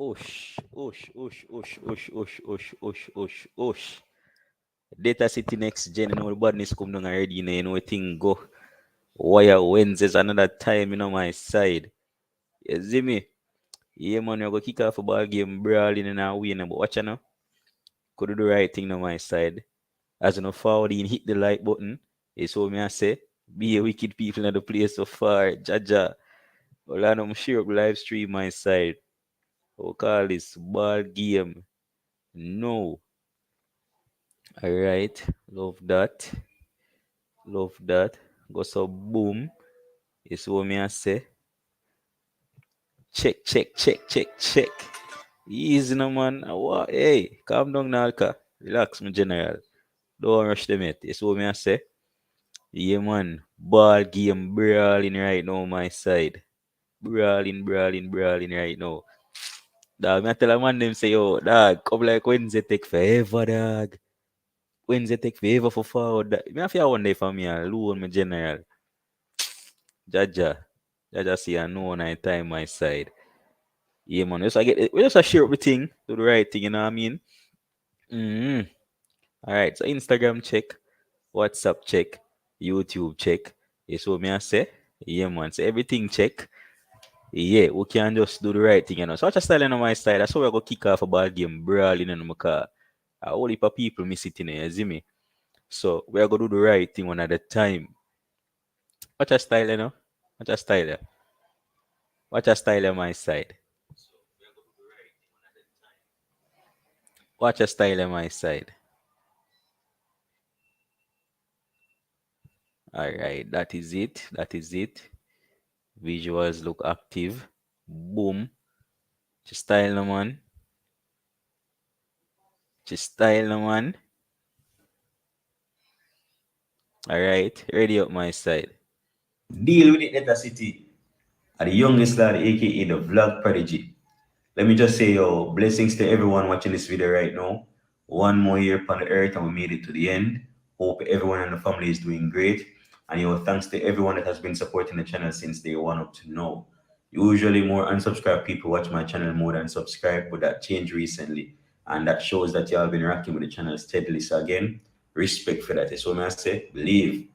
Osh, osh, osh, osh, osh, osh, osh, osh, osh, osh. Data City next gen, the badness come down already, thing go. Wire Wednesdays another time, my side. You see me? Yeah, man, you go kick off a ball game, brawling and a win, but watch now. Could do the right thing on my side. As you know, forward in, hit the like button. It's what me I say. Be a wicked people in the place so far. Jaja. Well, I'm sure live stream my side. We'll call this ball game. No. Alright. Love that. Love that. Go so boom. It's what me I say. Check, check, check, check, check. Easy no man. Hey, calm down now, Alka. Relax, my general. Don't rush them yet. It's what me I say. Yeah, man. Ball game brawling right now, my side. Brawling, brawling, brawling right now. Dog, I tell a man them say, yo, dog, come like Wednesday take forever, dog. Wednesday take forever for forward. Me have to one day for me alone, my general. Jaja. Jaja see I know on time my side. Yeah, man. We just share up the thing, do the right thing, you know what I mean? Mm-hmm. Alright, so Instagram check, WhatsApp check, YouTube check. Yes, what me I say? Yeah, man. So everything check. Yeah, we can just do the right thing, So watch a style on my side. That's how we're gonna kick off a ball game brawling in my car. A whole heap of people miss it in there, you see me? So we're gonna do the right thing one at a time. Watch a style, Watch a style. Watch a style on my side. Watch a style on my side. Alright, that is it. That is it. Visuals look active. Boom. Just style no man. Just style no man. Alright, ready up my side. Deal with it, Data City. Are the youngest lad, aka the vlog prodigy. Let me just say, yo, blessings to everyone watching this video right now. One more year upon the earth and we made it to the end. Hope everyone in the family is doing great. And yo, thanks to everyone that has been supporting the channel since day one up to now. Usually more unsubscribed people watch my channel more than subscribe, but that changed recently. And that shows that y'all been rocking with the channel steadily. So again, respect for that. So I say, believe.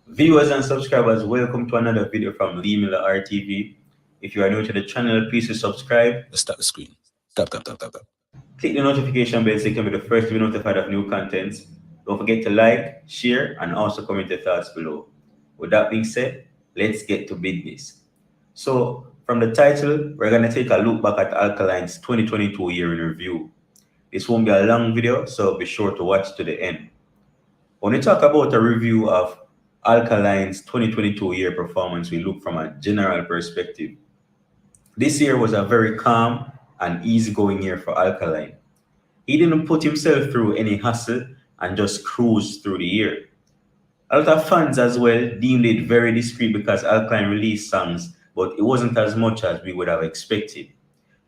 Viewers and subscribers, welcome to another video from leemillerrtv. If you are new to the channel, please subscribe. Let's start the screen. Tap, tap, tap, tap, tap. Click the notification bell so you can be the first to be notified of new contents. Don't forget to like, share, and also comment your thoughts below. With that being said, let's get to business. So, from the title, we're going to take a look back at Alkaline's 2022 year in review. This won't be a long video, so be sure to watch to the end. When we talk about a review of Alkaline's 2022 year performance, we look from a general perspective. This year was a very calm and easygoing year for Alkaline. He didn't put himself through any hassle and just cruised through the year. A lot of fans as well deemed it very discreet because Alkaline released songs, but it wasn't as much as we would have expected.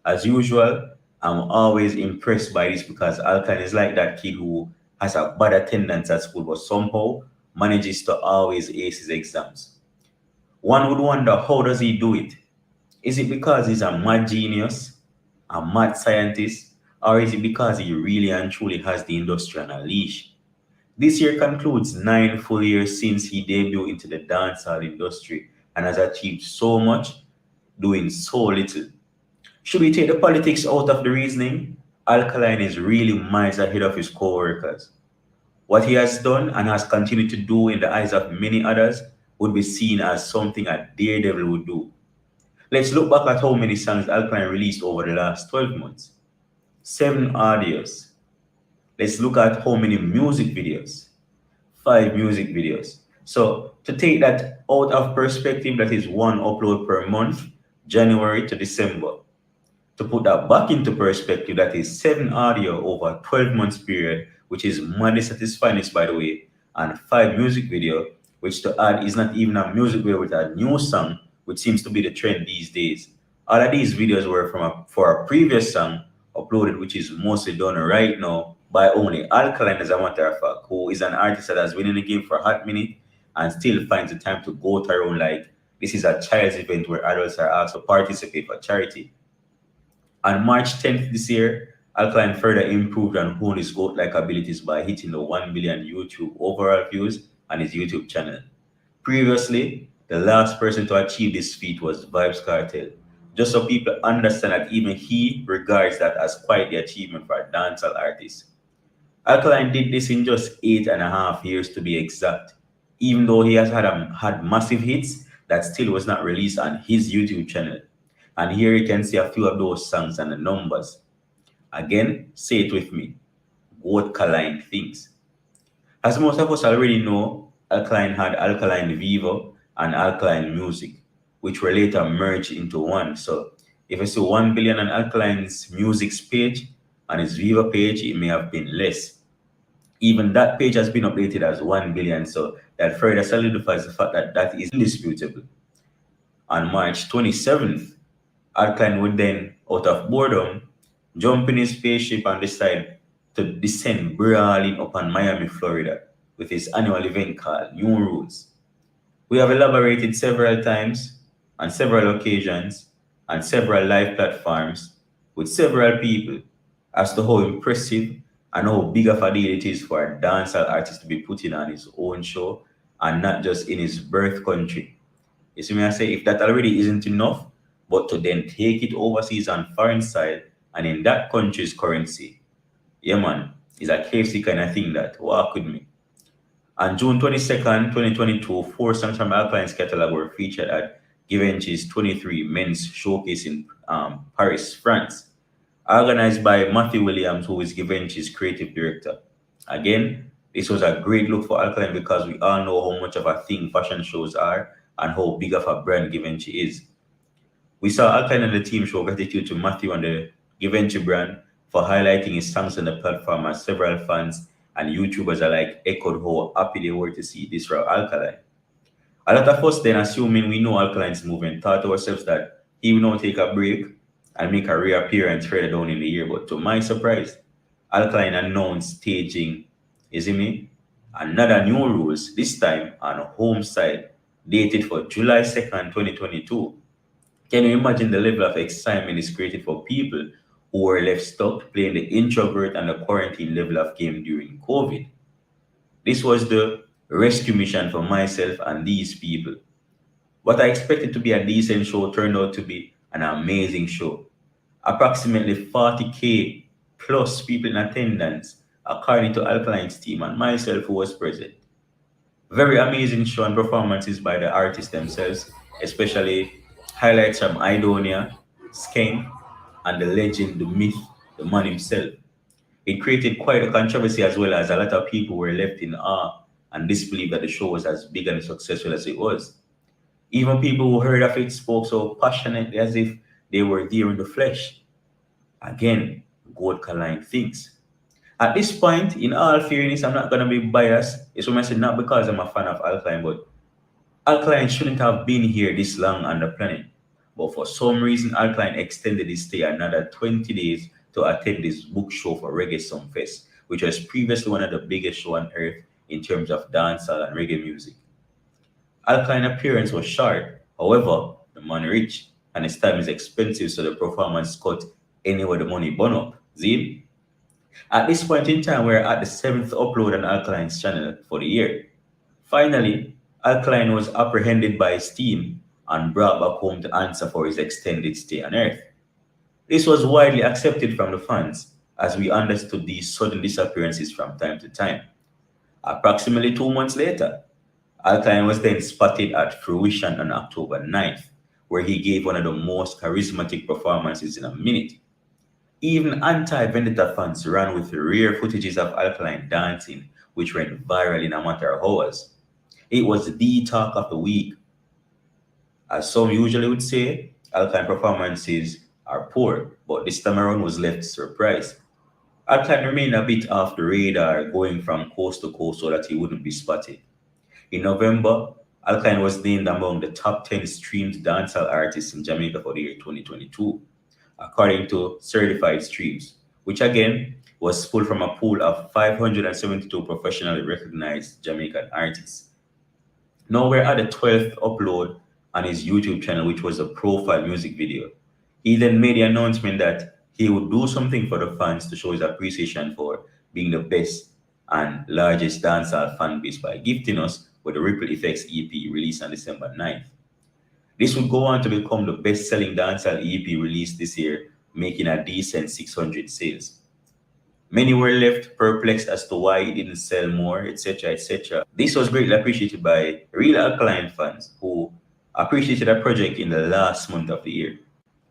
As usual, I'm always impressed by this because Alkaline is like that kid who has a bad attendance at school but somehow manages to always ace his exams. One would wonder, how does he do it? Is it because he's a mad genius, a mad scientist, or is it because he really and truly has the industry on a leash? This year concludes 9 full years since he debuted into the dancehall industry and has achieved so much, doing so little. Should we take the politics out of the reasoning? Alkaline is really miles ahead of his co-workers. What he has done and has continued to do in the eyes of many others would be seen as something a daredevil would do. Let's look back at how many songs Alkaline released over the last 12 months. 7 audios. Let's look at how many music videos. 5 music videos. So to take that out of perspective, that is 1 upload per month, January to December. To put that back into perspective, that is 7 audio over a 12 months period, which is madly satisfying, by the way, and 5 music video, which to add is not even a music video with a new song, which seems to be the trend these days. All of these videos were for a previous song uploaded, which is mostly done right now by only Alkaline, as a matter of fact, who is an artist that has been in the game for a hot minute and still finds the time to go around like this is a child's event where adults are asked to participate for charity. On March 10th this year, Alkaline further improved and honed his GOAT-like abilities by hitting the 1 billion YouTube overall views on his YouTube channel. Previously, the last person to achieve this feat was Vibes Cartel. Just so people understand that even he regards that as quite the achievement for a dancehall artist. Alkaline did this in just 8.5 years to be exact. Even though he has had massive hits, that still was not released on his YouTube channel. And here you can see a few of those songs and the numbers. Again, say it with me. Alkaline things. As most of us already know, Alkaline had Alkaline Vivo and Alkaline Music, which were later merged into one. So if you see 1 billion on Alkaline's Music's page, on his Vivo page, it may have been less. Even that page has been updated as 1 billion, so that further solidifies the fact that that is indisputable. On March 27th, Alkaline would then, out of boredom, jump in his spaceship and decide to descend brawling upon Miami, Florida, with his annual event called New Rules. We have elaborated several times, on several occasions, on several live platforms, with several people, as to how impressive and how big of a deal it is for a dancehall artist to be putting on his own show and not just in his birth country. You see me, I say, if that already isn't enough, but to then take it overseas on foreign side and in that country's currency, yeah, man, is a KFC kind of thing that walk with me. On June 22nd, 2022, four songs from Alkaline's catalog were featured at Givenchy's 23 Men's Showcase in Paris, France, organized by Matthew Williams, who is Givenchy's creative director. Again, this was a great look for Alkaline because we all know how much of a thing fashion shows are and how big of a brand Givenchy is. We saw Alkaline and the team show gratitude to Matthew and the Givenchy brand for highlighting his songs on the platform, as several fans and YouTubers alike echoed how happy they were to see this from Alkaline. A lot of us then, assuming we know Alkaline's movement, thought to ourselves that he will now take a break and make a reappearance further down in the year. But to my surprise, Alkaline announced staging, you see me, another New Rules, this time on a home side, dated for July 2nd, 2022. Can you imagine the level of excitement is created for people who were left stuck playing the introvert and the quarantine level of game during COVID? This was the rescue mission for myself and these people. What I expected to be a decent show turned out to be an amazing show. Approximately 40K plus people in attendance, according to Alkaline's team and myself who was present. Very amazing show and performances by the artists themselves, especially highlights from Idonia, Skank, and the legend, the myth, the man himself. It created quite a controversy as well, as a lot of people were left in awe and disbelief that the show was as big and successful as it was. Even people who heard of it spoke so passionately as if they were there in the flesh. Again, God Caline thinks. At this point, in all fairness, I'm not going to be biased. It's what I said, not because I'm a fan of Alkaline, but Alkaline shouldn't have been here this long on the planet. But for some reason, Alkaline extended his stay another 20 days to attend this book show for Reggae Sumfest, which was previously one of the biggest shows on earth in terms of dancehall and reggae music. Alkaline appearance was short, however, the man rich and his time is expensive, so the performance cut anywhere the money burn up. See? At this point in time, we're at the seventh upload on Alkaline's channel for the year. Finally, Alkaline was apprehended by his team and brought back home to answer for his extended stay on Earth. This was widely accepted from the fans, as we understood these sudden disappearances from time to time. Approximately 2 months later, Alkaline was then spotted at Fruition on October 9th, where he gave one of the most charismatic performances in a minute. Even anti-Vendetta fans ran with rare footages of Alkaline dancing, which went viral in a matter of hours. It was the talk of the week. As some usually would say, Alkaline performances are poor, but this time around was left surprised. Alkaline remained a bit off the radar, going from coast to coast so that he wouldn't be spotted. In November, Alkaline was named among the top 10 streamed dancehall artists in Jamaica for the year 2022, according to Certified Streams, which again was pulled from a pool of 572 professionally recognized Jamaican artists. Now we're at the 12th upload on his YouTube channel, which was a profile music video. He then made the announcement that He would do something for the fans to show his appreciation for being the best and largest dancehall fan base by gifting us with the Ripple Effects EP released on December 9th. This would go on to become the best-selling dancehall EP released this year, making a decent 600 sales. Many were left perplexed as to why it didn't sell more, etc., etc. This was greatly appreciated by real Alkaline fans who appreciated the project in the last month of the year.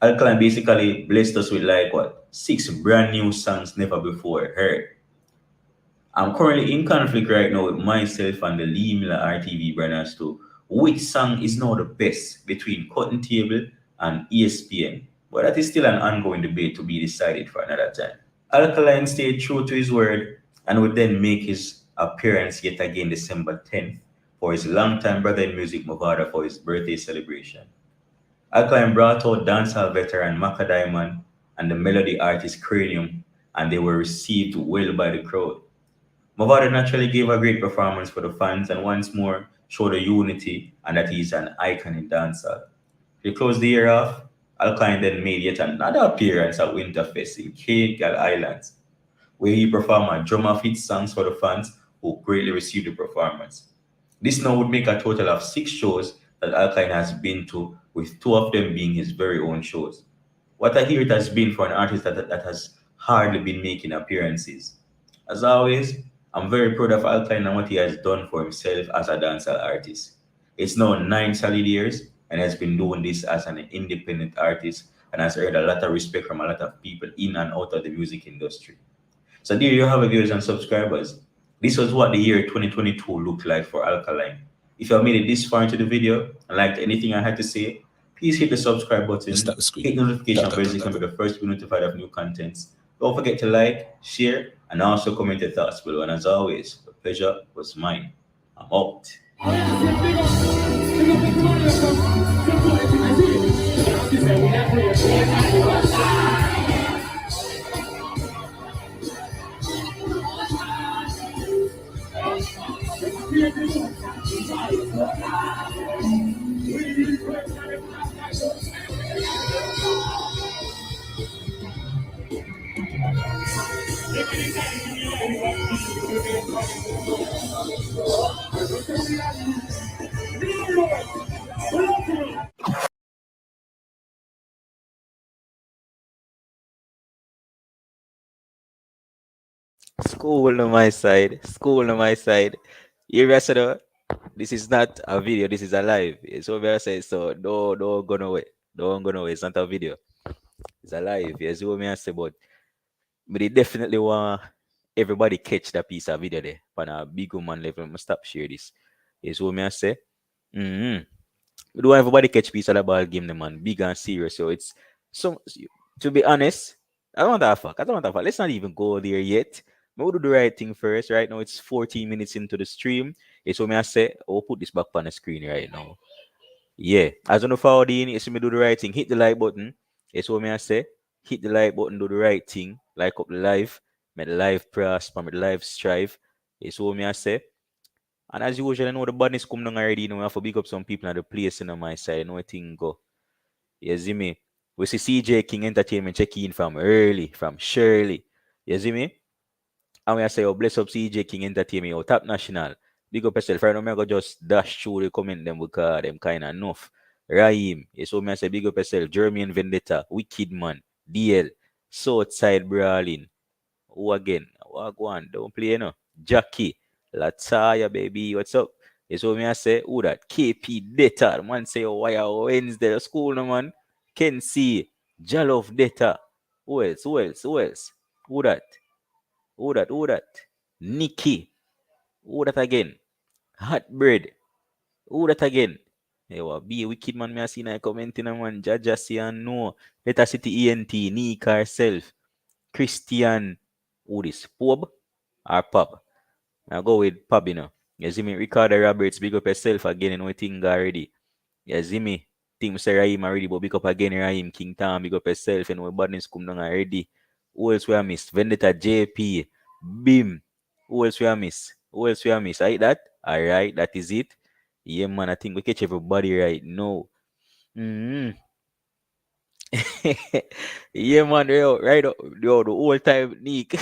Alkaline basically blessed us with like what 6 brand new songs never before heard. I'm currently in conflict right now with myself and the Lee Miller RTV brand as to which song is now the best between Cotton Table and ESPN. But that is still an ongoing debate to be decided for another time. Alkaline stayed true to his word and would then make his appearance yet again December 10th for his longtime brother in music Movada for his birthday celebration. Alkaline brought out dancehall veteran Maka Diamond and the melody artist Cranium, and they were received well by the crowd. Movada naturally gave a great performance for the fans and once more showed a unity and that he's an icon in dancehall. To close the year off, Alkaline then made yet another appearance at Winterfest in Cape Gal Islands, where he performed a drum of hit songs for the fans who greatly received the performance. This now would make a total of 6 shows that Alkaline has been to, with 2 of them being his very own shows. What I hear it has been for an artist that has hardly been making appearances. As always, I'm very proud of Alkaline and what he has done for himself as a dancehall artist. It's now 9 solid years and has been doing this as an independent artist and has earned a lot of respect from a lot of people in and out of the music industry. So there you have it, viewers and subscribers. This was what the year 2022 looked like for Alkaline. If you have made it this far into the video and liked anything I had to say, please hit the subscribe Let's button, start the hit screen. the Tap, notification tap, bell tap, so you tap, can be tap. the first to be notified of new contents. Don't forget to like, share, and also comment your thoughts below. And as always, the pleasure was mine. I'm out. School on my side. School on my side. You rest of the, this is not a video. This is a live. So we say so. Don't go nowhere. Don't go nowhere. It's not a video. It's a live. Yes, what me I say, but they definitely want everybody catch that piece of video there. On a big woman level, must stop share this. Yes, what me I say. Mm-hmm. We don't want everybody catch piece of the ball game, the man. Big and serious. So it's so to be honest, I don't want that fuck. I don't want that fuck. Let's not even go there yet. We'll do the right thing first. Right now, it's 14 minutes into the stream. It's what me I say. I'll put this back on the screen right now. Yeah. As on the forward in, it's me do the right thing. Hit the like button. It's what me I say. Hit the like button, do the right thing. Like up the live. Make the live prosper, make the live strive. It's what me I say. And as usual, I know the badness come down already. You know, I have to big up some people at the place on my side. You know, I think go. You see me? We see CJ King Entertainment check in from early, from Shirley. You see me? And we say, oh, bless up CJ King Entertainment, oh, top national. Big up yourself. Right now, I go just dash through the comment them because them kind of enough. Raheem, yes, so me I say, big up yourself. Jeremy and Vendetta, Wicked Man, DL, Southside Brawling. Who again? What go on? Don't play, no. Jackie, Lataya, baby, what's up? Yes, so me I say, who that? KP Data. The man say, oh, why are Wednesday? School, no, man. Can see. Jalof Data. Who else? Who else? Who else? Who that? Who that? Who that? Nikki. Who that again? Hot bread. Who that again? Hey, what be a wicked man? Me I see na commenting a man. Jaja see and no. Letter City ENT. Nika herself. Christian. Who this? Pub or pub? I go with pub, you know. You see me? Ricardo Roberts. Big up yourself again. You know, thing already. You see me? Think say Raheem already, but big up again Raheem King Tom, big up yourself and when badness come down already. Who else we have missed? Vendetta JP, Bim. Who else we have missed? Who else we have missed? Right that? Alright, that is it. Yeah man, I think we catch everybody right now. Mm-hmm. Yeah, man, yo, right up, yo, the whole time, Nick.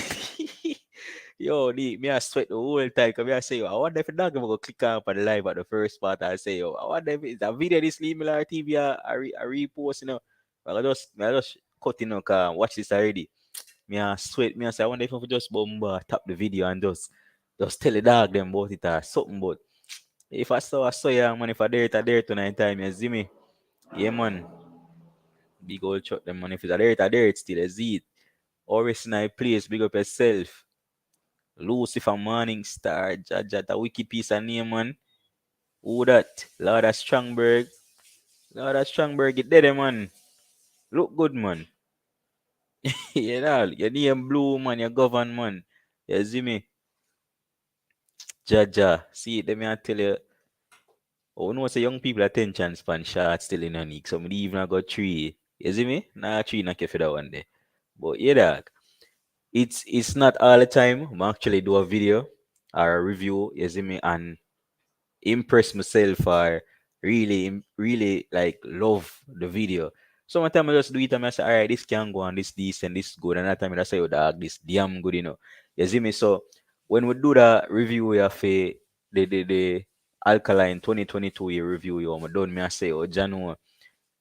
Yo, Nick, me I sweat the whole time. Cause me I say, yo, I wonder if the dog gonna click on for the live at the first part. I say, yo, I wonder if it's a video this Lee Miller TV I repost, you know. But I just cut, you know, cause watch this already. Me I sweat, me I say, I wonder if I could just bomba tap the video and just tell the dog them about it or something. But if I saw yeah, man, if I dare tonight time, you see me. Yeah, man. Big old truck them man. If it's a dare, it's still a Z. Always in a place, big up yourself. Lucifer Morning Star, Jaja, a wiki piece of name, man. Who that? Lord of Strongberg. Lord of Strongberg, get there, man. Look good, man. You know, your name blue, man. Your govern, man. You see me? Jaja. See, let me tell you. Oh, no, say young people attention span short still in a nick. So, me even I got three. You see me? Nah, three, not for that one day. But, yeah, dog. It's not all the time. I'm actually do a video or a review, you see me, and impress myself or really like love the video. Sometimes I just do it and I say, all right, this can go and this decent, this good. And that time I say, oh dog, this damn good, you know. You see me? So when we do the review we have the Alkaline 2022 year review, you know, done me I say, oh Janu,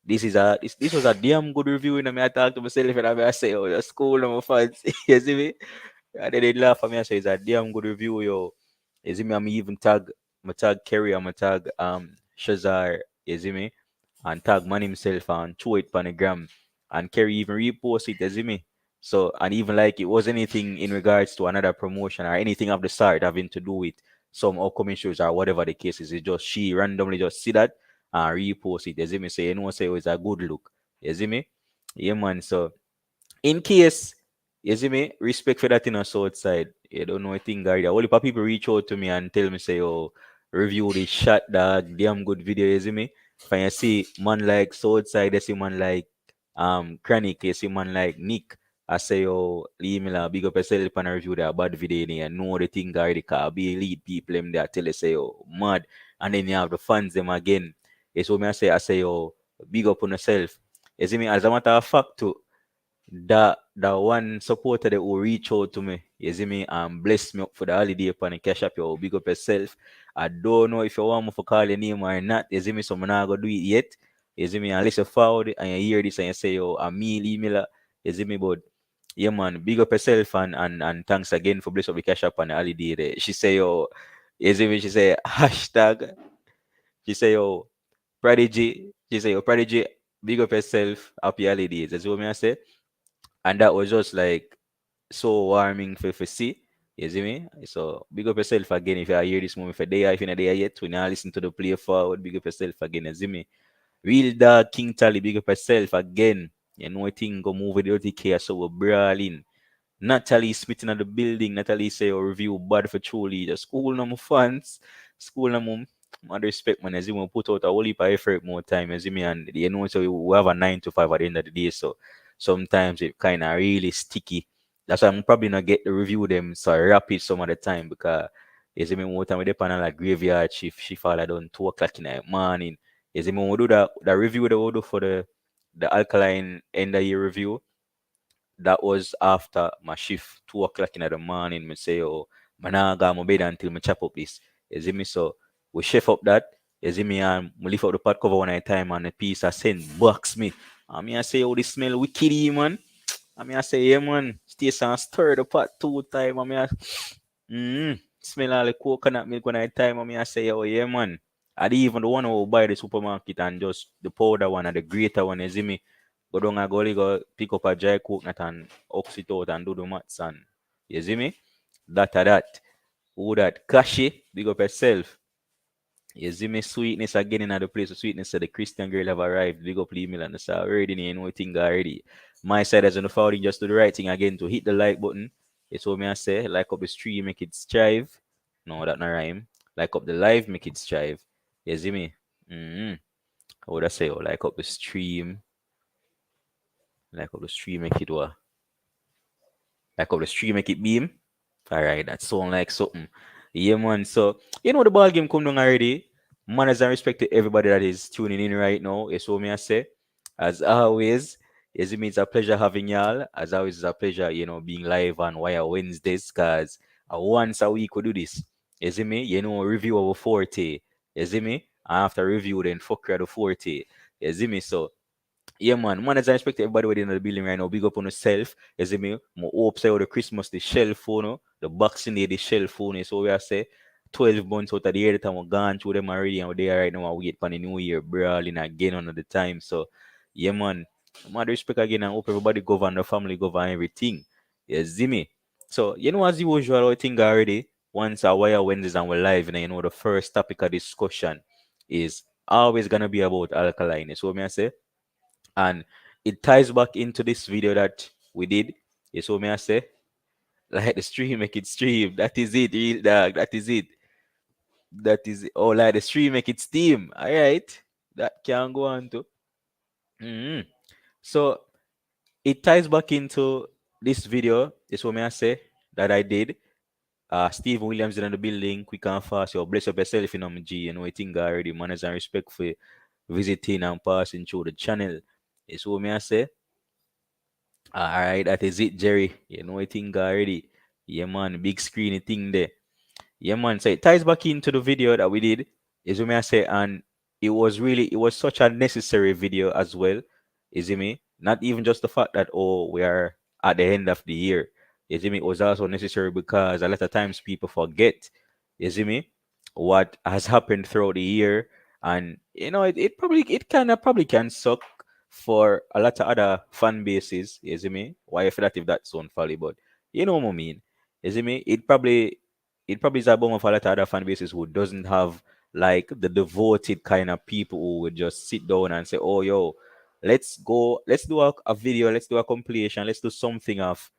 this was a damn good review, you know. Me I talk to myself and I say, oh, that's cool, no fans. You see me? And then they laugh at me and say, it's a damn good review, yo. You see me? I'm even tag Kerry, I'm tag Shazar, you see me? And tag man himself and throw it on the gram. And Kerry even repost it, you see me? So, and even like it was anything in regards to another promotion or anything of the sort having to do with some upcoming shows or whatever the case is. It's just she randomly just see that and repost it, you see me? So, you know, say it was a good look, you see me? Yeah, man. So, in case you see me, respect for that in a south side. You don't know a thing, guy. Only people reach out to me and tell me say, oh, review the shot dog, damn good video, you see me. When you see man like south side, you see man like Chronic, you see man like Nick. I say, oh, leave me la big up yourself and review that bad video in here. Know the thing already, cause be lead people them there tell you say, oh, mad. And then you have the fans them again. It's what me I say, oh, big up on yourself. You see me, as a matter of fact, too that one supporter that will reach out to me, you see me, and bless me up for the holiday upon the cash up, you big up yourself. I don't know if you want me to call your name or not, you see me, so I'm not gonna do it yet. You see me, unless you forward it and you hear this and you say, yo, I'm me, Lee Miller, you see me, but yeah, man, big up yourself and thanks again for bless up the cash up on the holiday there. She say, yo, you see me, she say, hashtag, she say, yo, Prodigy, she say, yo, Prodigy, big up yourself, happy holidays. That's what me I say. And that was just like so warming for see. You see me? So big up yourself again if you hear this moment for day if you're not there yet. When you listen to the play forward, big up yourself again. You see me? Real dog King Tally, big up yourself again. You know thing go move with the OTK, so we're brawling. Natalie Smith in the building. Natalie say your review bad for truly. The school no more fans. School no more mad respect man. As you put out a whole heap of effort more time. As you me and you know so we have a 9 to 5 at the end of the day. So sometimes it kind of really sticky. That's why I'm probably not get the review them so rapid some of the time because you see me more time with the panel like graveyard shift fall I done 2 o'clock in the morning. You see me when we do that review that we do for the alkaline end of year review that was after my shift, 2 o'clock in the morning. Me say, oh, man, I got my bed until me chop up this. You see me? So we chef up that. You see me? And we lift up the pot cover one at a time and the piece I send box me. I mean, I say, oh, this smell wicked, man. I mean, I say, yeah, man. Stay and stir the pot 2 times. I mean, smell all the coconut milk when I time. I mean, I say, oh, yeah, man. I even the one who buy the supermarket and just the powder one and the greater one, you see me? Go down and go pick up a dry coconut and ox it out and do the maths and you see me? That. Who that? Kashi, big up yourself. You see me? Sweetness again in the place of sweetness. So the Christian girl have arrived. Big up Lee Milan. So already you know thing already. My side as on the founding just do the right thing again to hit the like button. It's what me I say. Like up the stream, make it strive. No, that not rhyme. Like up the live, make it strive. You see me? How would I say? Oh, like up the stream. Like up the stream, make it what? Like up the stream, make it beam. All right, that sound like something. Yeah, man. So you know the ball game come down already. Manners and respect to everybody that is tuning in right now. It's what me I say. As always, You see me? It's a pleasure having y'all. As always, it's a pleasure, being live on Wire Wednesdays, because once a week we do this. You see me? Review our forte. You see me? And after review, then fuck the forte. You see me? So, yeah, man, as I expect everybody within the building right now. Big up on yourself. You see me? My hope say the Christmas, the shell phone, the Boxing Day, the shell phone. So we are say 12 months out of the year, the time we're gone through them already, and we're there right now. I wait for the new year, brawling again another time. So, yeah, man. Man, respect again and hope everybody govern the family, govern everything. You see me? So, as usual, I think already, once a Wire Wednesdays and we're live, and the first topic of discussion is always gonna be about alkaline. So, me I say, and it ties back into this video that we did. You saw me I say, like the stream, make it stream. That is it, real dog. That is it. That is it. Oh, like the stream, make it steam. All right, that can go on to. Mhm. So it ties back into this video. This what me I say that I did. Steve Williams in the building, quick and fast. Yo, bless up yourself in G. I think already manners and respect for visiting and passing through the channel. It's what me I say. All right, that is it, Jerry. I think already. Yeah, man, big screen thing there. Yeah, man. So it ties back into the video that we did, is what may I say, and it was such a necessary video as well, is it me? Not even just the fact that we are at the end of the year, is it me? It was also necessary because a lot of times people forget, is it me? What has happened throughout the year, and it kind of probably can suck for a lot of other fan bases, is it me? Why I feel that if that sound folly, but you know what I mean, is it me? It probably is a bummer for a lot of other fan bases who doesn't have like the devoted kind of people who would just sit down and say, "Oh, yo, let's do a video, let's do a compilation, let's do something of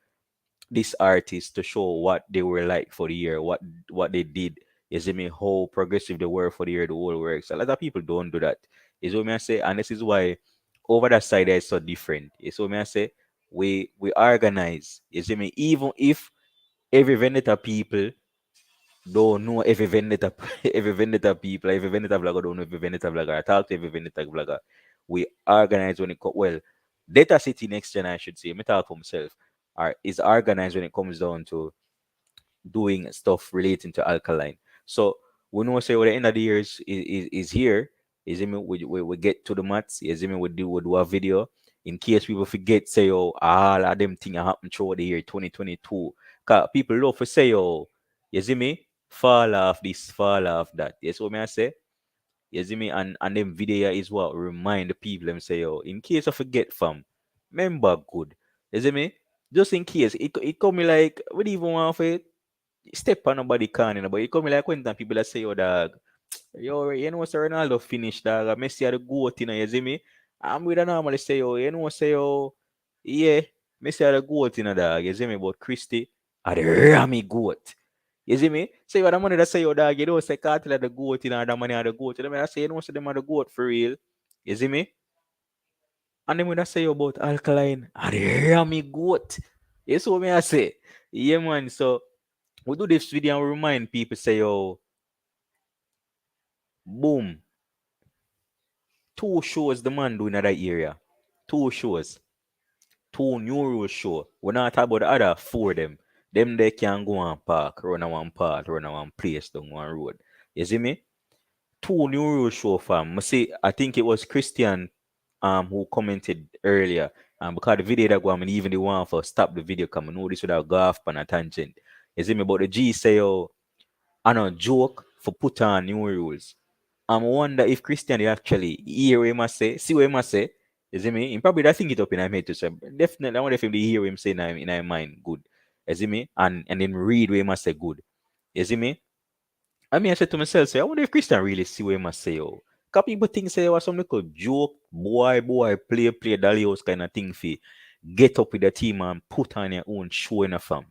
this artist to show what they were like for the year, what they did." Is it me how progressive they were for the year, the whole works. A lot of people don't do that. Is what me I say, and this is why over that side is so different. Is what me I say. We organize. Is it me? Even if every vendetta people don't know every vendetta, every vendetta people, every vendetta vlogger don't know every vendetta vlogger. I talk to every vendetta vlogger. We organize when it well, Data City Next Gen, I should say. Me talk for myself. Is organized when it comes down to doing stuff relating to alkaline. So we know say what the end of the year is here. Is it me we get to the maths, is it me we do a video in case people forget say all of them things happen throughout the year 2022. Cause people love to say you see me fall off this, fall off that. Yes, what me I say? You see me? And them video is what remind the people them say, in case I forget fam, remember good. You see me? Just in case. It come me like, what do you even want for it? Step on nobody can, but it come me like when time people that say, dog, sir, Ronaldo finished, dog. Messi had a goat, you see me? I'm with a normally say, say, yeah, Messi had a goat, dog. You see me? But Christie had a rammy goat. You see me? Say what the money that say, dog, you don't say cartel had the goat, the money had the goat. You know what I say, say them had the goat for real. You see me? And then when I say about alkaline, had a rammy goat. You see what me I say? Yeah, man. So we do this video and we remind people, say, boom, two shows the man doing in that area. Two shows. Two new rules show. We're not talking about the other four them. Them they can go and park, run on one part, run on one place down one road. You see me? Two new rules show fam. I think it was Christian who commented earlier. Because the video that go on, even the one for stop the video come. Know this without go off on a tangent. You see me? But the G say I know joke for put on new rules. I wonder if Christian actually hear what he must say, see what he must say. You see me? He probably that think it up in his head to say. Definitely, I wonder if he hear him say in his mind good. You see me? And then read what he must say good. You see me? I said to myself, say, I wonder if Christian really see what he must say. Cause people think say was some little joke, boy, play, dolly house kind of thing for get up with the team and put on your own show in a fam.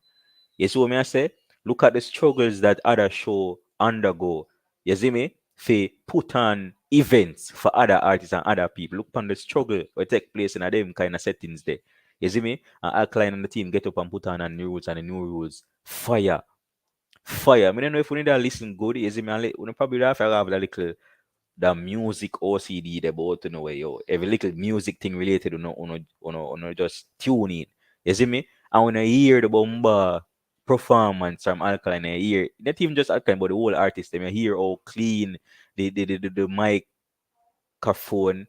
You see what I say? Look at the struggles that other show undergo. You see me? They put on events for other artists and other people. Look upon the struggle that take place in them kind of settings there. You see me? And Alkaline and the team get up and put on a new rules and the new rules. Fire. I don't know if we need to listen good. You see me? We probably have to have a little the music OCD they both to know where yo every little music thing related to just tune in. You see me? And when I hear the bomba performance from Alkaline, I hear not even just Alkaline, but the whole artist, them I hear how clean the microphone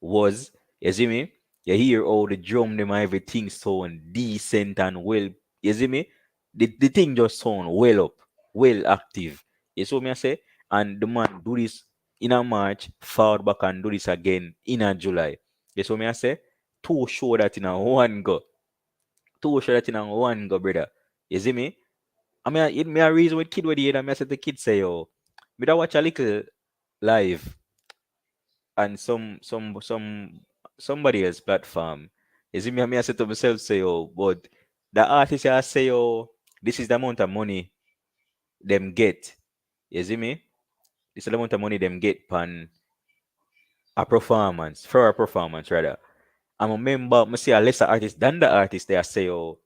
was. You see me? You hear all the drum them and everything sound decent and well. You see me? The thing just sound well up, well active. You see me I say? And the man do this in a March, forward back and do this again in a July. You see me I say? Two show that in a one go. Two show that in a one go, brother. You see me? I mean, it me a reason with kid with the I said the kid say, yo, me da watch a little live and somebody else platform. You see me, I said to myself, say, oh, but the artist I say, oh, this is the amount of money them get. You see me? This is the amount of money them get pan a performance, for a performance rather. I'm a member, I see a lesser artist than the artist they are say, oh,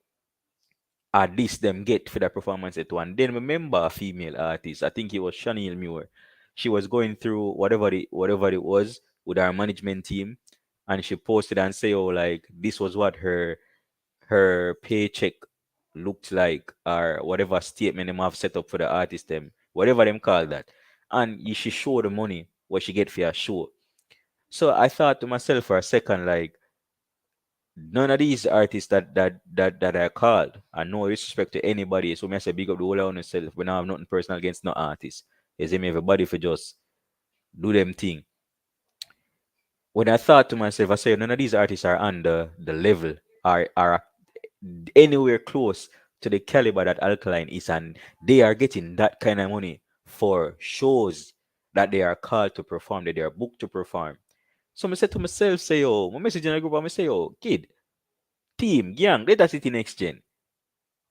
at least them get for the performance at one. Then remember a female artist, I think it was Chanel Muir. She was going through whatever it was with our management team, and she posted and say, "Oh, like this was what her paycheck looked like, or whatever statement them have set up for the artist them, whatever them call that." And she showed the money what she get for a show. So I thought to myself for a second, like none of these artists that are called, and no respect to anybody. So me I say big up the whole on yourself. We don't have nothing personal against no artists. You see me, everybody for just do them thing. When I thought to myself, I say none of these artists are under the level, are anywhere close to the caliber that Alkaline is, and they are getting that kind of money for shows that they are called to perform, that they are booked to perform. So I said to myself, say, oh, my message in the group, I say, oh, kid, team, gang, let us see the next gen.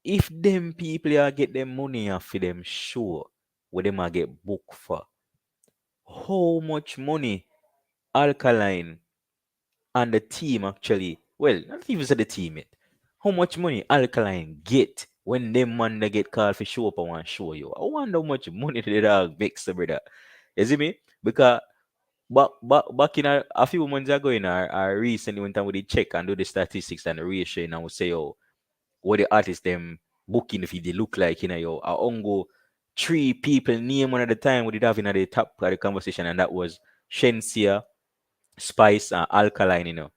If them people are get them money off for them show, what them are get booked for, how much money Alkaline and the team actually, well, not even say the team yet, how much money Alkaline get when them man they get called for show up and want show you. I wonder how much money the dog makes, brother. You see me? Because back in a few months ago, in our recently went and with the check and do the statistics and the ratio, and I would say, oh, what the artist them booking if they look like, yo, I ongo three people name one at a time we did have in the top of the conversation, and that was Shensia, Spice, and Alkaline.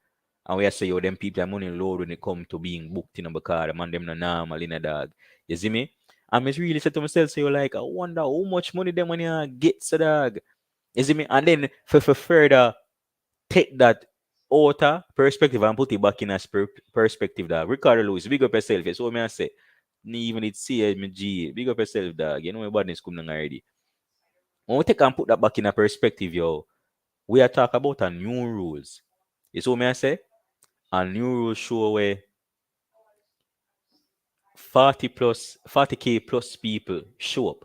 And we are say, yo, them people are money low when it come to being booked, because the man them no normal, dog. You see me? I'm just really said to myself, so like, I wonder how much money them money get, so dog. You see me? And then for further take that outer perspective and put it back in a perspective, dog. Ricardo Lewis, big up yourself. So me I say, ni even it see me G, big up yourself, dog. You know my badness come down already. When we take and put that back in a perspective, yo, we are talking about a new rules. You see what me I say? A new rules show where 40k plus people show up.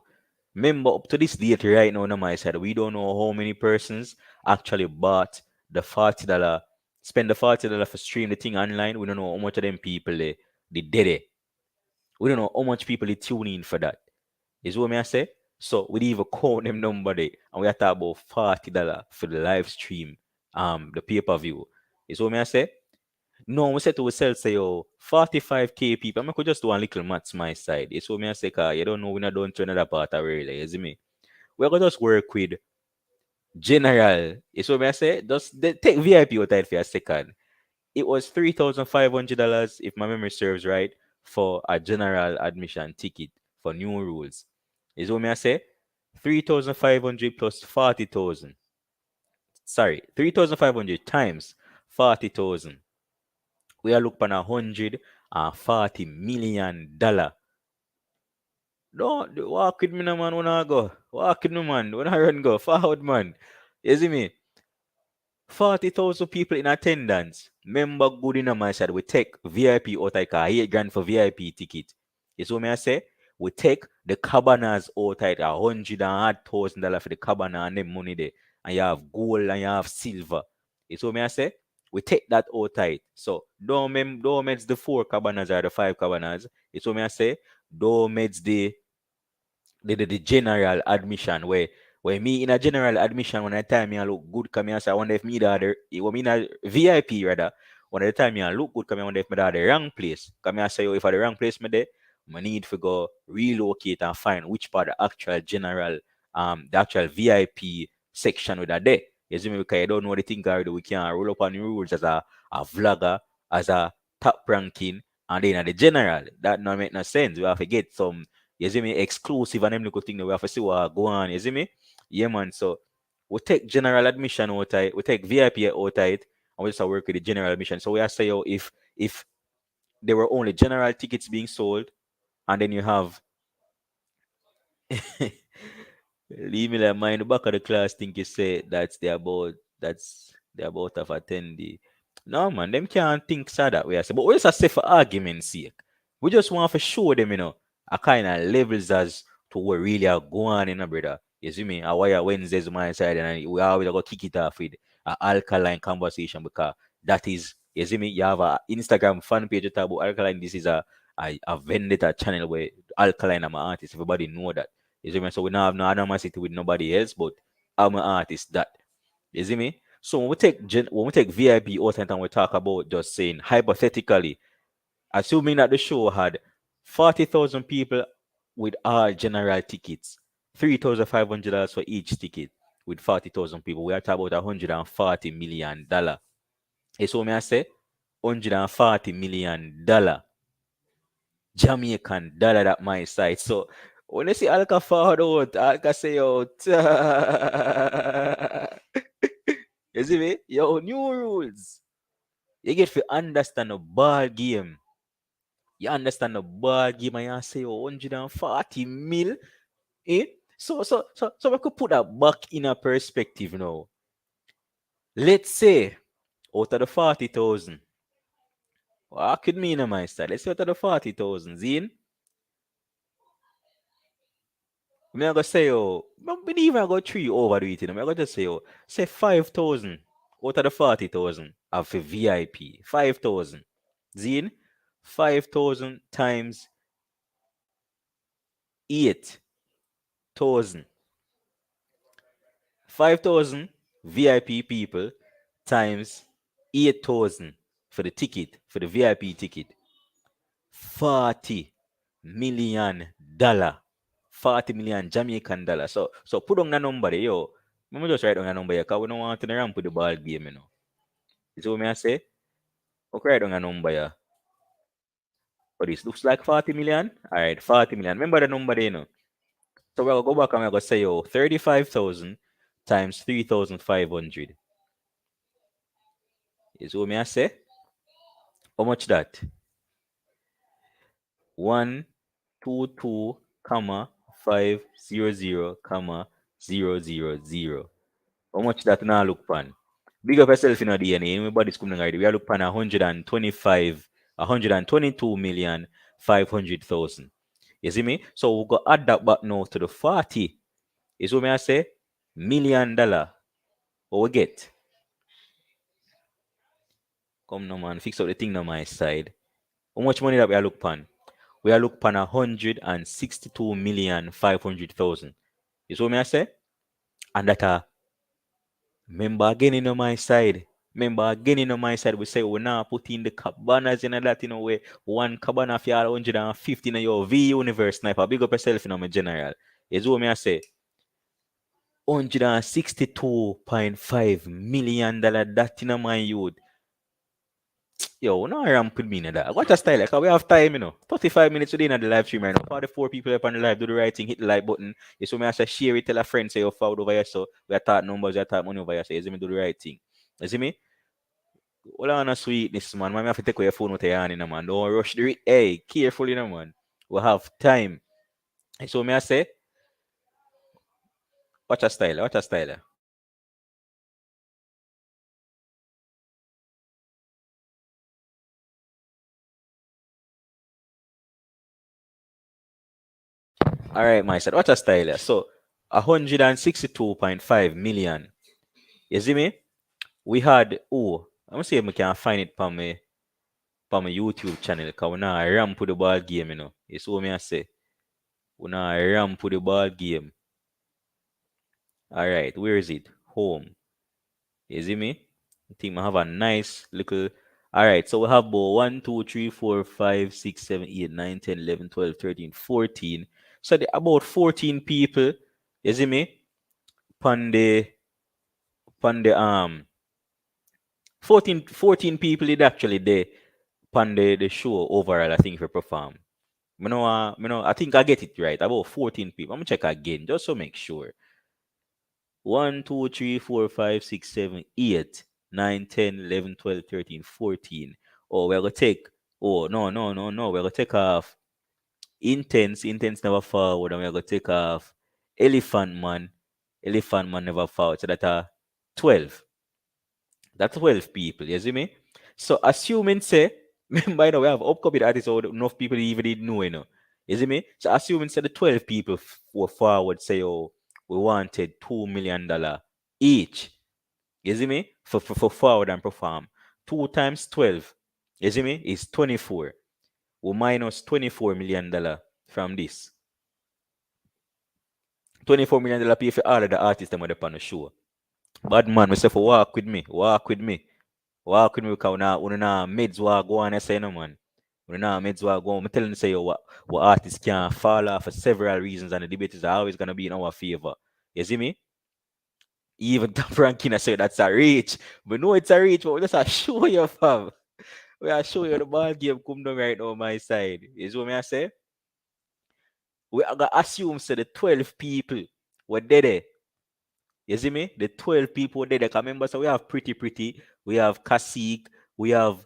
Remember, up to this date right now on my side, we don't know how many persons actually bought the $40, spend the $40 for stream the thing online. We don't know how much of them people they did it. We don't know how much people they tune in for that. Is what me I say? So we didn't even count them number there, and we are talking about $40 for the live stream, the pay-per-view. Is what me I say? No, we said to ourselves, say, oh, 45k people. I could just do a little maths my side. It's what me I say, you don't know, we're not doing to another part of really, you see me? We're going to just work with general. It's what me I say, just take VIP out of for a second. It was $3,500, if my memory serves right, for a general admission ticket for new rules. Is what me I say? 3,500 plus 40,000. Sorry, 3,500 times 40,000. We are looking at $140 million. Don't walk with me, no man. When I go, walk with me, man. When I run, go forward, man. You see me? 40,000 people in attendance. Member good in my side. We take VIP out like 8 grand for VIP ticket. You see what I say? We take the cabanas out like $100,000 for the cabana and them money there. And you have gold and you have silver. You see what I say? We take that out tight. So don't meds the 4 cabanas or the 5 cabanas. You see what I say? Don't meds the general admission where When me in a general admission, when I time me I look good, come here, so I wonder if me the other, when me in a VIP rather, when the time me I look good, come here, I wonder if me the wrong place. Come here, I say, if I the wrong place me there, I need to go relocate and find which part the actual general, the actual VIP section with that there. You see me, because you don't know the thing already, we can roll up on the rules as a vlogger, as a top ranking, and then at the general. That not make no sense. We have to get some, you see me, exclusive and them little thing that we have to see what go on, you see me? Yeah, man. So we take general admission out it, we take VIP out it, and we just work with the general admission. So we are say, if there were only general tickets being sold, and then you have leave me like mind the back of the class think you say that's the about of attendee. No man, them can't think so that way. I say, but we just say for argument's sake. We just want to show them, a kind of levels as to what really are going on in a brother. You see me? I wire Wednesdays on my side and we always go kick it off with a alkaline conversation because that is, you see me, you have a Instagram fan page about alkaline. This is a vendetta channel where alkaline I'm an artist. Everybody know that. You see me? So we don't have no animosity with nobody else, but I'm an artist that. You see me? So when we take VIP out and we talk about just saying hypothetically, assuming that the show had 40,000 people with all general tickets, $3,500 for each ticket with 40,000 people, we are talking about $140 million. You see what I say? $140 million Jamaican dollar at my side. So when you see Alka forward out, Alka say out. You see me? Yo, new rules. You get to understand the ball game. You understand the ball game and you say 140 mil. Eh? So we could put that back in a perspective now. Let's say out of the 40,000. What could mean on my side? Let's say out of the 40,000, Zine. I'm gonna say, I'm not even go 3 over the it. I'm gonna just say, say 5,000 out of the 40,000 of a VIP. 5,000. Zine, 5,000 times 8,000. 5,000 VIP people times 8,000 for the ticket, for the VIP ticket. $40 million. 40 million Jamaican dollars. So put on the number there, yo. Let me just write down the number here, because we don't want to ramp with the ball game, You see what I say? Okay, write down the number here. But this looks like 40 million. Alright, 40 million. Remember the number there, So we'll go back and we're gonna say, 35,000 times 3,500. You see what I say? How much that? 122, comma 500, comma 000. How much that now look pan? Big up yourself in the DNA. Everybody's coming already. We are looking at 122,500,000. You see me? So we go add that back now to the 40. You see what I say? $1 million. What we get? Come no man, fix up the thing on my side. How much money that we are look pan? We are look pan 162,500,000. You see what I say? And that remember again in on my side. Remember again in on my side, we say we now put in the cabanas in that, way one cabana for 150 in your V universe sniper. Big up yourself in my general. Is what I say. $162.5 million that in my youth. Yo, no ramp with me in that. Watch a style, like we have time, 35 minutes today in the live stream right now. 44 people up on the live, do the right thing, hit the like button. You so me I say share it, tell a friend, say you're fouled over here, so we are talking numbers, we are talking money over here, so you see me do the right thing. You see me? Hold on a sweetness, man. Man, I have to take away your phone with your hand, man. Don't rush the hey, carefully, man. We have time. So me I say, watch a style, watch a style. All right, my side. Watch a style. So 162.5 million. You see me? We had I'm gonna see if I can find it for my YouTube channel. Because we now ramp with the ball game, You see what I say? We now ramp with the ball game. All right, where is it? Home. You see me? I think I have a nice little. All right, so we have about 1, 2, 3, 4, 5, 6, 7, 8, 9, 10, 11, 12, 13, 14. So about 14 people. You see me? Pon the 14 people did actually there pon the show overall. I think if you perform. I think I get it right. About 14 people. I'm gonna check again just to make sure. 1, 2, 3, 4, 5, 6, 7, 8, 9, 10, 11, 12, 13, 14. Oh, we're gonna take. Oh, no, no, no, no. We're gonna take off Intense. Intense never forward. And we're gonna take off Elephant Man. Elephant Man never forward. So that are 12. That's 12 people. You see me? So assuming say, by the way, we have upcoming artists or enough people even didn't know, you know. You see me? So assuming say the 12 people were forward, say, oh, we wanted $2 million each. You see me? For forward and perform. 2 times 12, you see me, is 24. We minus $24 million from this. $24 million pay for all of the artists that are on the show. Bad man, myself, walk with me. Walk with me. Walk with me because una meds wa go on, I say no man. Una meds wa go on. I'm telling you say yo, what artists can fall off for several reasons and the debates are always gonna be in our favor. You see me? Even Top Ranking I say that's a reach. We know it's a reach, but we just a show you fam. We are show you the ball game come down right now on my side. You see what I say? We are gonna assume say the 12 people were there. You see me? The 12 people were there. Because remember, so we have Pretty, we have Kasik, we have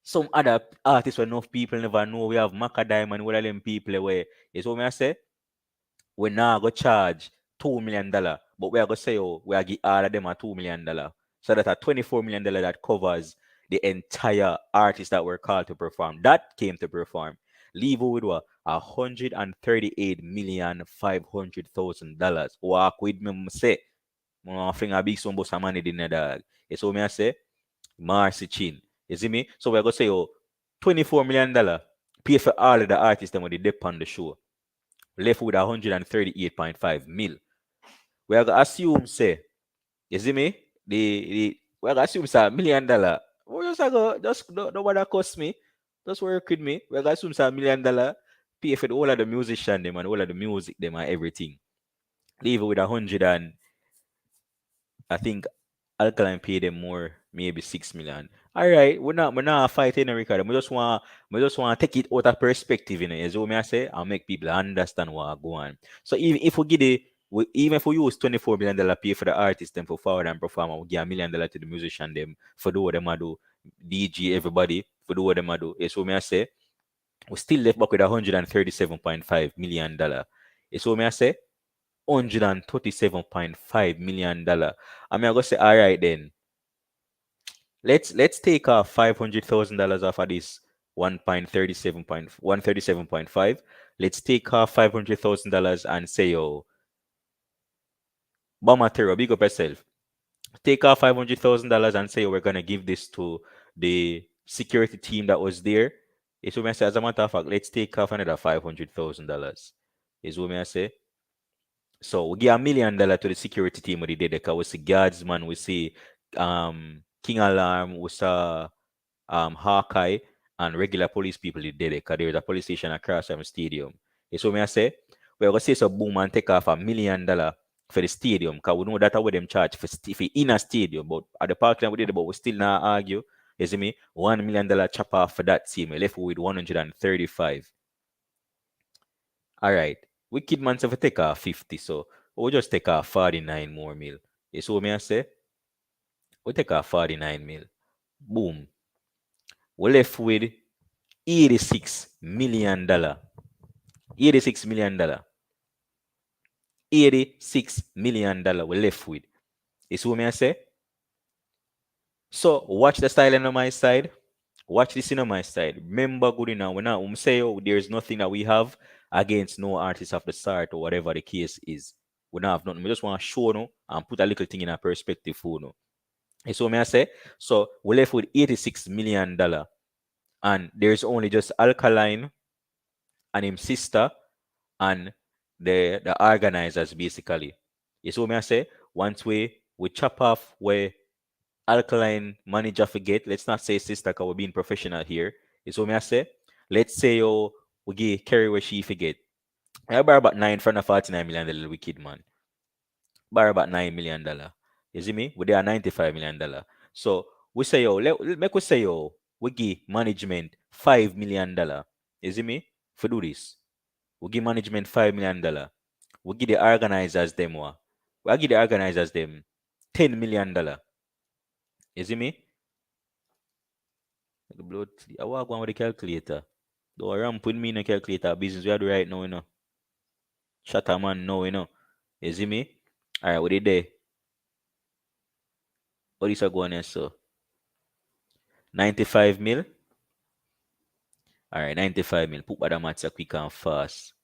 some other artists where enough people never know. We have Maca Diamond, one of them people where is what I say. We now go charge $2 million, but we are gonna say, oh, we are give all of them a $2 million. So that's a $24 million that covers the entire artist that were called to perform. That came to perform. Leave with what? $138,500,000. Walk with me, say. I think a big some boss money in the dog. It's what I say. Marcy Chin. You see me? So we're gonna say, oh, $24 million pay for all of the artists that were dip on the show. Left with 138.5 mil. We're gonna assume, say, you see me? We're gonna assume say $1 million. We just go, just no bother cost me. Just work with me. We're gonna assume say $1 million pay for all of the musician them and all of the music them and everything. Leave it with 100 and I think Alkaline pay them more, maybe 6 million. All right, we're not fighting the record. We just want to take it out of perspective, you know. As what me I say, and make people understand what go on. So even if we give even if we use $24 million pay for the artist them for forward and perform, we give $1 million to the musician them for do what them a do, DJ everybody for do what them a do. It's what me I say. We still left back with $137.5 million. It's what me I say. $137.5 million. I mean, I go say, all right then. Let's take off $500,000 off of this 137.5. Let's take off $500,000 and say, yo, Bamatero, big up yourself. Take off $500,000 and say we're gonna give this to the security team that was there. Is what I say. As a matter of fact, let's take off another $500,000. Is what I say. So we give $1 million to the security team what they did because we see guardsman, we see King Alarm, we saw Hawkeye and regular police people did it because there was a police station across from the stadium. You see what I say? We're gonna say so boom and take off $1 million for the stadium because we know that what them charge for in a stadium, but at the park we did but we still not argue. You see me? $1 million chop off for that team. We left with 135. All right. Wicked man say we take off 50, so we'll just take off 49 more mil. You see what I say? We take off 49 mil. Boom. We left with $86 million. $86 million. $86 million we left with. You see what I say? So watch the styling on my side. Watch this on my side. Remember good enough. When I say oh, there's nothing that we have against no artist of the start or whatever the case is. We don't have nothing. We just want to show no and put a little thing in a perspective for no. You see what I say? So we left with $86 million. And there's only just Alkaline and his sister and the organizers basically. You see what me I say? Once we chop off where Alkaline manager forget, let's not say sister because we're being professional here. You see what me I say? Let's say we give Kerry where she forget. I borrow about 949 million the little wicked man. Borrow about $9 million. You see me? We there $95 million. So we say make we say we give management $5 million. You see me? For do this. We give management $5 million. We give the organizers them what? We give the organizers them $10 million. You see me? The blood. I walk one with the calculator. Don't ramp with me in a calculator business we are do right now, Shut a man now, You see me? Alright, what did they? What is going on so? 95 mil? Alright, 95 mil. Put that maths quick and fast.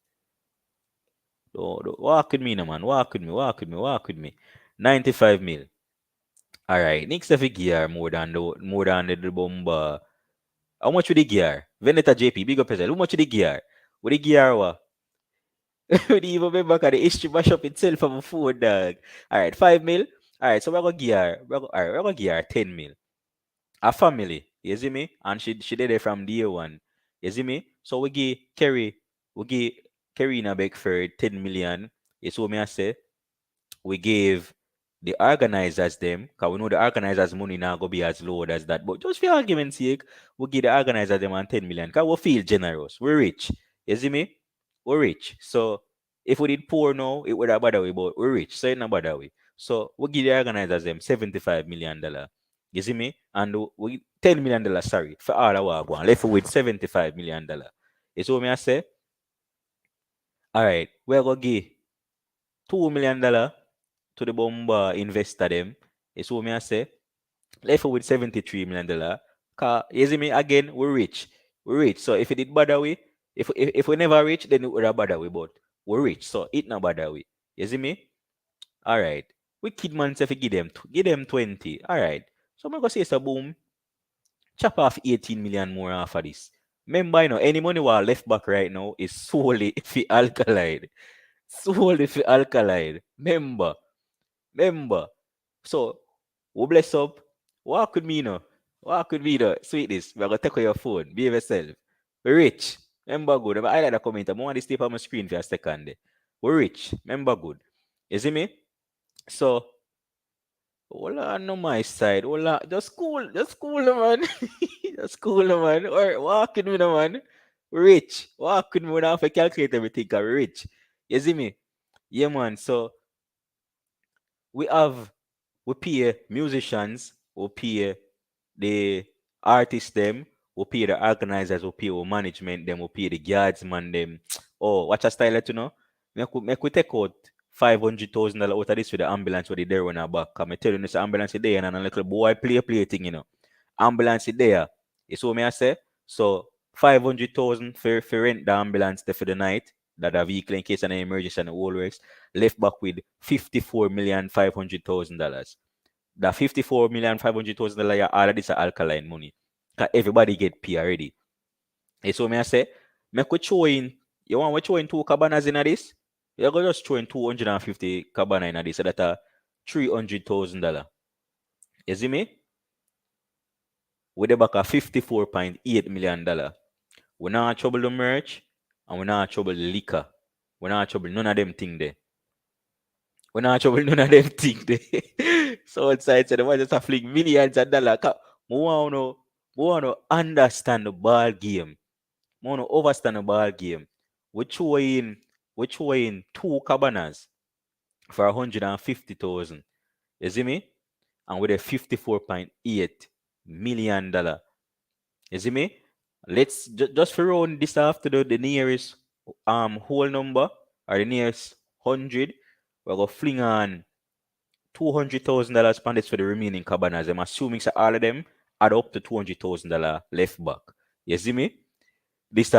Walk with me, no man. Walk with me. 95 mil. Alright, next if you gear more than the bomba. How much would the gear? Veneta JP, big up yourself. How much would the gear? What the gear what? We even remember the history mash up itself from a phone, dog. Alright, 5 mil. Alright, so we're gonna gear. We're gonna gear 10 mil. A family, you see me? And she did it from day one. You see me? So we give Karina Beckford 10 million. You see what me I say? We gave the organizers them, because we know the organizers' money now go be as low as that. But just for argument's sake, we give the organizers them on 10 million. Because we feel generous. We're rich. You see me? We're rich. So if we did poor now, it would have bother we, but we're rich. So it not bother we. So we give the organizers them $75 million. You see me? And we $10 million, sorry, for all our one. Left with $75 million. You see what me I say? Alright, we're gonna give $2 million to the bomba investor them. You see what me I say? Left with $73 million. Cause you see me again, we're rich. We're rich. So if it did bother we, if we never rich, then it would have bother we, but we're rich. So it not bother we. You see me? Alright. We kid man say give them 20. Alright. So I'm gonna say so boom. Chop off 18 million more off of this. Remember, any money we left back right now is solely for Alkaline. Solely for Alkaline. Remember. So, we bless up. Walk with me, Walk with me, Sweet this. We're going to take out your phone. Be yourself. We're rich. Remember good. I like the comment. I want this tape on my screen for a second. We're rich. Remember good. You see me? So, hola on my side. Hola. Just cool, man. Just cool, man. Or walk with me, man. We're rich. Walk with me. We don't have to calculate everything. 'Cause we're rich. You see me? Yeah, man. So, we have we pay musicians, we pay the artists them, we pay the organizers, we pay our management them, we pay the guardsman them. Oh, watch a style you know. Make we take out $500,000 out of this for the ambulance where they there on our back. Come tell you this ambulance is there and a little boy play thing, Ambulance is there. You see what I say? So 500,000 for rent the ambulance there for the night. That a vehicle in case of an emergency and the whole works. Left back with $54,500,000. That $54,500,000 all of this are Alkaline money. Cause everybody get pay already. You see what I say? Make we throw in. You want we throw in two cabanas in this? You're gonna just throw in 250 cabana in this, so that are $300,000. You see me? We the back a $54.8 million. We not trouble the merch and we not trouble the liquor. We not trouble none of them thing there. We not trouble none of them thing there. So outside, so the one just a fling millions of dollars. We want to understand the ball game. We want to understand the ball game. We throw in two cabanas for 150,000. You see me? And with a $54.8 million. You see me? Let's just for round this after the nearest whole number or the nearest 100. We're gonna fling on $200,000 on this for the remaining cabanas. I'm assuming so all of them add up to $200,000 left back. You see me? This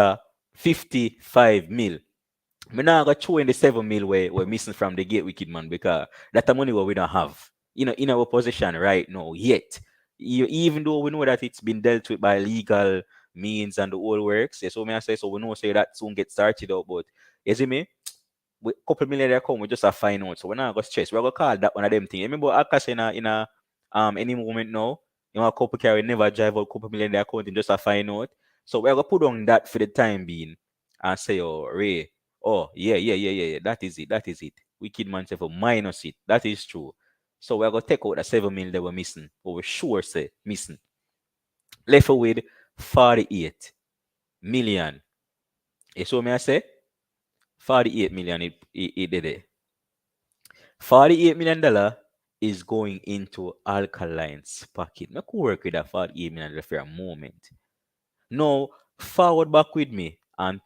55 mil. Me now got throw in the 7 mil we're missing from the gate wicked man because that's the money what we don't have. In our position right now yet. Even though we know that it's been dealt with by legal means and the whole works. So may I say so we know say that soon get started out, but you see me? with couple million there come, we just a find out. So we're not gonna stress. We're gonna call that one of them things. Remember Akash in a any moment now, you know, a couple carry never drive out couple million there account and just a find out. So we're gonna put on that for the time being and say, oh Ray, oh yeah. That is it. That is it. Wicked man say for minus it. That is true. So we're gonna take out the 7 million that we're missing, or we're sure say missing. Left with 48 million. You saw me I say? 48 million it did it. $48 million is going into Alkaline's pocket. I could work with that 48 million for a moment. Now, forward back with me and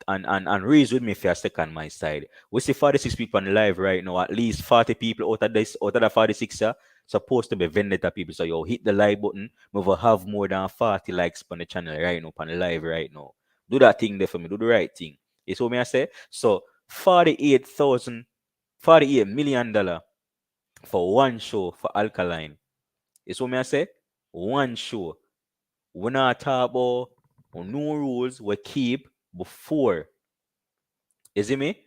raise with me for a second my side. We see 46 people on live right now. At least 40 people out of the 46 are supposed to be vendetta people. So yo hit the like button. We will have more than 40 likes on the channel right now, on the live right now. Do that thing there for me. Do the right thing. You see what I say? So 48 million dollar for one show for Alkaline. You see what I say? One show. We not talk about no rules we keep before. You see me?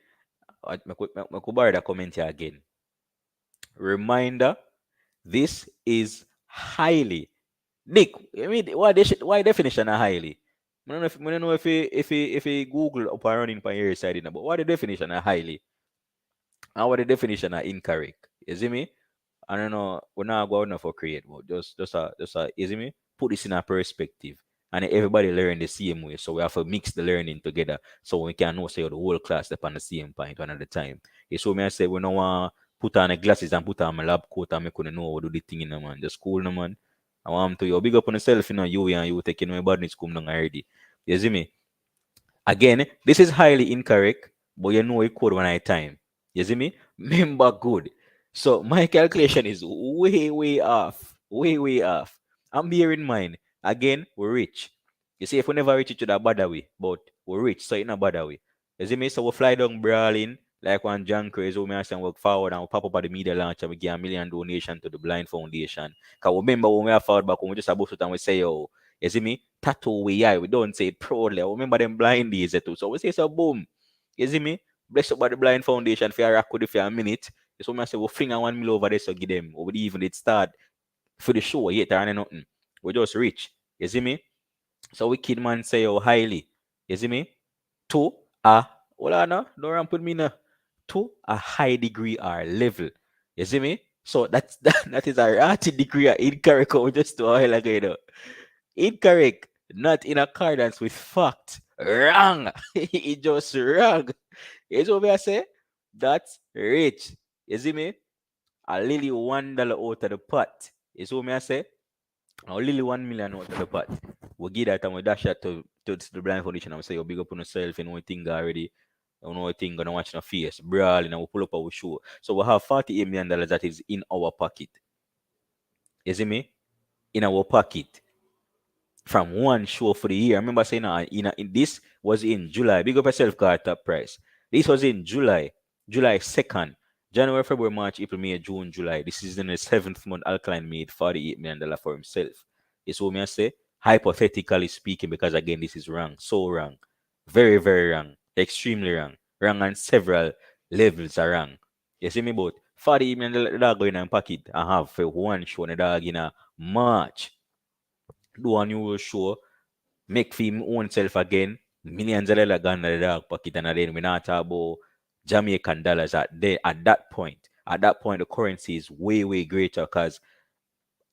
I could borrow that comment here again. Reminder, this is highly. Nick, I mean, why definition of highly? I don't know if he Google up and running by your side, you know, but what the definition of highly? And what the definition of incorrect? You see me? I don't know. We're not going enough for create, but just you see me? Put this in a perspective. And everybody learn the same way. So we have to mix the learning together so we can know say the whole class step on the same point one at a time. You so me I say we don't want put on the glasses and put on my lab coat and make you know how to do the thing in the man. Just cool no man. I want to you big up on yourself, you know, you and you taking my badness come down already. You see me? Again, this is highly incorrect, but you know it code one at a time. You see me? Remember good. So my calculation is way off. Way off. And bear in mind, again, we're rich. You see, if we never reach it to that bad way, but we're rich, so it's not bad way. You see me? So we fly down brawling, like one John Crazy, we and work forward and we pop up at the media launch and we give a million donation to the Blind Foundation. Because remember when we are forward back, when we just about it and we say, oh, you see me? Tattoo we eye. We don't say it proudly. I remember them blind days too. So we say so boom. You see me? Bless up by the blind foundation for a rock with it for a minute. So I say we fling a 1 mil over there so give them. Or we even did start for the show yet or nothing. We just rich. You see me? So we kid man say oh highly. You see me? To a hold on now. Don't run put me now. To a high degree or level. You see me? So that is a ratty degree of incorrect just to a while ago, you know. Incorrect. Not in accordance with fact. Wrong. It just wrong. You see what I say? That's rich. You see me? A lily $1 out of the pot. You see what I say? A lily 1 million out of the pot. We give that and we dash that to the blind foundation and we say, you big up on yourself, you know what thing already. You know what thing gonna watch no face. Brawling and we pull up our show. So we have $48 million that is in our pocket. You see me? In our pocket from one show for the year. I remember saying this was in July. Big up yourself, car top price. This was in July 2nd. January, February, March, April, May, June, July. This is in the 7th month. Alkaline made $48 million for himself. It's what me I say. Hypothetically speaking, because again, this is wrong. So wrong. Very wrong. Extremely wrong. Wrong on several levels are wrong. You see me both? $48 million the dog in a pocket and have for one show in the dog in a March. Do a new show, make for him own self again, millions of dollars gone in the dog pocket, and then we not talk about Jamaican dollars at that point. At that point, the currency is way greater because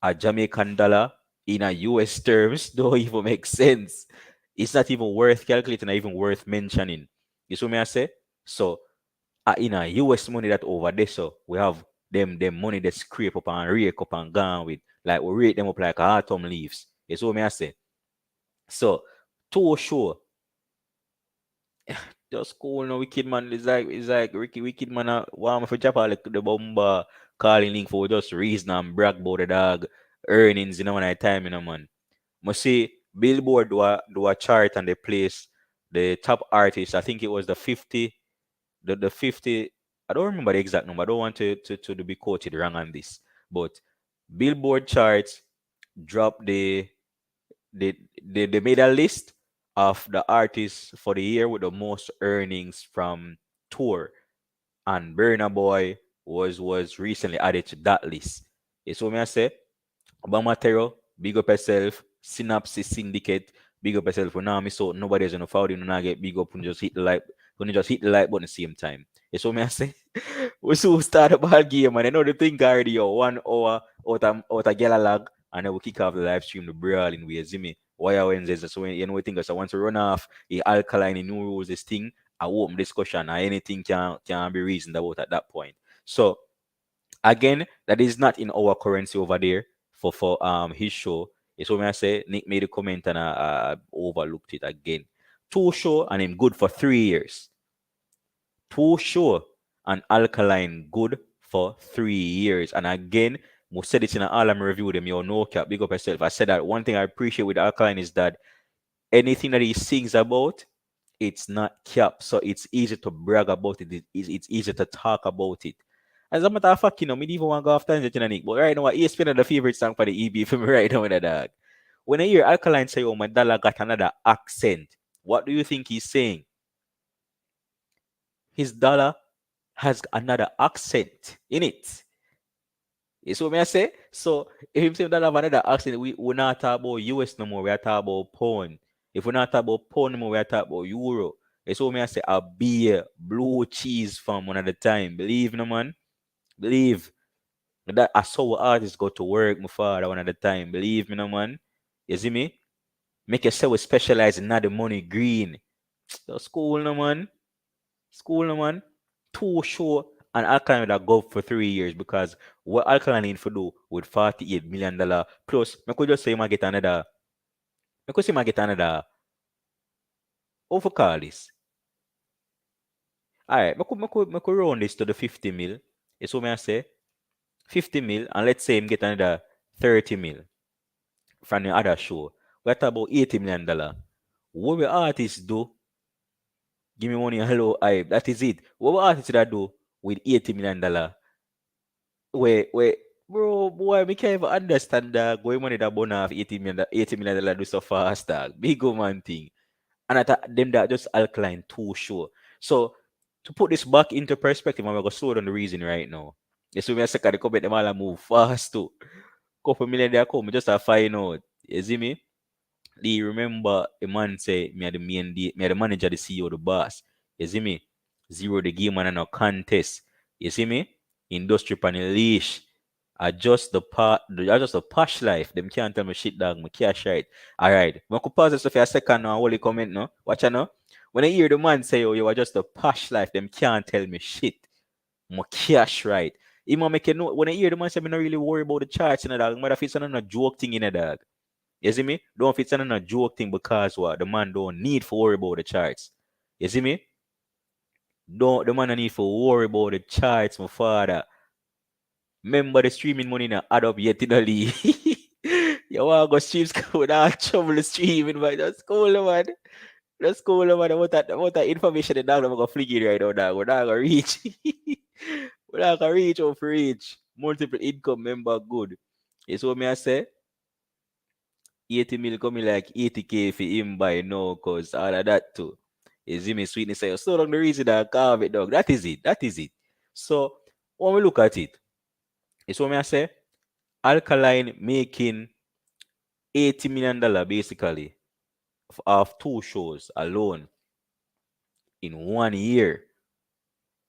a Jamaican dollar in a US terms don't even make sense. It's not even worth calculating, not even worth mentioning. You see what I say? So in a US money that over there, so we have them money that scrape up and rake up and gone with. Like we rake them up like autumn leaves. You see what I say? So to show just cool no wicked man is like Ricky wicked man want for Japan like the bomber calling link for just reason and brag about the dog earnings in one time man. Must see Billboard do a chart and they place the top artists. I think it was the 50 the 50. I don't remember the exact number. I don't want to be quoted wrong on this. But Billboard charts drop they made a list of the artists for the year with the most earnings from tour. and Burna Boy was recently added to that list. You see what I say? Bamatero, big up yourself. Synapses Syndicate, big up yourself. For now, me so nobody's gonna follow you, and get big up and just hit the like, gonna just hit the like button at the same time. You see what I say? We soon start a ball game, and I know the thing already, yo, 1 hour out of Gala lag, and then we kick off the live stream, the brawling way, see me? Why are Wednesdays? So when you know, we think so once we run off the alkaline, the new rules, this thing, I open discussion, and anything can be reasoned about at that point. So again, that is not in our currency over there for his show. It's when I say Nick made a comment and I overlooked it again. Two show and him good for 3 years. Two show and alkaline good for 3 years. And again, we said it in all I'm review them. You know, cap, big up yourself. I said that one thing I appreciate with alkaline is that anything that he sings about, it's not cap. So it's easy to brag about it. It's easy to talk about it. As a matter of fact, me even want to go after it, Nick. But right now, ESPN the favorite song for the EB for me right now, with dog. When I hear Alkaline say, oh, my dollar got another accent, what do you think he's saying? His dollar has another accent in it. You see what I say? So if him say that have another accent, we're not talking about US no more, we are talking about pound. If we're not talking about pound no more, we are talking about euro. You see what I say? A beer, blue cheese from one at a time. Believe no man. Believe. That I saw artists go to work, my father, one at a time. Believe me no man. You see me? Make yourself we specialize in not the money green. So school no man. School no man. Too sure and Alkaline that go for 3 years because what Alkaline need to do with $48 million plus, I could just say I get another. I could say I get another. Over call this. All right, I could round this to the 50 mil. It's what I say. 50 mil, and let's say him get another 30 mil from the other show. We're talking about $80 million. What will artists do? Give me money, hello, hype. That is it. What will artists that do with $80 million? Wait, bro, boy, me can't even understand that going money that bona of $80 million do so fast, dog. Big old man thing. And I thought them that just alkaline too sure. So to put this back into perspective, I'm gonna slow down the reason right now. Yes, we are second the comment them all move fast too. Couple million they come, just a find out. You see me? Do you remember a man say me are the me are the manager, the CEO, the boss. You see me? Zero the game and no contest. You see me? Industry pan a leash. Adjust the posh life. Them can't tell me shit dog, my cash right. Alright. When I could pause this for a second now, only comment no. Watch out now. When I hear the man say, oh, you are just a posh life, them can't tell me shit. My cash right. Even make you know when I hear the man say, I'm not really worry about the charts in a dog. Matter if it's not a joke thing in a dog. You see me? Don't if it's not a joke thing because what the man don't need for worry about the charts. You see me? Don't the man don't need for worry about the charts, my father. Remember the streaming money not add up yet in the league. You want to go streams without trouble streaming, but that's cool, man. That's cool, man. What that information the dog I'm gonna flick it right now, dog. We're not gonna reach. We're not gonna reach or reach. Multiple income member good. You see what me I say? 80 mil coming like 80K for him by now, cause all of that too. You see me sweetness say, so long the reason that I carve it, dog. That is it. That is it. So when we look at it, it's what me I say. Alkaline making $80 million basically of two shows alone in 1 year.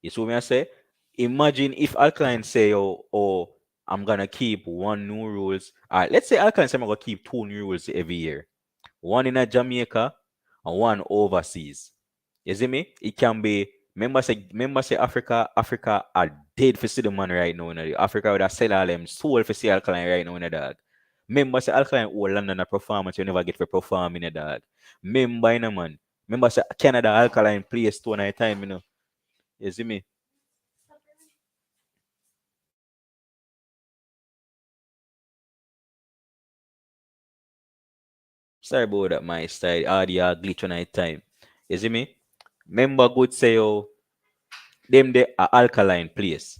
You see what I say? Imagine if Alkaline say, oh, I'm gonna keep one new rules. All right, let's say Alkaline say I'm gonna keep two new rules every year. One in a Jamaica and one overseas. You see me? It can be remember say Africa are dead for see the man right now. Africa would have sell all them soul for see Alkaline right now in the dog. Remember say Alkaline all London a performance you never get for perform in the dog. Remember in a man. Remember say Canada Alkaline plays 2 night time, You see me? Sorry about that my style. Audio glitch 1 night time. You see me? Remember good say them they are alkaline place.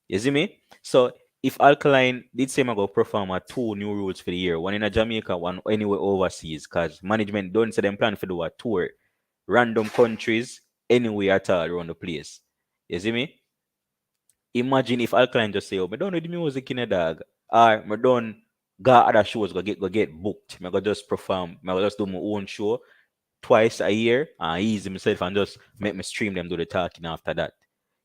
You see me? So if Alkaline did say I go perform at two new rules for the year, one in a Jamaica, one anywhere overseas, because management don't say them plan for do a tour, random countries, anywhere at all around the place. You see me? Imagine if Alkaline just say, oh, me done with the music in a dog. Or me done got other shows go get booked. Me go just perform. Me go just do my own show twice a year and easy myself and just make me stream them do the talking after that.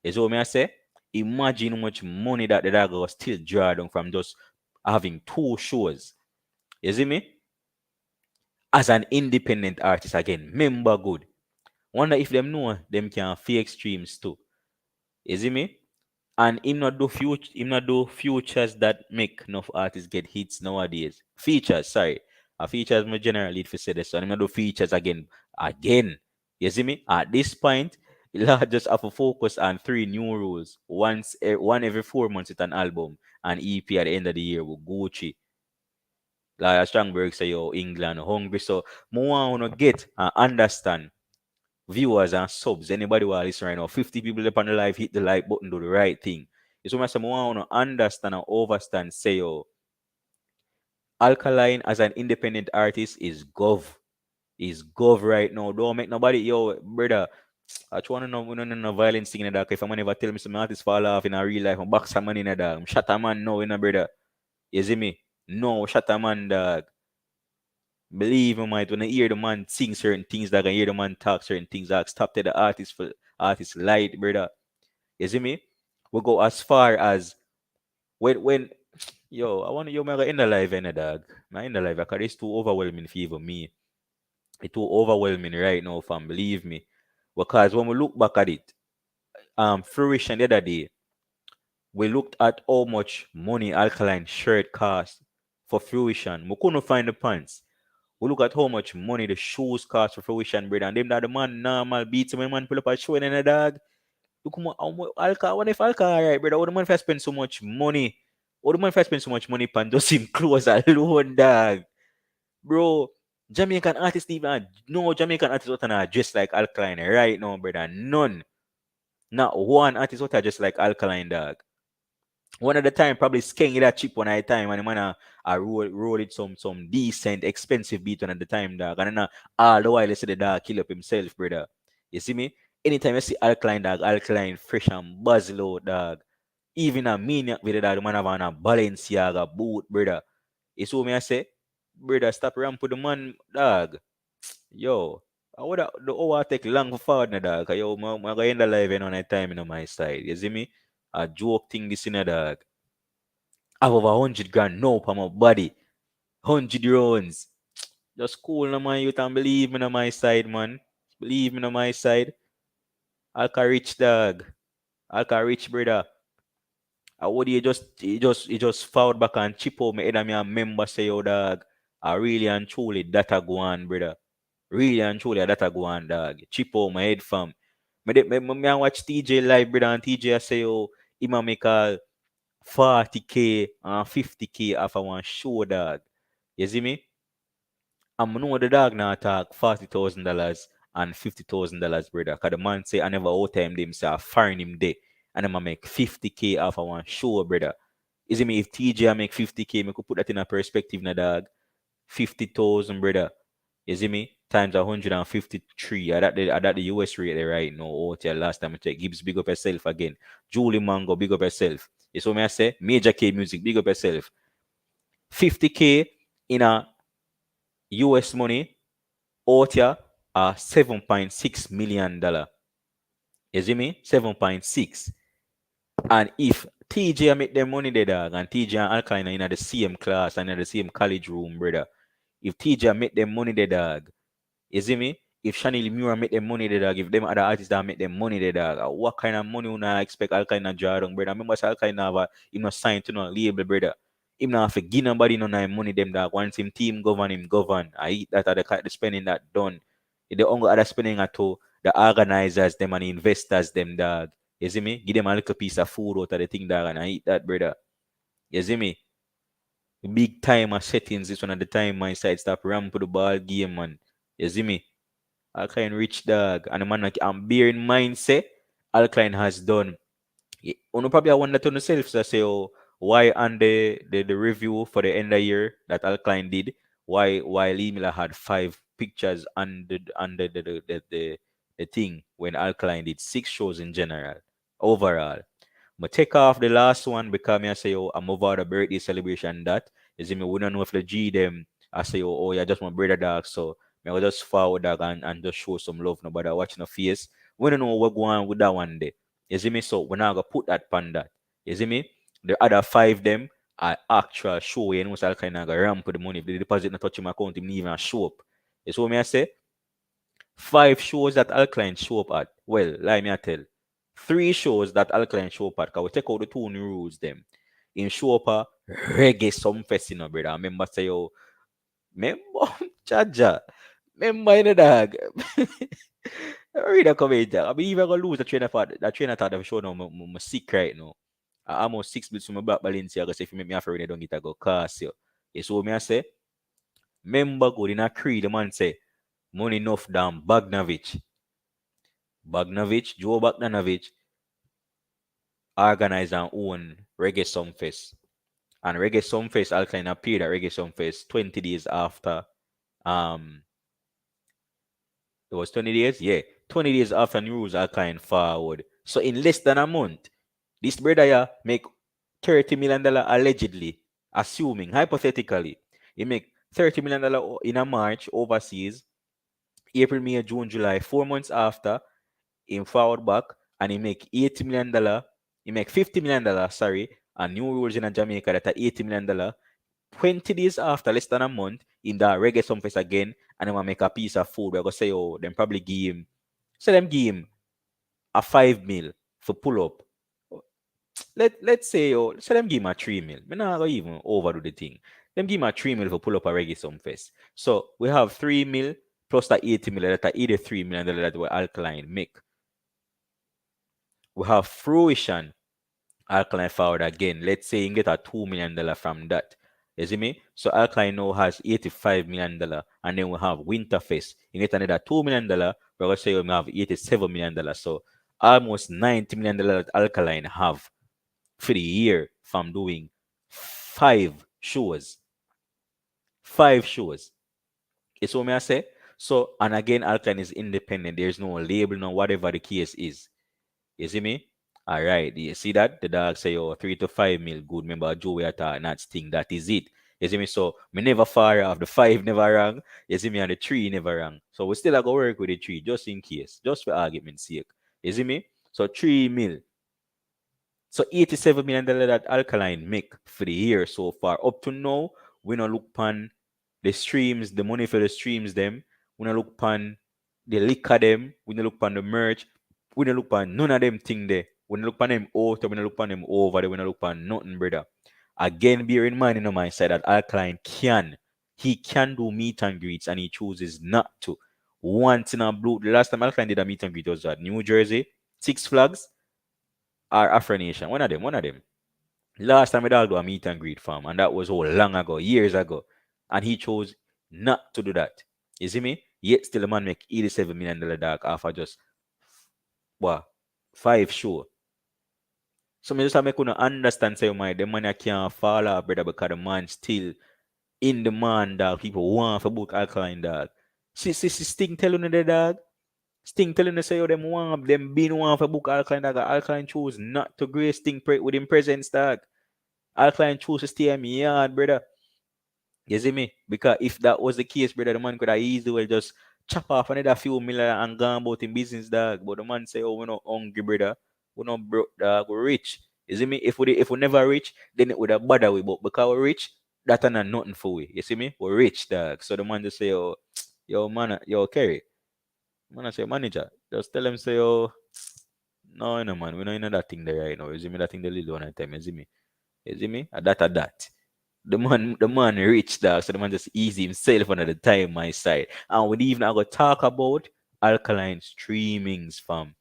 You see what me I say? Imagine how much money that the dog was still draw down from just having two shows. You see me? As an independent artist again, member good. Wonder if them know them can fake streams too. You see me? And him not do futures that make enough artists get hits nowadays. Features, sorry. A features my general lead for say this. So I'm not do features again. Again. You see me? At this point, you'll just have to focus on three new rules. One every 4 months with an album and EP at the end of the year with Gucci. Like Strongberg say, yo, England hungry. So more wanna get and understand viewers and subs, anybody who are listening right now, 50 people up on the live, hit the like button, do the right thing. It's almost I want to understand and overstand, say, yo, Alkaline as an independent artist is gov. Is gov right now. Don't make nobody, yo, brother. I just want to know, we don't know no violence thing in the dark. If someone ever tell me some artists fall off in a real life, I'm back some money in the dark. I'm shut a man no, in a brother. You see me? No, shut a man, dog. Believe me, might when I hear the man sing certain things, like I hear the man talk certain things, like stop to the artist for artist light, brother. You see me? We go as far as when yo, I want you to in the live and dog. My in the live because it's too overwhelming for even me. It's too overwhelming right now, fam. Believe me. Because when we look back at it, fruition the other day, we looked at how much money Alkaline shirt cost for fruition. We couldn't find the pants. We look at how much money the shoes cost for fruition, brother. And them that the man normal beats when man pull up a show in a dog. Look how much Alka, what if Alka alright, brother? What the man if I spend so much money? What the man if I spend so much money pan just him clothes alone, dog? Bro, Jamaican artists even no Jamaican artists what are dressed like Alkaline right now, brother. None. Not one artist what are just like Alkaline, dog. One at the time, probably skanking that cheap one at a time, and the man roll it some decent, expensive beat one at the time, dog. And then all the while, you see the dog kill up himself, brother. You see me? Anytime you see Alkaline, dog, Alkaline, fresh and buzz low, dog. Even a maniac with the dog, the man have on a Balenciaga boot, brother. You see what me I say? Brother, stop around put the man, dog. Yo, I would the hour take long for forward, na dog. 'Cause yo, I go end the live on a time in my side. You see me? A joke thing this in a dog. I have over 100 grand now for my body. 100 rounds. Just cool na man, you can believe me on my side, man. Believe me on my side. Alka rich dog. Alka rich brother. I would you just fouled back and chip out my head and me a member say yo dog. I really and truly that a go on, brother. Really and truly that a go on, dog. Chip out my head fam. Me a watch TJ live, brother, and TJ I say yo, he ma make a 40K and 50K off of one show, dog. You see me? I'm know the dog now talk $40,000 and $50,000, brother. Cause the man say I never out time them say I find him there. And I'ma make 50K off of one show, brother. You see me? If TJ I make 50K, me could put that in a perspective na dog. 50,000, brother. You see me? Times 153. I that the US rate there right now. Oh, till last time I check. Gibbs, big up yourself again. Julie Mango, big up yourself. You see what I say? Major K Music, big up yourself. 50K in a US money, out here are $7.6 million. You see me? 7.6. And if TJ make them money there, dog, and TJ and Alkaline are in the same class and in the same college room, brother. If TJ make them money there, dog, you see me? If Shani Limura make them money, the dog, if them other artists that make them money, the dog, what kind of money would I expect Alkaline to draw down, brother? Remember, Alkaline have him not signed to no label, brother. Him not have to give nobody no nine money, them dog. Once him team govern, him govern. I eat that at the spending that done. If the only other spending at all, the organizers, them and the investors, them dog. You see me? Give them a little piece of food out of the thing, dog, and I eat that, brother. You see me? Big time of settings, this one at the time my side stop ramp to the ball game, man. You see me? Alkaline rich dog. And the man like I'm bear in mind say Alkaline has done. You probably wonder to yourself so say oh, why on the review for the end of year that Alkaline did, why Lee Miller had 5 pictures on the thing when Alkaline did 6 shows in general overall. I take off the last one because me I say, oh, I'm over the birthday celebration that. You see me, we don't know if the G them, I say, oh, yeah, just my brother dog. So me will just forward dog and just show some love. Nobody watching the face. We don't know what going on with that one day. You see me? So we're not gonna put that pan that. You see me? The other five them are actual show. You know, so I kind of ramp with the money. If the deposit not touch my account, it didn't even show up. You see what me I say? Five shows that Alkaline show up at. Well, let me tell. Three shows that Alkaline show up at. Cause we take out the two new rules them. In show up a reggae some fest, you know, brother. I remember say yo, remember Chaja. Remember in the dog. I read a comment. I mean even gonna lose the train of thought. That train of thought of show now I'm sick right now. I almost 6 bits from my back Balenciaga. Say if you make me have to don't get a go cost you. You see what me I say? Remember good in a creed the man say money enough damn Bagnovich. Bagnovich, Joe Bagnovich, organized and own Reggae Sumfest. And Reggae Sumfest Alkaline appeared at Reggae Sumfest 20 days after. Um, it was 20 days? Yeah. 20 days after New Rules Alkaline forward. So in less than a month, this brother here make $30 million allegedly, assuming, hypothetically, he make $30 million in a March overseas, April, May, June, July, 4 months after, in forward back and he make $80 million. He make $50 million, sorry, and new rules in Jamaica that are $80 million. 20 days after, less than a month, in the reggae sunfest again, and he want make a piece of food. We're gonna say, oh, them probably give him, so them give him a 5 mil for pull up. Let's say, oh, so them give him a 3 mil. Me not gonna even overdo the thing. Them give him a 3 mil for pull up a reggae sunfest. So we have 3 mil plus the 80 mil that are 83 million that we Alkaline make. We have fruition Alkaline forward again. Let's say you get a $2 million from that. You see me? So Alkaline now has $85 million. And then we have Winterfest. You get another $2 million. We're going to say we have $87 million. So almost $90 million that Alkaline have for the year from doing 5 shows. 5 shows. You see what I say? So, and again, Alkaline is independent. There's no label, no whatever the case is. You see me? All right. You see that? The dog say, oh, 3 to 5 mil. Good. Remember, Joey attack, not sting. That is it. You see me? So, me never far off. The 5 never wrong. You see me? And the 3 never wrong. So, we still have to work with the 3 just in case. Just for argument's sake. You see me? So, 3 mil. So, $87 million that Alkaline make for the year so far. Up to now, we don't look pan the streams, the money for the streams, them. We don't look pan the liquor, them. We don't look pan the merch. We don't look pan none of them thing there. We don't look pan them out, we don't look pan them over there. We don't look pan nothing, brother. Again, bear in mind, my side that Alkaline he can do meet and greets and he chooses not to. Once in a blue, the last time Alkaline did a meet and greet was at New Jersey, Six Flags, or Afro Nation. One of them. Last time we did do a meet and greet farm, and that was all long ago, years ago. And he chose not to do that. You see me? Yet still the man make $87 million dark after just what 5 show. So me just have make una understand say my the money can't fall off, brother, because the man still in the man dog. People want for book Alkaline dog. See Sting telling you the dog. Sting telling you say them want them been want for book Alkaline dog. Alkaline choose not to grace Sting with him presence dog. Alkaline choose to stay in my yard, brother. You see me? Because if that was the case, brother, the man could have easily well just chop off another few million and gone about in business, dog. But the man say, oh, we're not hungry, brother. We're not broke, dog. We're rich. You see me? If we never rich, then it would have bother we. But because we're rich, that are not nothing for we. You see me? We're rich, dog. So the man just say, oh, yo, man, yo, Kerry. Man, I say, manager, just tell him, say, oh, no, no, man, we not in that thing there right now. You see me? That thing the little one at time. You see me? You see me? At that. The man rich dog, so the man just easy himself under the time my side. And we even I go talk about Alkaline streamings fam.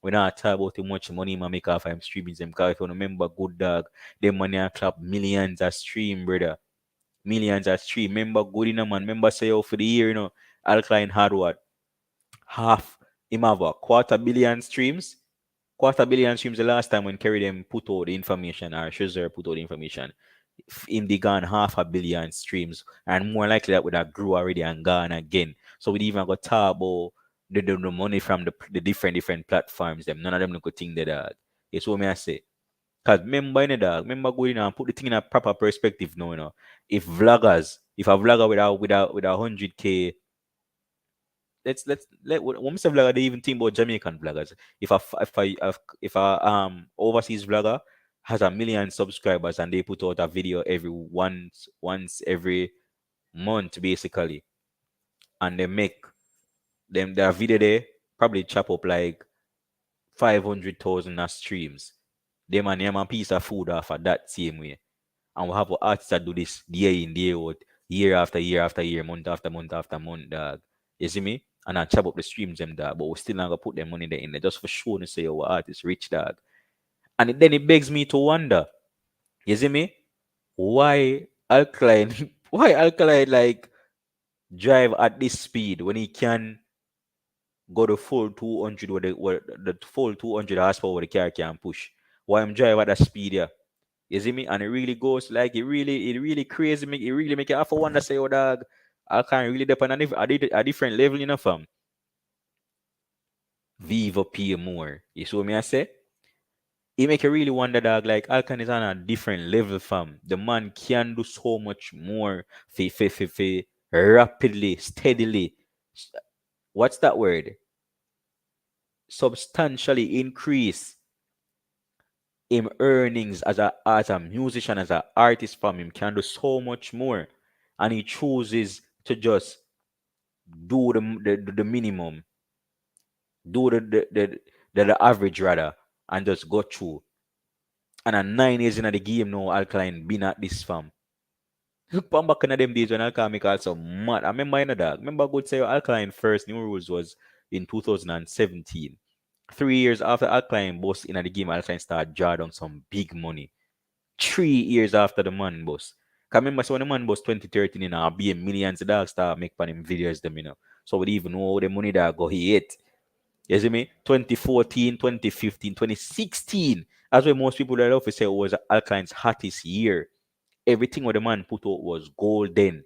We not talk about how much money man make off him streamings them. Cause if you remember good dog, them money a clap millions of stream, brother. Millions of stream. Remember good in a man. Remember say oh for the year, Alkaline had what? Half him have a quarter billion streams. Quarter billion streams the last time when Kerry them put out the information or Shazzer put out the information him be gone 500 million streams, and more likely that would have grew already and gone again. So we even got talk about the money from the different platforms. Them none of them could think that. It's what me I say. Cause remember, you know, dog, remember going and put the thing in a proper perspective now, you know. If a vlogger with a 100K, let when we say vlogger, they even think about Jamaican vloggers. If a overseas vlogger has a million subscribers and they put out a video every once every month basically, and they make them their video there probably chop up like 500,000 as streams. Them and them a piece of food off of that same way. And we have artists that do this day in, day out, year after year after year, month after month after month, dog. You see me? And I chop up the streams them, dog. But we still not gonna put them money there in there just for sure to say our artist rich, dog. And then it begs me to wonder, you see me? Why Alkaline, why Alkaline like drive at this speed when he can go the full 200 what the full 200 horsepower the car can push? Why I'm drive at that speed, yeah? You see me? And it really goes like it really crazy. It really make you have to wonder say, oh dog, I can't really depend on a different level, you know, fam. Viva pay more. You see what me I say? It make you really wonder, dog. Like Alcan is on a different level, fam. The man can do so much more rapidly, steadily. What's that word? Substantially increase him earnings as a musician, as an artist from him can do so much more. And he chooses to just do the minimum, do the average rather, and just go through. And at 9 years in the game now, Alkaline been at this fam. Look back in them days when Alkaline make also mad. I remember in the dog. Remember good say Alkaline first new rules was in 2017. 3 years after Alkaline boss in the game, Alkaline started draw down some big money. 3 years after the man boss. Cause remember, so when the man boss 2013, you know, be millions of dollars start make for them videos, them, you know. So we even know how the money that go hit. You see me? 2014, 2015, 2016. That's why most people that love to say it was Alkaline's hottest year. Everything what the man put out was golden.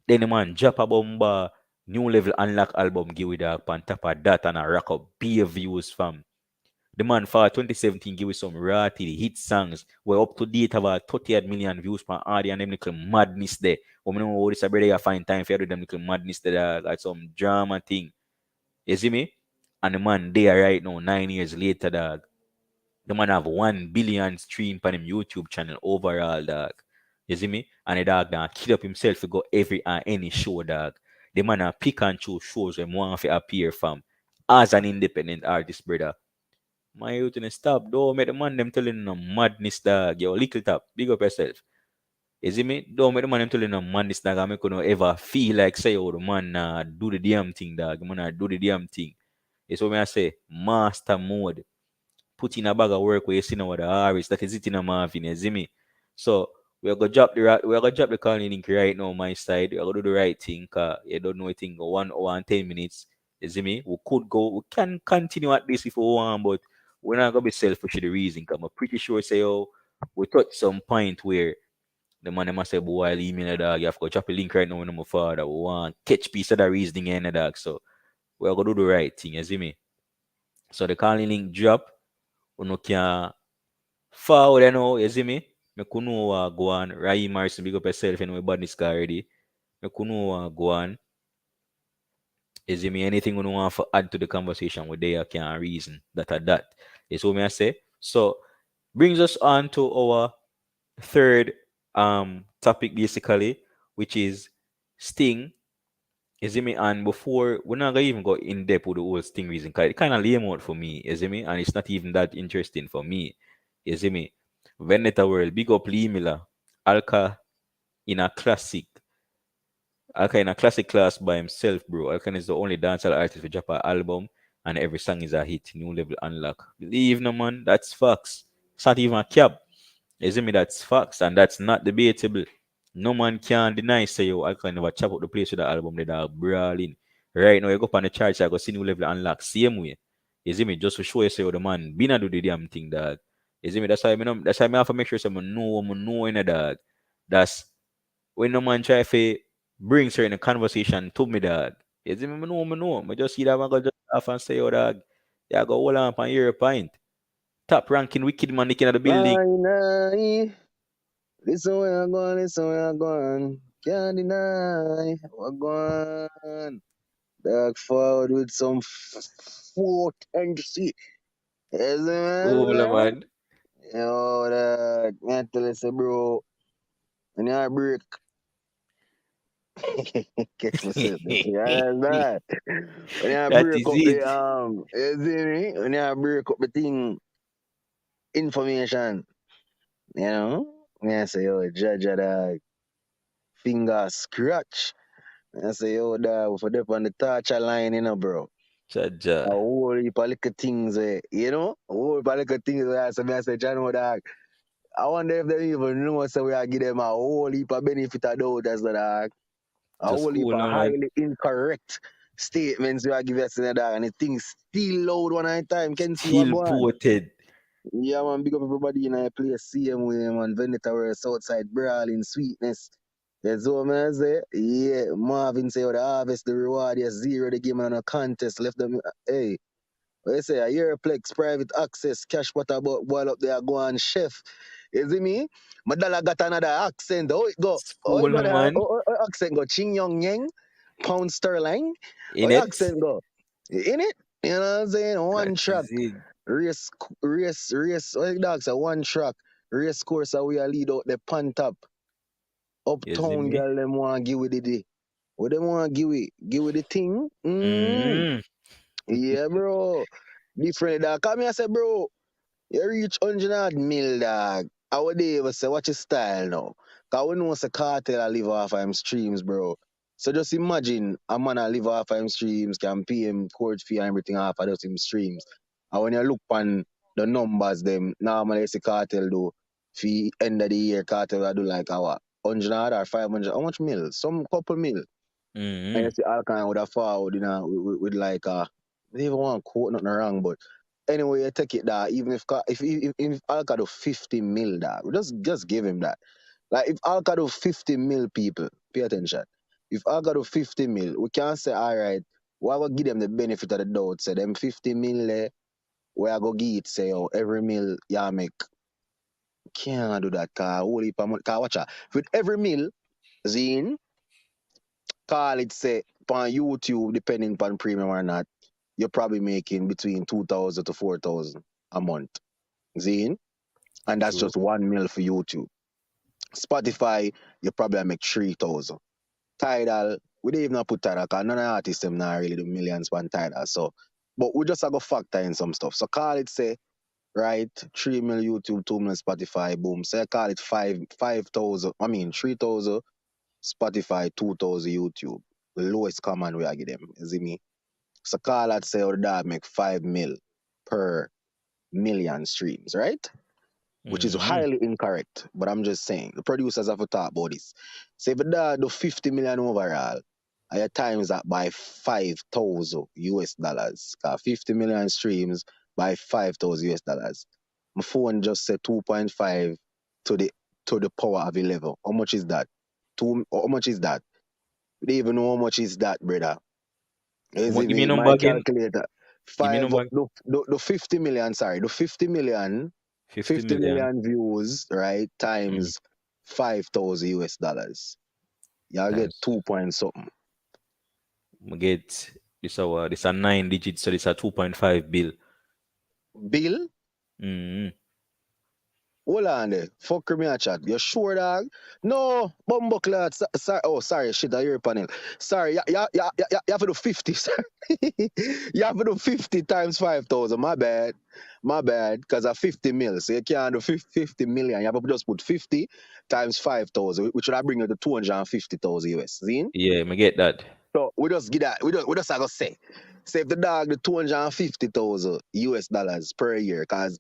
Then the man drop a bomba, new level unlock album, give it up on top of that and a rack up beer views fam. The man for 2017 give us some rarity hit songs. We're up to date about 38 million views per audio and them little madness there. We know what this brother you find time for them little madness there, like some drama thing. You see me? And the man there right now, 9 years later, dog. The man have 1 billion stream on him YouTube channel overall, dog. You see me? And the dog now kill up himself to go every and any show, dog. The man a pick and choose shows when one to appear from as an independent artist, brother. My youth and stop. Don't make the man them telling no madness, dog. Yo, little tap. Big up yourself. You see me? Don't make the man them telling no madness, dog. I make you no ever feel like say, oh, the man do the damn thing, dog. The man do the damn thing. It's what me I say. Master mode. Put in a bag of work where you see now what the R is. That is it in a Marvin. You see me? So we're gonna drop the calling link right now, my side. We're gonna do the right thing. You don't know anything. 1 hour and 10 minutes. You see me? We can continue at this if we want, but we're not gonna be selfish with the reason. Cause I'm pretty sure say oh we touch some point where the man must say boy email a dog. You have to drop a link right now when my father. We want catch piece of the reasoning in the dog. So we're gonna do the right thing, you see me? So the calling link drop. We no can forward, you know, you see me? Me kuno go on. Raheem Morrison, big up yourself, you know, we badness car already. Me kuno go on. You see me? Anything we want to add to the conversation with they can reason that or that. Is what me I say. So brings us on to our third topic basically, which is Sting. You see me? And before we're not gonna even go in depth with the whole Sting reason, cause it kind of lame out for me. You see me? And it's not even that interesting for me. You see me? Veneta World, big up Lee Miller, Alka in a classic, Alka in a classic class by himself, bro. Alka is the only dancehall artist to drop an album and every song is a hit. New level unlock. Believe no man, that's facts. It's not even a cap. You see me? That's facts, and that's not debatable. No man can deny say yo, I can never chop up the place with the album they are brawling. Right now, you go up on the charts, I go see new level unlock same way. You see me? Just to show you say yo, the man been a do the damn thing, dog. You see me? That's why I have to make sure someone know in the dog. That's when no man try to bring certain conversation to me, dog. You see me? I know. I just see that man go just off and say, yo, dog, yeah, go hold on for your point. Top ranking wicked man in the building. Nah, listen where I'm going, listen where I'm going. Can't deny what going. Dark forward with some fourth and see. Yes, Cool, man. man. Yo, that man tell us, bro, when you break, catch myself. Yeah, that. When you That break is up it. the you see me? When you break up the thing, information, you know? Me I say, yo, judge that finger scratch. I say, yo, dog, for them on the torture line, bro. A Jaja. whole heap of little things, a whole heap of little things where I say, John, dog, I wonder if they even know, so we are give them a whole heap of benefit of doubt as the dog. A Just whole heap cool, of no, man. highly incorrect statements we are give us in the dog, and the things still loud one at a time. Can see what Still go on. voted. Yeah, man, big up everybody in a place. CM with man, Veneta where Southside Brawling Sweetness. That's what man say. Yeah, Marvin say, oh, the harvest, the reward, yes, zero, the game on a contest. Left them, hey, what you say, a Europlex, private access, cash what about boil up there, go on chef. You see me? Madala got another accent. How it go? How it School, go no, there? man. How accent go? Ching Yong Yang, pound sterling. How In your it. accent go? In it? You know what I'm saying? That One track. is it. Race. What the dog say? One track. Race course, so we a lead out the pan top. You see Uptown me? girl, them want give it the day. What them want give it? Give it the thing? Mm. Yeah, bro. Different dog. Come here, I say, bro. You reach 100 mil, dog. I would ever say, watch your style now. Because we know it's a cartel I live off of him streams, bro. So just imagine a man I live off of him streams, can pay him court fee and everything off of those him streams. And when you look on the numbers, them normally it's a cartel do. For end of the year, cartel I do like our 100 or 500. How much mil? Some couple mil. And you Mm. see Alkaline would have forward, with like they even want to quote nothing wrong, but anyway, you take it that even if Alka do 50 mil that, just give him that. Like if Alka do 50 mil people, pay attention. If Alka do 50 mil, we can't say all right, why would give them the benefit of the doubt? Say them 50 mil where I go give it, say every mil you make can't do that car holy pa car watch out. With every mil, Zine, call it say on YouTube, depending upon premium or not, you're probably making between 2,000 to 4,000 a month. Zine? And that's True. just 1 mil for YouTube. Spotify, you probably make 3,000. Tidal, we didn't even put Tidal because none of the artists them not really do millions on Tidal. So, but we just have to factor in some stuff. So call it say, right, 3 mil YouTube, 2 mil Spotify, boom. So call it 5,000. I mean 3,000 Spotify, 2,000 YouTube. The lowest common way I give them. You see me? So call that say our dad make 5 mil per million streams, right? Which is Mm. highly incorrect. But I'm just saying, the producers have to talk about this. Say if a dad do 50 million overall, and you times that by 5,000 US dollars. 50 million streams by 5,000 US dollars. My phone just said 2.5 to the power of 11. How much is that? How much is that? We don't even know how much is that, brother. Is it Give me a me? number My again. calculator. Give me a Five number. the 50 million, sorry, the 50 million, 50 50 million. million views, right? Mm. Times 5,000 US dollars. Y'all get Times. 2 point something. We get this a 9 digits, so this a 2.5 bill. Bill? Mm. Hold on there. Fuck me a chat. You sure, dog? No, bumbuckler. Sorry. Oh, sorry. Shit, I hear your panel. Sorry. You have to do 50. Sorry. You have to do 50 times 5,000. My bad. My bad. Because of 50 mil. So you can't do 50 million. You have to just put 50 times 5,000, which would bring you to 250,000 US. See? Yeah, me get that. So we just get that. We just have to say. Say if the dog the 250,000 US dollars per year, because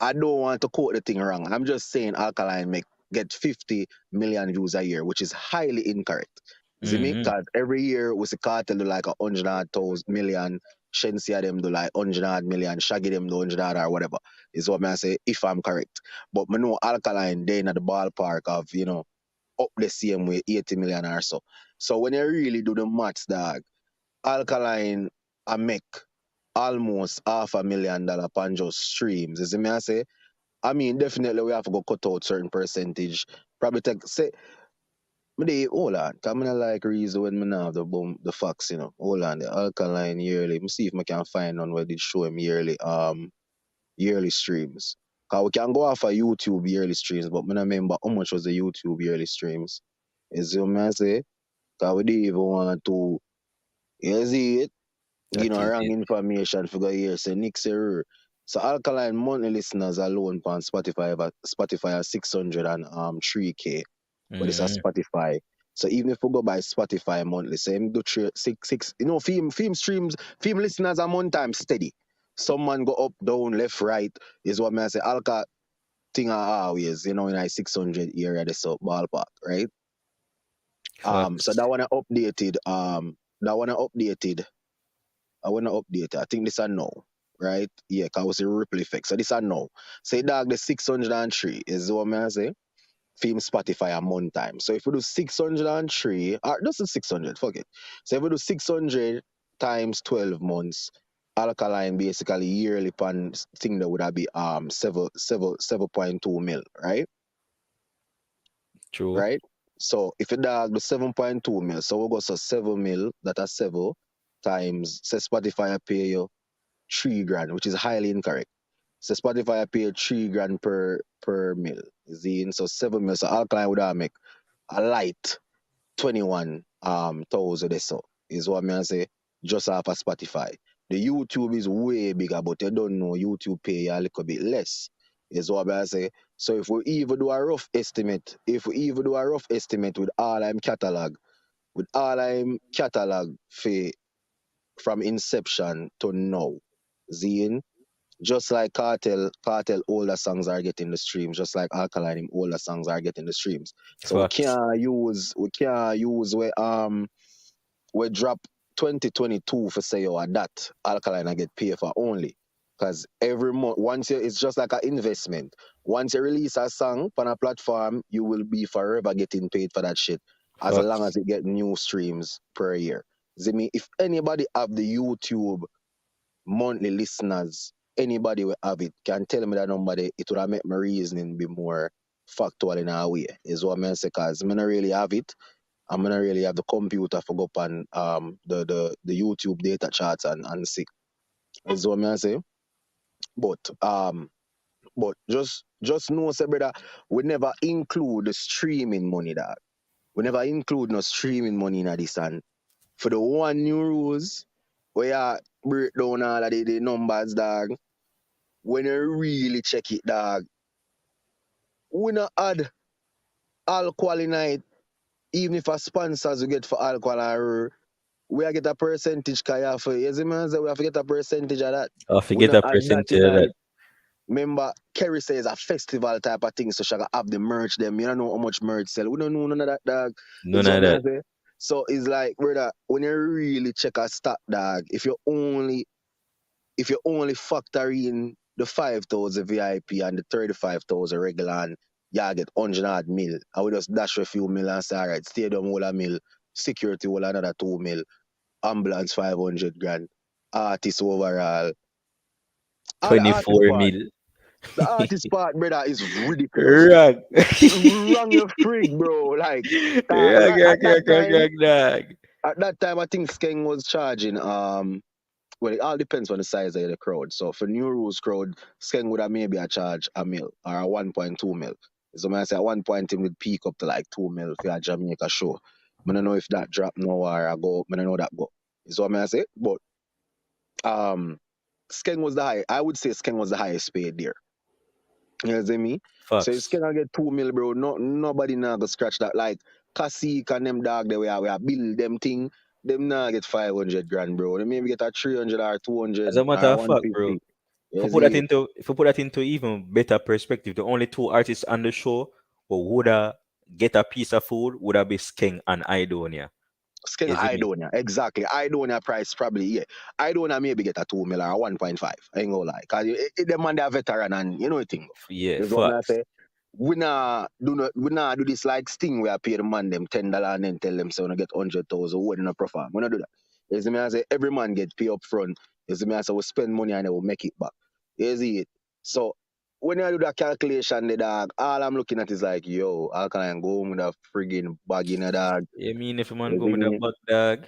I don't want to quote the thing wrong. I'm just saying Alkaline get 50 million views a year, which is highly incorrect. See me? Mm. Because every year we see Cartel do like 100,000 million, Shensia them do like 100 million, Shaggy them do 100 or whatever. Is what I say if I'm correct. But I know Alkaline they in the ballpark of, up the same way, 80 million or so. So when you really do the maths, dog, Alkaline I make almost $500,000 upon just streams. You see me I say? I mean, definitely we have to go cut out certain percentage. Probably take say me dey hold on. Cause me not like reason when me now have the facts, you know. Hold on, the alkaline yearly. Me see if me can find one where did show him yearly streams. Cause we can go off of YouTube yearly streams, but me not remember how much was the YouTube yearly streams. You see what I say? Cause we didn't even want to, you see it, you That know, is wrong it. information for go here. Say Nick Serrer. So alkaline monthly listeners alone on Spotify are 603K. But it's a Mm, Spotify. So even if we go by Spotify monthly, say him do six, you know, film streams, film listeners a month time steady. Some man go up, down, left, right, is what me I say. Alka thing are always, you know, in a 600 area, this so ballpark, right? So facts. that one I updated, that one I updated, I wanna update it. I think this a no, right? Yeah, cause it was a ripple effect. So this a no. Say dog the 603 is what me I say. Film Spotify a month time. So if we do 603, or just the 600, fuck it. So if we do 600 times 12 months, alkaline basically yearly pan thing that would have be 7.2 mil, right? True. Right? So if you dog the 7.2 mil, so we go so 7 mil, that are 7 times, say Spotify pay you 3 grand, which is highly incorrect. So Spotify pay 3 grand per mil. See, so 7 mil. So alkaline would have make a light 21 thousand or so is what me I say just off of Spotify. The YouTube is way bigger, but you don't know YouTube pay you a little bit less. Is what me I say. So if we even do a rough estimate, with all I'm catalog for from inception to now, Zine, just like Cartel older songs are getting the streams, just like Alkaline him older songs are getting the streams. So Facts. we can't use we drop 2022 for say you that Alkaline I get paid for only. Cause every month it's just like an investment. Once you release a song on a platform, you will be forever getting paid for that shit. As long Facts. as it get new streams per year. See me, if anybody have the YouTube monthly listeners, anybody will have it, can tell me that number, it would have make my reasoning be more factual in a way, is what I say, because I don't really have it. I'm gonna really have the computer for go up on the YouTube data charts and see. Is what I say. But just know, say brother, we never include the streaming money that. We never include no streaming money in this, and for the one new rules where you break down all of the numbers, dog. When you really check it, dog, we not add alcohol in it. Even if a sponsors we get for alcohol, we get a percentage. You see me, say we have to get a percentage of that. I We forget not a add that percentage in of that. it. Remember, Kerry says a festival type of thing, so she got have the merch them. You don't know how much merch sell. We don't know none of that, dog. None Is what of me I that. say. So it's like, brother, when you really check a stat, dog, if you only factor in the 5,000 VIP and the 35,000 regular, and you get 100 odd mil, I would just dash a few mil and say, all right, stadium will a mil, security will another 2 mil, ambulance 500 grand, artist overall. All the artist 24 part, mil. the artist part, brother, is ridiculous. Wrong. Wrong your frig, bro. Like, Wrong, right wrong, wrong, wrong, wrong, wrong. at that time, I think Skeng was charging well, it all depends on the size of the crowd. So for New Rules crowd, Skeng would have maybe a charge a mil or a 1.2 mil. So when I say at one point it would peak up to like 2 mil for a Jamaica show. I don't know if that drop now or I go, I don't know that go. Is what I say. But um Skeng was the high. I would say Skeng was the highest paid there. You know what I mean? So if Facts. Skeng get 2 mil, bro, nobody now go scratch that. Like Kasik and them dog they we are build them thing. Them now get 500 grand, bro. They maybe get a 300 or As 200 a matter or of fact, bro, 150. You see? if we put that into even better perspective, the only two artists on the show who would have get a piece of food would have been Skeng and Idonia. Skin You see me? Idonia, exactly. Idonia price probably, yeah. Idonia maybe get a 2 mil or 1.5. I ain't gonna lie. Because them man they are veteran and you know the thing. Yeah, Is what I facts. say. We not do this like Sting where I pay the man them $10 and then tell them so when I get 100,000 what in a perform. We not do that. You see me I say every man get pay up front. You see me? I say we spend money and then we make it back. You see it? So when I do that calculation, the dog, all I'm looking at is like, yo, Alkaline go home with a friggin' bag in a dog. You mean if a man You go see with a me? buck dog?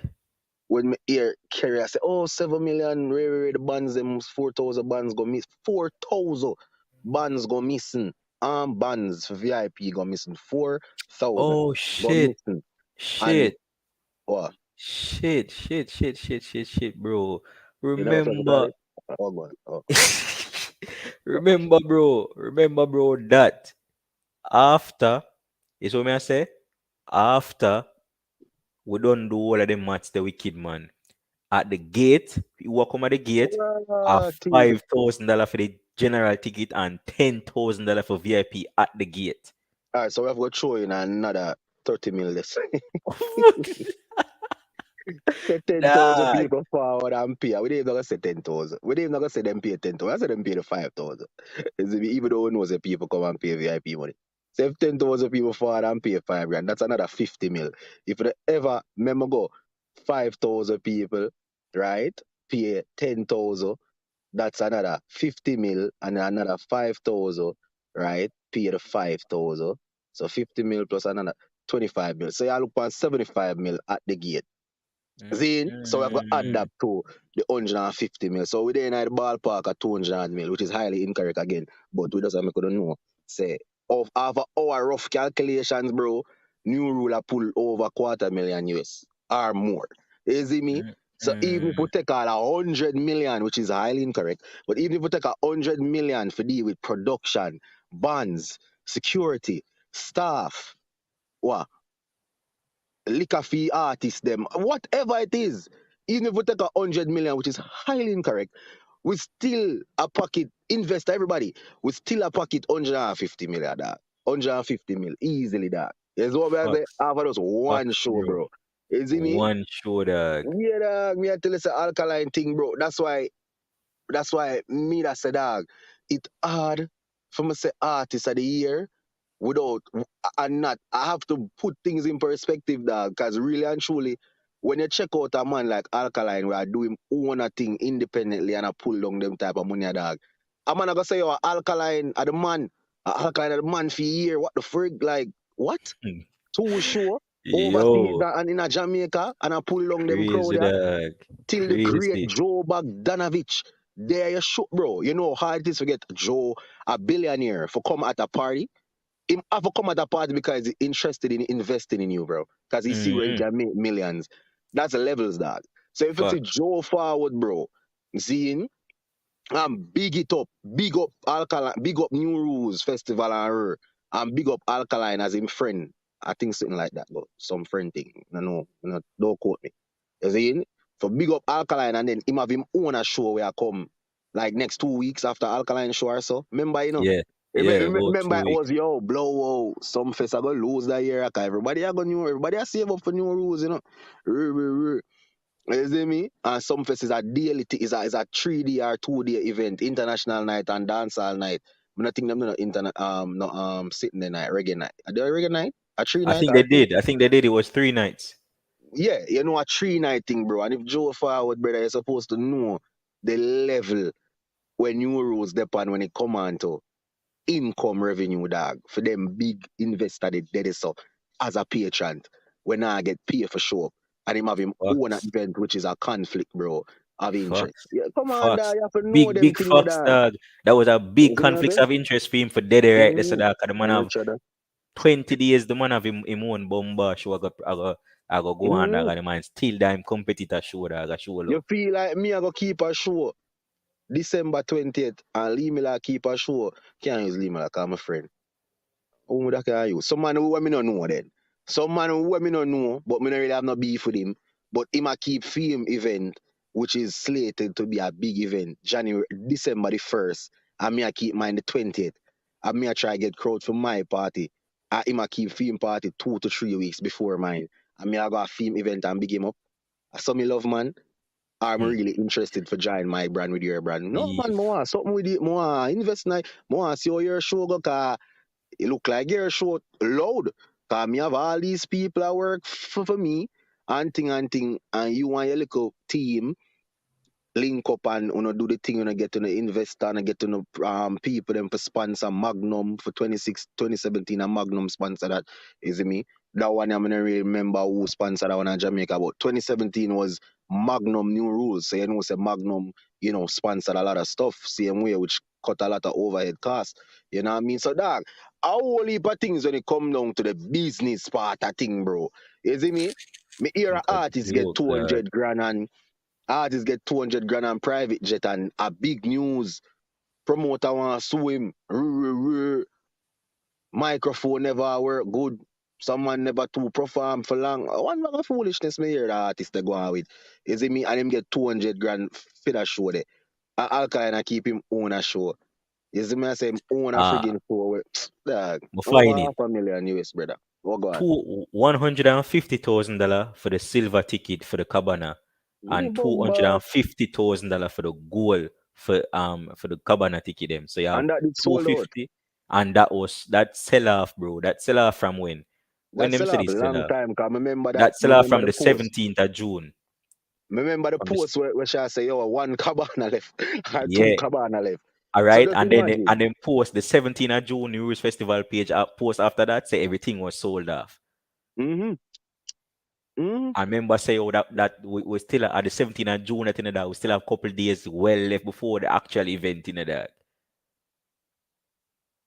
When me hear Kerry, I say, oh, 7 million, the bands, them 4,000 bands go miss. 4,000 bands go missing. Bands for VIP go missing. 4,000 Oh go shit. missing. And Shit. what? Shit, bro. You never talk about Remember. it? Oh, God. Oh. Remember, bro, that after, is what me I say? After we don't do all of them match the wicked man. At the gate, you walk come at the gate, a Team. $5,000 for the general ticket and $10,000 for VIP at the gate. All right, so we have to throw in another 30 mil less. Say 10,000 Dog. people forward and pay. We didn't even say 10,000. We didn't even say them pay 10,000. I said them pay the 5,000. Even though we know the people come and pay VIP money. So if 10,000 people forward and pay 5 grand, that's another 50 mil. If you ever remember go 5,000 people, right? Pay 10,000, that's another 50 mil and another 5,000, right? Pay the 5,000. So 50 mil plus another 25 mil. So you look for 75 mil at the gate. Zine, so we're going to add Mm. that to the 150 mil. So we're in the ballpark at 200 mil, which is highly incorrect again. But we just make know. Say, of our rough calculations, bro, new ruler pull over $250,000 US or more. You see me? So even if we Mm. take all 100 million, which is highly incorrect, but even if we take 100 million for deal with production, bonds, security, staff, what? Liquor fee artists, them, whatever it is, even if we take 100 million, which is highly incorrect, we still a pocket investor, everybody, we still a pocket 150 million, that 150 mil, easily that. Is what we are saying. Facts. After just one Facts, show, bro. bro. You see me? One show, dog. Yeah, dog, me I tell you, it's an Alkaline thing, bro. That's why me that say, dog, it hard for me say artist of the year without and not. I have to put things in perspective, dog, because really and truly, when you check out a man like Alkaline, where I do him own a thing independently and I pull down them type of money, dog. I'm not gonna say, oh, Alkaline are the man, Alkaline are the man for a year. What the frig? Like, what? Hmm. Too sure overseas Yo, and in a Jamaica and I pull down them crowd, crazy, yeah? dog. Till the great Crazy. Joe Bogdanovich. There you shoot, bro. You know how it is to get Joe, a billionaire, for come at a party. Him have to come at a party because he's interested in investing in you, bro. Because he see where he Mm-hmm. can make millions. That's the levels, dog. So if you see Fuck. Joe forward, bro, seeing and big up Alkaline, big up New Rules Festival and her, and big up Alkaline as him friend. I think something like that, but some friend thing. No, don't quote me. You see? So big up Alkaline and then him have him own a show where I come like next 2 weeks after Alkaline show or so. Remember, Yeah. Yeah, about Remember it 2 weeks. was yo blow some fest I gonna lose that year. Everybody I gonna new everybody I save up for new rules, you know. Ruh, ruh, ruh. You see me? And some fest is a daily is a 3 day or 2 day event, international night and dancehall night. I don't think them no internet no sitting the night, reggae night. Are there a reggae night? A three I night think or they two? did. I think they did. It was 3 nights. Yeah, you know a 3 night thing, bro. And if Joe forward, brother, you're supposed to know the level when new rules depend when it come on to income revenue, dog. For them big investor they did it so as a patron when I get paid for show up. And him have him own an Facts. event which is a conflict, bro, of interest. Facts. Yeah, come on, Facts. dog. You have to know Big, them big thing, yeah, facts, dog. dog. That was a You big see what I'm conflicts saying? of interest for him for dead right. That's Mm-hmm. so that 'cause the man And have Richard. 20 days, the man have him own bomba show. I go go on, Mm-hmm. dog. And the man still damn competitor show, dog. I show You love. feel like me, I go keep a show December 20th and Lee Miller keep a show. Can't use Lee Miller because I'm a friend. Who that can use? Some man who me no know then. Some man who me no know, but me no really have no beef with him. But him a keep film event, which is slated to be a big event, December the 1st. And me a keep mine the 20th. And me a try get crowd for my party. And him a keep film party 2 to 3 weeks before mine. And me a go a film event and big him up. So me love man. I'm Hmm. really interested for join my brand with your brand. No man, If more something with it, more invest in more see how your show go, cause it look like your show loud. Cause me have all these people that work for me and thing, and you and your little team link up and do the thing, get to the investor and get to know people them for sponsor Magnum for 2017 and Magnum sponsor that, is it me? That one I'm gonna really remember who sponsored that one in Jamaica, but 2017 was Magnum New Rules. So say Magnum, sponsored a lot of stuff, same way, which cut a lot of overhead costs. You know what I mean? So dog, a whole heap of things when it come down to the business part of thing, bro. You see me? Me hear an Look at artist get joke, dog. 200 grand and artists get 200 grand on private jet and a big news promoter want to sue him. Microphone never work good. Someone never to perform for long. One bag of foolishness me hear the artist they go on with. Is it me? And him get 200 grand for that show there. And Alkaline I keep him own a show. You see me I say him own a Ah, friggin' show. Dog, I over find it. half a million US, brother. Oh, go on. $150,000 for the silver ticket for the cabana, Me and bumba. $250,000 for the gold for the cabana ticket them. So you have And that it sold out. 250, and that sell off, bro. That sell off from when? When That them sell say off a this sell long off? time. Cause That sell off remember from the the post. 17th of June. Remember the From this, post where she say, yo, one cabana left or two yeah. cabana left. All So right, just and then imagine. post the 17th of June New Year's Festival page post after that say everything was sold off. Mm-hmm. Mm-hmm. I remember say, oh, that we still at the 17th of June, at that we still have a couple days well left before the actual event in that.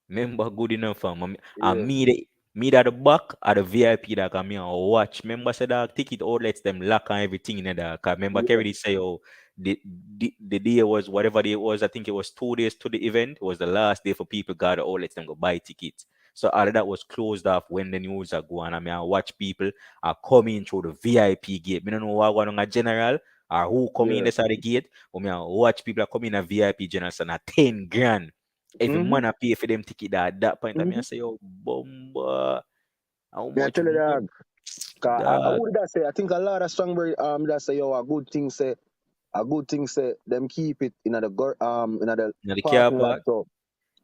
Remember good enough fam. And Yeah. me that the back at the VIP that come here and watch. Remember say that ticket outlets them lock and everything in that. Cause remember Yeah. Kerry say, oh, the day was whatever day it was. I think it was 2 days to the event. It was the last day for people got the outlets them go buy tickets. So all of that was closed off when the news are going. I mean, I watch people are coming through the VIP gate. Me don't know what going on a general or who coming in Yeah. this side the gate. But me I watch people are coming a VIP general and a 10 grand. Every Mm-hmm. man I pay for them ticket that at that point, I mean, I Mm-hmm. say, oh, bomba, how Me I much tell you money, that. Cause I dog? would that say I think a lot of Strongberg that say yo a good thing say them keep it in the Now the car parking lot, park. so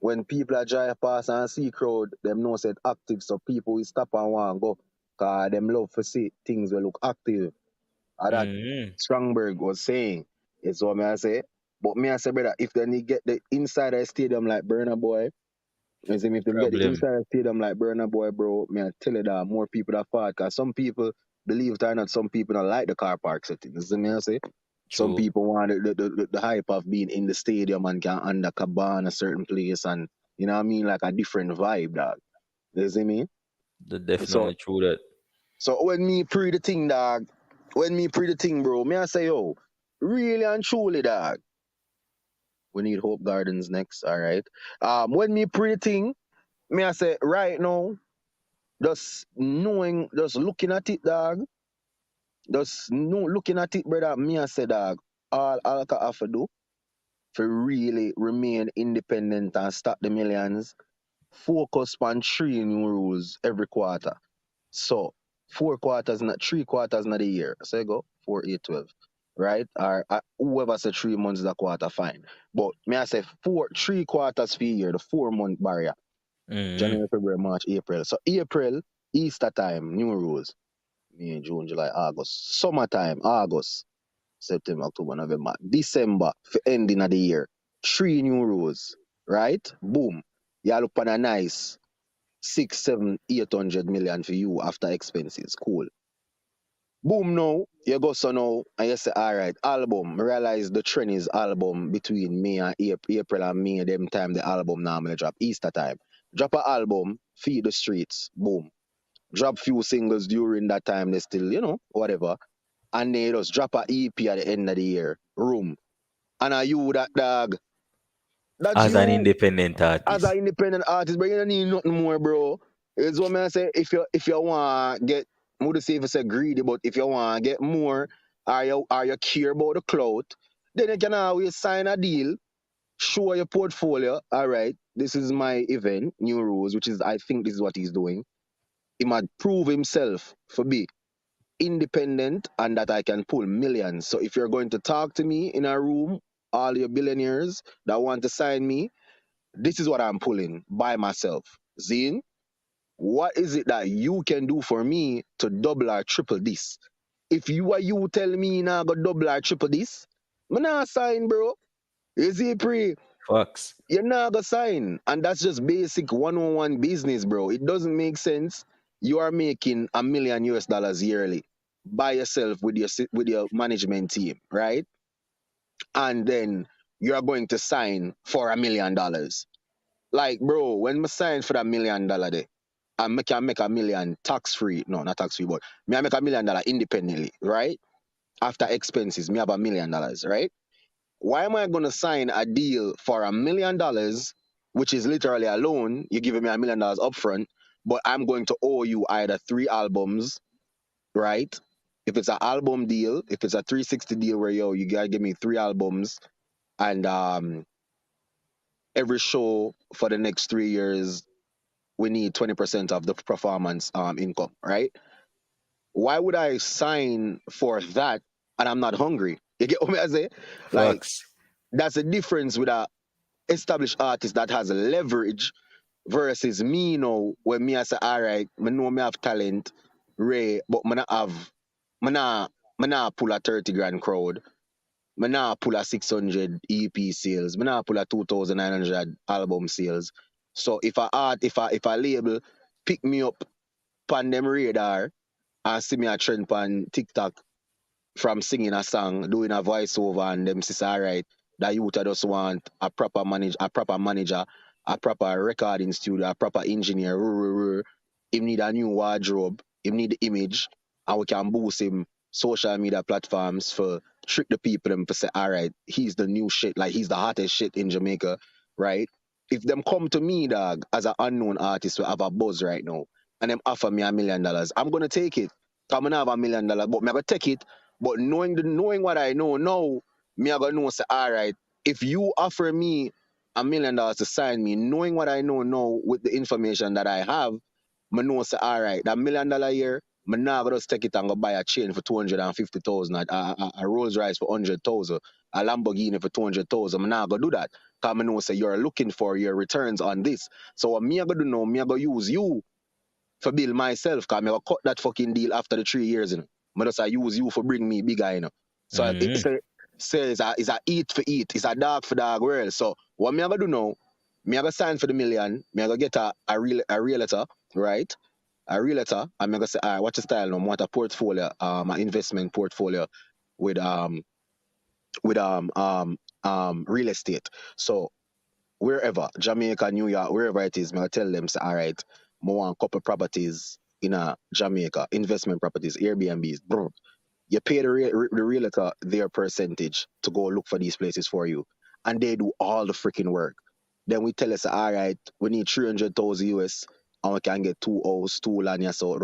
when people are drive past and see crowd, them know say it active, so people will stop and want go. Cause them love to see things will look active. That Mm-hmm. Strongberg was saying. It's what me I say. But me I say, brother, if they need get the inside of the stadium like Burner Boy, you see me, if them get the Problem. inside of the stadium like Burner Boy, bro, me I tell you that more people that fought. Because some people, believe it or not, some people don't like the car park setting. You see me I say? Some True. people want the hype of being in the stadium and can under cabana a certain place and, you know what I mean, like a different vibe, dog. You see me? So Definitely true that. so when me pre the thing, dog, when me pre the thing, bro, me I say, yo, really and truly, dog, we need Hope Gardens next, all right? When me pre the thing, me I say, right now, just looking at it, dog, looking at it, brother, me I say, dog, all Alka have to do for really remain independent and stop the millions, focus on three new rules every quarter. So 4 quarters, not 3 quarters, not a year. So you go 4, 8, 12, right? Or whoever said 3 months is a quarter, fine. But may I say 3 quarters for a year, the 4 month barrier. Mm-hmm. January, February, March, April. So April, Easter time, new rules. May, June, July, August. Summertime, August, September, October, November, December, for ending of the year. Three new rules, right? Boom. You look on a nice 6, 7, 800 million for you after expenses. Cool. Boom now, you go so now and you say, all right, album. I realize the trend is album between May and April and May, them time the album normally drop. Easter time. Drop a album, feed the streets, boom. Drop few singles during that time, they still, whatever. And they just drop a EP at the end of the year. Room. And are you that dog? That's As an you independent as an artist. independent artist, but you don't need nothing more, bro. It's what I say. If you want get, I would say if you say greedy, but if you want get more, or you care about the clout, then you can always sign a deal, show your portfolio. All right, this is my event, New Rules, which is I think this is what he's doing. He might prove himself for be independent and that I can pull millions. So if you're going to talk to me in a room, all your billionaires that want to sign me, this is what I'm pulling by myself. Zine, what is it that you can do for me to double or triple this? If you tell me now go double or triple this, Me not sign, bro. You see, pre, Facts. you're not gonna sign. And that's just basic one-on-one business, bro. It doesn't make sense. You are making $1 million yearly by yourself with your management team, right? And then you're going to sign for $1 million. Like, bro, when I sign for $1 million day, I can make a million tax free. No, not tax free, but me I make $1 million independently, right? After expenses, me have $1 million, right? Why am I gonna sign a deal for $1 million, which is literally a loan? You're giving me $1 million upfront, but I'm going to owe you either 3 albums, right? If it's an album deal, if it's a 360 deal where you gotta give me 3 albums and every show for the next 3 years we need 20% of the performance income, right? Why would I sign for that and I'm not hungry? You get what I say? Like, Facts. that's the difference with a established artist that has leverage versus me, when me I say, all right, me know me have talent, Ray, but me not, me not pull a 30 grand crowd. Me not pull a 600 EP sales. Me not pull a 2,900 album sales. So if a label pick me up on them radar and see me a trend on TikTok from singing a song, doing a voiceover, and them says, all right, that youth just want a proper manager, a proper recording studio, a proper engineer. Him need a new wardrobe, him need the image, and we can boost him social media platforms for trick the people and for say, all right, he's the new shit, like he's the hottest shit in Jamaica, right? If them come to me, dog, as an unknown artist who have a buzz right now, and them offer me $1 million, I'm gonna take it. Come and have $1 million, but me I gonna take it, but knowing what I know now, me I gonna know say, all right, if you offer me $1 million to sign me, knowing what I know now with the information that I have, me know say, all right, that $1 million year, me now gonna just take it and go buy a chain for 250,000, a Rolls Royce for 100,000, a Lamborghini for 200,000. Me now gonna do that. Cause me know say you're looking for your returns on this. So what me I gonna do now, me I gonna use you for build myself, cause me gonna cut that fucking deal after the 3 years, Me just I use you for bring me bigger, So Mm-hmm. it's a eat for eat, it's a dog for dog world. So what me I gonna do now? Me I gonna sign for the million, me I gonna get a realtor, right? A realtor, and me I gonna say, all right, what's your style now? I want a portfolio, an investment portfolio with real estate. So wherever, Jamaica, New York, wherever it is, I tell them, say, all right, I want a couple properties in Jamaica, investment properties, Airbnbs. Bro, you pay the realtor their percentage to go look for these places for you, and they do all the freaking work. Then we tell us, all right, we need 300,000 US, and we can get 2 house, 2 land, so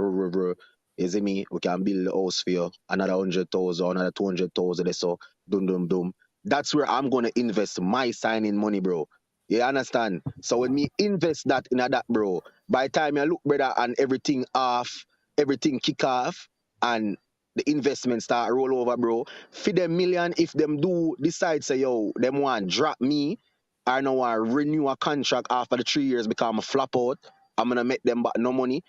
you see me? We can build the house for you, another 100,000, another 200,000, so dum dum dum. That's where I'm gonna invest my signing money, bro. You understand? So when me invest that in that, bro, by the time you look, brother, and everything off, everything kick off, and the investment start roll over, bro. For them million, if them do decide say, yo, them want drop me, or no want renew a contract after the 3 years because I'm a flop out, I'm gonna make them back no money.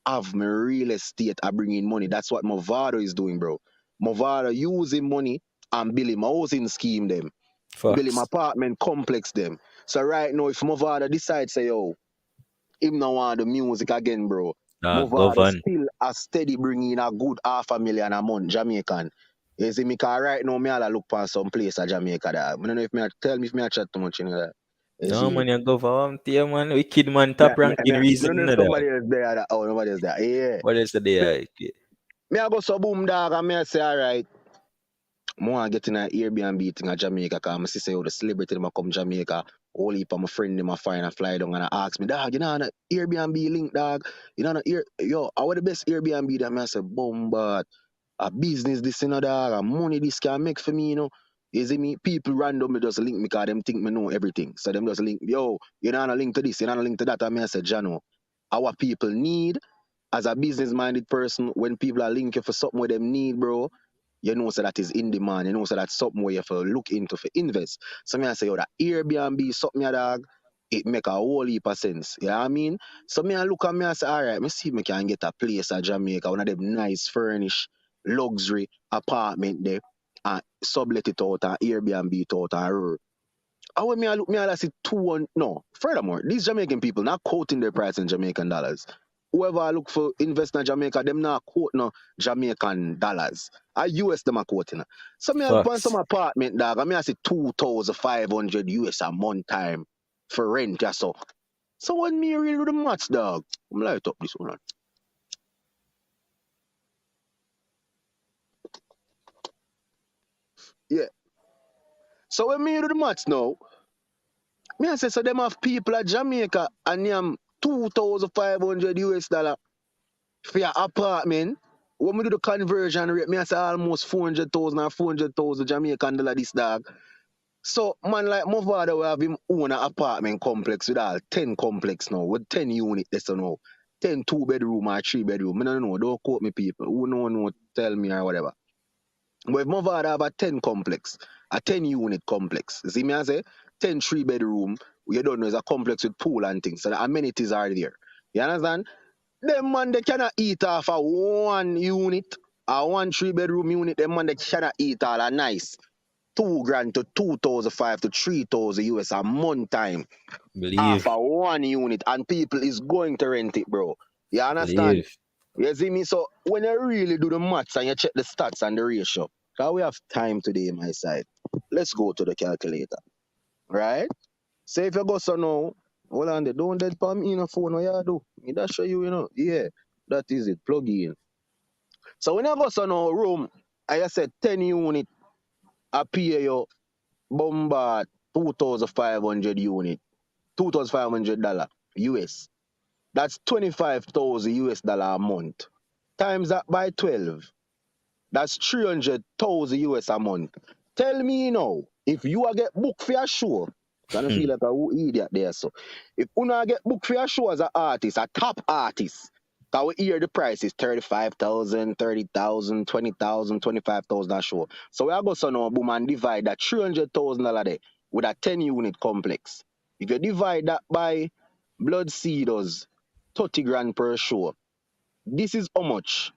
I have my real estate, I bring in money. That's what Movado is doing, bro. Movado using money and building my housing scheme them, building my Facts. apartment complex them. So right now, if Movado decides say, yo, him no want the music again, bro. Movado Govern. still a steady bringing a good $500,000 a month, Jamaican. You see me, cause right now me all a look for some place at Jamaica that. I don't know if me a- tell me if me a chat too much, that. You No see. man, you govern. Tier man, wicked man, Me, top me, me, ranking me reason don't know in if that. somebody else there that. Oh, nobody else there. Yeah. What else Me, today? me I go so boom dog and me I say, all right, I want to get in an Airbnb thing at Jamaica because I see say, oh, the celebrity them a come Jamaica. All heap of my friend them a find and fly down and ask me, dog, you know an Airbnb link, dog. You know, yo, I want the best Airbnb that me I say, boom, but a business this, dog, a money this can make for me, You see me? People randomly just link me because them think me know everything. So them just link, yo, you know a link to this, you know a link to that. And me I say, Jano, our people need, as a business-minded person, when people are linking for something where them need, bro, you know so that is in demand. You know so that's something where you have to look into for invest. So me I say, yo, that Airbnb, something, dog, it make a whole heap of sense. You know what I mean? So me I look at me and say, all right, me see if me can get a place at Jamaica, one of them nice furnished luxury apartment there. and sublet it out and Airbnb it out and how when me I look me I see 200 no. Furthermore, these Jamaican people not quoting their price in Jamaican dollars. Whoever I look for invest in Jamaica, them not quote no Jamaican dollars. I US them are quoting. So me I find some Facts. apartment dog. I mean I see 2,500 US a month time for rent, yeah so. So when me really do the maths, dog, I'm light up this one. Yeah. So when me do the maths now, me I say so them have people at Jamaica and them 2,500 US dollar for your apartment. When we do the conversion rate, me I say almost 400,000 or 400,000 Jamaican dollar this dog. So man like my father will have him own an apartment complex with all 10 complex now, with 10 unit this now. 10 2-bedroom or 3-bedroom. I don't know, don't quote me people. Who know tell me or whatever. But if my father have a 10 complex, a 10 unit complex, see me I say 10 3-bedroom, you don't know it's a complex with pool and things. So the amenities are there. You understand? Them man they cannot eat off a one unit, a 1 3-bedroom unit, them man they cannot eat all a nice 2 grand to 2,500 to 3,000 US a month time off Believe. a one unit and people is going to rent it, bro. You understand? Believe. You see me? So when you really do the maths and you check the stats and the ratio, because we have time today, my side. Let's go to the calculator. Right? Say if you go so now, hold on there, don't dead palm in a phone, what you do? Me that show you, you know. Yeah, that is it. Plug in. So when you go so now room, I said 10 unit, I pay you bombard 2,500 unit, $2,500 US. That's 25,000 US dollar a month. Times that by 12. That's 300,000 US a month. Tell me now, if you are get booked for your show, gonna feel like a idiot there. So, if you not get booked for your show as an artist, a top artist, cause we hear the price is 35,000, 30,000, 20,000, 25,000 a show. So we are go so now, boom, and divide that $300,000 there with a 10 unit complex. If you divide that by blood seeders, 30 grand per show. This is how much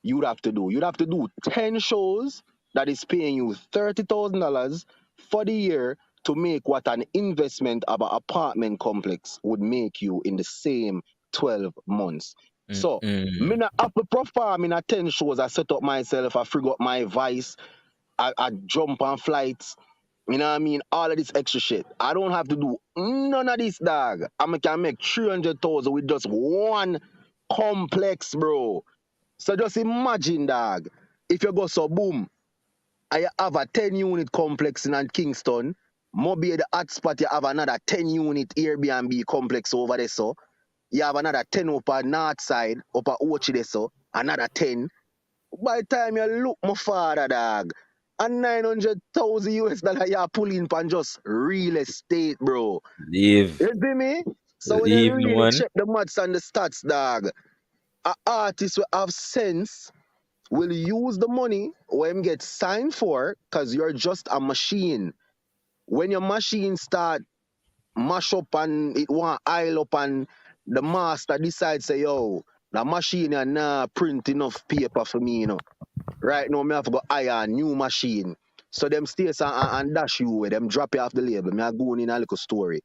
you'd have to do. You'd have to do 10 shows that is paying you $30,000 for the year to make what an investment of an apartment complex would make you in the same 12 months. So, me Mm-mm. not have to perform in a 10 shows. I set up myself, I figure out my vice, I jump on flights. You know what I mean? All of this extra shit. I don't have to do none of this, dog. I can make 300,000 with just one complex, bro. So just imagine, dog, if you go so boom, and you have a 10 unit complex in Kingston, maybe the hotspot you have another 10 unit Airbnb complex over there, so you have another 10 up on north side, up at Ochi there, so another 10. By the time you look, my father, dog, and 900,000 US dollar you pull in on just real estate, bro. Believe. You see me? So when you Believe no really one. check the maths and the stats, dog, an artist will have sense will use the money when get signed for because you're just a machine. When your machine start mash up and it want aisle up and the master decides say, yo, the machine are not print enough paper for me, you know. Right now, me have to go hire a new machine. So them stays and dash you with them drop you off the label. Me I go in a little story.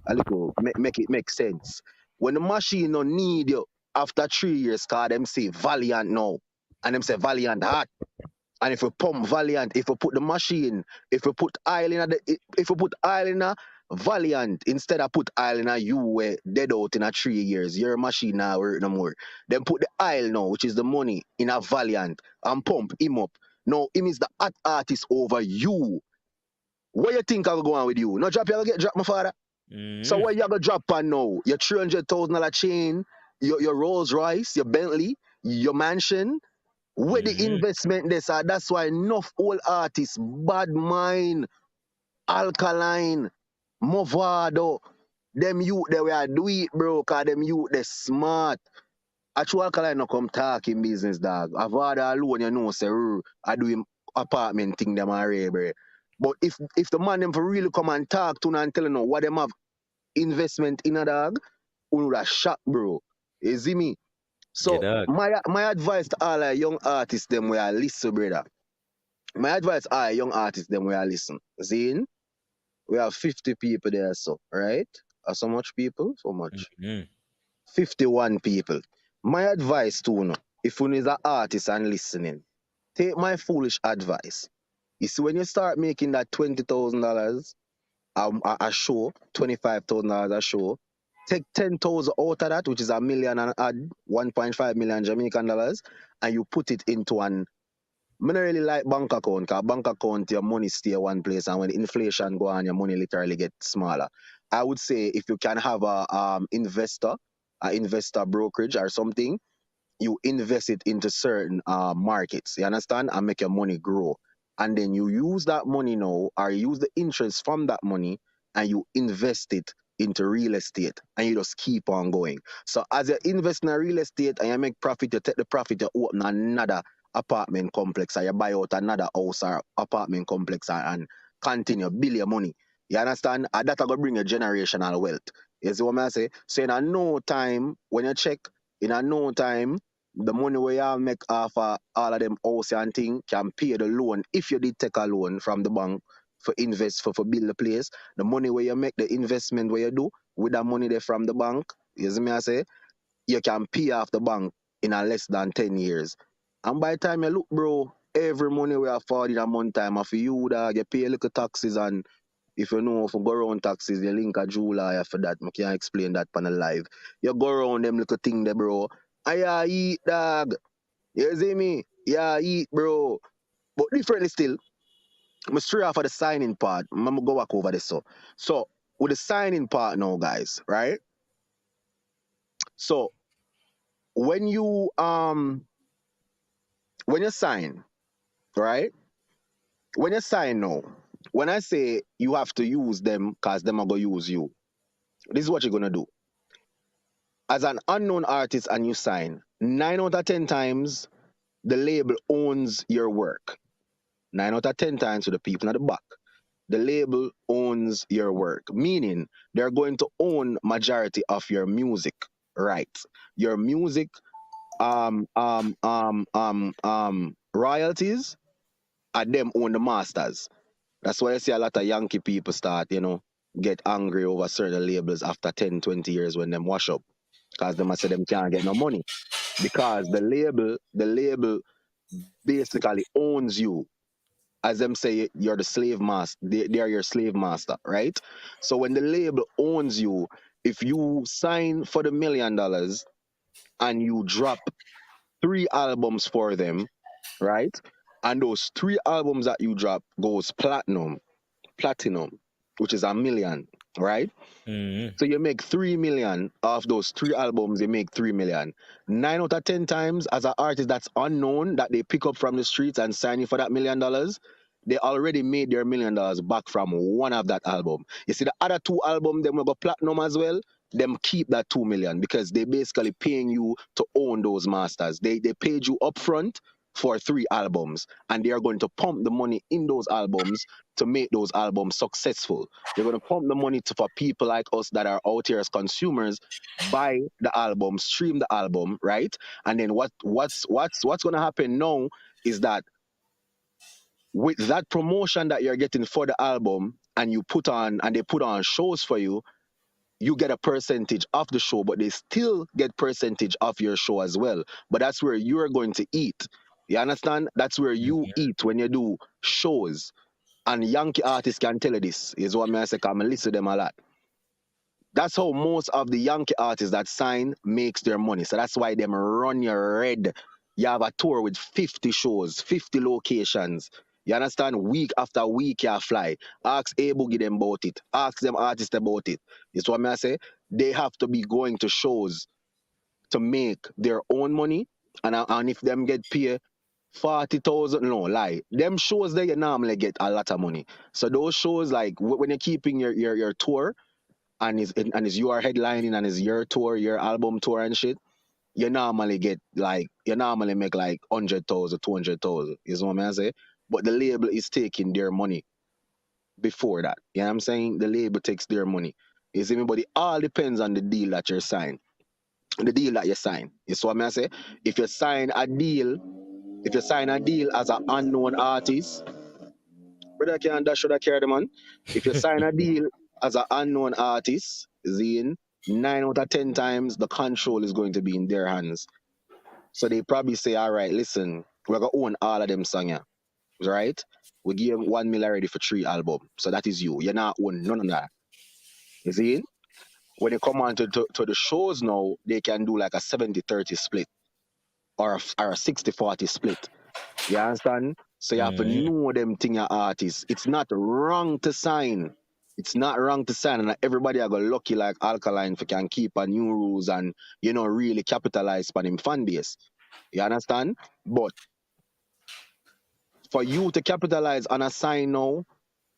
A little make it make sense. When the machine no need you after 3 years, cause them say Valiant now. And them say Valiant hot. And if you pump Valiant, if you put the machine, if you put oil in if you put oil in a Valiant instead of put oil in a you were dead out in a 3 years, your machine now work no more. Then put the oil now, which is the money, in a Valiant and pump him up. Now him is the hot artist over you. What you think I will go on with you? No drop you will get drop, my father. So Mm-hmm. what you gonna drop on now? Your $300,000 chain, your Rolls Royce, your Bentley, your mansion, where the Mm-hmm. investment there, sir. That's why enough old artists, Bad Mind, Alkaline, Movado, them youth they were do it, bro, cause them youth they smart. Actual Alkaline no come talking business, dog. Avada alone, you know, say, I do him apartment thing them already, bro. But if the man them for really come and talk to and tell you know what them have investment in a dog, you would have shot, bro. You see me? Yeah, So dog. my advice to all young artists them where I listen, brother. My advice, young artists, them we are listen. Zine, we have 50 people there, so right? So much people? So much. Mm-hmm. 51 people. My advice to you, if you is an artist and listening, take my foolish advice. You see, when you start making that $20,000 a show, $25,000 a show, take 10,000 out of that, which is a million and add 1.5 million Jamaican dollars, and you put it into an. I don't really like bank account, because bank account, your money stay one place, and when inflation go on, your money literally get smaller. I would say if you can have a investor brokerage or something, you invest it into certain markets, you understand, and make your money grow. And then you use that money now, or use the interest from that money, and you invest it into real estate, and you just keep on going. So as you invest in a real estate and you make profit, you take the profit, you open another apartment complex, or you buy out another house or apartment complex, and continue build your money. You understand? And that going to bring a generational wealth. You see what I say? So in a no time, when you check, in a no time, the money where you make off all of them house and thing can pay the loan if you did take a loan from the bank for invest for build the place. The money where you make the investment where you do with that money there from the bank, you see me I say, you can pay off the bank in a less than 10 years. And by the time you look, bro, every money we afford in a month time for you, dog, you pay a little taxes, and if you know if you go around taxes, you link a July for that. I can't explain that on the live. You go around them little thing there, bro. I eat, dog. You see me? Yeah, eat, bro. But differently still, I'm straight off of the signing part. I'm gonna go back over this. So with the signing part now, guys, right? So when you sign, right? When you sign now, when I say you have to use them because them are gonna use you, this is what you're gonna do. As an unknown artist and you sign, 9 out of 10 times the label owns your work. 9 out of 10 times to the people at the back. The label owns your work, meaning they're going to own majority of your music rights. Your music royalties are them own the masters. That's why I see a lot of Yankee people start, get angry over certain labels after 10, 20 years when them wash up. Because them I say them can't get no money. Because the label basically owns you. As them say, you're the slave master. They are your slave master, right? So when the label owns you, if you sign for the $1 million and you drop 3 albums for them, right? And those 3 albums that you drop goes platinum, which is a million, right? Mm-hmm. So you make 3 million off those 3 albums, you make 3 million. 9 out of 10 times, as an artist that's unknown, that they pick up from the streets and sign you for that $1 million, they already made their $1 million back from one of that album. You see, the other 2 albums, them will go platinum as well. Them keep that 2 million because they basically paying you to own those masters. They paid you upfront for 3 albums, and they are going to pump the money in those albums to make those albums successful. They're going to pump the money for people like us that are out here as consumers, buy the album, stream the album, right? And then what's going to happen now is that with that promotion that you're getting for the album, and they put on shows for you, you get a percentage of the show, but they still get percentage of your show as well. But that's where you're going to eat. You understand? That's where you eat when you do shows. And Yankee artists can tell you this, is what I say, because I listen to them a lot. That's how most of the Yankee artists that sign makes their money. So that's why them run your red. You have a tour with 50 shows, 50 locations. You understand? Week after week you fly. Ask A Boogie them about it. Ask them artists about it. It's what I say. They have to be going to shows to make their own money. And if them get paid 40,000, no lie. Them shows there you normally get a lot of money. So those shows, like when you're keeping your tour, and is you are headlining, and is your tour, your album tour and shit, you normally make like 100,000, 200,000. Is what I say. But the label is taking their money before that. You know what I'm saying? The label takes their money. You see me? But it all depends on the deal that the deal that you sign. Is what I say. If you sign a deal If you sign a deal as an unknown artist, brother can dash should I carry the man. If you sign a deal as an unknown artist, Zine, 9 out of 10 times the control is going to be in their hands. So they probably say, all right, listen, we're gonna own all of them songs, yeah, right? We give 1 million already for 3 albums. So that is you. You're not own none of that. You see? When they come on to the shows now, they can do like a 70-30 split or a 60-40 split. You understand? So you have to Mm-hmm. know them thing your artists. It's not wrong to sign. It's not wrong to sign, and everybody are gonna lucky like Alkaline if you can keep a new rules and really capitalize on him fan base. You understand? But for you to capitalize on a sign now,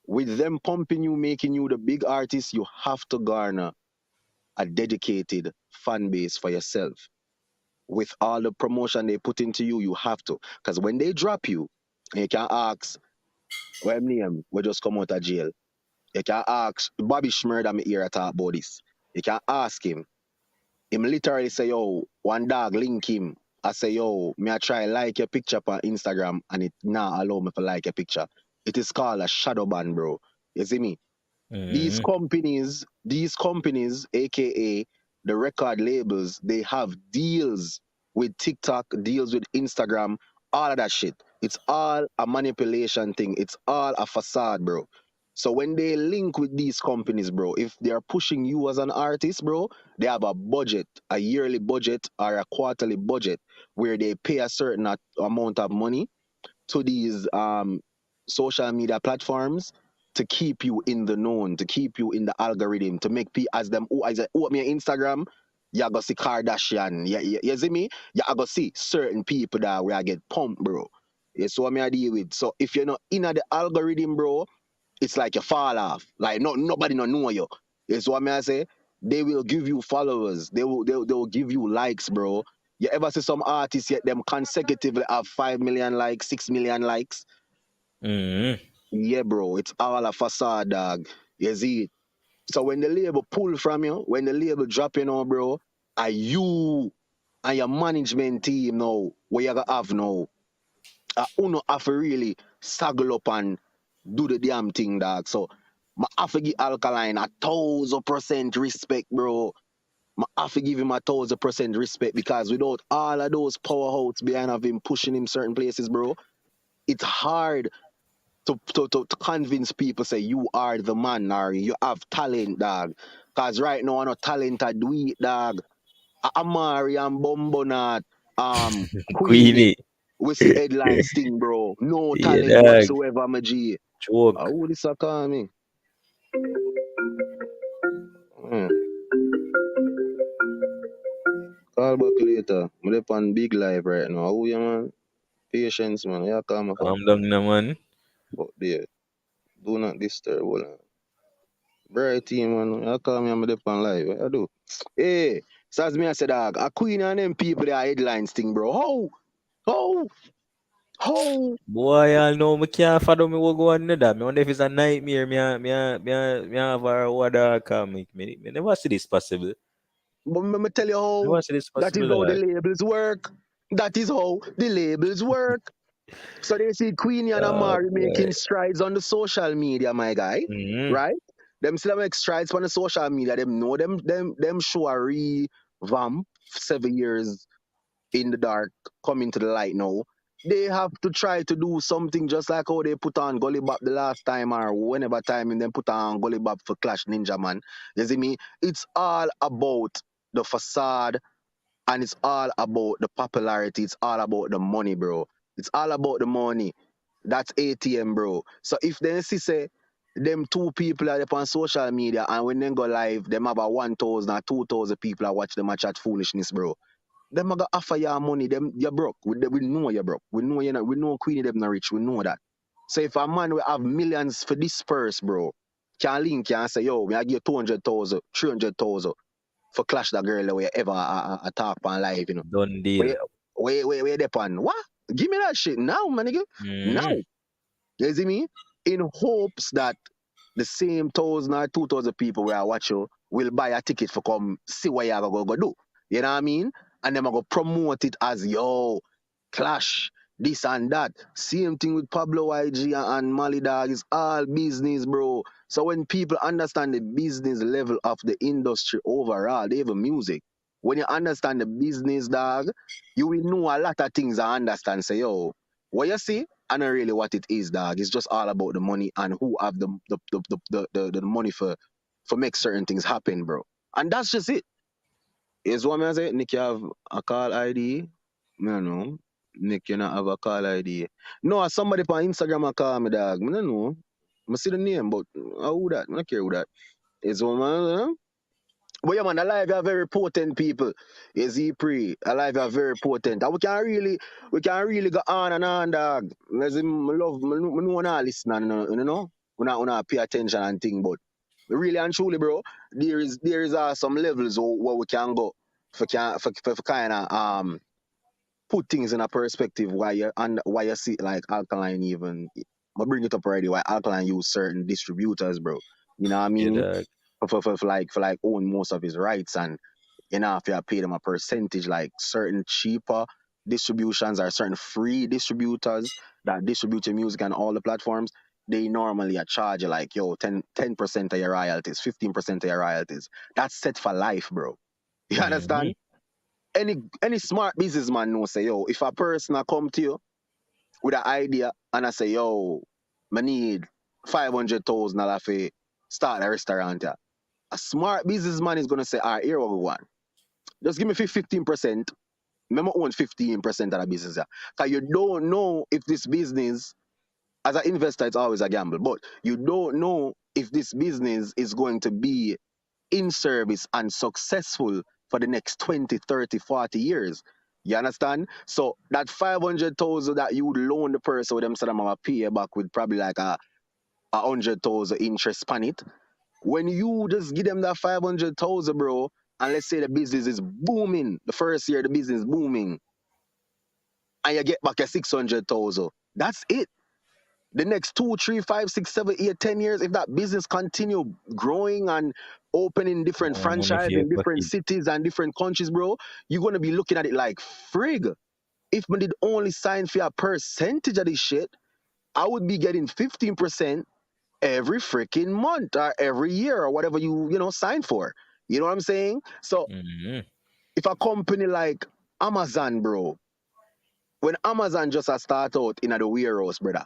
with them pumping you, making you the big artist, you have to garner a dedicated fan base for yourself. With all the promotion they put into you, you have to. Because when they drop you, and you can ask, what name? We just come out of jail. You can ask Bobby Schmurd, I'm here to talk about this. You can ask him. Him literally say, yo, one dog link him. I say, yo, me I try like your picture on Instagram and it now allow me to like your picture. It is called a shadow ban, bro. You see me? Mm-hmm. These companies, aka the record labels, they have deals with TikTok, deals with Instagram, all of that shit. It's all a manipulation thing. It's all a facade, bro. So when they link with these companies, bro, if they are pushing you as an artist, bro, they have a budget, a yearly budget or a quarterly budget where they pay a certain amount of money to these social media platforms to keep you in the known, to keep you in the algorithm, to make people as them as open your Instagram, you go see Kardashian. You see me? You go see certain people that where I get pumped, bro. It's what me I deal with. So if you're not in the algorithm, bro, it's like you fall off. Like nobody no know you. It's what me I say. They will give you followers. They will give you likes, bro. You ever see some artists yet them consecutively have 5 million likes, 6 million likes? Mm-hmm. Yeah, bro. It's all a facade, dog. You see it. So when the label pull from you, when the label drop you now, bro, are you and your management team now, what you gonna have now? Uno have to really saggle up and do the damn thing, dog. So I have to give Alkaline 1,000% respect, bro. I have to give him 1,000% respect because without all of those powerhouses behind of him pushing him certain places, bro, it's hard to convince people say you are the man or you have talent, dog. Cause right now I know talent I do it, dog. Amari and Bombonat, Queenie, Queenie. we see headlines thing, bro. No Yeah, talent dog. whatsoever, my G. Joke. Who this a call me? Hmm. Call back later. I'm up on big live right now. Who you man? Patience, man. Yeah, call me for. Calm down now, man. But there. Do not disturb. Hold on. Bright team, man. You call me, I'm up on live. What I do? Hey, so as me I said, dog, a Queen and them people, they are headlines thing, bro. How? How? Boy, y'all know me can't follow me what go on there. Me wonder if it's a nightmare. Me have a what call me never see this possible. But let me tell you how. Never see this That is possible, how the like. labels work. That is how the labels work. So they see Queenie and Amari Boy. making strides on the social media, my guy. Mm-hmm. Right? Them still make strides on the social media. Them know them show a revamp 7 years in the dark coming to the light now. They have to try to do something just like how they put on Gully Bop the last time or whenever time and then put on Gully Bop for Clash Ninja Man. You see me? It's all about the facade and it's all about the popularity. It's all about the money, bro. It's all about the money. That's ATM, bro. So if they see say them two people are up on social media and when they go live, them have a 1,000 or 2,000 people are watch them a chat foolishness, bro. Them a go offer you money. Them you broke. We know you broke. We know you not. We know Queenie them not rich. We know that. So if a man will have millions for disperse, bro, can link you and say, yo, me I give 200,000, 300,000 for clash that girl where ever a talk on live, you know. Done deal. Where they pan? What? Give me that shit now, man, nigga. Now. Mm-hmm. You see me? In hopes that the same 1,000 or 2,000 people where I watch you will buy a ticket for come see what you're going to go do. You know what I mean? And then I go promote it as, yo, Clash. this and that. Same thing with Pablo YG and Molly Dog. It's all business, bro. So when people understand the business level of the industry overall, they have a music. When you understand the business, dog, you will know a lot of things I understand. Say, yo, what you see, I know really what it is, dog. It's just all about the money and who have the money for make certain things happen, bro. And that's just it. Is what I say, Nick, you have a call ID? No, no. Nick, you not have a call ID. No, somebody on Instagram a call me, dog. I don't know. I see the name, but who that? I don't care who that. Is what man. But yeah, man, alive are very potent people. Is he pre? Alive are very potent. And we can really go on, dog. As in, me know not listen, you know. We not pay attention and thing, but really and truly, bro, there is some levels where we can go for kind of put things in a perspective why you see like Alkaline even. I bring it up already. Why Alkaline use certain distributors, bro. You know what I Yeah, mean? dog. For like own most of his rights, and if you pay them a percentage, like certain cheaper distributions or certain free distributors that distribute your music on all the platforms, they normally are charge you like, yo, 10% of your royalties, 15% of your royalties. That's set for life, bro. You Mm-hmm. understand? Any smart businessman know say, yo, if a person a come to you with an idea and I say, yo, I need 500,000 dollars for start a restaurant here. A smart businessman is gonna say, all right, here we go. Just give me 15%. Remember, own 15% of the business. Because you don't know if this business, as an investor, it's always a gamble, but you don't know if this business is going to be in service and successful for the next 20, 30, 40 years. You understand? So that 500,000 that you would loan the person with them said I'm gonna pay you back with probably like a 100,000 interest on it. When you just give them that 500,000, bro, and let's say the business is booming, the first year the business is booming, and you get back a 600,000, that's it. The next 2, 3, 5, 6, 7, 8, 10 years, if that business continue growing and opening different More money for franchise your in different pocket. cities and different countries, bro, you're gonna be looking at it like frig. If we did only sign for a percentage of this shit, I would be getting 15% every freaking month or every year or whatever you sign for. You know what I'm saying? So Mm-hmm. if a company like Amazon, bro, when Amazon just a start out in the warehouse, brother,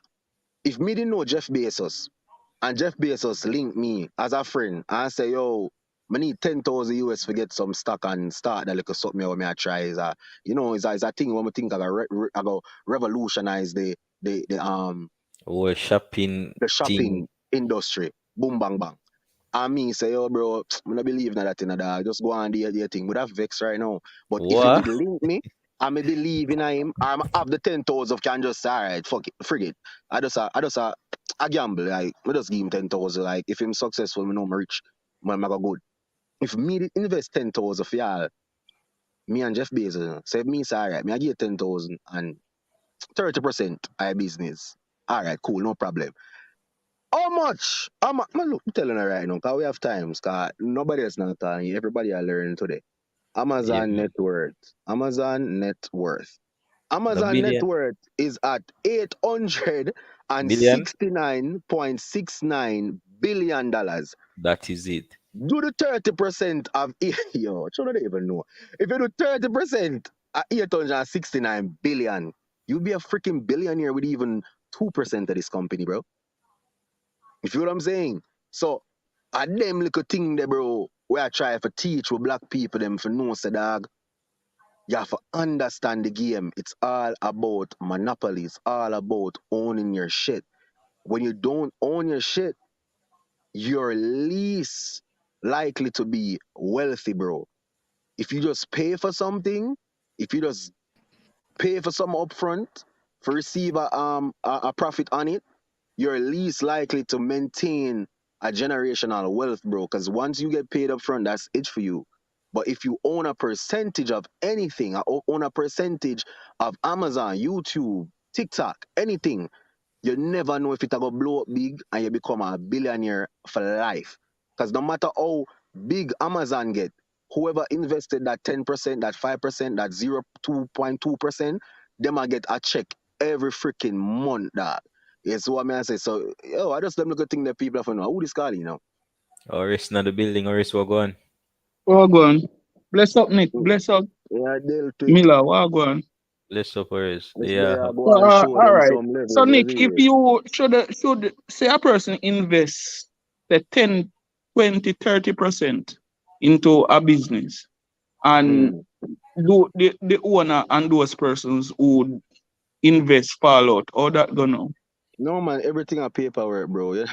if me didn't know Jeff Bezos and Jeff Bezos link me as a friend and say, yo, I need 10,000 US to get some stock and start that little something where me I try is a thing when I think I go revolutionize Or shopping the thing. shopping industry. Boom bang bang. And me say, yo, bro, I don't believe in that in a dog. Just go on the thing. Would have vex right now. But if you What? did link me, I may believe in him. I'm have the 10,000 can just say, all right, fuck it, forget. I gamble. Like, I just give him 10,000. Like, if I'm successful, I know I'm rich. I'm go good. If me did invest 10,000 for y'all, me and Jeff Bezos, say me say, all right, me I give 10,000 and 30% I business. All right, cool, no problem. How much? Man, look, I'm telling her right now, because we have times, because nobody else not telling you. Everybody are learning today. Yeah, Amazon man. net worth. Amazon net worth. A Amazon net billion. worth is at Billion. $869.69 billion. That is it. Do the 30% of yo, I don't even know. If you do 30% at 869 billion, you'll be a freaking billionaire with even 2% of this company, bro. You feel what I'm saying? So, a them little thing there, bro, where I try to teach with black people them for know, say, dog, you have to understand the game. It's all about monopoly. It's all about owning your shit. When you don't own your shit, you're least likely to be wealthy, bro. If you just pay for something, if you just pay for some upfront for receive a profit on it, you're least likely to maintain a generational wealth, bro. Because once you get paid up front, that's it for you. But if you own a percentage of anything, own a percentage of Amazon, YouTube, TikTok, anything, you never know if it's going to blow up big and you become a billionaire for life. Because no matter how big Amazon get, whoever invested that 10%, that 5%, that 2.2%, them will get a check every freaking month, dog. It's what me I say. So, yo, I just them look at thing that people have to know. Who this guy, you know? Or rest in the building, or rest we're going. Wagwan. Bless up, Nick. Mm, Bless up, Yeah, deal to it. Miller. Wagwan. Let's up or rest. Let's Yeah. go So, and show all them right. some So, levels. You Nick, if see? you should say a person invests the 10, 20, 30% into a business, and Mm. do the owner and those persons who invest fall out, how that gonna? No man, everything on paperwork, bro. Yeah.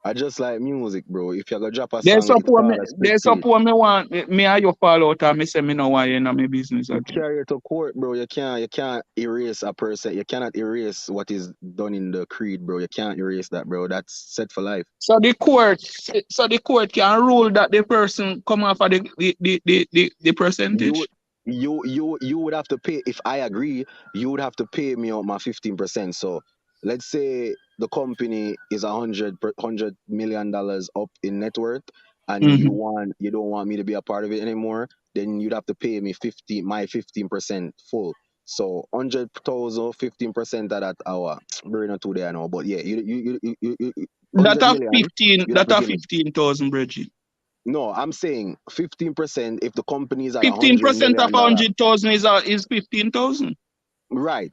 I just like music, bro. If you gonna drop a They song, it's support me. called a They scripting. support me. Want me and you fall out, and me say me no want you in my business You again. carry it to court, bro. You can't erase a person. You cannot erase what is done in the creed, bro. You can't erase that, bro. That's set for life. So the court can rule that the person come off of the You percentage. you would have to pay if I agree. You would have to pay me out my 15%. So let's say the company is $100 million up in net worth, and Mm-hmm. you don't want me to be a part of it anymore. Then you'd have to pay me 15% full. So 100,000, 15% of that hour. We're not too there now, but yeah, you That 100 are million. 15. You'd have That to are give me. 15,000, Bridget. No, I'm saying 15% if the company is at a hundred 15% of million a dollar. 100,000 is 15,000. Right.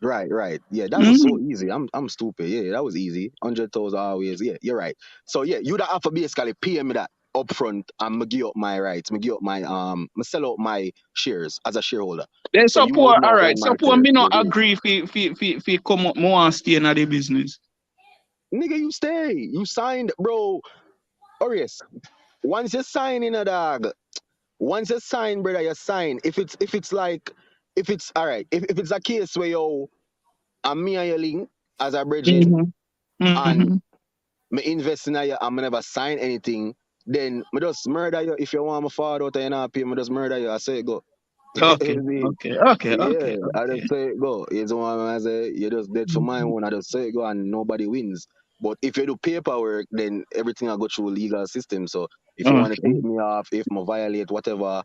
Yeah, that was so Mm-hmm. easy. I'm stupid. Yeah, that was easy. 100,000 always. Yeah, you're right. So yeah, you'd have to basically pay me that upfront and me give up my rights. Me give up my me sell out my shares as a shareholder. They So you would support. All not right. own my Support shares. me not You see? agree if come up more and stay in the business. Nigga, you stay. You signed, bro. Oh yes. Once you sign in a dog. Once you sign, brother, you sign. If it's like if it's all right, if it's a case where yo and me and you link as a bridging Mm-hmm. and Mm-hmm. me invest in you and me never sign anything, then me just murder you. If you want me forward out and you not pay, me just murder you. I say go. Okay. You see? Okay. Okay. Yeah, Okay. I Okay. just say go. You don't want me to say you just dead for my Mm-hmm. own. I just say go and nobody wins. But if you do paperwork, then everything I go through legal system. So if you want to Okay. take me off, if I violate whatever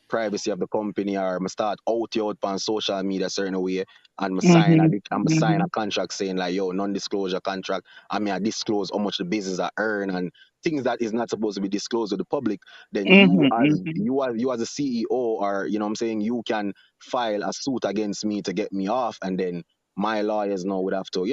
privacy of the company or I start out you out on social media a certain way and Mm-hmm. I sign Mm-hmm. a contract saying like yo non-disclosure contract. I mean I disclose how much the business I earn and things that is not supposed to be disclosed to the public, then Mm-hmm. Mm-hmm. you as a CEO or you know what I'm saying you can file a suit against me to get me off and then my lawyers now would have to,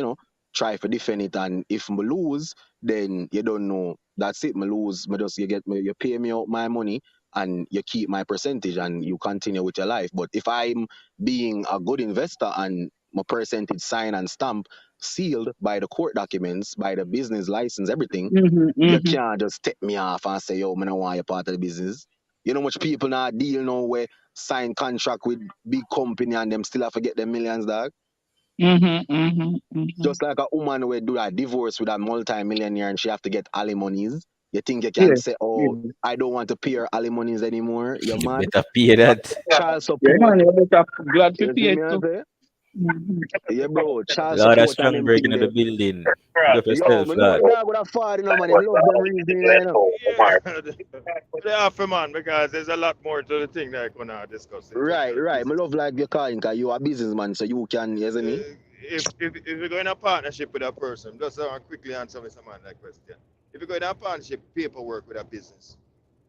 try for defend it and if me lose, then you don't know. That's it, me lose. Me just you pay me out my money and you keep my percentage and you continue with your life. But if I'm being a good investor and my percentage signed and stamp sealed by the court documents, by the business license, everything, Mm-hmm. you Mm-hmm. can't just take me off and say, yo, I don't want you part of the business. You know much people now deal now where sign contract with big company and them still have to get their millions, dog. Mm-hmm. Mm-hmm. Mm-hmm. Just like a woman will do a divorce with a multi-millionaire and she have to get alimonies. You think you can Yes. say, oh, Yes. I don't want to pay her alimonies anymore? You're You mad. better pay that. Child Yeah, support. man, you better glad to You see pay it me I too. say? Mhm. Yeah, bro. Child Lord, a support and strong them break thing into the there. building. Big up Yo, yourself, me know a Lord. dog with a father, man. Him love them reasoning, Yeah, they are for man because there's a lot more to the thing that I'm gonna discuss in terms Right, of the right. Me business. love like you're calling because you a businessman, so you can, you see me? If you go in a partnership with a person, just quickly answer me some man that question. If you go in a partnership, paperwork with a business,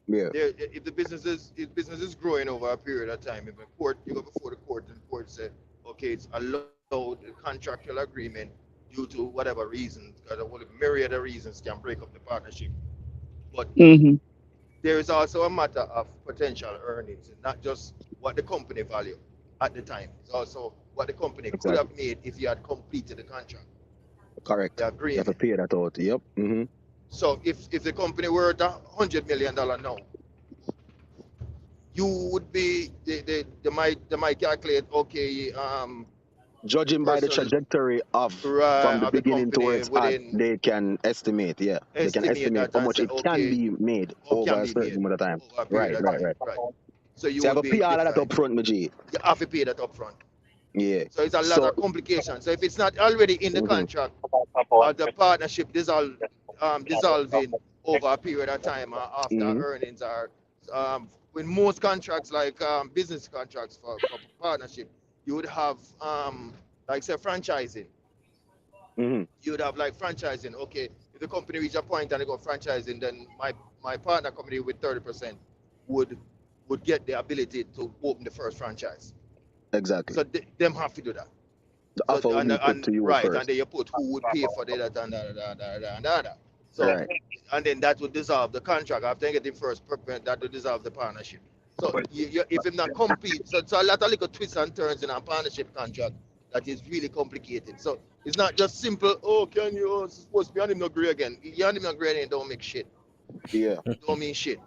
Yeah. there if business is growing over a period of time, if the court you go before the court and the court said, okay, it's allowed the contractual agreement due to whatever reasons, because a whole myriad of reasons can break up the partnership. But Mhm. there is also a matter of potential earnings, not just what the company value at the time. It's also what the company could Exactly. have made if you had completed the contract, Correct. the You have to agreement. pay that out. Yep. Mm-hmm. So if the company were at $100 million now, you would be they might calculate, okay, the Judging by the person trajectory of from right the of the beginning to where company it's at, within they can estimate. Yeah, they can estimate estimate that how and much say, it can okay, be made or can over a be certain made amount of time. over a period Right, of right, time, right. right? So you So I would have to be pay all of that defined. up front, my G. You have to pay that upfront. Yeah. So it's a lot So of complications. So if it's not already in the mhm, contract, the partnership dissolving over a period of time after mhm, earnings are, with most contracts like business contracts for partnership, you would have like say franchising. Mm-hmm. You'd have like franchising. Okay, if the company reach a point and they go franchising, then my partner company with 30% would would get the ability to open the first franchise. Exactly. So them have to do that. The So offer will be put and to you right, and first. then you put who would pay for that and that. So Right. and then that would dissolve the contract after getting first permit. That would dissolve the partnership. So if it not compete, so a lot of little twists and turns in a partnership contract that is really complicated. So it's not just simple. Oh, can you? Oh, it's supposed to be on him not agree again. You on him not agree and don't make shit. Yeah. Don't mean shit.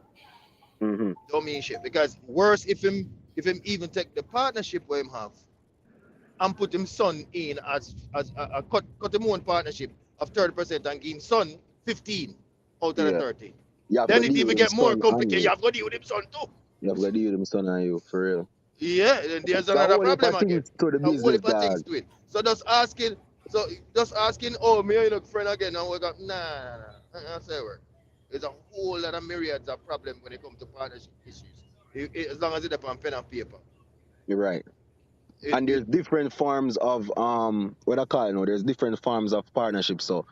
Mm-hmm. Don't mean shit. Because worse if him even take the partnership where him have and put him son in as a cut him own partnership of 30% and give him son 15 out of the Yeah. 30. You have Then got to it deal even with him get more son and complicated. You you. have got to deal with him son too. You have got to deal with him son and you for real. Yeah, and there's Got another whole heap problem of again. things to the A whole business, heap of things dog. to it. So just asking, oh, me and a friend again, and we got nah. That's how it work. There's a whole lot of myriads of problem when it comes to partnership issues. As long as it's on pen and paper. You're right. It, And it there's different forms of what I call it now. There's different forms of partnership. So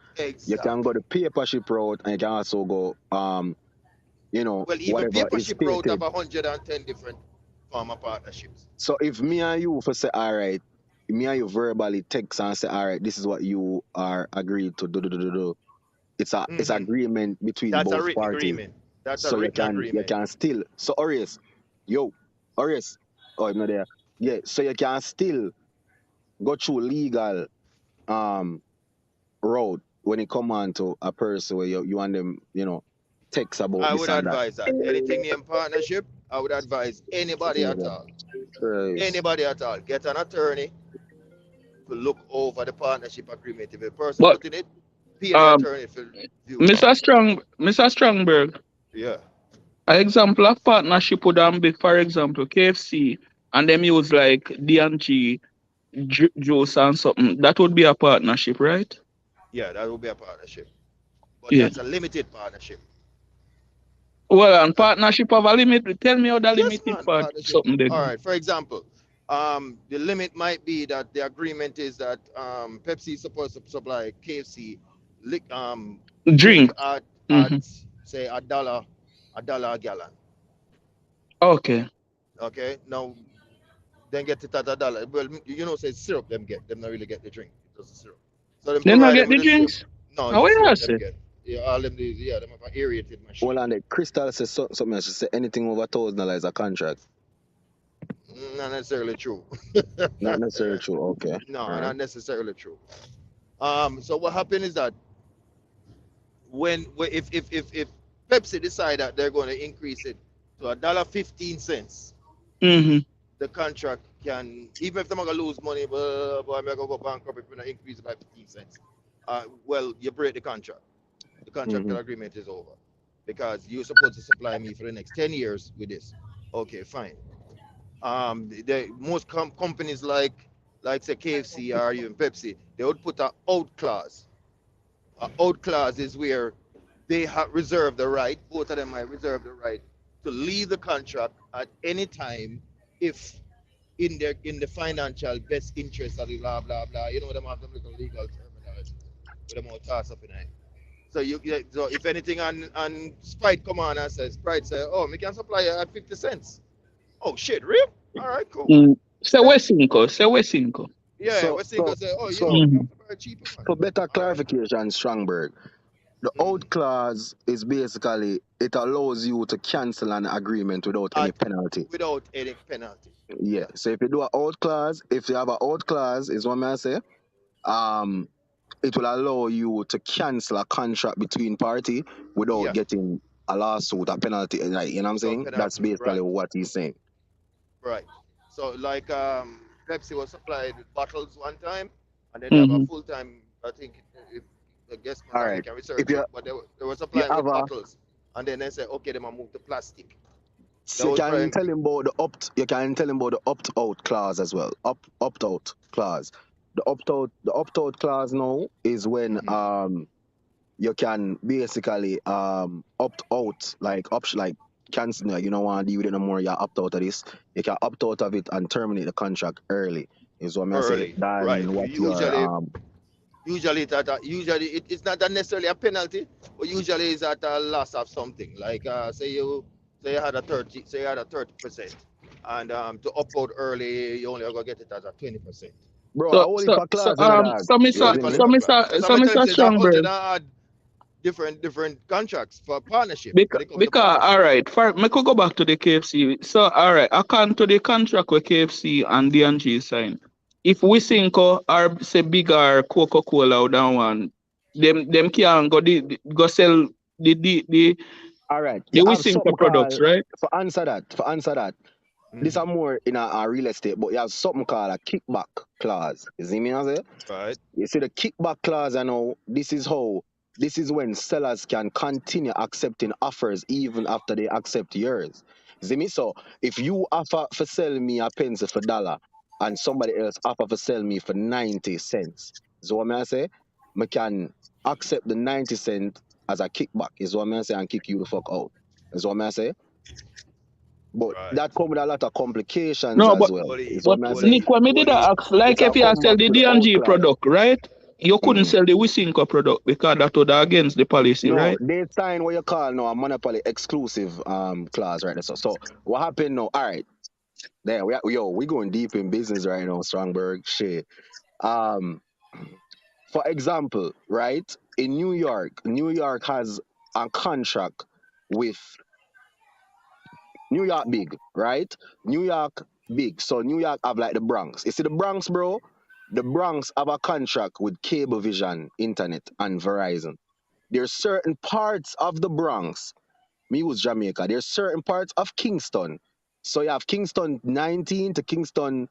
you can go exactly. the papership route and you can also go Well, even whatever paper is ship route have stated. 110 different form of partnerships. So if me and you for say all right, me and you verbally text and say all right, this is what you are agreed to do. It's Hmm. agreement between That's a both written parties. agreement. That's a So you written can you agreement. can still so Orius, yo, Orius, oh I'm not there. Yeah, so you can still go through legal um road when it come on to a person where you and them, text about I this would and that. advise that. Anything in partnership, I would advise anybody at Jesus all. Christ. Anybody at all. Get an attorney to look over the partnership agreement. If a person But put in it, pay the um, attorney for view copy. Mr. Strongberg, Yeah. an example of partnership would be, for example, KFC, and them use like D&G, juice and something. That would be a partnership, right? Yeah, that would be a partnership. But Yeah. that's a limited partnership. Well, and Uh, partnership of a limit. Tell me how the Yes, limited man, part partnership. something All then. right. For example, the limit might be that the agreement is that Pepsi is supposed to supply KFC drink Drink. at Mm-hmm. say a dollar a gallon. Okay. Okay. Now then get it at a dollar. Well, say syrup them get. Them not really get the drink. It's just a syrup. So then Then I provide them get with the the syrup. drinks. No, it's How the will I syrup them say? get. Yeah, all them these. Yeah, them have an aerated Well, machine. and the Crystal says something else. She said anything over $1,000 is a contract. Not necessarily true. Not necessarily true. Okay. All No, right. not necessarily true. So what happened is that if Pepsi decide that they're going to increase it to $1.15, Mm-hmm. the contract can, even if they're gonna lose money, but I'm gonna go bankrupt if we not increase it by 15 cents. Well, you break the contract. The Mm-hmm. contractual agreement is over because you're supposed to supply me for the next 10 years with this. Okay, fine. Most companies like say KFC or even Pepsi, they would put an out clause. An out clause is where they have reserved the right, both of them might reserve the right to leave the contract at any time if in the financial best interest of the blah blah blah. You know them have them little legal terminology with them all toss up in it. So if anything and Sprite come on and says Sprite say, oh, we can supply you at 50 cents. Oh shit, real? All right, cool. Mm. Say Then we cinco. Say we cinco. yeah, So West so Indies say, oh yeah, so we can Mm-hmm. supply cheaper, man. for better All right. clarification, Strongberg, the Mm. out clause is basically it allows you to cancel an agreement without any At penalty. without any penalty. Yeah. Yeah, So if you do an out clause, if you have an out clause, is what I say. Um, it will allow you to cancel a contract between party without yeah, getting a lawsuit, a penalty. Like, you know what I'm without saying? That's penalty. basically Right, what he's saying. right. So like Pepsi was supplied with bottles one time, and then they have a Mm-hmm. full time. I think if I guess All wrong, you right. can If research you it. But they were you supplying have with a bottles, and then they said, okay, they might move to plastic. That so was probably you can tell him about the opt out clause as well. Opt out clause. The opt out clause now is when mhm. you can basically opt out like option like cancel you don't want to deal with it no more, you opt out of this. You can opt out of it and terminate the contract early is what I say Early, than right? what your Usually it's not necessarily a penalty, but usually it's at a loss of something. Like say you had a 30%, and to opt out early, you only gonna get it as a 20%. Bro, I So only so for so class in a dog. so So You Mr. only see for me? so liquor class. Mr. So so I'm telling Mr. you that until Strongberg. I had different contracts for partnership when Because, it comes to because partnership. all right, for me could go back to the KFC. So all right, according to the contract with KFC and D&G sign, if we Wisynco or say bigger Coca Cola than one, them can go sell All right. the You have Wisynco something products, called right? for answer that. This Hmm. are more in a real estate, but you have something called a kickback clause. You see me? I say? Right. You see the kickback clause, I know this is when sellers can continue accepting offers even after they accept yours. You see me? So if you offer for sell me a pencil for dollar and somebody else offer for sell me for 90 cents, so what I say? I can accept the 90 cent as a kickback, is what I say, and kick you the fuck out. Is what I say? But Right. that come with a lot of complications No, as but well. But he, Is what but I but say? Nick, he, when me but did he, ask, like It's a if you come sell back the to the old D&G clause. product, right? You couldn't Mhm. sell the Wisynco product because that would against the policy, No, right? they sign what you call now a monopoly exclusive clause right there. So what happened now? All right, there we going deep in business right now, Strongberg. Shit. Um, for example, right in New York has a contract with New York big, right? New York big. So New York have like the Bronx. You see the Bronx, bro? The Bronx have a contract with Cablevision, Internet, and Verizon. There's certain parts of the Bronx. Me was Jamaica. There's certain parts of Kingston. So you have Kingston 19 to Kingston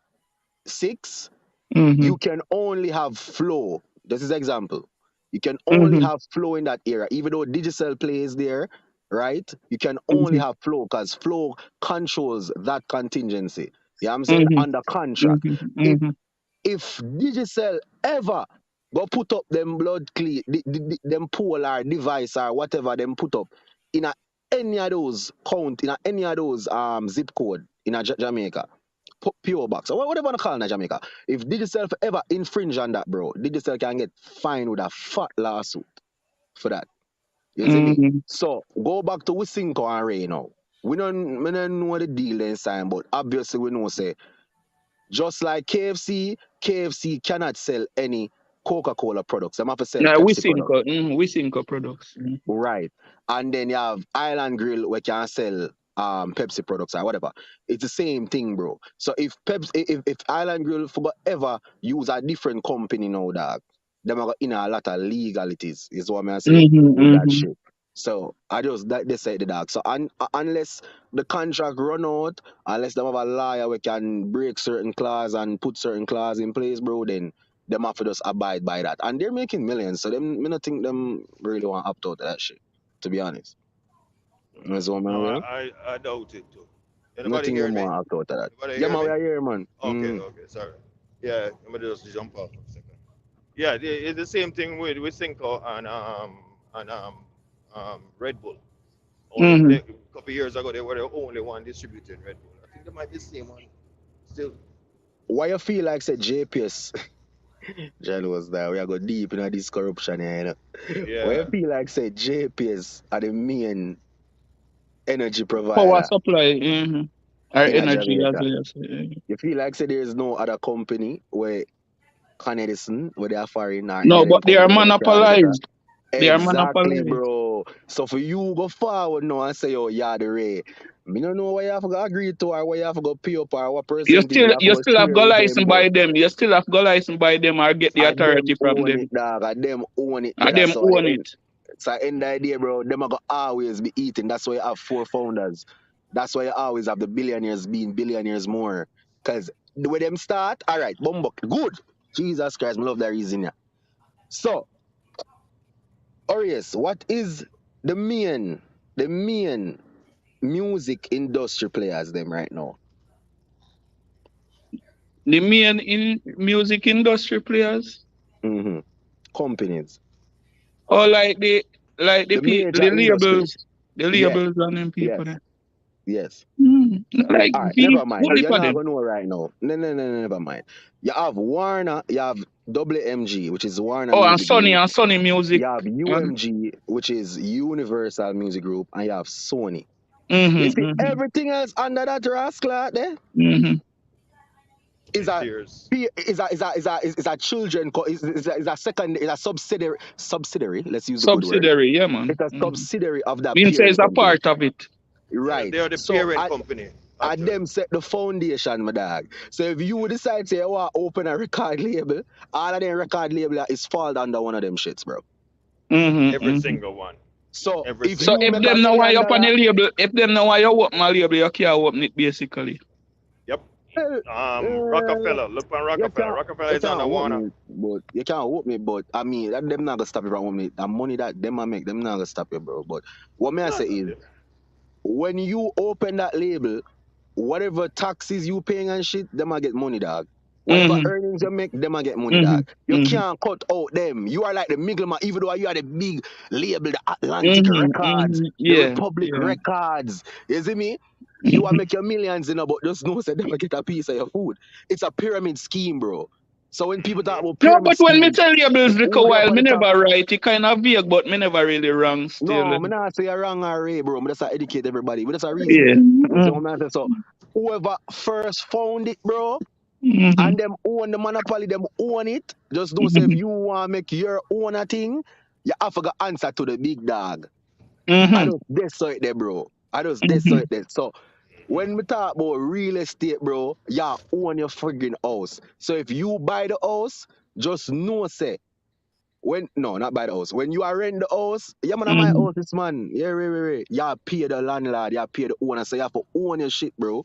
6. Mm-hmm. You can only have flow. This is example. You can only Mm-hmm. have flow in that area, even though digital plays there, right? You can only Mm-hmm. have flow because flow controls that contingency. You know what I'm saying? Mm-hmm. Under contract. Mm-hmm. If Mm-hmm. if Digicel ever go put up them blood clean, them pole or device or whatever them put up in a, any of those count, in a, any of those zip code in a Jamaica, PO box or whatever you call it in a Jamaica. If Digicel ever infringe on that, bro, Digicel can get fined with a fat lawsuit for that. You see me? Mm-hmm. So go back to Wisynco and Ray now. We don't know the deal they sign, but obviously we know say just like KFC cannot sell any Coca-Cola products. They have to sell Yeah, Pepsi products. Wisynco products. Right. And then you have Island Grill where can sell Pepsi products or whatever. It's the same thing, bro. So if Island Grill forgot ever use a different company now, dog, them are in a lot of legalities, is what I'm gonna say Mm-hmm. with that Mm-hmm. shit. So I just that they say the dog. So unless the contract run out, unless them have a lawyer we can break certain clause and put certain clause in place, bro, then them have to just abide by that. And they're making millions, so them me not think them really want to opt out of that shit. To be honest, that's what no, man. Yeah, I doubt it too. Anybody nothing hear them me? want to opt out of that. Anybody Yeah, hear man, we me? are here, man. Okay, okay, sorry. Yeah, let me just jump off for a second. Yeah, it's the same thing with Cinco and Red Bull. Only Mm-hmm. a couple years ago they were the only one distributing Red Bull. I think they might be the same one still. Why you feel like said JPS? John was there. We are go deep in this corruption here. You know? Why you Yeah. feel like said JPS are the main energy Power provider supply. Mm-hmm. Our in a energy as Jamaica? well. Say. You feel like say there is no other company where Con Edison, where they are foreign or any No, of them but they are company where they can get that. monopolized. They are Exactly, monopolized. bro. So for you go forward now and say, oh, yeah, the Ray. Me don't know what you have to go agree to or what you have to go pay up or what percentage you have to You go still have share go with them, license but by them. You still have go license by them or get the and them authority from own it, them. dog. And them own it And there. them So at the own end, it. so at the end of the day, bro, them are gonna always be eating. That's why you have four founders. That's why you always have the billionaires being billionaires more. Cause the way them start, all right, Bumbuk, good. Jesus Christ, I love that reason. Yeah. So, Orius, what is the main music industry players them right now? The main in music industry players. Mm-hmm. Companies. Or like the The major the industries. labels. The Yeah, labels and them yes, people there. Yes. Like All right, V, never mind. only You're for not them. gonna know right now. No, no, no, no, never mind. You have Warner, you have WMG, which is Warner Oh, Music Group. and Sony Music. You have UMG, which is Universal Music Group, and you have Sony. You see, Mm-hmm, everything else under that rascal out there mm-hmm. is It a tears. is a children is a second is a subsidiary. Let's use the good word. Subsidiary, yeah, man. It's a Mm-hmm. subsidiary of that Means it's parent a company, part of it. right? They are the So parent company, I actually. them set the foundation, my dog. So if you decide to say, oh, I open a record label, all of them record label is fall under one of them shits, bro. Mm-hmm, Every mm-hmm. single one. So Every if So single you if one. make a them know why you million up on dollar, a label, if them know why you open a label, you can't open it basically. Yep. well, Rockefeller. Look on you Rockefeller. can't Rockefeller you is can't under whoop Warner. me, but you can't whoop me, but I mean that them not gonna stop you from whoop me. The money that them I make, them not gonna stop you, bro. But what may I No, say no, is when you open that label, whatever taxes you paying and shit, them I get money, dog. Whatever Mm-hmm, earnings you make, them I get money, mm-hmm, dog. You mm-hmm, can't cut out them. You are like the middleman, even though you are the big label, the Atlantic mm-hmm, Records, mm-hmm. the Yeah, Republic yeah. Records. You see me? You are Mm-hmm. make your millions, but just know that them I get a piece of your food. It's a pyramid scheme, bro. So when people talk about No, pyramid but when me scheme, tell labels look a who they up while, on me the top? never right. It kind of vague, but me never really wrong still. No, I'm not say you're wrong or right, bro. I'm just educate everybody. But that's a reason. Yeah. You see what I'm saying? So whoever first found it, bro, Mm-hmm, and them own the monopoly, them own it. Just don't say if mm-hmm, you want to make your own a thing, you have to go answer to the big dog. I mm-hmm, just this so it there, bro. I just this so mm-hmm, it there. So when we talk about real estate, bro, you own your friggin' house. So if you buy the house, just know say when no, not buy the house. When you are rent the house, yeah man, my mm-hmm, house is man. Yeah, right. You pay the landlord, you pay the owner, so you have to own your shit, bro.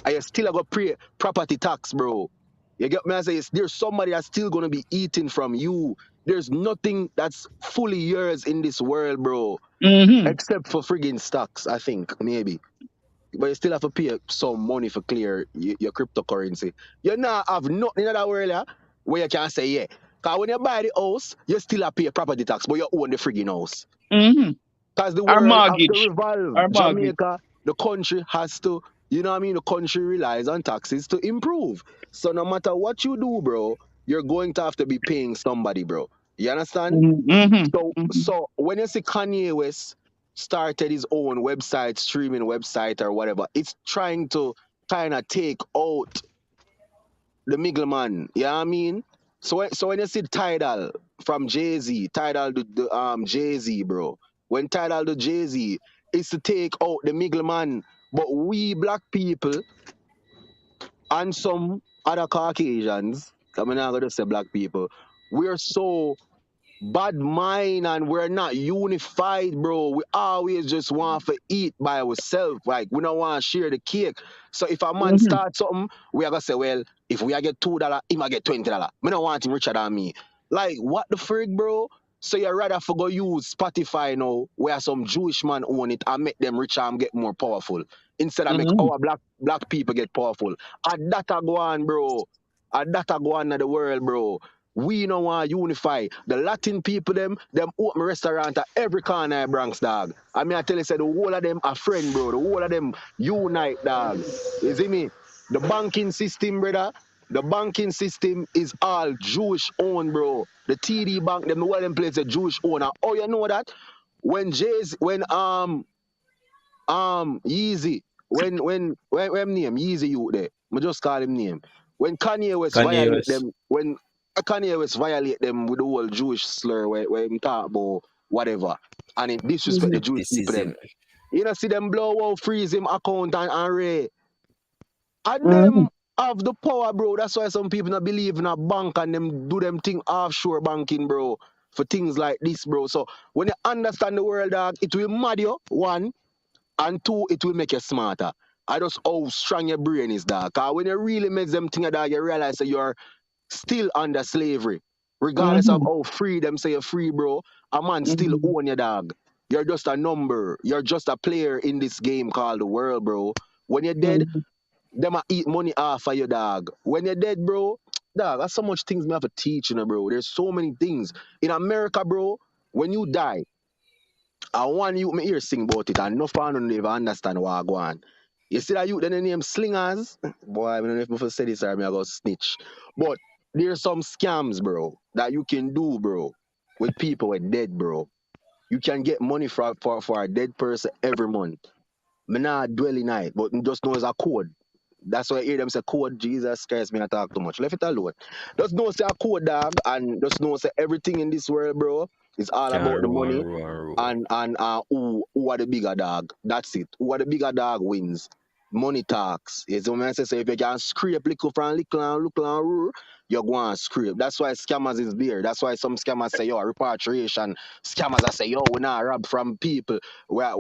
And you still got to pay property tax, bro. You get me? I say there's somebody that's still gonna be eating from you. There's nothing that's fully yours in this world, bro. mm-hmm. Except for friggin' stocks, I think, maybe. But you still have to pay some money for clear your cryptocurrency. You not have nothing in that world yeah, where you can say, yeah. Because when you buy the house, you still have to pay property tax, but you own the friggin' house. Mm-hmm. Because the Our world have to mortgage. revolve. Our mortgage. Jamaica, the country has to, you know what I mean? The country relies on taxes to improve. So no matter what you do, bro, you're going to have to be paying somebody, bro. You understand? Mm-hmm, mm-hmm, mm-hmm. So when you see Kanye West started his own website, streaming website or whatever, it's trying to kind of take out the middleman. You know what I mean? So when you see Tidal from Jay Z, Tidal to Jay Z, bro. When Tidal to Jay Z, it's to take out the middleman. But we black people and some other Caucasians, I'm not gonna say black people, we're so bad mind and we're not unified, bro. We always just want to eat by ourselves. Like we don't want to share the cake. So if a man Mm-hmm. starts something, we are gonna say, well, if we get $2, he might get $20. Me don't want him richer than me. Like what the frig, bro? So you rather for go use Spotify now, where some Jewish man own it and make them richer and get more powerful. Instead of make Mm-hmm. our black people get powerful. And that a go on, bro. And that a go on in the world, bro. We no want unify. The Latin people them open restaurant at every corner of Bronx, dog. I mean I tell you, say the whole of them are friend, bro. The whole of them unite, dog. You see me? The banking system, brother. The banking system is all Jewish owned, bro. The TD Bank, them the whole them place a Jewish owner. Oh, you know that? When Jay's when Yeezy, when name Yeezy you there, I just call him name. When Kanye West Kanye violate West. them, when Kanye West violate them with the whole Jewish slur where him talk about whatever, and him disrespect the Jewish people Mysticism. them. You know see them blow out, freeze him account and Ray. And Mm-hmm. them have the power, bro. That's why some people not believe in a bank and them do them thing offshore banking, bro. For things like this, bro. So when you understand the world, dog, it will mad you. One. And two, it will make you smarter. I just how strong your brain is, dog. Cause when you really make them think, dog, you realize that you're still under slavery. Regardless of Mm-hmm. how free them say you're free, bro, a man still Mm-hmm. own your dog. You're just a number. You're just a player in this game called the world, bro. When you're dead, Mm-hmm. them a eat money off of your dog. When you're dead, bro, dog, that's so much things me have to teach you, bro. There's so many things. In America, bro, when you die, I want you me hear sing about it and no fan don't even understand what I go on. You see that you then the name slingers? Boy, I don't know if I say this or me I go snitch. But there's some scams, bro, that you can do, bro, with people who are dead, bro. You can get money for a dead person every month. Me not dwell in it, but just know it's a code. That's why I hear them say code. Jesus Christ, me not talk too much. Left it alone. Just know say a code, dog, and just know say everything in this world, bro, is all Can't about the roll and money roll and roll. and who are the bigger dog. That's it. Who are the bigger dog wins. Money talks. It's what I say. So if you can scrape little from little and rule, you're going to scrape. That's why scammers is there. That's why some scammers say, yo, repatriation. Scammers are say, yo, we not rob from people. We are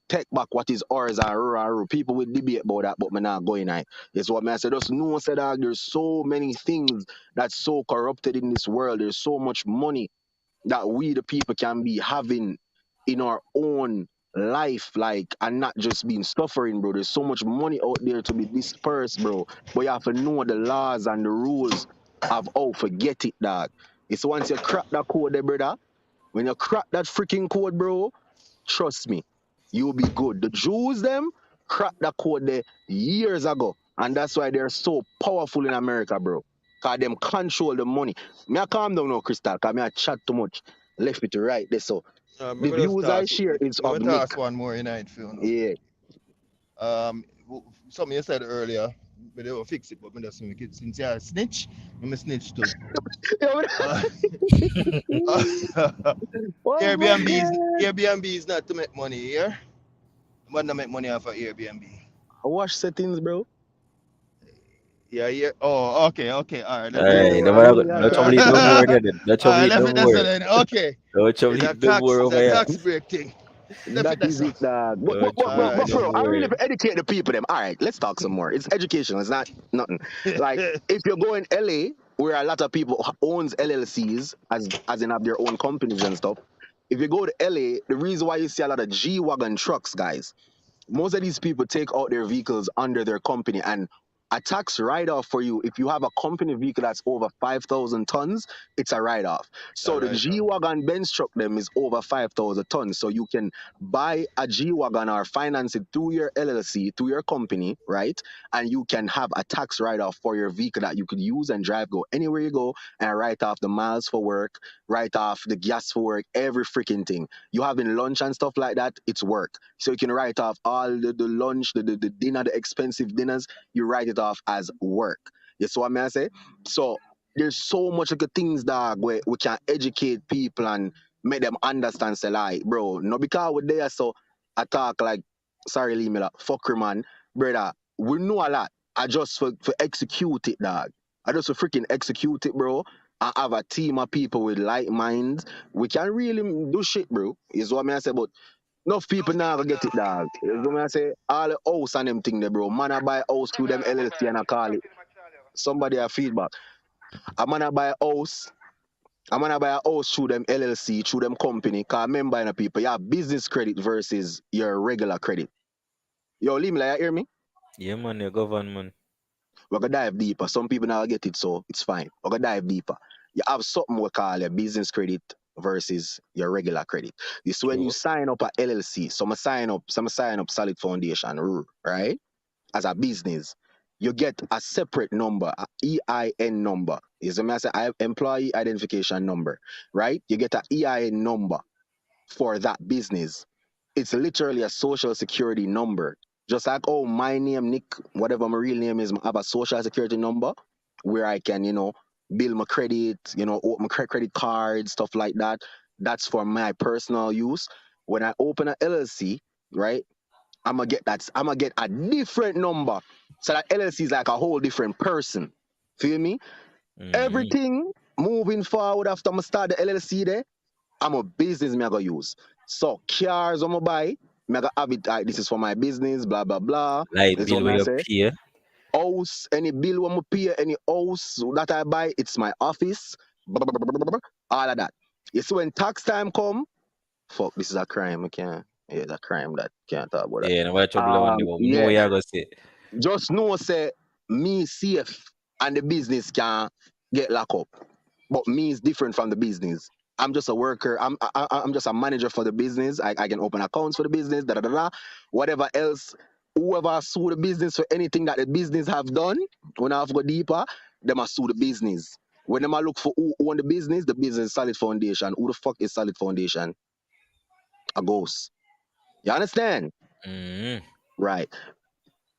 take back what is ours and rule. People will debate about that, but me not going on. It's what I say. Just know, say, dog, there's so many things that's so corrupted in this world. There's so much money that we the people can be having in our own life, like, and not just being suffering, bro. There's so much money out there to be dispersed, bro. But you have to know the laws and the rules of how forget it, dog. It's once you crack that code there, brother. When you crack that freaking code, bro, trust me, you'll be good. The Jews, them, cracked the code there years ago. And that's why they're so powerful in America, bro. Because them control the money. Me I calm down now, Crystal, because me I chat too much. Left me to right there. So I'm the gonna views I toss. share is I'm of gonna Nick. toss one more night, Phil. No. Yeah. Something you said earlier, but they will fix it. But me just make it since you're a snitch, I'm a snitch too. Uh, Oh my God. Airbnb is not to make money here. I'm not make money off of Airbnb. Watch settings, bro. Yeah, yeah. Oh, okay, okay. All right, let Yeah, Hey, us. no All matter, yeah, no trouble, it no more right, than it. No trouble, it left no it that's more. then. Okay, No trouble, it no more it's over a here. tax break thing. Left it that that's is all. it, dog. No trouble, it All But no for real, I more. really educate the people them. All right, let's talk some more. It's educational. It's not nothing. Like right. if you go in LA, where a lot of people owns LLCs as in have their own companies and stuff. If you go to LA, the reason why you see a lot of G wagon trucks, guys, most of these people take out their vehicles under their company and a tax write-off for you if you have a company vehicle that's over 5,000 tons, it's a write-off. All So the right. G-Wagon Benz truck them is over 5,000 tons, so you can buy a G-Wagon or finance it through your LLC, through your company, right? And you can have a tax write-off for your vehicle that you could use and drive, go anywhere you go, and write off the miles for work, write off the gas for work, every freaking thing. You having lunch and stuff like that, it's work. So you can write off all the lunch, the dinner, the expensive dinners, you write it off as work. You see what I say? So there's so much of the things, dog, where we can educate people and make them understand, say, like, bro, no, because we're there, so I talk like, sorry, leave me, like, fucker, man, brother, we know a lot. I just for execute it, dog. I just for freaking execute it, bro. I have a team of people with like minds. We can really do shit, bro. Is what I say. But enough people now go get it, dog. You know what I say? All the house and them thing there, bro. Man, I buy house through them LLC and I call it. Somebody have feedback. A man, I buy a house. I'm gonna buy a house through them LLC, through them company. Cause remember, you know, people, you have business credit versus your regular credit. Yo, Lim, like, you hear me? Yeah, man, your government. We're gonna dive deeper. Some people now get it, so it's fine. We're gonna dive deeper. You have something we call your business credit versus your regular credit. This when you True. sign up a LLC. Some sign up Solid Foundation, right? As a business, you get a separate number, a EIN number. Is a say employee identification number, right? You get a EIN number for that business. It's literally a social security number. Just like, oh, my name, Nick, whatever my real name is, I have a social security number where I can, build my credit, open my credit card, stuff like that. That's for my personal use. When I open an LLC, right, I'm gonna get a different number. So that LLC is like a whole different person. Feel me? Mm-hmm. Everything moving forward after I start the LLC there, I'm a business me I gonna use. So cars I'm gonna buy, me I gonna have it like this is for my business, blah blah blah. Light This what bill me where I you say. pay. House, any bill I'm pay, any house that I buy, it's my office. Blah, blah, blah, blah, blah, blah, all of that. You see when tax time come, fuck, this is a crime. I can't. Yeah, it's a crime that can't talk about that. Yeah, no matter trouble on the one. We know Yeah, what you're gonna say. just know say me safe and the business can get locked up. But me is different from the business. I'm just a worker. I'm just a manager for the business. I can open accounts for the business. Da da da da. Whatever else, whoever sue the business for anything that the business have done, when I have to go deeper, them a sue the business. When them a look for who own the business is solid foundation. Who the fuck is solid foundation? A ghost. You understand? Mm-hmm. Right.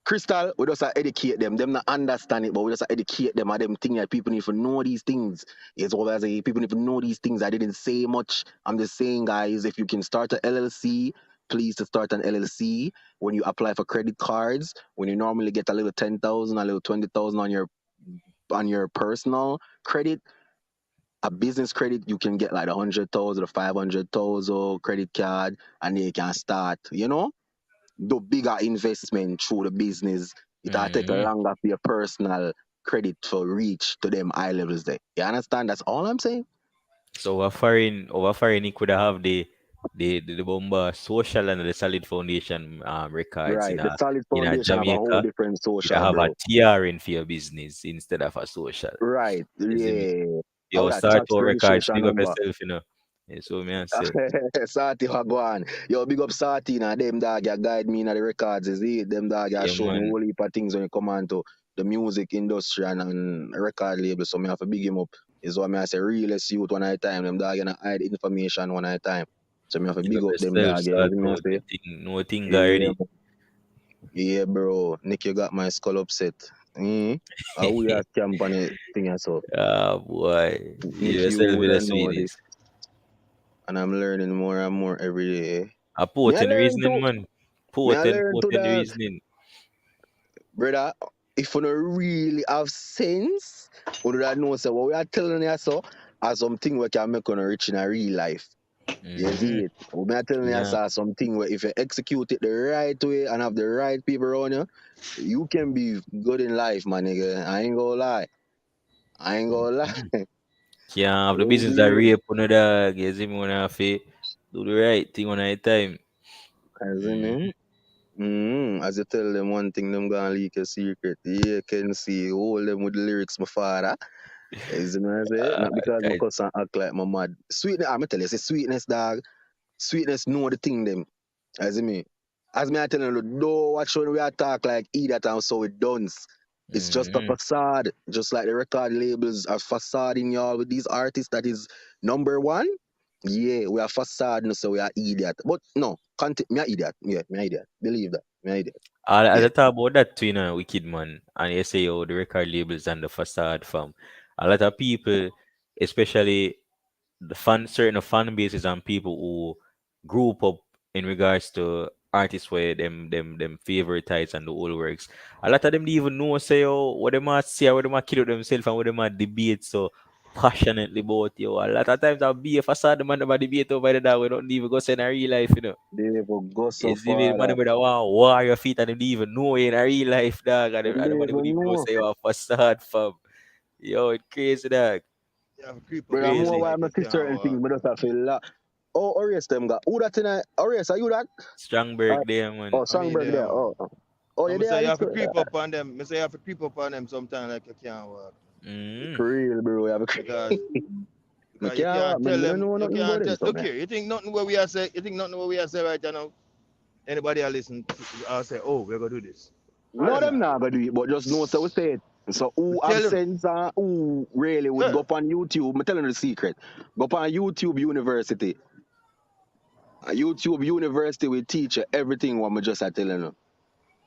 Crystal, we just educate them. Them not understand it, but we just educate them. And them thing that people need to know these things. It's what I say. People need to know these things. I didn't say much. I'm just saying, guys, if you can start an LLC, please to start an LLC. When you apply for credit cards, when you normally get a little 10,000, a little 20,000 on your personal credit, a business credit, you can get like 100,000 or 500,000 credit card, and then you can start. The bigger investment through the business, it'll take a Mm-hmm. longer for your personal credit to reach to them high levels there. You understand? That's all I'm saying. So over foreign, he could have the Bomba social and the solid foundation records Right. The solid in a foundation have a whole Jamaica. different You social, have a bro. TR in for your business instead of a social. Right. You see me? Yeah. I Yo, would have start tax our records, registration big up number. yourself, you know. Yeah, so me I say, Sati Wagwan. Yo, big up Sati now. Them dog ya guide me in the records. Is it? Them dog ya yeah show me a man, whole heap of things when you come on to the music industry and record label. So me have to big him up. Is what me I say realest youth one at a time. Them dog gonna hide information one at a time. So me have to big big up up them yourself, dog. Yeah, start is me I out say. no thing Yeah, already. yeah, bro. Nick, you got my skull upset. How we are camp on it thing and so. Ah boy, Nick, behave you yourself would with the have know sweetness. this. And I'm learning more and more every day. A Me I potent learn reasoning, to man. me I Potent, learn to potent that. reasoning. Brother, if you don't really have sense, you don't know say what we are telling you so are something we can make on a rich in a real life. You see Mm-hmm. it? We are telling you Yeah. so something where if you execute it the right way and have the right people around you, you can be good in life, my nigga. I ain't gonna lie. I ain't gonna Mm-hmm. lie. Can't have the You business that see? rape on the dog. You see me when I have to do the right thing on a time. As in Mm-hmm. it. As you tell them one thing, them gonna leak a secret. Yeah, can see hold them with the lyrics, my father. Is you know what I say? Not because my Guys, cousin act like my mad. Sweetness, I'm tell you, say sweetness, dog. Sweetness know the thing them. As in me. As me I tell you, don't watch when we attack like idiot and so it done. It's just a mm-hmm. facade. Just like the record labels are facading y'all with these artists that is number one. Yeah, we are facade, no, so we are idiot. But no, me a idiot. Yeah, me a idiot. Believe that. Me a idiot. I Yeah. thought about that too, you know, Wicked Man. And you say, oh, the record labels and the facade from a lot of people, especially certain fan bases and people who group up in regards to artists where them favoritize and the old works. A lot of them don't even know say oh what they might say, what they might kill themselves and what they might debate so passionately about you. A lot of times I'll be a facade man about debate over that we don't even go say in a real life, you know. They never go so It's even far man that with a wow war your feet and they don't even know you in a real life dog and they nobody would never even know know. say you're a facade fam. Yo, it's crazy dog. You have to creep up But on I'm more them Crazy. why like I'm you not see can't certain things, walk. but just I feel like, oh, Orius them got. Who that tonight? Orius, are you that? Strong Uh, break there, man. oh, I mean, Songberg there. man. Oh, I'm you gonna there? say you It's have to creep up on them. I say you have to creep up on them sometimes like you can't walk. Mm. for real, bro. You have a Because me because you can't, can't me tell don't them know you nothing about can't them, tell so look man. here, you think nothing what we are say right now. Anybody will listen to I'll say, oh, we're gonna do this. Why No, them them not do not it? gonna do it, but just know so we say it. So We who have tell them, sense and who really would go yeah. up on YouTube? I'm telling you the secret. Go up on YouTube University. YouTube University will teach you everything what I just are telling you.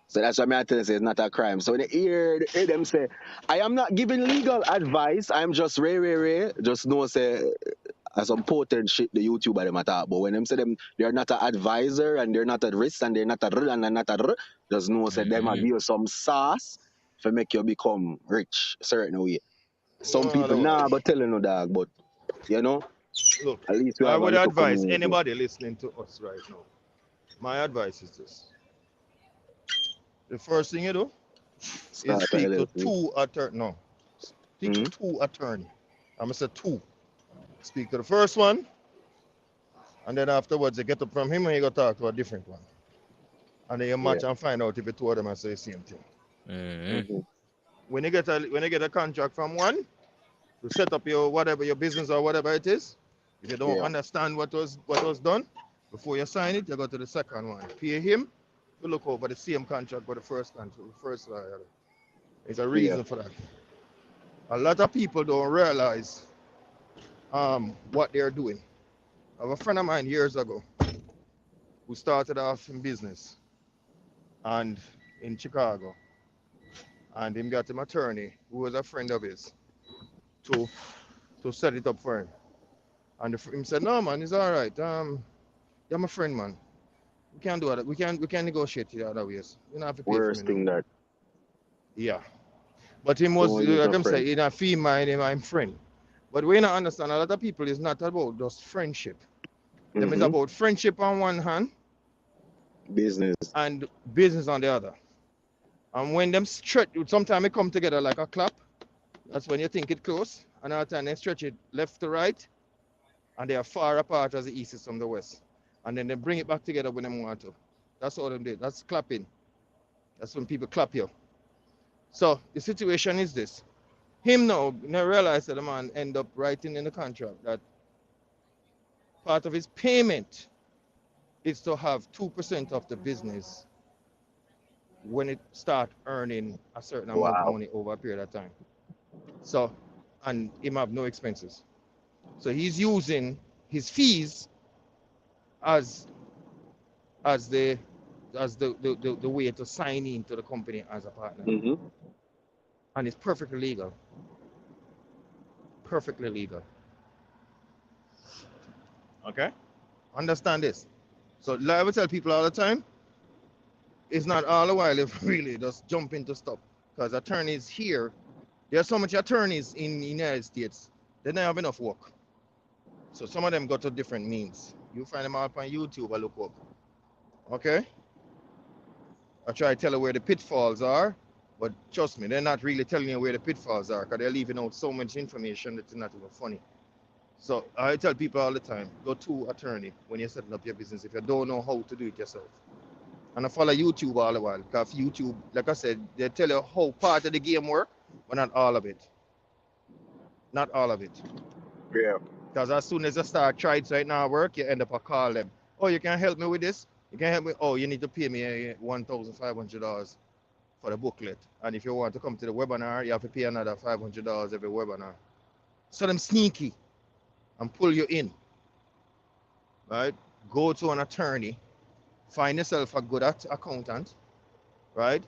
So that's why I tell you say it's not a crime. So when they hear them say, I am not giving legal advice, I'm just ray. Just know say some potent shit the YouTuber them attack. But when them say them they're not an advisor and they're not at risk and they're not at and they're not at just know say them a Mm-hmm. give you some sauce to make you become rich a certain way. Some Well, people otherwise, nah go telling no dog, but you know, look, at least we I have a would little advise community. anybody listening to us right now. My advice is this. The first thing you do is Start a speak to LLC. two attorney. No. Speak to Mm-hmm. two attorney. I'm gonna say two. Speak to the first one, and then afterwards you get up from him and you go talk to a different one. And then you Yeah. match and find out if the two of them are say the same thing. Mm-hmm. Mm-hmm. When you get a contract from one to set up your whatever your business or whatever it is, if you don't Yeah. understand what was done before you sign it, you go to the second one. Pay him to look over the same contract but the first contract, the first lawyer. There's a Yeah. reason for that. A lot of people don't realize what they're doing. I have a friend of mine years ago who started off in business and in Chicago, and him got him attorney who was a friend of his to set it up for him. And him said, "No, man, it's all right. You're my friend, man. We can't do that. We can negotiate the other ways. You don't have to pay for me Worst now." thing that Yeah. But him was, don't use like no I'm friend. saying, in a fee mind, him I'm friend. But we not understand a lot of people is not about just friendship. Them is Mm-hmm. about friendship on one hand Business. and business on the other. And when them stretch, sometimes they come together like a clap. That's when you think it close. Another time they stretch it left to right, and they are far apart as the east is from the west. And then they bring it back together when they want to. That's all them do. That's clapping. That's when people clap you. So the situation is this. Him now realize that the man end up writing in the contract that part of his payment is to have 2% of the business when it start earning a certain amount of Wow. money over a period of time. So, and him have no expenses. So he's using his fees as as the the way to sign into the company as a partner. Mm-hmm. And it's perfectly legal. Perfectly legal. Okay? Understand this. So like I would tell people all the time, it's not all the while if really just jump into stuff. Because attorneys here, there's so much attorneys in the United States, they don't have enough work. So some of them go to different means. You find them up on YouTube or look up. Okay? I try to tell you where the pitfalls are, but trust me, they're not really telling you where the pitfalls are because they're leaving out so much information that it's not even funny. So I tell people all the time, go to attorney when you're setting up your business if you don't know how to do it yourself. And I follow YouTube all the while because YouTube, like I said, they tell you how part of the game work, but not all of it. Not all of it. Yeah. Because as soon as you start trying right now work, you end up a call them. Oh, you can help me with this? You can help me? Oh, you need to pay me $1,500 for the booklet. And if you want to come to the webinar, you have to pay another $500 every webinar. So them sneaky and pull you in. Right? Go to an attorney, find yourself a good accountant, right?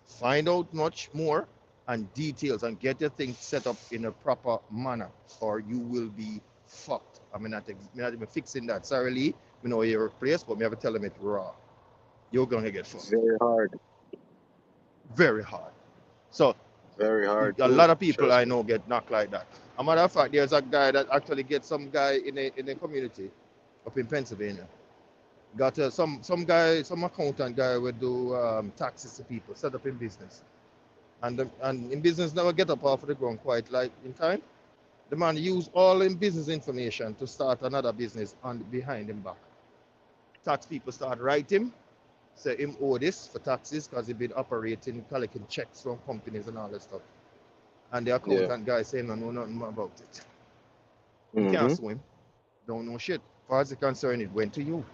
Find out much more and details and get your things set up in a proper manner, or you will be fucked. I'm not even fixing that. Sorry, Lee. I know your place, but me have to tell them it raw. You're gonna get fucked. Very hard. Very hard. So Very hard a too. lot of people Trust I me. know get knocked like that. As a matter of fact, there's a guy that actually gets some guy in a community up in Pennsylvania. Got some accountant guy would do taxes to people, set up in business. And in business never get up off of the ground quite like in time. The man used all in business information to start another business on behind him back. Tax people start writing, say him owe this for taxes because he been operating, collecting checks from companies and all that stuff. And the Yeah. accountant guy saying no know nothing about it. You can't Mm-hmm. sue him. Don't know shit. As far as it's concerned, it went to you.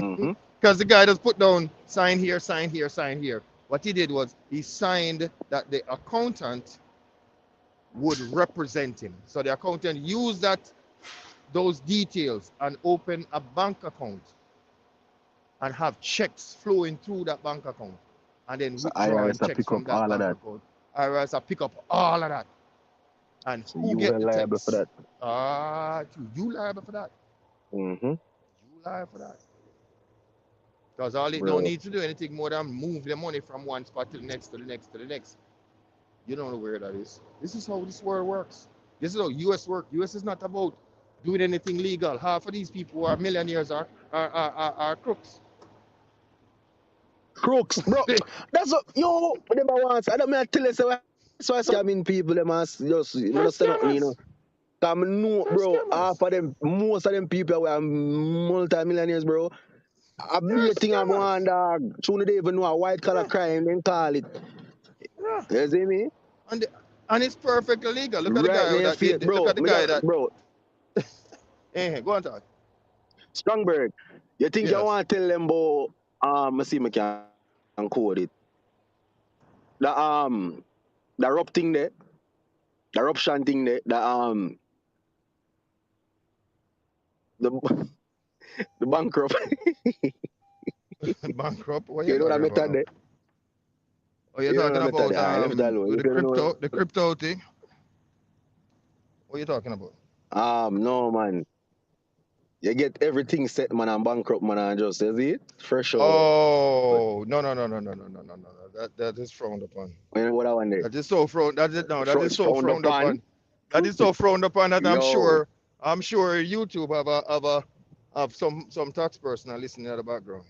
Mm-hmm. Because the guy just put down sign here, sign here, sign here. What he did was he signed that the accountant would represent him. So the accountant used those details and open a bank account and have checks flowing through that bank account and then So withdrawing IRS will checks pick up from that all of bank that. account. IRS will pick up all of that. And So who you get were the liable for text? that. You liable for that. Mm-hmm. You liable for that. Because all it don't Bro. need to do anything more than move the money from one spot to the next, to the next, to the next. You don't know where that is. This is how this world works. This is how US work. US is not about doing anything legal. Half of these people who are millionaires are crooks. Crooks, bro. That's what yo whatever wants. I don't mean to tell you so I scamming people them as just you They're understand nothing, you know. scammers. Cause me know, They're bro, half scammers. of them, most of them people were multi-millionaires, bro. A They're big thing I go on, scammers. dog. Soon they even know a white collar Yeah, crime, then call it. yeah. You see me? And and it's perfectly legal. Look at the Right guy in your that face, did. Look bro. at the guy that. Bro, Go on, talk. Strongberg. You think you Yes. want to tell them about I see me can code it. The rub thing there, the eruption thing there, the the bankrupt. Bankrupt. What are you You know what I talking meant about that now? there? Oh, you're You know what talking I meant that about there. I left that alone. with If you don't know, the crypto thing. What are you talking about? no man. You get everything set, man, and bankrupt, man, and just, you see it? Fresh out. Oh, no. That is frowned upon. You know what I want there? That is so frowned. That is no. That is so Frowned frowned upon. upon. That is so frowned upon that Yo. I'm sure YouTube have some tax person listening at the background.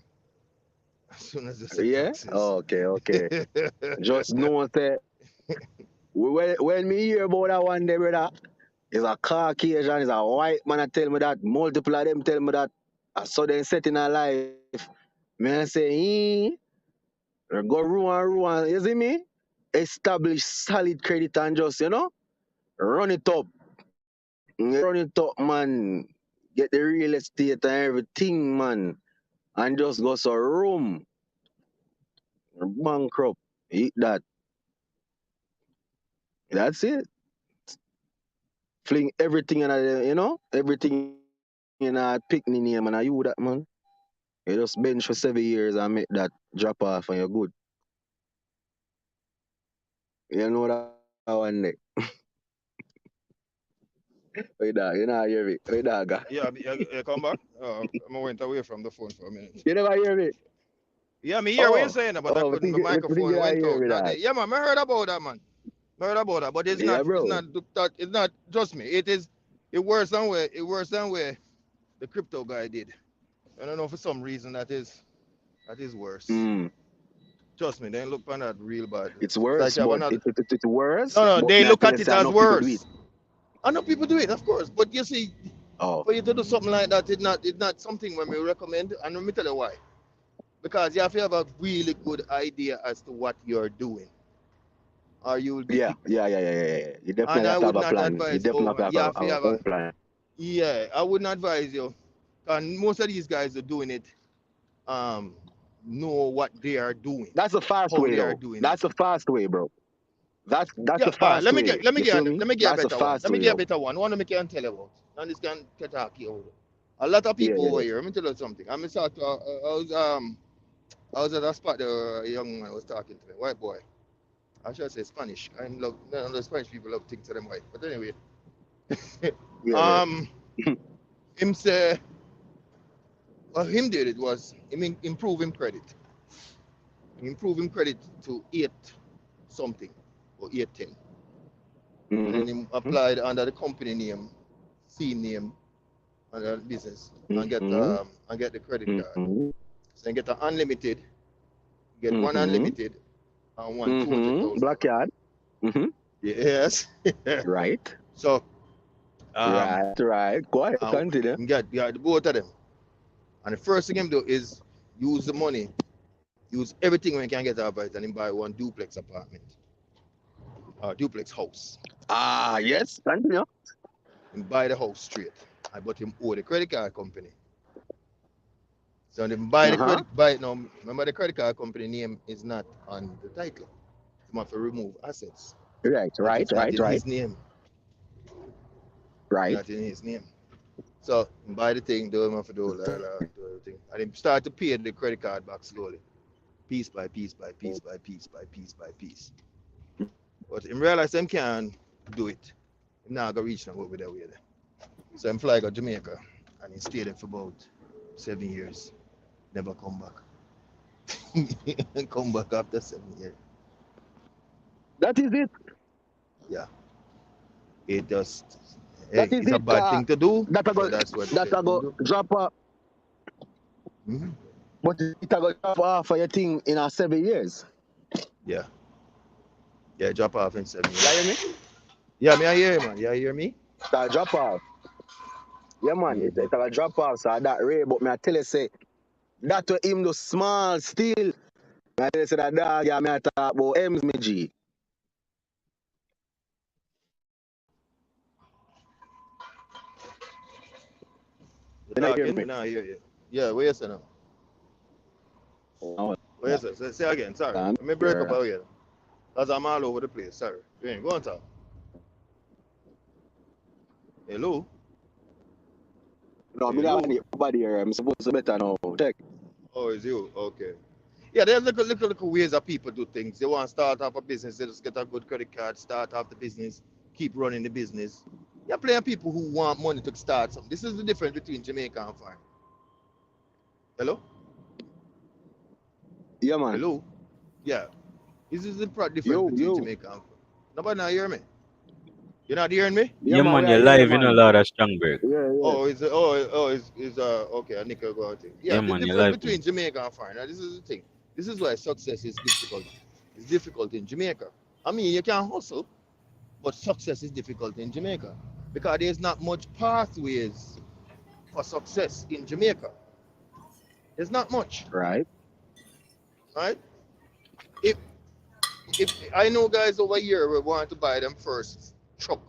As soon as they say Yeah? taxes. Okay. Just know that when me hear about that one there, brother, it's a Caucasian, it's a white man that tell me that, multiple of them tell me that. I saw them set in a life. Me I say, go ruin, you see me? Establish solid credit and just, run it up. Run it up, man. Get the real estate and everything, man. And just go so room. Bankrupt. Eat that. That's it. Fling everything in everything in a picnic name and I you that, man. You just bench for 7 years and make that drop off and you're good. You know that one there. Wait, dog, you know hear me. Wait, dog. Yeah, you come back. I went away from the phone for a minute. You never hear me? Yeah, me hear what you're saying, but I We couldn't. think The microphone you went hear out. me, Not dog. there. Yeah, man, I heard about that, man. I heard about that, but it's Yeah, not. It's bro. not. That. It's not. Trust me. It is. It worse than where. It worse than where the crypto guy did. I don't know for some reason that is. That is worse. Mm. Trust me. They look on that real bad. It's It's like worse, you have but another. it's worse. No, But they may I look tell you, at it say I as know people do it. worse. I know people do it, of course, but you see, Oh, for you to do something like that, it's not something when we recommend. And let me tell you why. Because you have to have a really good idea as to what you're doing, or you will be yeah. kicked. You definitely And have I to have would a not plan. You advise definitely over. have You to have have to have a a. plan. Yeah, I wouldn't advise you. And most of these guys are doing it. Um, know what they are doing, That's the fast how way, they are though. doing it. That's the fast way, bro. That's Yeah. the fast way. You feel me? Let me get a That's the better one. fast Let me way, get a though. better one. One of me can tell you about. And this can talk here. A lot of people Yeah. over here. Let me tell you something. I was at a spot. A young man was talking to me. White boy. I should say Spanish. I love none of the Spanish people love things to them white. But anyway, Yeah. um, him say what him did it was him improve him credit. Improve him credit to 8 something or 810. And then Mm-hmm. him applied under the company name, C name, under the business Mm-hmm. and get the credit card. Mm-hmm. So you get an unlimited, you get one Mm-hmm. unlimited and one Mm-hmm. 200,000 Black dollar. card. Mm-hmm. Yes. Right. So um Right. Go ahead. Continue. you got the both of them. And the first thing him do is use the money, use everything when you can get out of it, and him buy one duplex apartment, duplex house. Yes. Continue. And buy the house straight. I bought him owe the credit card company. So then buy the Uh-huh. credit, buy it now. Remember the credit card company name is not on the title. You have to remove assets. Right. Like Right. it's not Right. in Right. his name. Right. Not in his name. So buy the thing, do him have to do everything. And then start to pay the credit card back slowly. Piece by piece by piece by piece by piece by piece. But in realize them can do it. Him now go reach now over there with it. So him fly go Jamaica and he stayed there for about 7 years. Never come back. Come back after 7 years. That is it. Yeah. It just That hey, is it's a it. bad thing to do, That I but go. that's what That I people go do. drop off. Mm-hmm. But it I go drop off for your thing in 7 years. Yeah. Yeah, drop off in seven You hear years. me? Yeah, me I hear you, man. You hear me? That drop off. Yeah, man. Mm-hmm. It a drop off. So that rate. But me I tell you say that to him do small still. Me I tell you say that dog. Yeah, me I talk about M's me G. You You know hear talking? me? Me now hear you. Yeah, where you say now? Oh, Where you say? Say again, sorry. I'm Let me break up here. out here. Because I'm all over the place, sorry. Go on talk. Hello? No, me not Hello? anybody here. I'm supposed to better now. Check. Oh, it's you. Okay. Yeah, there's little ways that people do things. They want to start up a business, they just get a good credit card, start up the business, keep running the business. There are plenty of people who want money to start something. This is the difference between Jamaica and foreign. Hello? Yeah, man. Hello? Yeah. This is the difference Yo, between yo. Jamaica and foreign. Nobody not hear me? You're not hearing me? Yeah, Yeah, man. man, We are you're here, live in a man. lot of Strongberg. Yeah, yeah. Okay, I need to go out. Yeah, Yeah, the man, you're difference live in. between Jamaica and foreign. Now, this is the thing. This is why success is difficult. It's difficult in Jamaica. I mean, you can hustle, but success is difficult in Jamaica because there's not much pathways for success in Jamaica. There's not much, Right. right? If if I know guys over here will want to buy them first truck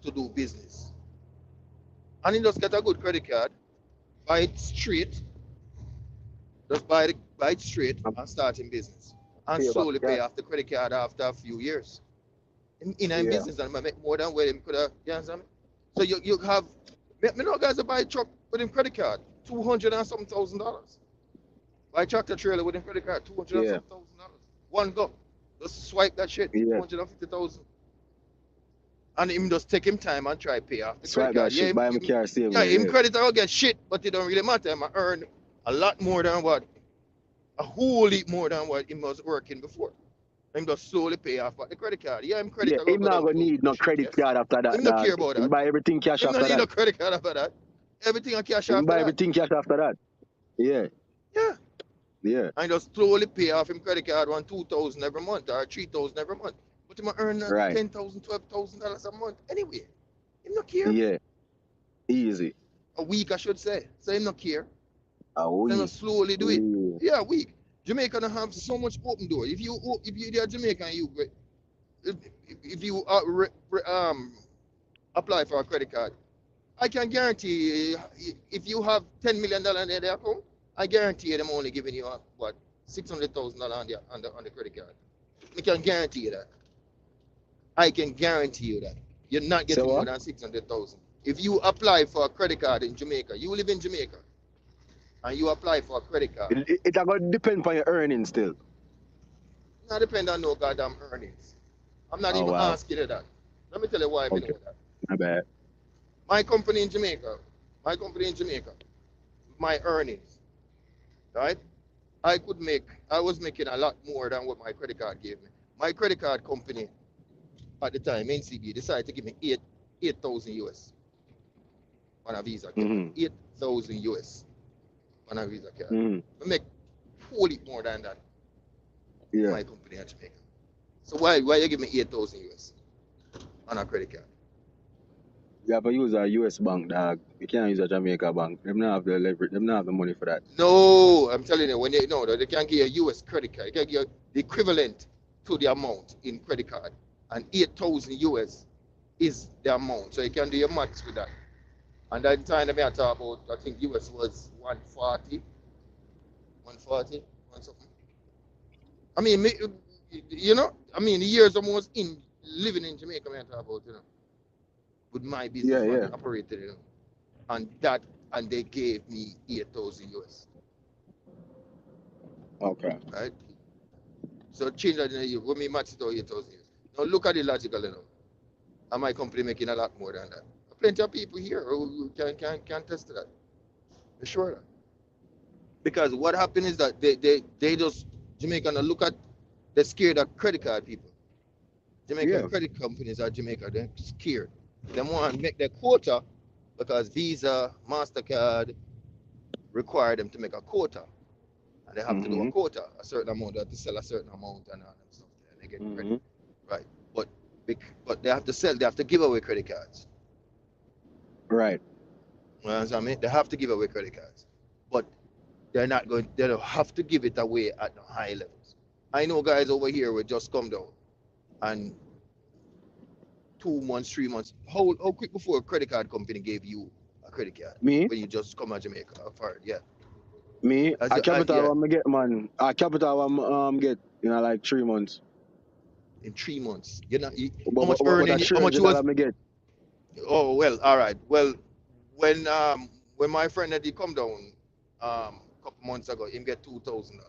to do business, and he just get a good credit card, buy it straight, just buy it straight I'm and start in business, and here back. slowly Yeah. pay off the credit card after a few years. In Yeah. business, and make more than what him could have. You understand me? So you have me know guys that buy a truck with him credit card, 200 and something $1,000. Buy a tractor trailer with him credit card, 200 and Yeah. something $1,000. One go. Just swipe that shit, Yeah. 250,000. And him just take him time and try pay off the credit Swipe card. that shit. Buy my car same Yeah, way. him Yeah. credit I will get shit, but it don't really matter. I earn a lot more than what a whole heap more than what him was working before. Him just slowly pay off the credit card. Yeah, him credit Yeah. I will Him go not down gonna to need no shit, credit yes. card after that, Him not dog. care about Him that. buy everything cash Him not after need that. no credit card after that. Everything I cash Him after buy that. everything cash after that. Yeah. Yeah. Yeah. And just slowly pay off him credit card 2,000 every month or 3,000 every month. But him earn Right. $10,000, $12,000 a month anyway. Him not care. Yeah. Easy. A week I should say. So him not care. A So him week. slowly do it. Yeah. Yeah, a week. Jamaica don't have so much open door. If you are Jamaican, if you apply for a credit card, I can guarantee if you have $10 million in their account, I guarantee them only giving you what $600,000 on the credit card. I can guarantee you that. I can guarantee you that you're not Say getting more what? than 600,000. If you apply for a credit card in Jamaica, you live in Jamaica, and you apply for a credit card. It are gonna depend on your earnings still. Not depend on no goddamn earnings. I'm not Oh even wow. asking you that. Let me tell you why I Okay. know that. My bad. My company in Jamaica, my earnings, right? I was making a lot more than what my credit card gave me. My credit card company at the time, NCB, decided to give me 8,000 US on a Visa card. Mm-hmm. 8,000 US on a Visa card. Mm-hmm. I make wholly more than that in Yeah. my company in Jamaica. So why you give me 8,000 US on a credit card? You have to use a US bank, dog. You can't use a Jamaica bank. Them not have the leverage. Them not have the money for that. No, I'm telling you, they can't give you a US credit card. They can give you the equivalent to the amount in credit card. And 8,000 US is the amount. So you can do your maths with that. And that time that I talk about, I think US was 140, 140, one something. I mean, the years almost in living in Jamaica, I talk about, with my business Yeah, when yeah. I operated, and they gave me 8,000 US, Okay. right? So change that in a year. When me match it out 8,000 US. Now look at it logically now. And my company making a lot more than that. Plenty of people here who can test that. For sure. Because what happened is that they just Jamaican look at they're scared of credit card people. Jamaican Yeah. credit companies at Jamaica, they're scared. They want to make their quota because Visa, MasterCard require them to make a quota. And they have to do a Mm-hmm. quota, a certain amount, they have to sell a certain amount and all that stuff. And they get Mm-hmm. credit. Right. But they have to give away credit cards. Right. You understand me? They have to give away credit cards. But they don't have to give it away at the high levels. I know guys over here will just come down and 2 months, 3 months. How quick before a credit card company gave you a credit card Me? when you just come to Jamaica or foreign? Yeah. Me? As A you, capital yeah, one me get, man. A capital one get, like 3 months. in 3 months. You're not. But, How but, much but, but a earning? How much you $300 was? me get. Oh well, all right. Well, when my friend that he come down couple months ago, him get $2,000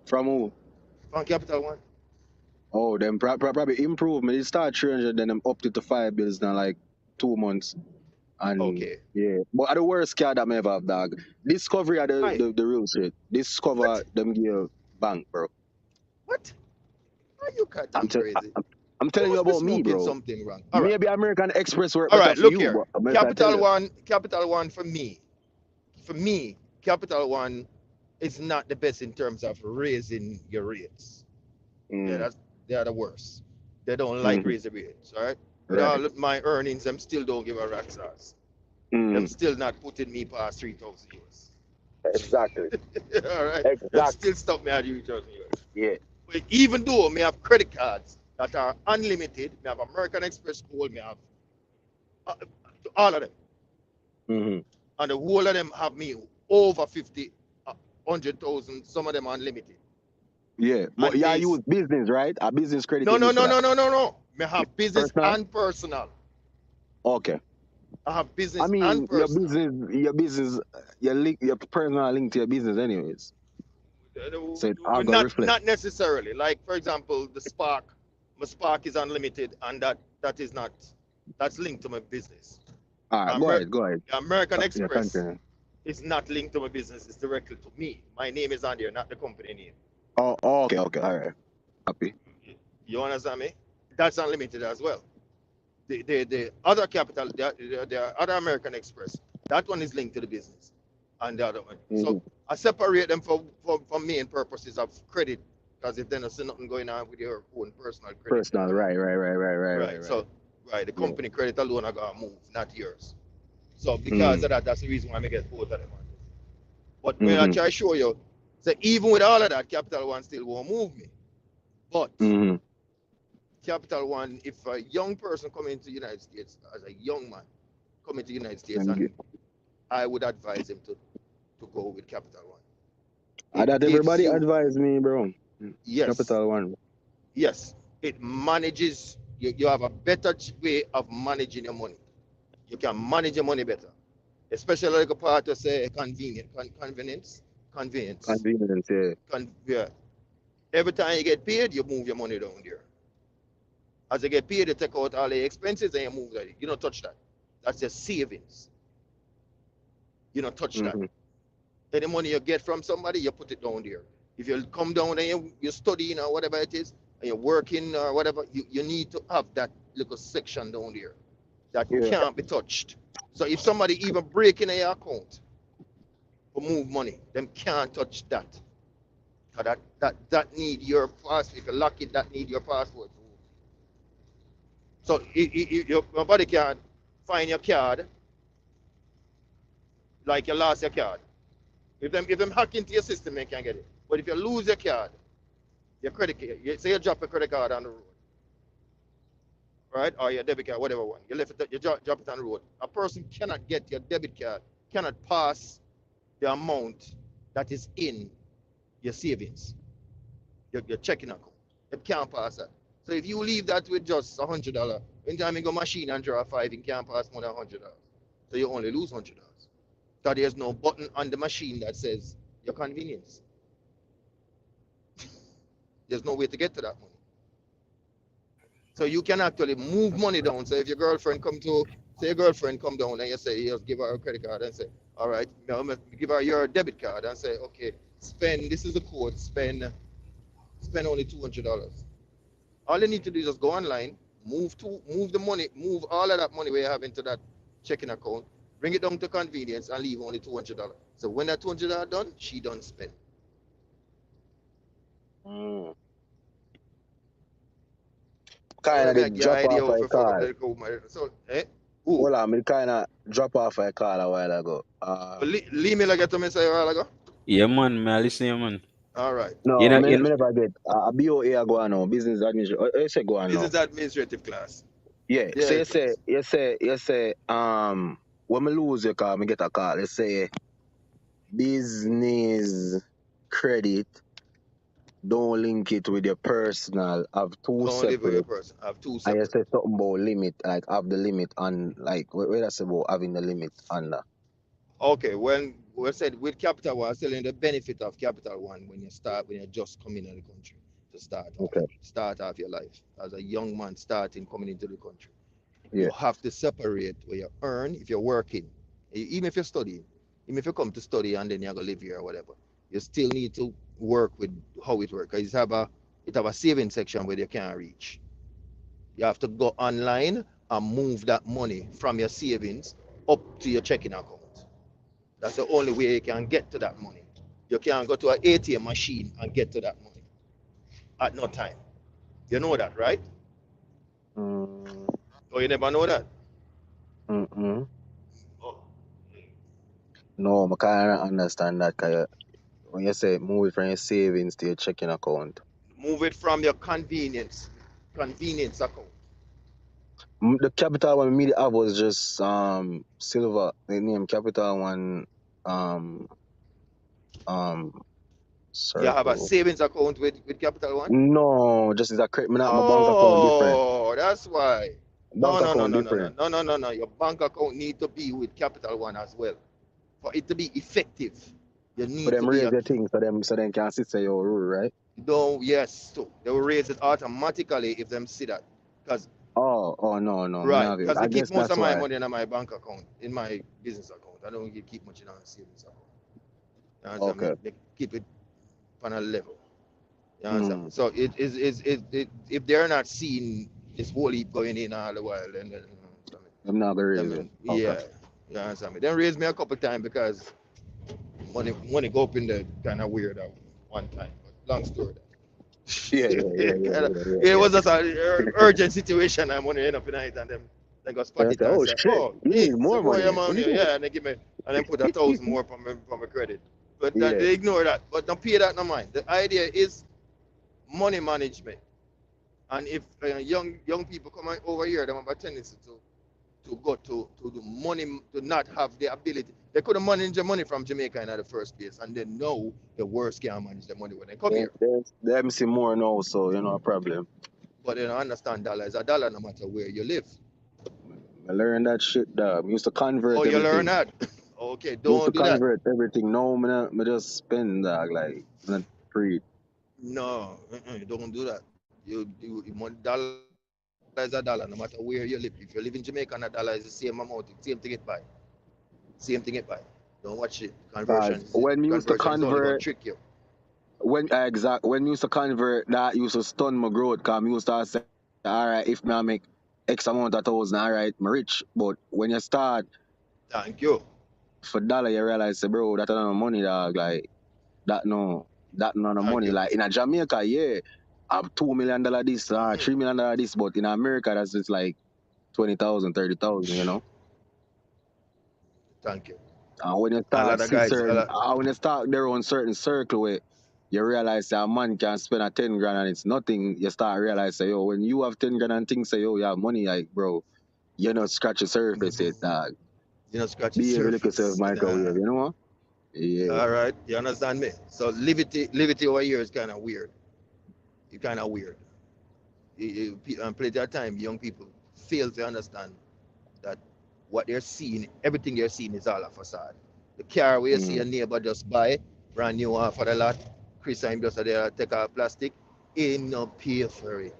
From who? from Capital One. Oh, them probably improve. Me, it start 300, then them upped it to 5 bills in like 2 months. And Okay. yeah, but the worst card that me ever have, dog. Discovery are Aye. the real shit. Discover What? them give bank, bro. What? Are you I'm goddamn tell, crazy? I'm You telling you must be about me, smoking bro. something wrong. All right. Maybe American Express work All better right. for Look you, here. but I'm gonna tell you. Capital One for me, Capital One is not the best in terms of raising your rates. Yeah, Mm, they are the worst. They don't like mm, raising rates. All right. With right. all of my earnings, I'm still don't give a rat's ass. I'm Mm, still not putting me past 3,000 US. exactly. All right. Them Exactly. still stop me at 3,000 US. Yeah. But even though me have credit cards that are unlimited, me have American Express Gold, me have uh, all of them. Mm-hmm. And the whole of them have me over 50, 100,000, some of them unlimited. Yeah. But And yeah, they, you use business, right? A business credit no, you no, use for no, that. no, no, no, no. Me have business Personal? and personal. Okay. I have I business and mean, personal. your personal link to your business, anyways. So it all go Not reflect. not necessarily. Like for example, the Spark, my Spark is unlimited, and that is not that's linked to my business. All right, Amer- go ahead. American Yeah, Express continue. is not linked to my business. It's directly to me. My name is on there, not the company name. Oh, okay, all right. Happy. You understand me? That's unlimited as well. The other capital, the other American Express, that one is linked to the business, and the other one. Mm-hmm. So I separate them for main purposes of credit, because if there's nothing going on with your own personal credit, then Personal, right. right. So right, the Yeah. company credit alone are gonna move, not yours. So because Mm-hmm. of that, that's the reason why I get both of them. But when I Mm-hmm. try to show you, so even with all of that, Capital One still won't move me. But Mm-hmm. Capital One, if a young person coming into the United States as a young man coming to the United States, And and I would advise him to go with Capital One. It that gives everybody you, advise me, bro. yes, Capital One. yes, it manages, you have a better way of managing your money. You can manage your money better, especially like a part of say convenience. Convenience, yeah. Yeah. Every time you get paid, you move your money down there. As you get paid, you take out all the expenses and you move that. You don't touch that. That's your savings. You don't touch that. Mm-hmm. Any money you get from somebody, you put it down there. If you come down and you're studying or whatever it is, and you're working or whatever, you need to have that little section down there that Yeah. can't be touched. So if somebody even break in your account to move money, them can't touch that. That need your passport. If you lock it, that need your passport. So your body can find your card like you lost your card. If them hack into your system, they can't get it. But if you lose your card, your credit card, say you drop a credit card on the road, right? Or your debit card, whatever one. You left it, you drop it on the road. A person cannot get your debit card, cannot pass the amount that is in your savings, your checking account. It can't pass that. So if you leave that with just $100, anytime you go machine and draw five, it can't pass more than $100. So you only lose $100. Because there's no button on the machine that says your convenience. There's no way to get to that money. So you can actually move money down. So if your girlfriend come down and you say, you give her a credit card and say, all right, give her your debit card and say, okay, this is the code, spend only $200. All you need to do is just go online, move the money, move all of that money we have into that checking account, bring it down to convenience and leave only $200. So when that $200 done, she done spend. Mm. I want Kind to of the make your drop idea off out a for fuck up call. the code. So, who? Hold on, me kind of drop off a call a while ago. Lee Miller get to me say a while ago. Yeah, man, I listen, yeah, man. All right. You No, know, me you know, never get a BOA go on now, business administration. You say go on now. Business administrative class. Yeah. Yeah, So it is. you say when me lose your call, me get a call. Let's say business credit, don't link it with your personal. Have two Don't live with your separate. person. I have two And you separate. say something about limit, like have the limit on, like what that's about having the limit on that. Okay, when we said with Capital One, I was telling you the benefit of Capital One when you just come into the country to Okay. start off your life as a young man starting coming into the country. Yeah. You have to separate where you earn if you're working, even if you're studying, even if you come to study and then you're gonna live here or whatever. You still need to work with how it works. It have a saving section where you can't reach. You have to go online and move that money from your savings up to your checking account. That's the only way you can get to that money. You can't go to an ATM machine and get to that money at no time. You know that, right? Mm, Or you never know that? mm-mm. Oh. No, I can't understand that. Cause when you say move it from your savings to your checking account, Move it from your convenience account. The Capital One media app was just silver. The name Capital One um um You have a circle. savings account with Capital One? No, just is a credit. My bank account different. Oh, that's why. No, Bank no, no, account no, no, no, different. no, no, no, no. Your bank account need to be with Capital One as well. For it to be effective, you For need to them be raise a their things so them can sit say your rule, right? no, yes. So they will raise it automatically if them see that. Because Oh no, no, me right, not have it. because I I keep guess most that's of my why. money in my bank account, in my business account. I don't keep much in a savings account. You understand me? Okay. They keep it on a level. You understand me? Mm. So if they're not seeing this whole heap going in all the while, then you understand me? I'm not gonna raise it. Then Okay. yeah, you understand me? Then raise me a couple times because money go up in the kind of weird at one time. But long story. Yeah, yeah, yeah, yeah, yeah, yeah, It yeah. was just an urgent situation. I'm gonna end up in it, and then go spot And I it say, and oh say, shit, "Oh, you need more some more money. your What do money, you yeah," and they give me, and then put 1,000 more from my credit. But do? Yeah. they ignore that. But don't pay that no mind. The idea is money management, and if young people come over here, they have a tendency to go to the money to not have the ability. They could have managed the money from Jamaica in the first place, and then know the worst can manage the money when they come here. Them see more now, so you know a problem. But they don't understand dollar is a dollar no matter where you live. I learned that shit, dog. I used to Oh, convert you learn everything. that? Okay, Used to don't do that. convert everything. No, me just spend, dog. Like, not free. No, don't do that. Dollar is a dollar no matter where you live. If you live in Jamaica and a dollar is the same amount, same thing it buy. Same thing it buy. Don't watch it. Cause when me used to Conversion is only going to convert, trick you. when me used to convert, that used to stun my growth. Cause me used to say, all right, if me I make X amount of thousand, all right, me rich. But when you start Thank you. for dollar, you realize, say, bro, that not money, dog. Like, that no, that not the Thank money. you. Like in a Jamaica, yeah, I have $2 million this, Mm-hmm. $3 million this, but in America, that's just like 20,000, 30,000, you know. Thank you. And when you A start lot of see guys, a certain, lot. when you start there on certain circle where you realize that a man can spend a 10 grand and it's nothing, you start realize say, yo, when you have 10 grand and things say, yo, you have money, like bro, you not scratch the surface yet, dog. You know, scratch the Behave like yourself surface. microwave, you know? Yeah. All right, you understand me? So liberty over here is kind of weird. It's kind of weird. And plenty of time, young people fail to understand that what they're seeing, everything they're seeing is all a facade. The car where you see Mm. a neighbor just buy, brand new off of the lot, Chris and him just there take out plastic, ain't no pay for it.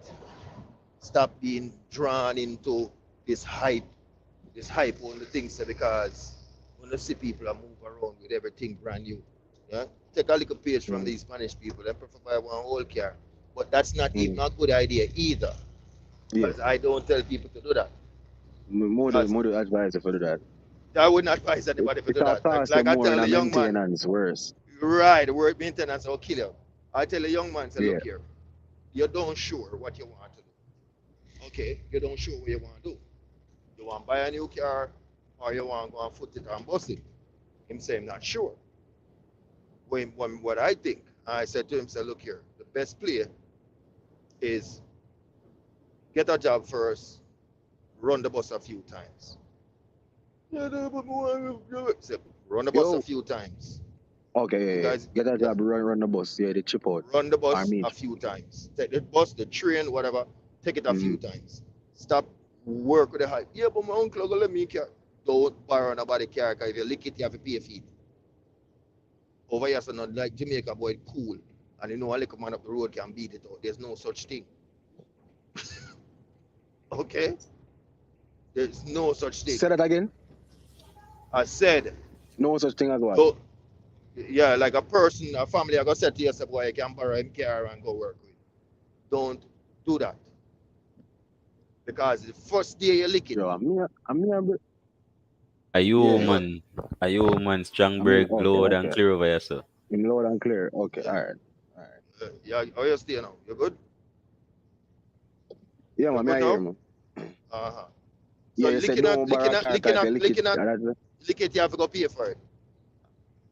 Stop being drawn into this hype, on the things because when you see people are move around with everything brand new, yeah, take a little page from Mm. these Spanish people. They prefer buy one whole car, but that's not even Mm. a good idea either. Yeah. Because I don't tell people to do that. Because More advice for that. I wouldn't advise anybody to It do can that. cost you Like I more in tell a the young man, maintenance worse. right, the word maintenance will kill you. I tell a young man, say, Yeah. look here, you don't sure what you want to do. Okay, you don't sure what you want to do. You want to buy a new car or you want to go and foot it and bust it. Him say, I'm not sure. When what I think, I said to him, say, look here, the best play is get a job first, run the bus a few times. Yeah, no, but say, run the bus a Yo, few times. okay, You yeah, yeah. guys, Get a yeah, job, run the bus. Yeah, they chip out. run the I bus mean, a few times. Take the bus, the train, whatever. Take it a mm-hmm. few times. Stop work with the hype. Yeah, but my uncle gonna let me car. Don't borrow nobody car because if you lick it, you have to pay a fee. Over here, so not like Jamaica boy, cool. And you know, a little man up the road can beat it out. There's no such thing. Okay? There's no such thing. Say that again. I said, No such thing as what? don't, yeah, like a person, a family, I gonna say to yourself, boy, you can borrow him car and go work with. Don't do that. Because the first day you lick it, Yo, I'm yeah. A human, Strongberg, Okay, loud and okay. clear over here, sir. I'm loud and clear. Okay, all right, all right. yeah, how you stay now? You good? Yeah, You man, me good I hear now? man. Uh-huh. So Yeah, you said no borrow car type, you lick it. lick it, you have to go pay for it.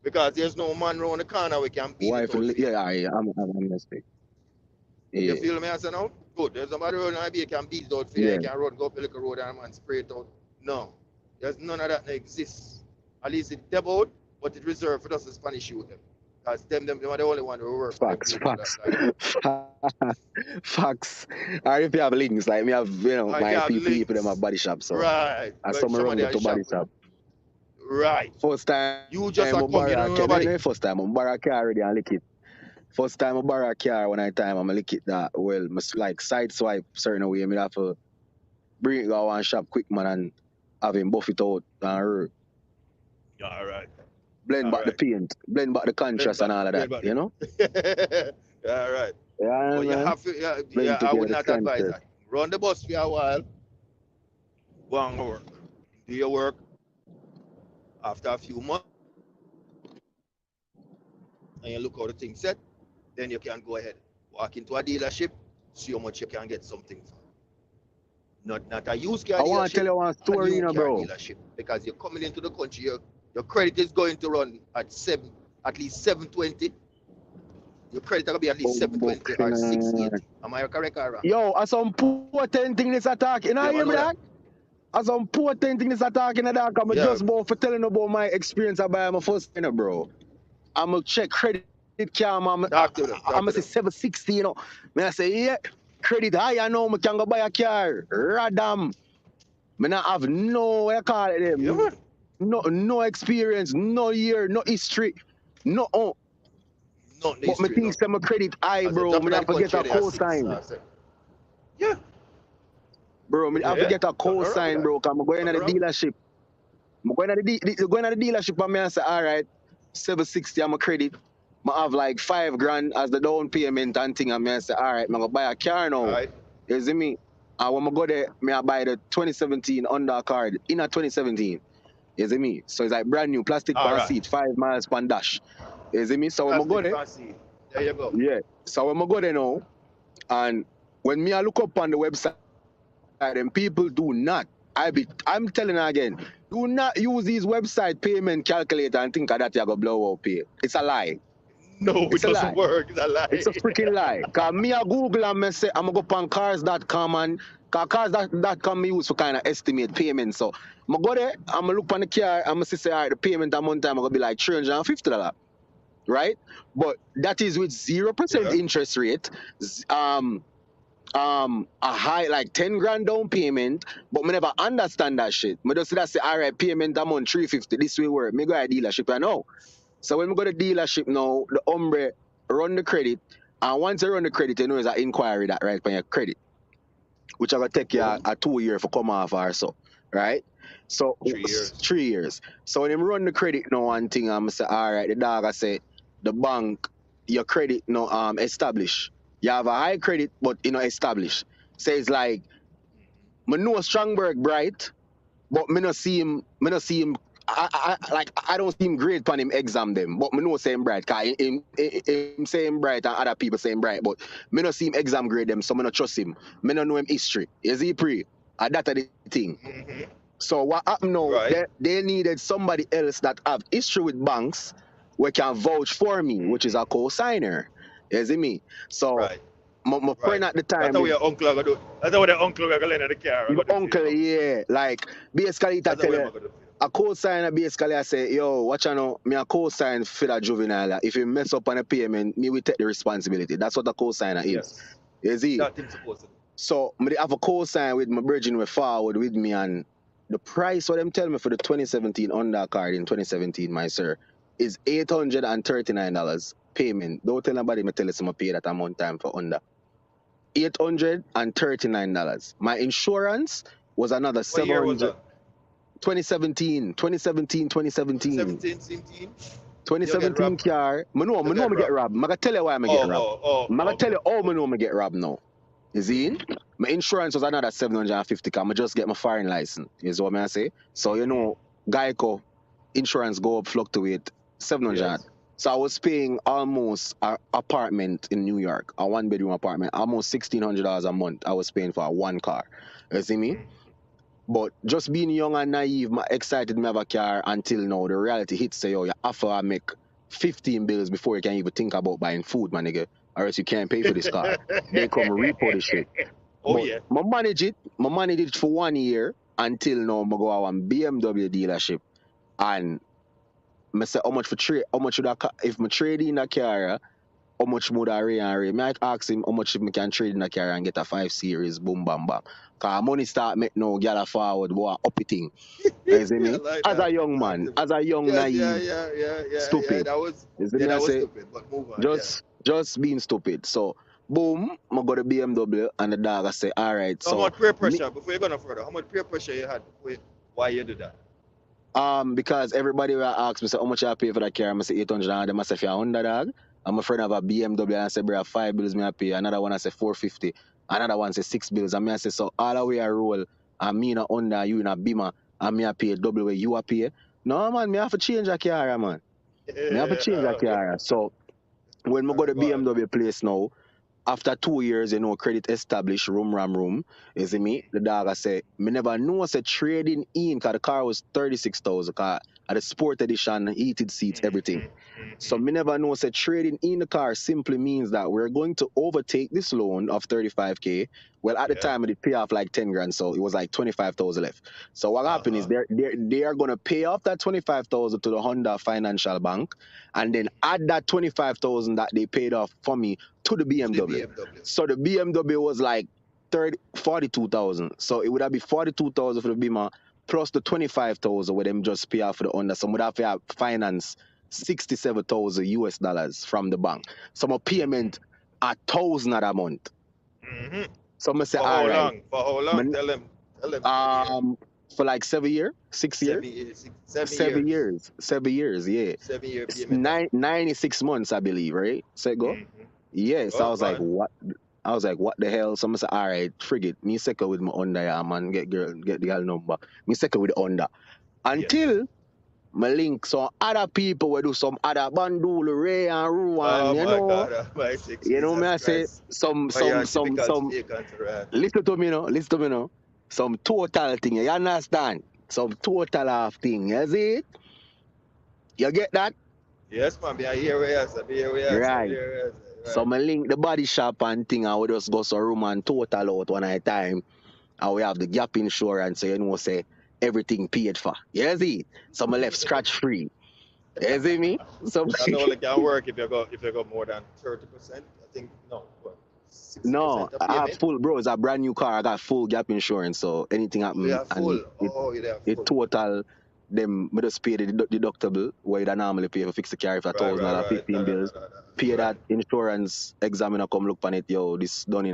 Because there's no man around the corner we can beat it Wife, out for you. yeah, I'm mistake. You Yeah, feel me? I say now? Good. There's somebody around the you can beat it out for you. yeah. You can run, go up the little road and man spray it out. No. There's none of that that exists. At least it's deboed, but it's reserved for us to Spanish shoot them. Because them are the only one who work with them Facts, people that facts, like that. facts. Or if you have links, like me have, I my can have people them have links. body shop, so Right. I But saw me somebody run go at the to shop body with. shop. Right. First time You I just a come, you borrow don't a know car, nobody. first time I borrow a car already and lick it. First time I borrow a car when I time I'm lick it that well, like side swipe certain way. Me have to bring it go one shop quick man and have him buff it out and All right. blend All back the right. paint, blend back the contrast and all of that, Blend back. you know? All right. Yeah, But you man. have to, yeah, Blend I would together the not advise contrast. that. Run the bus for a while, go and work. Do your work. After a few months, and you look how the thing set, then you can go ahead. Walk into a dealership, see how much you can get something for. Not a used car I want to tell dealership, you one a story, new car bro. dealership. Because you're coming into the country, your credit is going to run at least 720. Your credit will be at least 720 or 680. Am I correct or wrong? Yo, as some potent thing this attack, you know, Yeah, hear man, me know that. that? As some potent thing this attack in the dark, I'm Yeah, just about for telling about my experience about my first thing, bro. I'm going to check credit card, talk to them, I'm talk going to to say them. 760, you know. I say, yeah, credit high, I know, I can go buy a car. Radam. I not have no, what you call it, Yeah, man. no experience, no year, no history, no. Nothing But me history, think nothing. my credit high, As you bro. drop Me in the have to get country, a they are six co-sign. or seven. Yeah, Bro, me have to yeah. get a Nothing wrong with co-sign, that. bro. Cause I'm going to Nothing the wrong. dealership. I'm going to the dealership and me I say, all right, 760 I'm a credit. I have like 5 grand as the down payment and thing. And me I say, all right, I'm going to buy a car now. Right. You see me? And when I go there, me I buy the 2017 Honda card in a 2017. You see me? So it's like brand new plastic All pan right. seat, 5 miles pan dash. You see me? So when I go Plastic there, fancy. There you go. yeah. So when I go there now, and when me I look up on the website, and people do not. I'm telling you again, do not use these website payment calculator and think that you're gonna blow up pay. It's a lie. No, it It's a lie. doesn't work. It's a It's a lie. freaking lie. Cause me a Google and me say I'm gonna go on cars.com and cause cars.com me use for kind of estimate payment. So I'm gonna go there, I'm gonna look on the car, I'm gonna say, all right, the payment amount time I'm gonna be like $350. Right? But that is with 0% Yeah. interest rate. A high like 10 grand down payment, but me never understand that shit. Me just see that say, all right, payment amount 350. This way work. Me go to dealership, I know. So when we go to dealership now, the hombre run the credit, and once you run the credit, you know it's an inquiry that right on your credit, which I gonna take you Boom. a 2 year for come off or so, right? So 3 years. 3 years. So when him run the credit now, one thing I'm say, all right, the dog I say the bank, your credit no established. You have a high credit, but you know established. So it's like me know Strongberg bright, but me not see him. Me not see him. I don't see him great on him exam them, but me know say him bright. Cause him say him bright and other people say him bright, but me not see him exam grade them, so me not trust him. Me not know him history. Is he pre? And that the thing. Mm-hmm. So what happened now? Right. They needed somebody else that have history with banks, we can vouch for me, which is a co-signer. You see me? So Right. my friend Right. at the That's time how is your uncle are gonna do. That's how the uncle are gonna lend the car. your uncle, yeah. Like basically That's that how tell we're you, gonna do. A co-signer basically I say, yo, watch out now, me a co-sign for that juvenile. If you mess up on a payment, me will take the responsibility. That's what a co-signer is. Yes. You see? That thing's supposed to do. So me dey have a co-sign with my bridging way forward with me, and the price what them tell me for the 2017 Honda card in 2017, my sir, is $839 payment. Don't tell nobody me tell you some pay that I'm on time for Honda. $839. My insurance was another What year was 700. that? 2017, 2017, 2017. 17, 17? You get 2017 robbed. car. Me know You me get get robbed. robbed. I gotta tell you why I get robbed. I gotta tell you how Okay. me know me get robbed now. You see? My insurance was another 750 because I just get my foreign license. Is what I say. So you know, Geico insurance go up fluctuate 700. Yes. So I was paying almost an apartment in New York, a one bedroom apartment, almost $1,600 a month. I was paying for one car. You see me? But just being young and naive, my excited me have a car until now. The reality hits say, yo, you have to make 15 bills before you can even think about buying food, my nigga. Or else you can't pay for this car. They come repo the shit. Oh But yeah. I manage it. I manage it for 1 year until now. I go out on BMW dealership and I say how much for trade? How much would I if I trade in a car? How much would I ray and ray? Me I ask him how much if I can trade in a car and get a 5 Series, boom bam bam. Cause money start make no gal forward, boy, up it thing. You see I me? like As a that. young Talk man, to me. as a young Yes, yeah, naive, yeah, yeah, yeah, yeah. stupid. You see me? That I was say stupid, but move on, yeah. just being stupid. So boom, I go to BMW and the dog I say, all right, So how so much peer me, pressure, before you go no further, how much peer pressure you had why you do that? because everybody will ask me, say, how much I pay for that car? I say 800 and them I say for 100 dog. I'm a friend of a BMW and I say, bro, 5 bills me I pay. Another one I say 450. Another one say 6 bills. And me I say, so all the way I roll, and me in a Honda, you in a Beamer, and me I pay double way you a pay. No man, me have to change a car, man. Me have to change a car. So when I go to But BMW place now, after 2 years, you know, credit established, room. You see me? The dog I say, me never know I say trading in, because the car was 36,000, because at the sport edition, heated seats, everything. So me never know say trading in the car simply means that we're going to overtake this loan of 35K. Well, at the yeah. time it did pay off like 10 grand, so it was like 25,000 left. So what happened is Uh-huh. they are gonna pay off that 25,000 to the Honda Financial Bank, and then add that 25,000 that they paid off for me to the To the BMW. BMW. So the BMW was like 42,000. So it would have been 42,000 for the Beamer plus the 25,000 where them just pay off for the Honda. So would have to have finance 67,000 US dollars from the bank. So my payment 1,000 a month. Mm-hmm. So I say, For all how right, long? For how long? man, Tell them. For the year. for like 7 years, 6 years, 7 years. 7 years, 7 years, yeah. 7 year It's payment. 96 months, I believe, right? So go. Mm-hmm. Yes, I Oh was like, man. what? I was like, what the hell? So I say, all right, frigate. Me second with my Honda, yeah, man. Get the girl number. Me second with the Honda. Yes. Until my link some other people will do some other bandul, Ray and Ruan, Oh my God Almighty, me Jesus I say Christ. some Oh yeah, some some typical some Jamaicans, right? listen to me now. Some total thing, you understand? Some total half thing, you see it? You get that? Yes, man. I hear where you are. I hear where you are. I Right. hear where you are. So Right. my link the body shop and thing, and we just go some room and total out one at a time. And we have the gap insurance, so you know say everything paid for. You see? So I left scratch free. You see me? So That only can work if you go more than 30%. I think no, what, no, 60% of I have payment. full, bro. It's a brand new car. I got full gap insurance, so anything Oh, you happen are and full. Oh, you are it full. total them me just pay the deductible where you normally pay for fix the car if a Right, right, $1,000, right. Da, 15 da, da, bills. da, da. Pay Right. that insurance examiner come look on it, yo, this done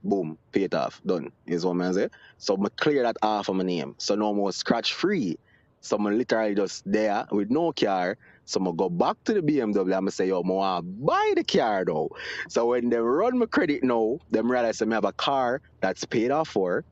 boom, pay it off, done. Is what man say. So I clear that off of my name. So no more scratch free. So I literally just there with no car. So I go back to the BMW and I say, yo, I want to buy the car though. So when they run my credit now, them realize I have a car that's paid off for.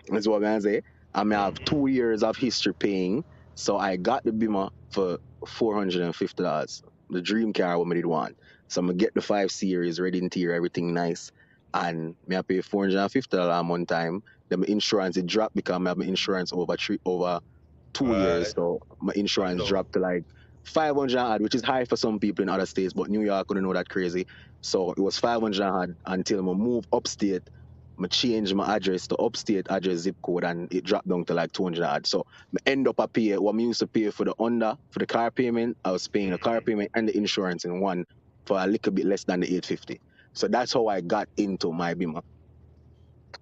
That's what I say. I may have 2 years of history paying. So I got the Beamer for $450. The dream car what I did want. So I'm gonna get the 5 Series, ready interior, everything nice. And me I pay $450 a month time. Then my insurance it dropped because I have my insurance over 2 years. Right. So my Come insurance down. dropped to like 500 odd, which is high for some people in other states, but New York couldn't know that crazy. So it was 500 odd until I move upstate I change my address to upstate address zip code and it dropped down to like 200 odd. So I end up a pay what I used to pay for the Honda for the car payment. I was paying the car payment and the insurance in one for a little bit less than the 850. So that's how I got into my Bima.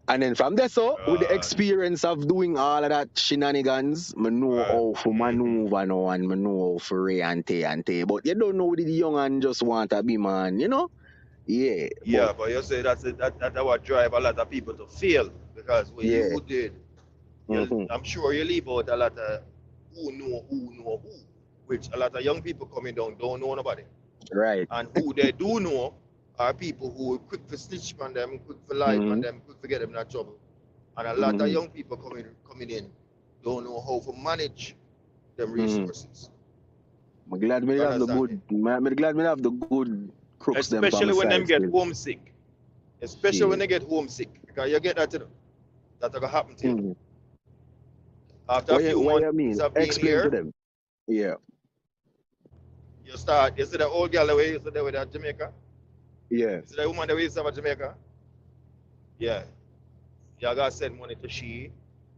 And then from there, so with the experience of doing all of that shenanigans, I know how to maneuver now and I know how to ray and tay. But you don't know the young and just want to be man, you know? Yeah. Yeah, but you say that's what drive a lot of people to fail because when Yeah. you did, I'm sure you leave out a lot of who know who, which a lot of young people coming down don't know nobody. Right. And who they do know are people who are quick for snitch on them, quick for lie on them, quick for get them in that trouble. And a lot of young people coming in don't know how to manage them resources. I'm glad we have the good. I'm glad we have the good crooks. Especially when them get homesick. Especially Yeah. when they get homesick, because you get that to them. That's gonna happen to you. After a few months of being Explain here, to them. Yeah. you start. You see the old girl away. You see there with that Jamaica. Yeah. You see the woman the way you see Jamaica. Yeah. You gotta send money to she.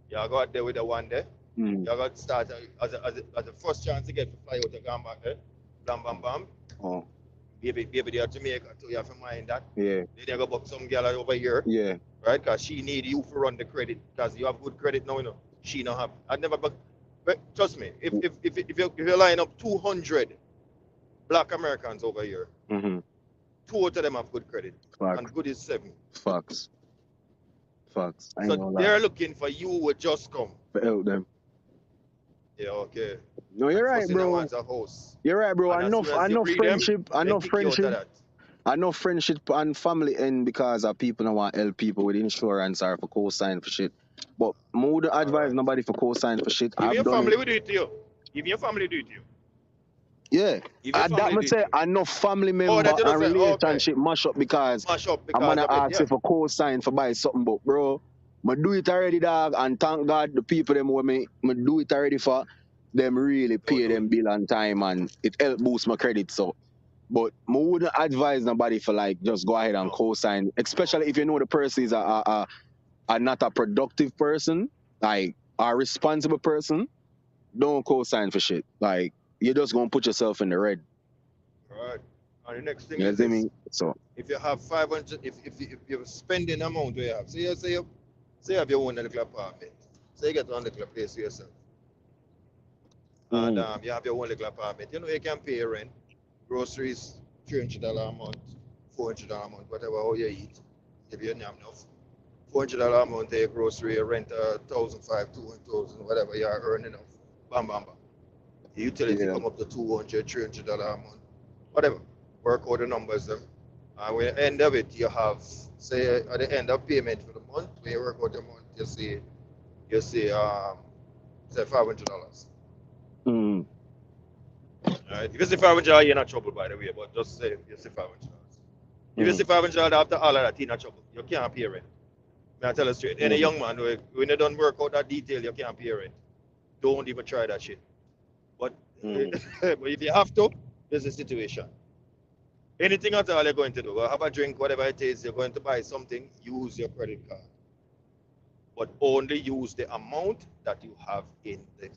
You go out there with the one there. You got to start as the first chance you get to fly out, you go back there. Bam, bam, bam. Oh. Baby, they are Jamaica too. You have to mind that. Yeah. Then you go back some girl over here. Yeah. Right? Because she need you to run the credit. Because you have good credit now, you know. She don't have. I never. But trust me, if you're lining up 200 black Americans over here, 2 of them have good credit. Facts. And good is 7. Facts. So they're looking for you who just come. To help them. Yeah, okay. No, you're right, bro. You're right, bro. I know friendship. I know friendship and family end because of people don't want to help people with insurance or for co-sign for shit. But I would advise nobody for co-sign for shit. Even your family will do it to you. Even your family do it to you. Yeah. That would say I know family member and relationship mash up because I'm gonna ask you for co-sign for buy something, but bro, I do it already, dog, and thank God the people them with me, I do it already for them really pay them bill on time and it help boost my credit. So, but I wouldn't advise nobody for like just go ahead and co-sign, especially if you know the person is a not a productive person, like a responsible person. Don't co-sign for shit. Like you're just gonna put yourself in the red. Right. And the next thing is this, so if you have 500, if you're spending amount where you have, say you have your own little apartment, say you get one little place for yourself, and you have your own little apartment. You know you can pay your rent, groceries, $300 a month, $400 a month, whatever how you eat. If you don't have enough, $400 a month, your grocery, your rent, $1,500, $2,000, whatever you are earning enough. Bam, bam, bam. The utility come up to $200, $300 a month, whatever. Work out the numbers them. And when you end of it, you have, say at the end of payment for the month, when you work out the month, you see say $500. Right? If you say $500, you're not trouble by the way, but just say you say $500. If you say $500 after all of that, you're not trouble. You can't pay rent. I tell you straight, any young man, when you don't work out that detail, you can't pay rent. Don't even try that shit. But, but if you have to, there's a situation. Anything at all you're going to do, have a drink, whatever it is, you're going to buy something, use your credit card. But only use the amount that you have in the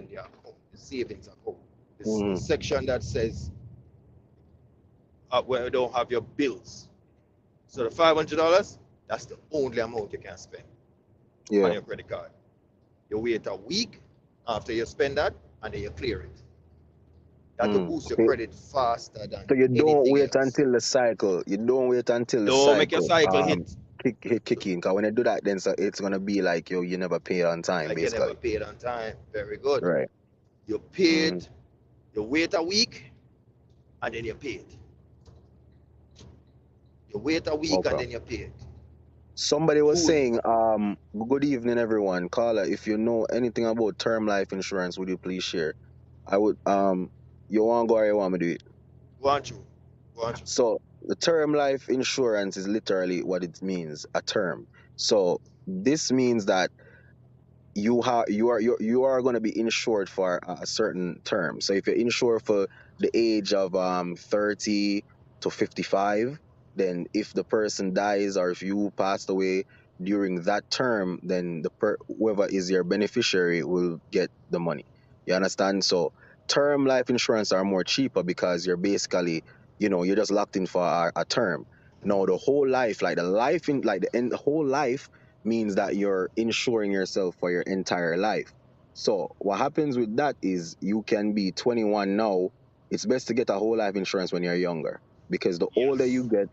account, the savings account. The section that says where you don't have your bills. So the $500, that's the only amount you can spend on your credit card. You wait a week after you spend that, and then you clear it. That will boost your credit faster than. So you don't wait else. until the cycle. You don't wait until the cycle. Don't make your cycle hit. Kick in. Because when you do that, then so it's gonna be like you never pay on time. Like basically. You never paid on time. Very good. Right. You paid. You wait a week, and then you pay it. You wait a week and then you pay it. Somebody was saying, good evening everyone. Caller, if you know anything about term life insurance, would you please share? I would you want to go or you want me to do it? Want you. So the term life insurance is literally what it means, a term. So this means that you are going to be insured for a certain term. So if you're insured for the age of 30 to 55, then if the person dies or if you passed away, during that term, then whoever is your beneficiary will get the money. You understand? So term life insurance are more cheaper because you're basically, you're just locked in for a term. Now the whole life, like the whole life means that you're insuring yourself for your entire life. So what happens with that is you can be 21 now. It's best to get a whole life insurance when you're younger, because the older you Yes. get,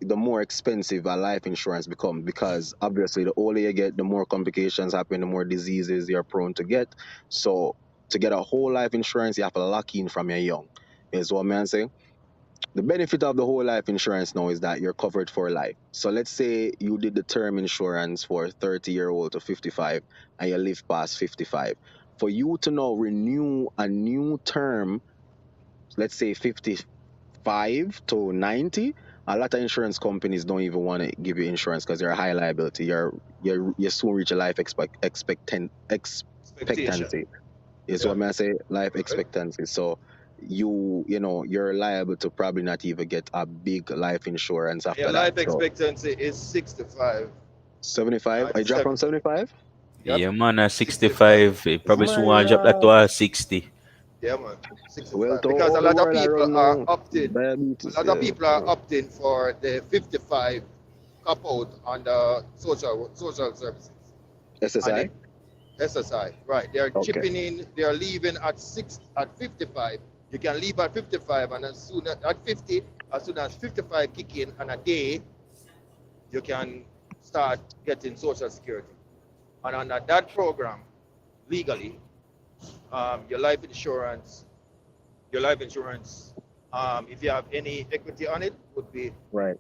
the more expensive a life insurance becomes, because obviously the older you get, the more complications happen, the more diseases you're prone to get. So to get a whole life insurance, you have to lock in from your young. Is what man say. The benefit of the whole life insurance now is that you're covered for life. So let's say you did the term insurance for 30-year-old to 55 and you live past 55. For you to now renew a new term, let's say 55 to 90, a lot of insurance companies don't even want to give you insurance because you're a high liability. You soon reach a life Expectation. expectancy. Is Yeah. what may I say? Life Right. expectancy. So you're liable to probably not even get a big life insurance Your after that. life So expectancy is 65. 75. I drop from 70. 75. Yep. Yeah, man, at 65. 65, probably soon My want to drop that to God. 60. Yeah, man. Well, 65. to Because a all the lot of world people around are now, opting. A diabetes. lot of Yeah. people are opting for the 55 cop out on the social services and SSI. it SSI. Right. They're Okay. chipping in. They're leaving at 55. You can leave at 55, and as soon at 50, as soon as 55 kick in, and a day you can start getting social security. And under that program, legally, your life insurance, your life insurance, if you have any equity on it, would be Right.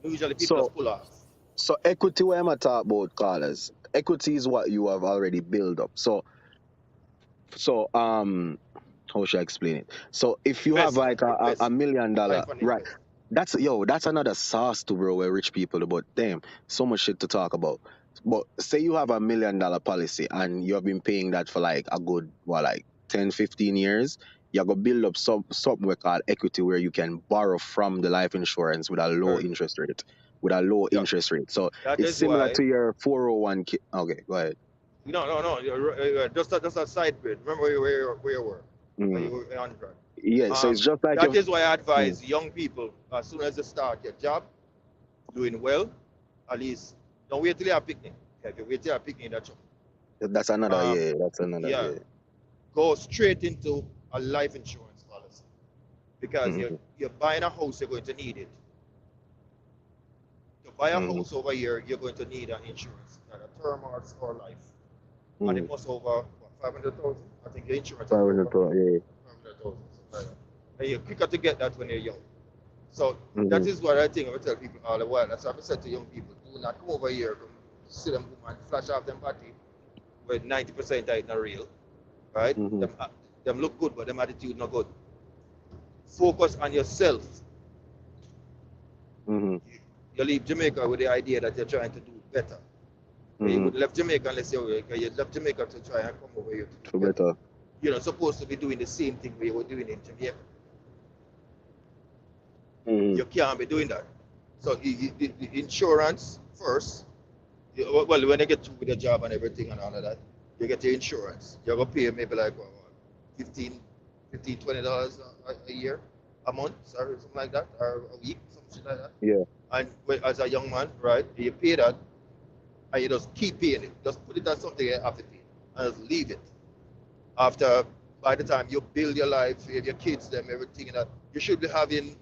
usually people So just pull off. so equity, where am I talk about, callers? Equity is what you have already built up. So how should I explain it? So if you have like Investment, a investment, $1 million, time for an right? investment. That's another sauce to bro where rich people do, but damn, so much shit to talk about. But say you have $1 million policy and you have been paying that for like a good, like 10, 15 years. You're gonna build up something we call equity, where you can borrow from the life insurance with a low Very good. interest rate. With a low Yeah, interest rate. So that it's is similar why. to your 401k. Okay, go ahead. No. Just a side bit. Remember where you were when Mm. you were on track. Yeah, so it's just like That your is why I mm, advise young people as soon as they start your job, doing well, at least don't wait till you are picnic. If you wait till you are picnic, that's that's another, um yeah, that's another, yeah, yeah. go straight into a life insurance policy because Mm-hmm. you're buying a house, you're going to need it. To buy a Mm-hmm. house over here, you're going to need an insurance, either term or life, and Mm-hmm. it must over what, 500,000. I think your insurance has to be over 500, yeah. 500,000. Like and you're quicker to get that when you're young. So Mm-hmm. that is what I think I tell people all the while. That's what I said to young people: do not come over here, come see them boom and flash off them body where 90% are not real, right? Mm-hmm. Them look good, but them attitude not good. Focus on yourself. Mm-hmm. You leave Jamaica with the idea that you're trying to do better. You Mm-hmm. would left Jamaica unless you left Jamaica to try and come over here to do For better. better. You're not supposed to be doing the same thing we were doing in Jamaica. Mm-hmm. You can't be doing that. So the insurance first. Well, when you get through with your job and everything and all of that, you get your insurance. You're gonna pay maybe like what, 15, $20 a year, a month, or something like that, or a week, something like that. Yeah. And as a young man, right, you pay that, and you just keep paying it. Just put it as something you have to pay, and just leave it. After, by the time you build your life, you have your kids, them, everything that you should be having,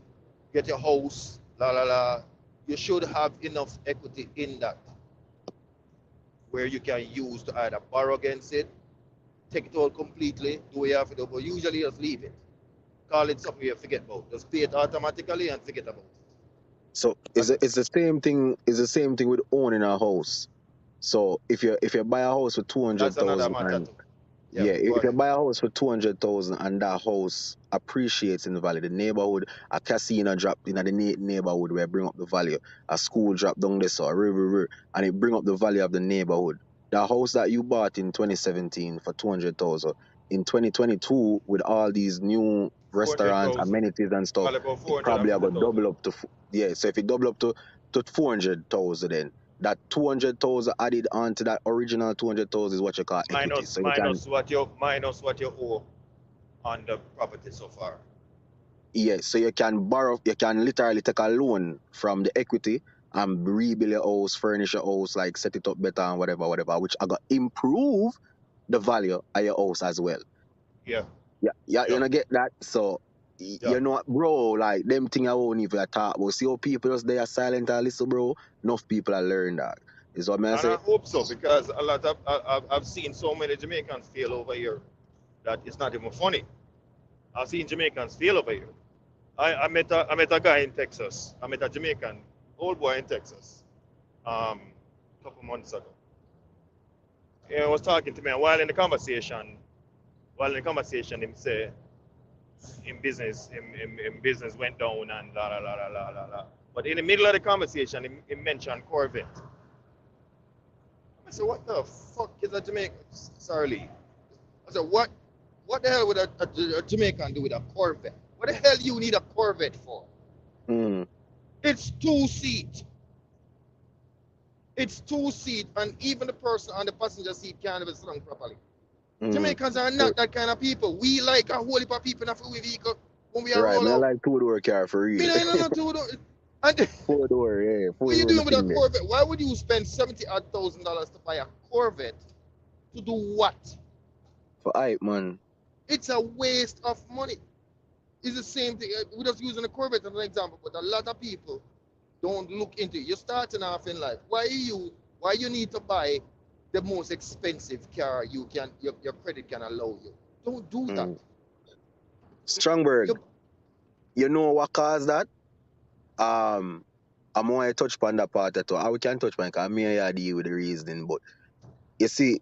get your house, la la la. You should have enough equity in that where you can use to either borrow against it, take it all completely, do what you have to do, but usually just leave it. Call it something you forget about. Just pay it automatically and forget about it. So And it's the same thing. It's the same thing with owning a house. So if you buy a house for two that's hundred another thousand matter and too. Yeah, yeah, go if you ahead. buy a house for 200,000 and that house appreciates in the value, the neighborhood, a casino drop in the neighborhood where bring up the value, a school drop down there, so and it bring up the value of the neighborhood. The house that you bought in 2017 for 200,000 in 2022 with all these new restaurants, 400,000. amenities and stuff, Call it about it probably are gonna 450,000. double up to yeah. So if it double up to 400,000, then that 200,000 added on to that original 200,000 is what you call equity. So you can, minus what you owe on the property so far. yes, so you can borrow, you can literally take a loan from the equity and rebuild your house, furnish your house, like set it up better and whatever, which I got improve the value of your house as well. Yeah, Yeah, you yeah, know, get that. So yeah. you know what, bro, like them thing I won't even talk about. See how people just they are silent and listen, bro. Enough people are learn that. Is what I And I say. hope so because a lot of I've seen so many Jamaicans fail over here that it's not even funny. I've seen Jamaicans fail over here. I met a guy in Texas. I met a Jamaican old boy in Texas a couple months ago. He was talking to me, and while in the conversation, him say in business went down and la la la la la la la. But in the middle of the conversation, he mentioned Corvette. I said, "What the fuck is a Jamaican?" Sorry, Lee. I said, What the hell would a Jamaican do with a Corvette? What the hell you need a Corvette for? Mm, It's 2 seat. It's 2 seat, and even the person on the passenger seat can't even sit down properly. mm. Jamaicans are not that kind of people. We like a whole heap of people in a full vehicle when we are Right, roll me I out. like two door car for Me real. no, no, no, two, and Four door, yeah, what four you door me doing with a thing there. Corvette? Why would you spend $70,000 to buy a Corvette? To do what? For hype, man. It's a waste of money. It's the same thing. We're just using a Corvette as an example, but a lot of people don't look into it. You're starting off in life. Why you need to buy the most expensive car your credit can allow you? Don't do that. Mm. Strongberg, You you know what caused that? I'm going to touch upon that part too. We can touch upon it because me and you deal with the reasoning, but you see,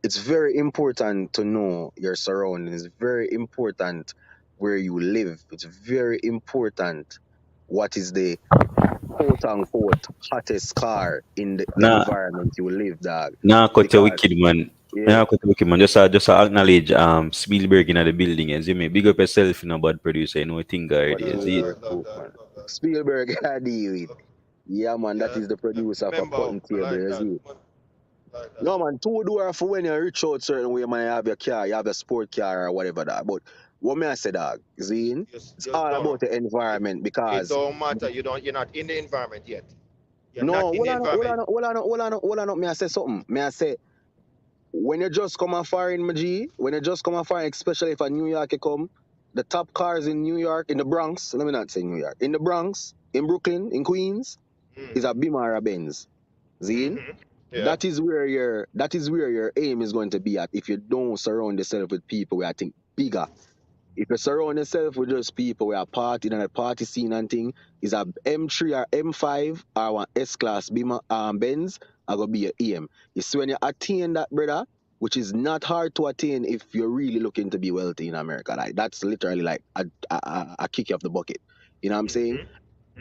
it's very important to know your surroundings. It's very important where you live. It's very important what is the quote unquote hottest car in the Nah, environment you live, dog. nah, cut a Because wicked man. yeah, Nah, cut a wicked man. Just acknowledge Spielberg in the building. You see me? Big up yourself, you know, bad producer. You know, think already. You love see it? that, true, love true, that, man. love that. Spielberg I deal with. Okay. Yeah, man, that Yeah, is the producer for member, Cutting I Table. like You that. see? Like that. No, man, two door for when you reach out certain way, man, you have your car, you have a sport car or whatever that. But what may I say, dog, Zine, it's You all no, no. about the It, environment it because don't matter. You're not in the environment yet. You're no, not in the environment. may I say something? May I say when you just come and foreign, my G, when you just come and foreign, especially if a New York you come, the top cars in New York, in the Bronx, let me not say New York, in the Bronx, in Brooklyn, in Queens, is Mm-hmm. a Beamer or a Benz. Zine? Mm-hmm. Yeah. That is where your aim is going to be at if you don't surround yourself with people where I think bigger. If you surround yourself with just people where are partying and a party scene and thing, is a M3 or M5 or one S class Beamer Benz, I gonna be your aim. You see when you attain that, brother, which is not hard to attain if you're really looking to be wealthy in America. Like that's literally like a kick you off the bucket. You know what I'm saying? Mm-hmm.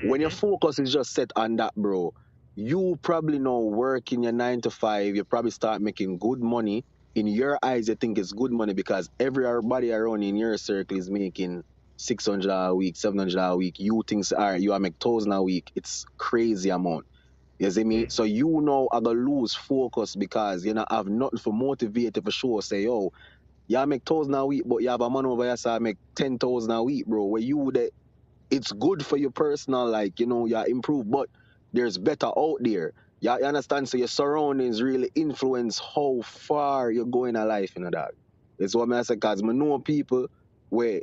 When your Mm-hmm. focus is just set on that, bro, you probably know working your 9 to 5, you probably start making good money. In your eyes, you think it's good money because everybody around in your circle is making 600 a week, 700 a week. You think all right, you are make 1,000 a week. It's crazy amount. You see me? So you know I gonna lose focus because you know have nothing for motivate you for sure. Say, yo, you make 1,000 a week, but you have a man over here, so I make 10,000 a week, bro. Where you the it's good for your personal, like, you improve, but there's better out there. You understand? So your surroundings really influence how far you're going in life, dog. It's what I say, because I know people where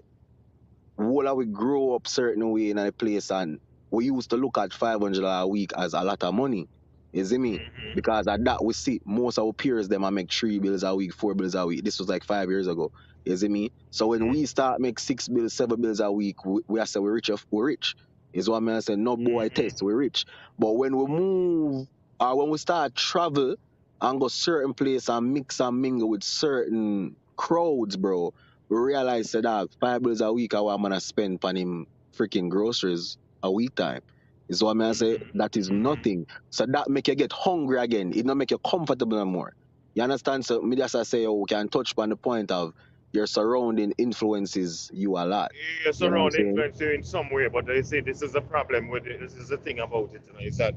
whole of we grow up certain way in a place and we used to look at 500 a week as a lot of money. You see me? Mm-hmm. Because at that we see most of our peers them I make 3 bills a week, 4 bills a week. This was like 5 years ago. You see me? So when we start make 6 bills, 7 bills a week, we are say we're rich we're rich. Is what I say, no boy test, we're rich. But when we move or when we start travel and go certain place and mix and mingle with certain crowds, bro, we realize that 5 bills a week I want man to spend on him freaking groceries a week time. Is what I say that is nothing. So that make you get hungry again. It not make you comfortable no more. You understand? So me just I say we can touch upon the point of your surrounding influences you a lot. Yes, You know what I'm around saying? influence you in some way, but they say this is a problem with it. This is the thing about it, is that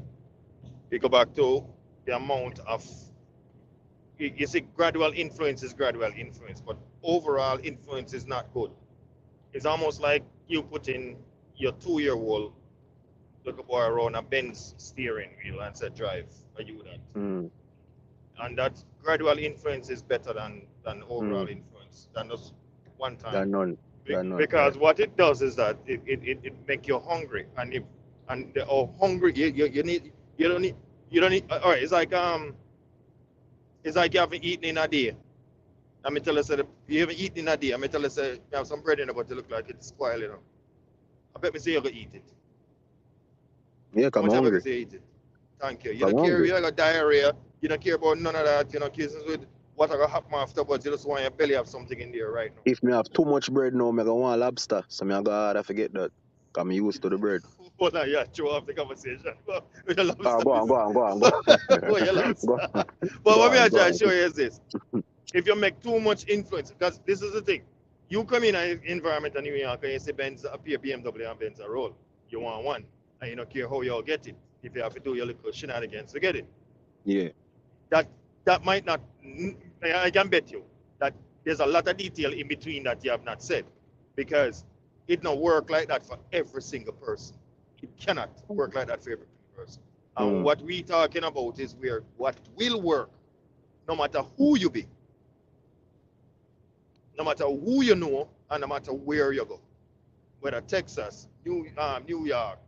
We go back to the amount of, you see, gradual influence is gradual influence, but overall influence is not good. It's almost like you put in your 2-year-old little boy around a Benz steering wheel and said, drive, are you that? Mm. And that gradual influence is better than overall Mm. influence, than just one time. That none. That none. Yeah. Because what it does is that it make you hungry, and if and the, oh, hungry you need you don't need all right. It's like you haven't eaten in a day. I mean, tell us that you haven't eaten in a day. I mean, tell us that you have some bread in it, but it look like it's spoiled, you know. I bet me say you're gonna eat it. Yeah, How come much I bet me hungry. say eat it? Thank you. You Come don't care. hungry. You got diarrhea. You don't care about none of that. You know, cases with what are gonna happen afterwards. You just want your belly have something in there right now. If me have too much bread now, me go want lobster. So me go hard, I forget that. Cause me used to the bread. Hold on, yeah, throw off the conversation. Well, your Ah, lobster go on, go business. on, go on, go on. Well, your lobster. Go But go what me I on, go try to on. show you is this. If you make too much influence, because this is the thing. You come in an environment in New York and you say Benz appear BMW and Benz a roll. You want one. And you don't care how you all get it. If you have to do your little shenanigans to get it. Yeah. That that might not, I can bet you that there's a lot of detail in between that you have not said. Because it don't work like that for every single person. It cannot work like that for every person. And Mm. what we talking about is where what will work, no matter who you be, no matter who you know, and no matter where you go, whether Texas, New York,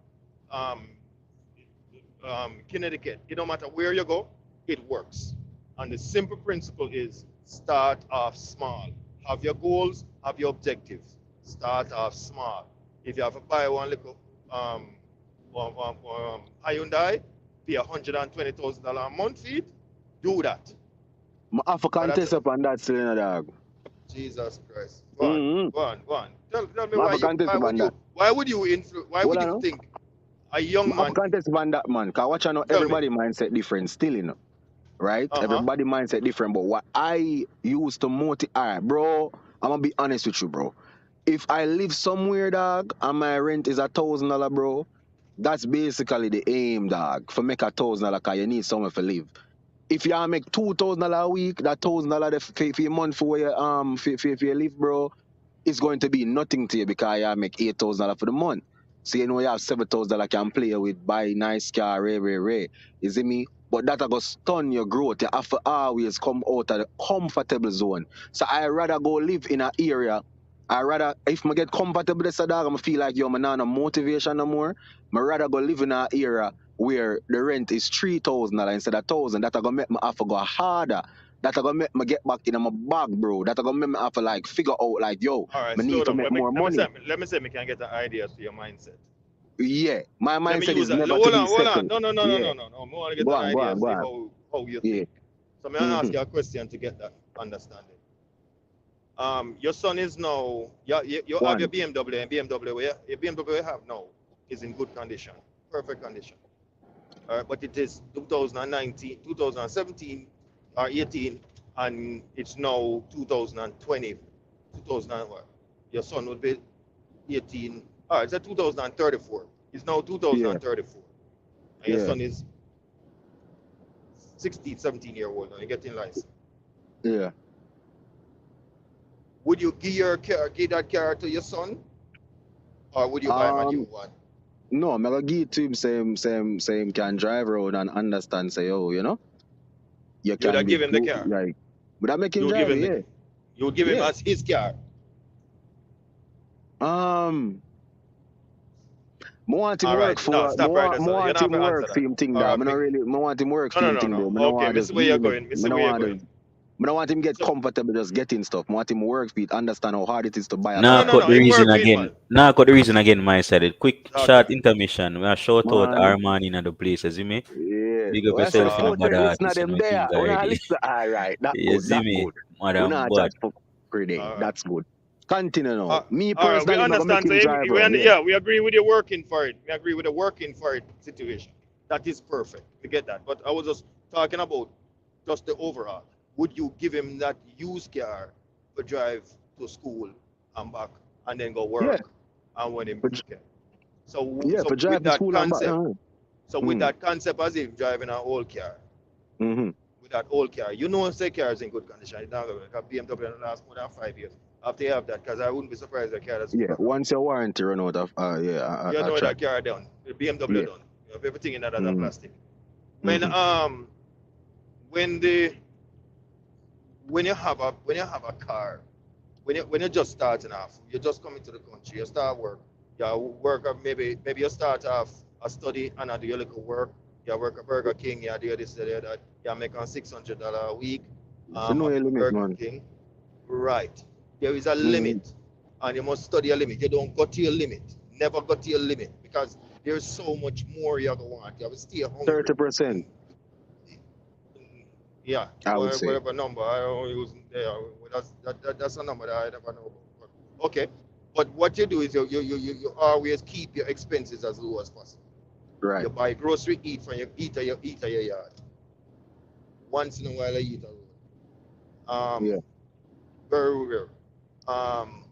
um, Connecticut, it don't matter where you go, it works. And the simple principle is start off small. Have your goals, have your objectives. Start off small. If you have to buy one little Hyundai, pay $120,000 a month for it, do that. My have a But that's contest up on that cylinder dog. Jesus Christ. Go on, Mm-hmm. go on, go on. Tell me My have a contest up on that. why Hold would on, you no? think a young My have a man, contest up on that, man. Cause watch out now, tell me, everybody mindset different still, you know. Right? uh-huh, Everybody mindset different. But what I used to motivate, alright, bro, I'm gonna be honest with you, bro. If I live somewhere, dog, and my rent is $1,000, bro, that's basically the aim, dog. For make $1,000, cause you need somewhere to live. If you make $2,000 a week, that $1,000 for your month for where you for you live, bro, it's going to be nothing to you because you make $8,000 for the month. So you know you have $7,000 can play with, buy nice car, rare. You see me? But that go stun your growth. You have to always come out of the comfortable zone. So I rather go live in an area. I rather if I get comfortable this dog, I feel like I'm not no motivation no more. I rather go live in an area where the rent is $3,000 instead of 1,000. That gonna make me have to go harder. That gonna make me get back in my bag, bro. That gonna make me have to like figure out like, yo, all right, I need slow to down. make more money. Let me say me can get an idea to your mindset. Yeah, my Let me mindset use is that. never to be Hold on. settled. No, no, no, no, Yeah, no, no, no. I want to get go an on, go idea, on, go see on. how you Yeah. think. So I'm gonna ask Mm-hmm. you a question to get that understanding. Your son is now, you have your One. BMW, and BMW, your BMW you have now is in good condition, perfect condition. All right, but it is 2019, 2017 or 18, and it's now 2020, 2000, what? Your son would be 18, all right, it's at 2034. It's now Yeah, 2034. And your yeah, son is 16, 17-year-old, and you're getting license. yeah. Would you give that car to your son, or would you buy him a new Um, one? no, I'm gonna give it to him same can drive around and understand say, oh, you You would can have be give him the good, car. like, but I make You him would give drive him it, the, you would give him yeah. as his car. Yeah. I want him All right, work no, for, stop right there, I sir. You're want not him going to answer work for that. him thing All that. right, pick. I want him work No, for no, him no, thing no. though. I don't Okay, want miss just where you're leave it. going. Miss I don't where you're want going. to, I don't want him get So, comfortable just getting stuff. I want him work for it, understand how hard it is to buy a no, Now no, car. no, cut no. the Him reason work with again. man. Now cut the reason again, my side. Quick Okay. short intermission. We are shout out Man, Armani in the places, you me? yeah. Big up When I say yourself in a support bad the listener artist, them there, things when I already. listen, all right, that You good, see that me? good. We Madam not Bud. charge for per day. All right. That's good. Continue now. Me All right. We personally, I'm gonna make understand. So, him drive around. Yeah. yeah, we agree with you working for it. We agree with the working for it situation. That is perfect. We get that. But I was just talking about just the overall. Would you give him that used car for drive to school and back, and then go Yeah. work, and when him For, okay? So, yeah, for with drive to that school and back. concept, So with that concept as if driving an old car, Mm-hmm. with that old car, you know, say car is in good condition. It's not going to BMW in the last more than 5 years. After you have that, because I wouldn't be surprised if the car doesn't Yeah. crack up. Once your warranty run out of You I know track. that car done. The BMW Yeah. done. You have everything in that as a Mm-hmm. plastic. When Mm-hmm. when the when you have a car, when you're just starting off, you're just coming to the country, you start work, you work maybe you start off a study and do your little work, you work at Burger King, you do this, you do that, you make on $600 a week, You know your at limit, Burger man. King, right? There is a Mm-hmm. limit, and you must study a limit. You don't go to your limit, never go to your limit, because there's so much more you want. You have to stay hungry. 30%, Yeah, I would say. whatever number I don't use there. That's a number that I never know about. Okay, but what you do is you always keep your expenses as low as possible. Right. You buy grocery, eat at your yard. Once in a while, I eat alone. Yeah. Very rare. Um,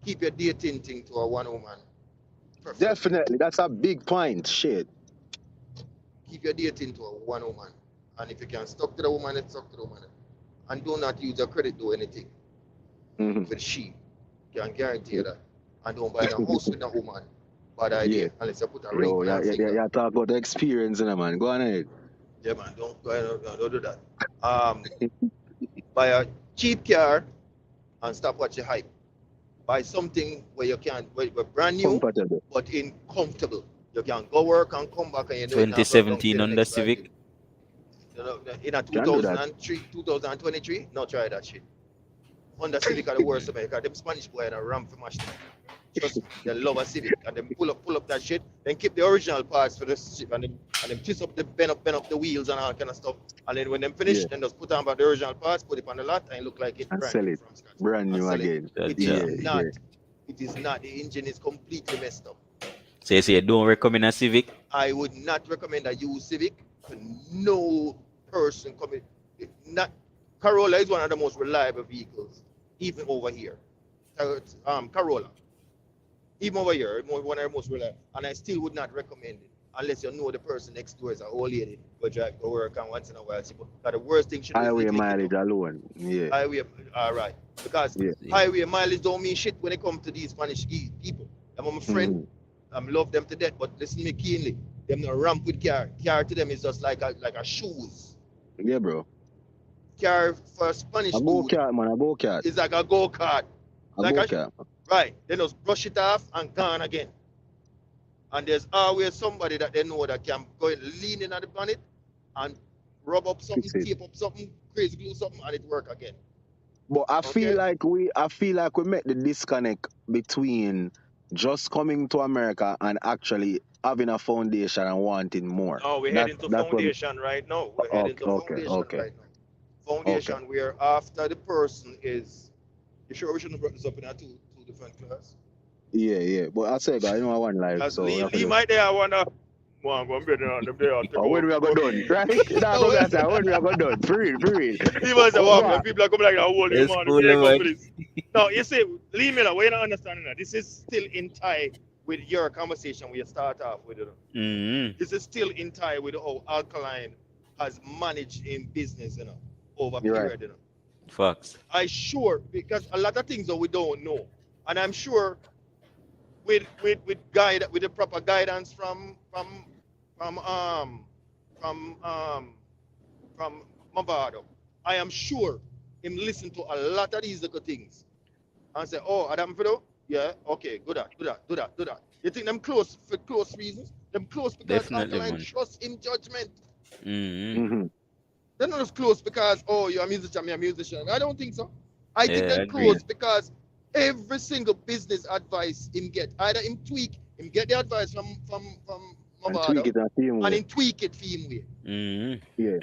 keep your dating thing to a one woman, preferably. Definitely. That's a big point. Shit. Keep your dating to a one woman, and if you can stuck to the woman, it's stuck to the woman, and do not use your credit to do anything Mm-hmm. with she. Can guarantee you that. And don't buy a house with a woman. Bad idea. Yeah. Unless you put a ring Yo, on her finger. yeah, talk about the experience, man. Go on ahead. Yeah, man. Don't do that. Buy a cheap car and stop watching hype. Buy something where you can, where brand new, Comfortable. but in comfortable. You can go work and come back and you know it now break down 2017 for the Honda next 5 years. Civic. You know, in a Can do that. 2003, 2023, no try that shit. Honda Civic are the worst of it because them Spanish boy and a ram for mash them. Trust me, they love a Civic and them pull up that shit, then keep the original parts for the ship and them twist up the bend up the wheels and all kind of stuff. And then when them finish, Yeah. then just put on back the original parts, put it on the lot and look like it And brand sell new it. from scratch. Brand And new sell it. again. It Yeah. is not. It is not. The engine is completely messed up. So you say you don't recommend a Civic? I would not recommend a used Civic to no person coming. Not Corolla is one of the most reliable vehicles, even over here. Corolla, even over here, one of the most reliable. And I still would not recommend it unless you know the person next door is an old lady who drive to work and once in a while. But the worst thing she do is Highway lick it mileage up. alone. Yeah. Highway, all right. Because Yeah. highway mileage don't mean shit when it comes to these Spanish people. I'm my friend. Mhm. I love them to death, but listen to me keenly. Them no ramp with car. Car to them is just like a shoes. Yeah, bro. Car for a Spanish A go dude kart, man. A go kart. is like a go-kart. A Like go a kart. right. They just brush it off and gone again. And there's always somebody that they know that can go lean in on the planet and rub up something, Fix it. tape up something, crazy glue something, and it work again. But I Okay? feel like we make the disconnect between just coming to America and actually having a foundation and wanting more. No, we're heading to That's what. foundation right now. We're heading to foundation right now. Foundation where after the person is. You sure we shouldn't have brought this up in our two different class? Yeah. But I say, guys, I want live, Because so we have to Lee do- might there, I wanna. Well, I'm going to be on them there. when we are going done, right? Nah, go back there. When we are going done, for real. People say, wow, when people are coming like that, whole It's man, cool, they come man. for this. No, you see, Lee Miller, we're not understanding that. This is still in tie with your conversation where you start off with it. Mm-hmm. This is still in tie with how Alkaline has managed in business, over You're period, right. Facts. I sure, because a lot of things that we don't know. And I'm sure with the proper guidance from Mavado, I am sure him listen to a lot of these little things and say, oh, Adam Fido, yeah, okay, do that. You think them close for close reasons? Them close because Definitely, Alkaline man. trust in judgment. Mm-hmm. Mm-hmm. They're not just close because, oh, you're a musician, me a musician. I don't think so. I think Yeah, they're I agree. close because every single business advice him get, either him get the advice from And tweak Mavado, it and team and way. him tweak it for him way. Mm-hmm. Yeah.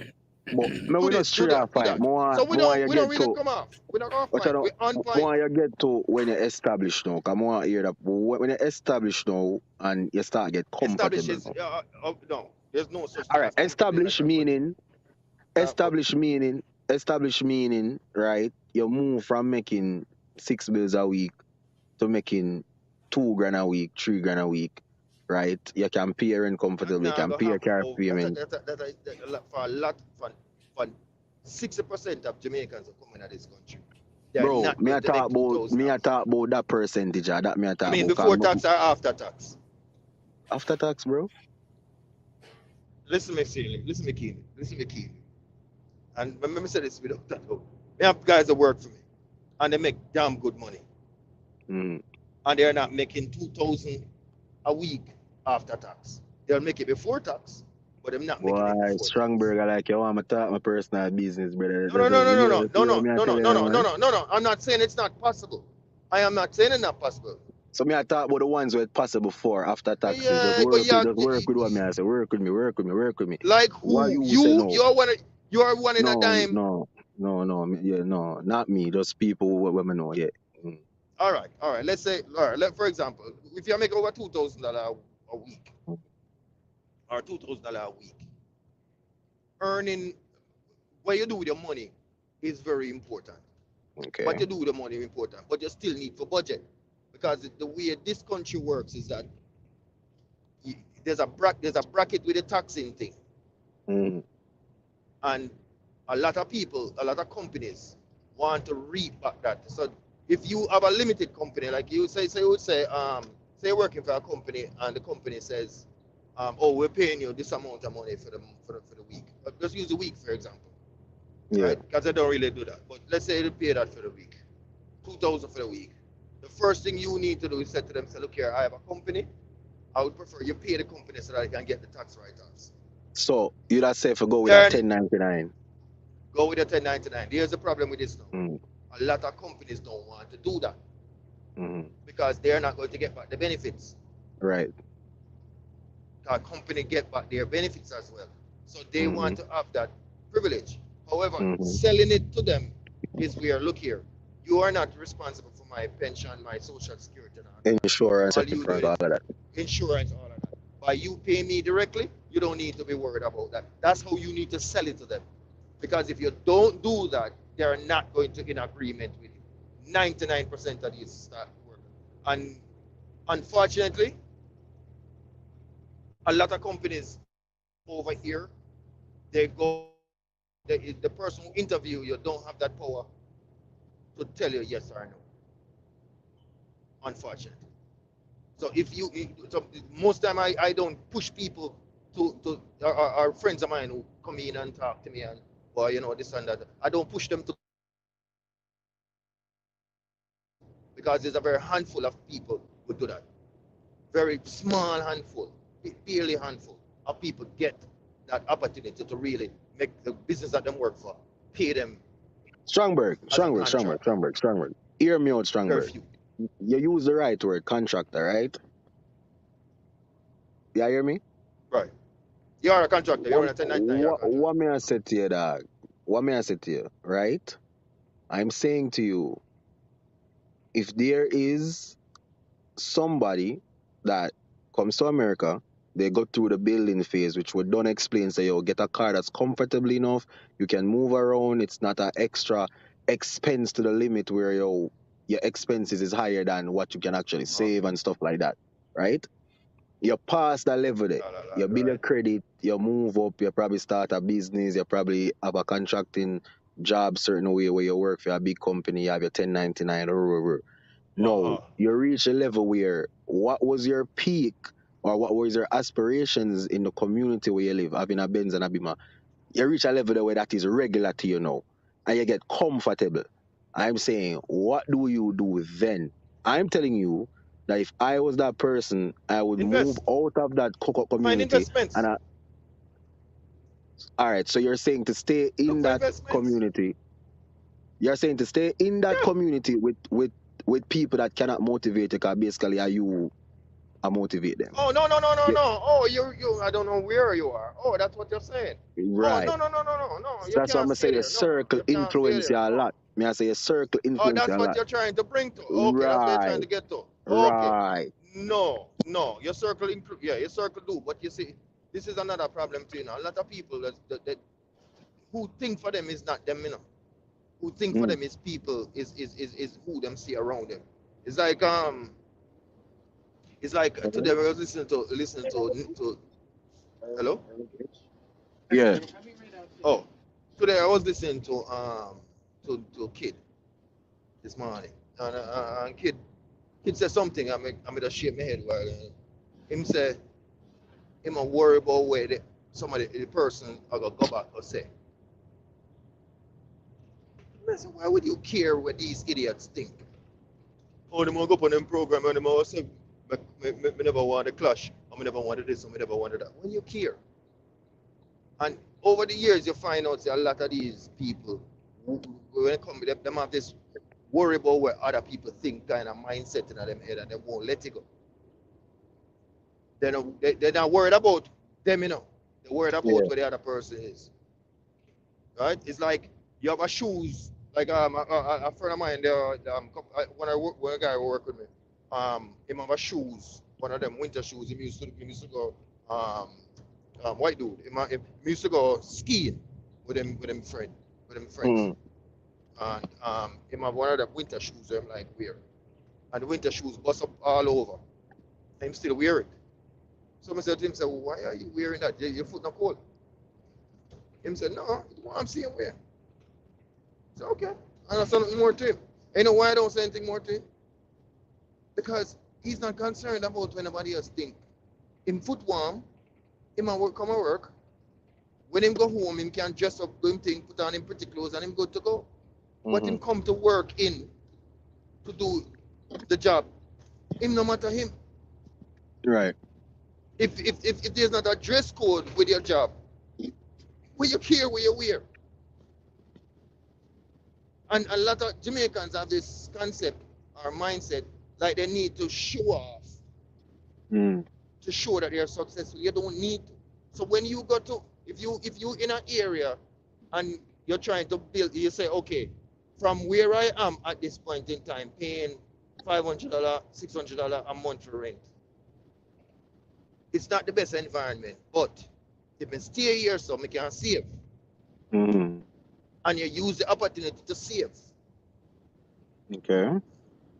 But me Do we not this, do stray that, off do point. that. More So we don't really come off. We're not off What I point. We're on don't point. want you get to when you establish now. Come on, hear that when you establish now and you start get comfortable. Establishes, now. no, there's no such All thing right, as comfortable establish like meaning, establish meaning, right? You move from making $6 bills a week to making $2 grand a week, $3 grand a week. right? You can pay your rent That comfortably, you now can go pay your happen. car Oh, payment. that a lot for a lot for 60% of Jamaicans who come into this country. They're Bro, not going to make 2,000 me a I week. talk about that percentage, that me I I talk mean, about. before tax or after tax. After tax, bro. Listen me keenly, listen me keenly. And let me say this without that. They have guys that work for me, and they make damn good money, Mm. and they're not making 2,000 a week after tax. They'll make it before tax, but they're not making Boy, it before strong tax. burger like you want me talk my personal business, brother. No, no, no, no, no, no, You no, see what no, me I no, tell no, you no, now, no, no, man? no, no, no. I'm not saying it's not possible. I am not saying it's not possible. So me I talk about the ones where it possible for after taxes. Yeah, but yeah, Just work with what me I say. Work with me. like What who? you say no? You are one in a No, dime. no, yeah, no, not me. Just people what me know, yeah. Mm. All right. Let's say, all right. For example, if you make over $2,000 a week or $2,000 a week, earning what you do with your money is very important. What Okay. you do with the money is important, but you still need for budget because the way this country works is that there's a bracket with the taxing thing, Mm. and a lot of companies want to reap back that. So if you have a limited company, like you would say, say you're working for a company and the company says, oh, we're paying you this amount of money for the week. Just use the week for example, Yeah. right? Because they don't really do that. But let's say they pay that for the week, 2,000 for the week. The first thing you need to do is say to them, say, look here, I have a company. I would prefer you pay the company so that I can get the tax write-offs. So you that say for go with that Then 1099. go with the 1099. Here's the problem with this now. Mm. A lot of companies don't want to do that Mm. because they're not going to get back the benefits. Right. Our company get back their benefits as well. So they Mm-hmm. want to have that privilege. However, Mm-hmm. selling it to them is where, look here, you are not responsible for my pension, my social security, and all of that. Insurance, All you everything, doing all is of that. insurance, all of that. By you paying me directly, you don't need to be worried about that. That's how you need to sell it to them. Because if you don't do that, they're not going to in agreement with you. 99% of these start working. And unfortunately, a lot of companies over here, they go, the person who interview you don't have that power to tell you yes or no, unfortunately. So if you, so most time I don't push people to our friends of mine who come in and talk to me and, well, you know, this and that. I don't push them to because there's a very handful of people who do that. Very small handful, barely handful of people get that opportunity to really make the business that them work for, pay them Strongberg, as a Strongberg, Strongberg, contractor. Strongberg, Strongberg. Hear me out, Very Strongberg. few. You use the right word, contractor, right? You hear me? Right. You're a contractor. You're on a 1099. You're a contractor. What may I say to you, dog? What may I say to you, right? I'm saying to you, if there is somebody that comes to America, they go through the building phase, which we don't explain. So you get a car that's comfortable enough, you can move around. It's not an extra expense to the limit where your expenses is higher than what you can actually Uh-huh. save and stuff like that, right? You pass that level there. You build your Right. credit, you move up, you probably start a business, you probably have a contracting job certain way where you work for a big company, you have your 1099 or. No, Uh-huh. you reach a level where what was your peak or what was your aspirations in the community where you live, having a Benz and a Bima. You reach a level there where that is regular to you now and you get comfortable. I'm saying, what do you do then? I'm telling you that if I was that person, I would move Invest. out of that Find community and investments. all right, so you're saying to stay Look in for that investments. community. You're saying to stay in that Yeah. community with people that cannot motivate you because basically are you motivate them. Oh, no, no, no, no, Yeah, no. Oh, I don't know where you are. Oh, that's what you're saying. Oh, right. no, no, no, no, no, no. So You that's why I'm can't gonna stay say your there. No, circle you can't stay influence you there. a No. lot. May I say your circle Oh, influence you that's a what lot. you're trying to bring to. Okay, that's what you're trying Right, to get to. Okay. right. No, no. Your circle include, yeah, your circle do. But you see, this is another problem too. You know, a lot of people that who think for them is not them, you know. Who think for Mm, them is people is who them see around them. It's like It's like today I was listening to hello. Yeah. Oh, today I was listening to Kid this morning, and Kid said something. I made a shake my head while him say him a worry about where the person I got go back or say. I said, why would you care what these idiots think? Oh, they want to go up on them program and they want to say, me never want to clash, or me never wanted this, or me never wanted that. When you care. And over the years, you find out that a lot of these people, when it comes to them have this worry about what other people think kind of mindset in them head and they won't let it go. They're not worried about them, They're worried about Yeah. where the other person is. Right? It's like you have a shoes. Like a friend of mine, when a guy work with me, him have a shoes, one of them winter shoes. He used to go, white dude. He used to go skiing with them friends, Mm. and him have one of them winter shoes. I'm like wear, and the winter shoes bust up all over. And him still wear it. So I said to him, "Say, why are you wearing that? Your foot not cold?" Him said, "No, it's what I'm seeing wear." So okay, and I said nothing more to him. You know why I don't say anything more to him? Because he's not concerned about what anybody else think. Him foot warm, him a work come and work. When him go home, him can dress up, do him thing, put on him pretty clothes, and him good to go. What him Mm-hmm. come to work in to do the job, him no matter him. Right. If there's not a dress code with your job, will you care where you wear? And a lot of Jamaicans have this concept or mindset like they need to show off Mm. to show that they're successful. You don't need to. So when you go to, if you in an area and you're trying to build, you say, okay, from where I am at this point in time, paying $500, $600 a month for rent. It's not the best environment, but if I stay here, so I can save, Mm. and you use the opportunity to save. Okay.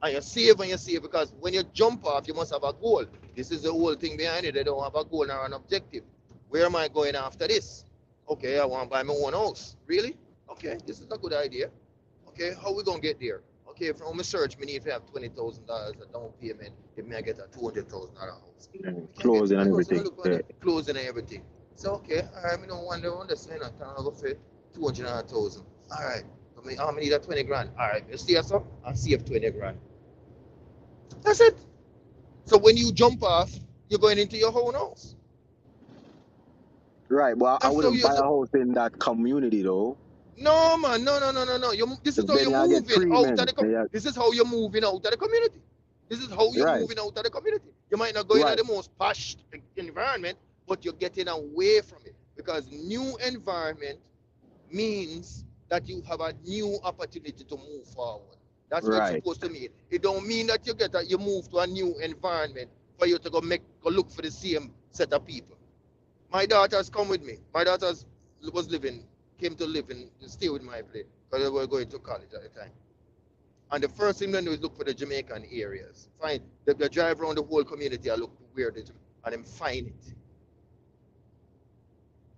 And you save because when you jump off, you must have a goal. This is the whole thing behind it. They don't have a goal or an objective. Where am I going after this? Okay, I want to buy my own house. Really? Okay, this is a good idea. Okay, how we gonna get there? Okay, from my search, we need to have $20,000 a down payment. If I get a $200,000 house, Yeah. we can get to Closing the and house and everything. look at Yeah. the closing and everything. So okay, all right, we don't want to understand that. I'll go for 200,000. All right, I need a 20 grand. All right, you see us up? I'll save 20 grand. That's it. So when you jump off, you're going into your own house. Right. But I That's how wouldn't you. buy a house in that community though. No man, no. This is Because how then you're I get moving three out of men. the. Yeah. This is how you're moving out of the community. This is how you're Right. moving out of the community. You might not go in Right. the most posh environment, but you're getting away from it because new environment means that you have a new opportunity to move forward. That's what it's Right. supposed to mean. It don't mean that you move to a new environment for you to go look for the same set of people. My daughters come with me. My daughters came to live and stay with my place because they were going to college at the time. And the first thing they do is look for the Jamaican areas. They drive around the whole community and look where they and then find it.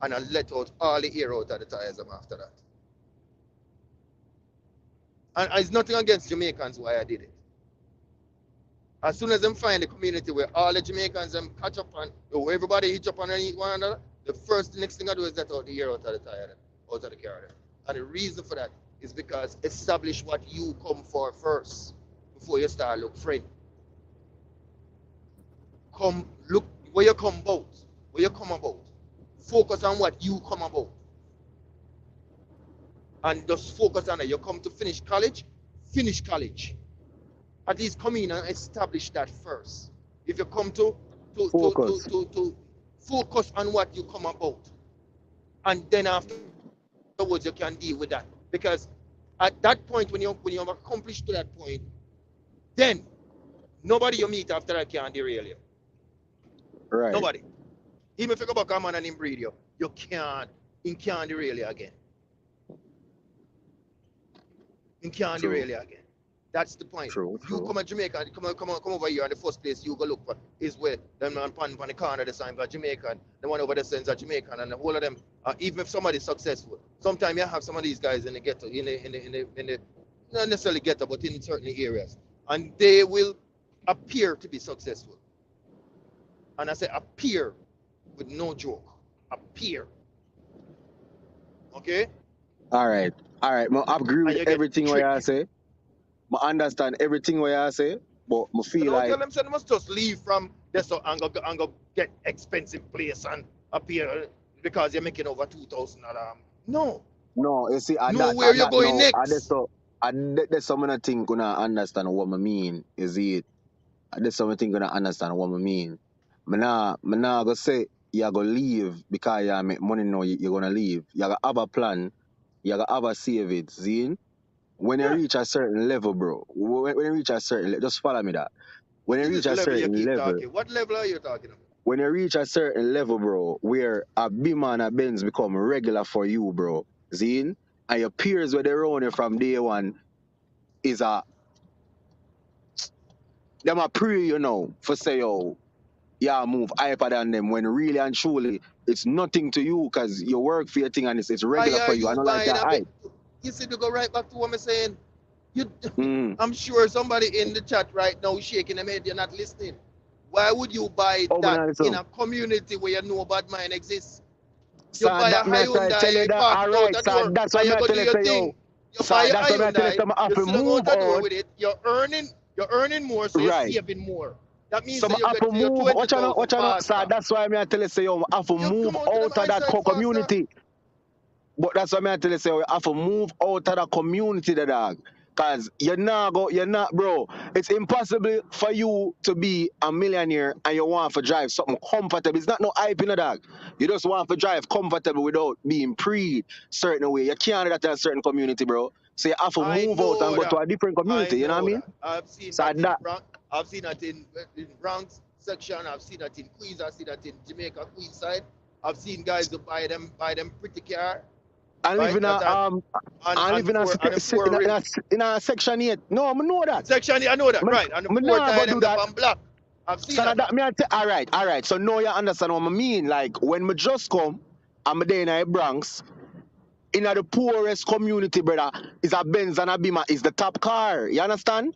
And I let out all the air out of the tires after that. And it's nothing against Jamaicans why I did it. As soon as them find the community where all the Jamaicans them catch up and everybody hitch up underneath one another, the next thing I do is let out the air out of the tire, out of the car. And the reason for that is because establish what you come for first before you start look friend. Come look where you come about, where you come about. Focus on what you come about. And just focus on it. You come to finish college, finish college. At least come in and establish that first. If you come Focus. to focus on what you come about, and then afterwards you can deal with that. Because at that point, when you have accomplished to that point, then nobody you meet after that can derail you. Right. Nobody. Even if you go back a man and him breed you, he can't derail you again. He can't True. derail you again. That's the point. True, You true. come to Jamaica, come over here, and the first place you go look for is where them man pan the corner the sign got Jamaican, the one over there sends a Jamaican, and the whole of them. Even if somebody's successful, sometimes you have some of these guys in the ghetto, in the not necessarily ghetto, but in certain areas, and they will appear to be successful. And I say appear with no joke. Appear. Okay? All right. All right. I agree And with you get everything what you tricked. say. I understand everything what you say, but I So feel don't tell like them, so they must just leave from this and go get expensive place and appear because you're making over 2,000. No. no, you see, Know where at you're that going no, I just next. so there's some of the thing gonna understand what I mean. Is it? There's some of the thing gonna understand what I mean. Me nah go say you go leave because you make money now. You're gonna leave. You gotta have a plan. You gotta have a save it. See? When you Yeah. reach a certain level, bro. When you reach a certain, just follow me that. When What you is reach this a level you certain keep level, talking? What level are you talking about? when you reach a certain level, bro, where a Bima and a Benz become regular for you, bro, Zine, and your peers where they run you from day one is them a pre, for say, yo, yeah, move hyper than them when really and truly it's nothing to you because you work for your thing and it's Why regular are for you. I you don't like buying that a bit? hype. You see, to go right back to what I'm saying. You, Mm. I'm sure somebody in the chat right now is shaking their head. You're not listening. Why would you buy Oh, man, that in listen. a community where you know bad mind exists? You So buy a that me I try to tell you Hyundai, you that, park all it out right, the so door, that's why and me you I go tell do you, your say, yo, thing. You so buy your that's why me I tell you, Hyundai, say, I have you to sit down out move the door out, with it, you're earning more, so you're right. saving more. That means So that I you have get to to your move. Watch 20,000 out, so faster. that's why me I tell you say yo, I have to You move come out of them out of that eyesight faster. community. But that's why me I tell you say I have to move out of that community, the dog. Cause you're not, bro. It's impossible for you to be a millionaire and you want to drive something comfortable. It's not no hype in the dog. You just want to drive comfortable without being pre certain way. You can't do that in a certain community, bro. So you have to I move out and know go to that. a different I community. You know what I know mean? that. I've seen So that in that Bronx. I've seen that in Bronx section. I've seen that in Queens. I've seen that in Jamaica Queens side. I've seen guys who buy them pretty car, I live right? in That a I live in a, and them four rim. in a section 8. No, I know that. Section, I know that, Me, right? And the me four nah go tire do them up that. on black. I've seen So that. that me all right, all right. So now you understand what I mean. Like when me just come, I'm there in the Bronx, in the poorest community, brother, is a Benz and a Beamer is the top car. You understand?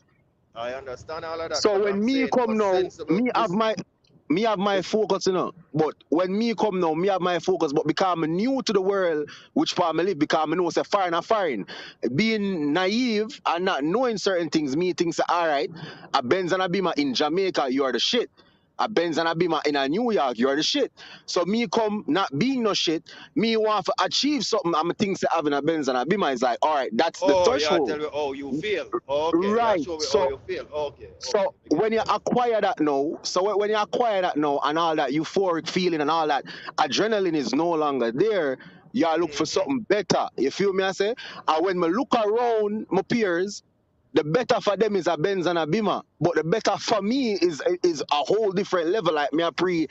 I understand all of that, So but I'm when me saying for come now, sensible this me have my this focus, But when me come now, me have my focus. But because I'm new to the world, which part I live, because I know say foreign are foreign. Being naive and not knowing certain things, me think say, all right, a Benz and a Beamer in Jamaica, you are the shit. A Benz and a Beamer in a New York, you are the shit. So me come not being no shit, me want to achieve something. I'm think say having a Benz and a Beamer is like, all right, that's the oh yeah, threshold. tell me how you feel. Okay, yeah, Right. show me how So you feel. Okay, so I get when it, you yeah. acquire that now, when you acquire that now and all that euphoric feeling and all that, adrenaline is no longer there. You look for Mm-hmm. something better. You feel me? I say, and when me look around my peers, the better for them is a Benz and a Beamer, but the better for me is a whole different level. Like me, a pre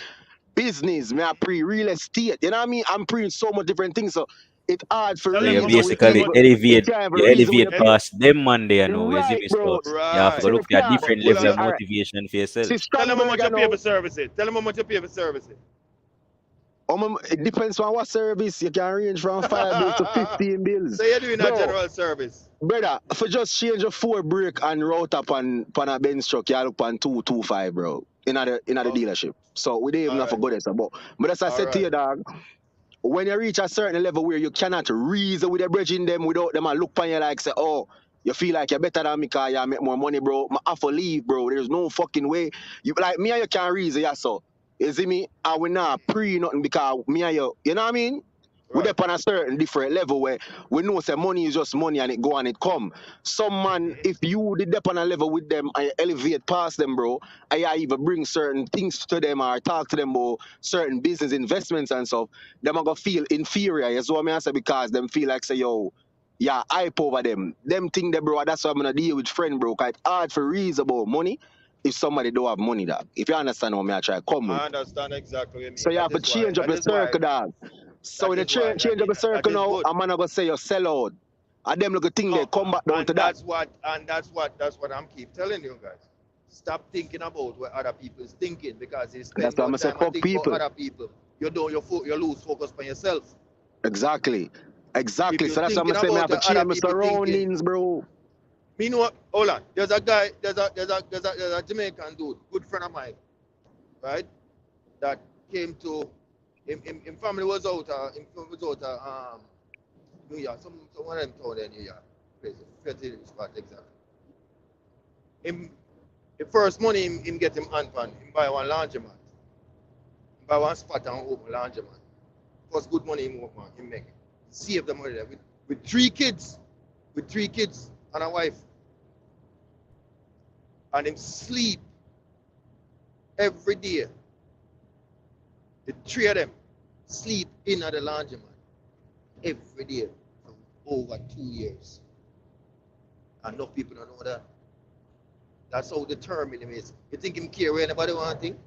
business, me, a pre real estate. You know what I mean? I'm pre so much different things. So it's hard for Tell So them you how reason much with tell them basically what people. You elevate, can't have a you reason with elevate the every people. past them Monday, you know, you see Right, me. So bro. you have to right. go So look you for a can't. different Hold level on, of yeah. All right. motivation for See, yourself. Tell them how much Strongberg, you I pay know. for service it. Tell them how much you pay for service it. It depends on what service. You can range from 5 bills to 15 bills. So you're doing a Bro, general service. brother, for just change a four brake and route up on a Benz truck, you look on 225, bro. In the Oh, dealership. So we didn't even all have to right, go there. So, but as I all said to right. you, dog, when you reach a certain level where you cannot reason with the bridging them without them and look on you like say, oh, you feel like you're better than me because you make more money, bro. I have to leave, bro. There's no fucking way. You like me and you can't reason, yeah, so. You see me? I will not pre nothing because me and you know what I mean? We're Right. up on a certain different level where we know say money is just money and it go and it come. Some man, Mm-hmm. if you did up on a level with them and you elevate past them, bro, and you even bring certain things to them or talk to them about certain business investments and stuff, them are gonna feel inferior. You see what I mean? I say because them feel like say, yo, yeah, hype over them. Them think that, bro, that's why I'm gonna deal with friend, bro. Cause it's hard for reason about money if somebody don't have money, dog. If you understand what me I try to come with. I understand exactly what you So mean. you That have to is why. change up That your is why. circle, dog. So That when you is why. change up your That circle is now, good. I'm not gonna say you sell out. And them little thing they come back down and to that. that's what I'm keep telling you guys. Stop thinking about what other people is thinking, because you That's spend why more I'm say time and fuck think about people. other people. You lose focus on yourself. Exactly. If Exactly. you're So that's why I'm thinking saying I about have to the other change my people thinking, surroundings, bro. me know. Hold on. There's a guy. There's a Jamaican dude, good friend of mine, right? That came to. Him family was out. Him family was out. New York. Some of them town in New York. Crazy. Pretty spot exactly. Him. The first money him get him hand pan. Him buy one laundromat. Him buy one spot and open laundromat. First good money him make. Save the money there with 3 kids. With 3 kids and a wife. And him sleep every day. The 3 of them sleep in at the laundromat every day for over 2 years. And no people don't know that. That's how determined him is. You think him care where anybody want to think?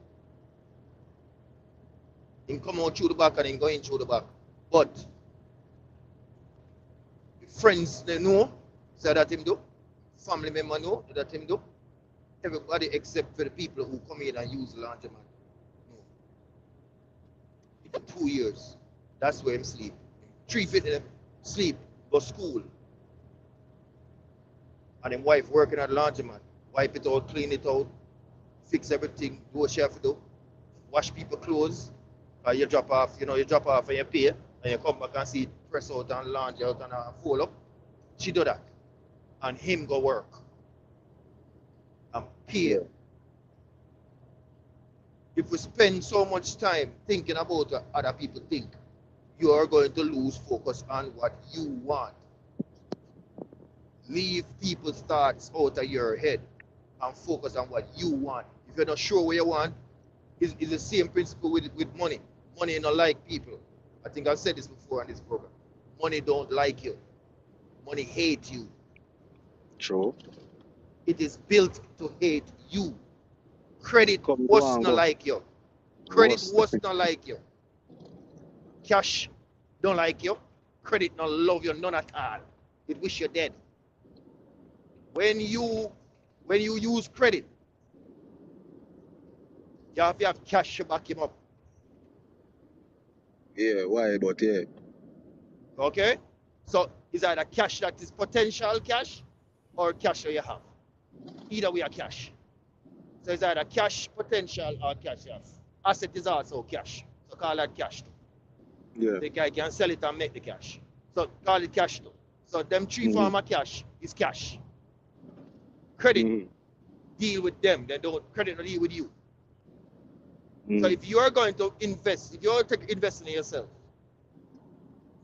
Him come out through the back and him go in through the back. But the friends they know say that him do. Family member know that him do. Everybody except for the people who come in and use the laundromat. No. For 2 years. That's where him sleep. 3 feet him sleep, go school. And him wife working at the laundromat. Wipe it out, clean it out, fix everything, do what she have to do, wash people clothes. You drop off and you pay, and you come back and see it press out and laundry out and fold up. She do that. And him go work and pay. Yeah. If we spend so much time thinking about what other people think, you are going to lose focus on what you want. Leave people's thoughts out of your head and focus on what you want. If you're not sure what you want, it's the same principle with money. Money don't like people. I think I've said this before on this program. Money don't like you. Money hates you. True. It is built to hate you. Credit Come go was and not go. like you. Credit Worst. was not like you. Cash don't like you. Credit not love you none at all. It wish you dead. When you use credit, you have to have cash to back him up. Yeah, why? But yeah. Okay? So it's either cash that is potential cash or cash that you have. Either way, a cash. So it's either cash potential or cash you have. Asset is also cash. So call that cash too. Yeah. The guy can sell it and make the cash. So call it cash too. So them 3 form of cash is cash. Credit deal with them. They don't credit deal with you. So if you are going to invest, if you are to invest in yourself,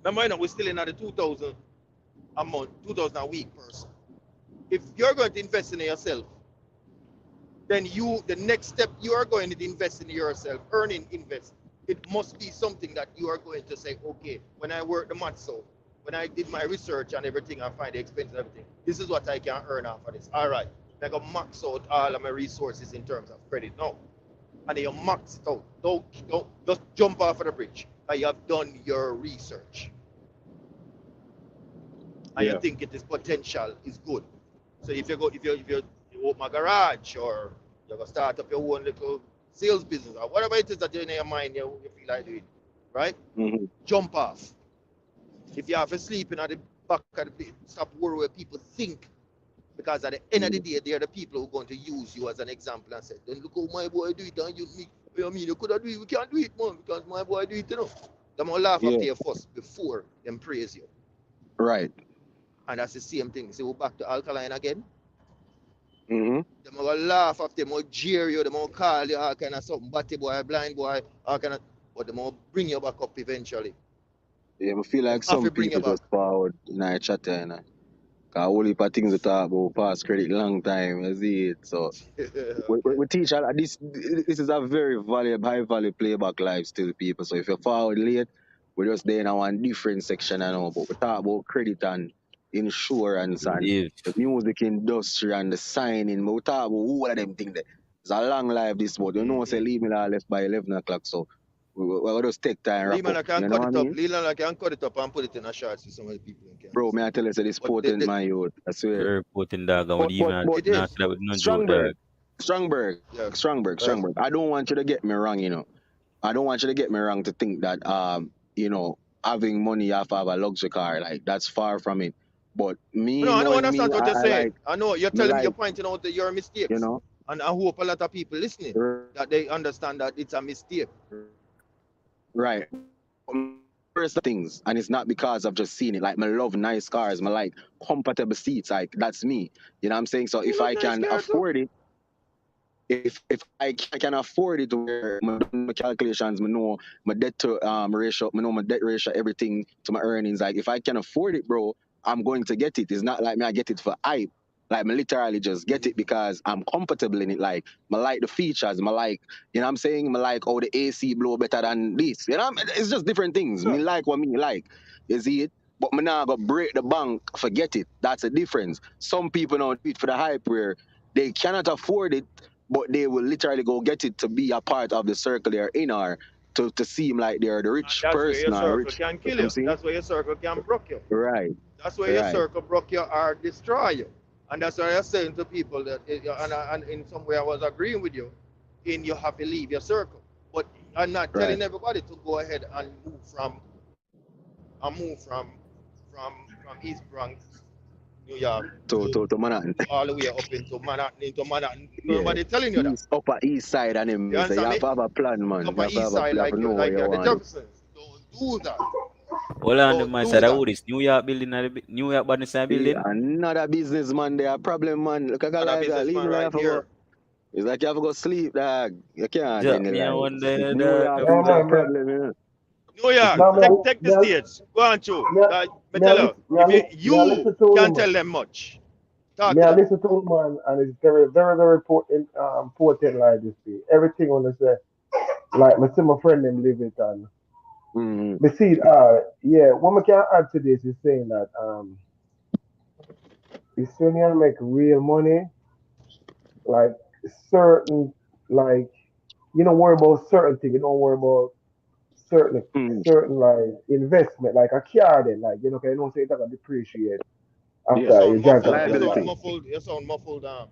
remember, we're still in at the 2,000 a month, 2,000 a week person. If you're going to invest in yourself, then the next step you are going to invest in yourself, invest. It must be something that you are going to say, okay, when I work the maths out, when I did my research and everything, I find the expenses and everything, this is what I can earn off of this. All right, I go max out all of my resources in terms of credit now. And then you max it out. Don't just jump off of the bridge. You have done your research. And you think it is potential is good. So if you open a garage, or you're gonna start up your own little sales business, or whatever it is that you're in your mind you feel like doing, right? Jump off. If you have to sleep in at the back of the bed, stop worrying what people think. Because at the end of the day, they're the people who are going to use you as an example and say, then look how my boy do it, and you mean you could have do it, we can't do it, man, because my boy do it, you know. Them will laugh at you first before them praise you. Right. And that's the same thing. See, we're back to Alkaline again. Mm-hmm. Them will laugh at them, will jeer you, them will call you all kind of something, batty boy, blind boy, all kind of, but them will bring you back up eventually. Yeah, I feel like Them have some to bring you people back. just forward in our chat, you know. Cause a whole heap of things we talk about past credit long time, you see it. So we teach this is a very valuable, high value playback life still, people. So if you're forward late, we're just there in one different section, I know, but we talk about credit and insurance and Believe. the music industry and the signing, but we talk about all of them things there. It's a long life this, but you know, say leave me left by 11 o'clock. So we just take time wrap up. Lehman, I can You know cut what I it up. mean? Lehman, I can cut it up and put it in a short so some of the people can Bro, may understand. I tell you, so this But the, potent the, man, you, I swear. Very potent dog. I would even But it not is. that with no joke Strongberg, dog. Strongberg, Yeah. Strongberg, Right. Strongberg. I don't want you to get me wrong, you know. I don't want you to get me wrong to think that you know, having money you have to have a luxury car. Like that's far from it. But No, me I know knowing understand me, what you're I saying. like I know me you're like, pointing out that your you mistakes. know, And I hope a lot of people listening that they understand that it's a mistake. right. First things, and it's not because I've just seen it. Like, I love nice cars, I like comfortable seats. Like, that's me. You know what I'm saying? So You if love I nice can car too. afford it, if I can afford it, where I done my calculations, I know my debt to ratio, I know my debt ratio, everything to my earnings. Like, if I can afford it, bro, I'm going to get it. It's not like me I get it for hype. Like, me literally just get it because I'm comfortable in it. Like, I like the features, I like, you know what I'm saying? I like how the AC blow better than this. You know, it's just different things. Me Sure. like what me like. You see it? But me now go break the bank, forget it. That's a difference. Some people now do it for the hype where they cannot afford it, but they will literally go get it to be a part of the circle they're in, or to seem like they're the And rich that's where your person or circle rich. can You know kill what I'm you. saying? That's where your circle can broke you. Right, That's where your right, circle broke you or destroy you. And that's why I'm saying to people that, and in some way I was agreeing with you, in you have to leave your circle. But I'm not right. telling everybody to go ahead and move from East Bronx, New York, to To Manhattan. all the way up into Manhattan. Yeah. Nobody telling you that. East, upper east side and You him. So you understand have me? to have a plan, man. You Upper have to East have a Side, plan, you have like to know what you you're the want to do. Jeffersons. Don't do that. Hold on, the Don't man do said, that. who this New York building, New York business Hey, building? another businessman there, problem, man. Look at a guy Another like that. Leave businessman me like right have to go. here. It's like you have to go sleep, dog. You can't do Drop any me a life. one day, New dog. York I No is a feel. man, man. problem, you know. New York, No man, take the me, stage. Go on, through. me, Me tell her, me, if you me, I you listen to him, can't man. tell them much, talk Me, to I them. listen to him, man, and it's very, very, very important, important like this. Thing. Everything on the say, like, me see my friend them live it, and Mm-hmm. me see, yeah, what we can add to this is saying that, it's when you make real money, like, certain, like, you don't worry about certain things, you don't worry about certain, Mm-hmm. certain, like, investment, like a car, then, like, you know, say it's gonna depreciate You Yeah. after you sound drag muffled. off You the sound lot. Liability. muffled. You sound muffled. All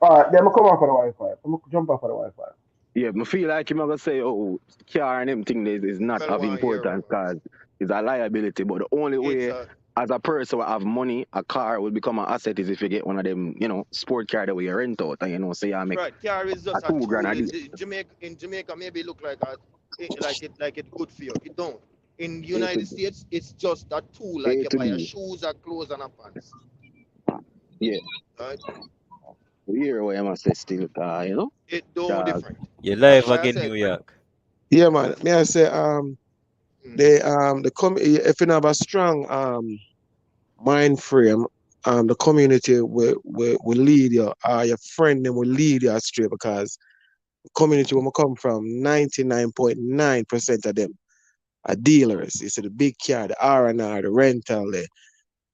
right, then I'm gonna come off of the Wi-Fi. I'm gonna jump off of the Wi-Fi. Yeah, I feel like you're gonna say, oh, car and them thing is not Well, of one year, importance because it's a liability. But the only it's way as a person will have money, a car will become an asset is if you get one of them, you know, sport car that we rent out and say I make right. Car is a just a 2 grand tool. a day. In Jamaica, maybe it look like it good for you. It don't. In the A to United B. States, it's just a tool. Like A you to buy a B. shoes, a clothes, and a pants. Yeah. Right? Here where I must say still car, you know? It don't Dog. different. You That's live why I again, said. New York. Yeah, man. May I say, Mm, if you have a strong mind frame, the community will lead you, your friend them will lead you astray because the community where I come from, 99.9% of them are dealers. You see the big car, the R&R, the rental,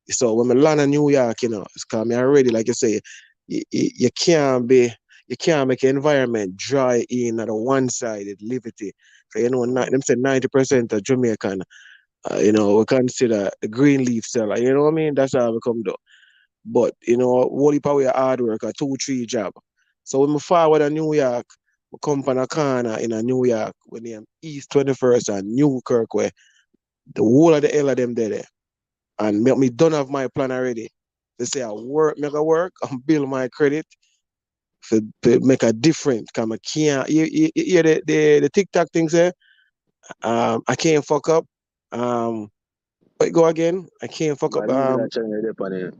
so when I land in New York, it's cause me already, like you say, you can't be, you can't make an environment dry in at a one-sided liberty. So, them say 90% of Jamaican, we consider the green leaf seller. You know what I mean? That's how we come do. But, what if we hard work, a 2, 3 job. So when I forward to New York, I come from a corner in a New York, when I'm East 21st and Newkirk, where the whole of the hell of them there. And me don't have my plan already. They say I work, make a work, and build my credit to make a difference. Cause I can't, you hear the TikTok thing say, I can't fuck up. But go again, I can't fuck up. But leave that channel there on it.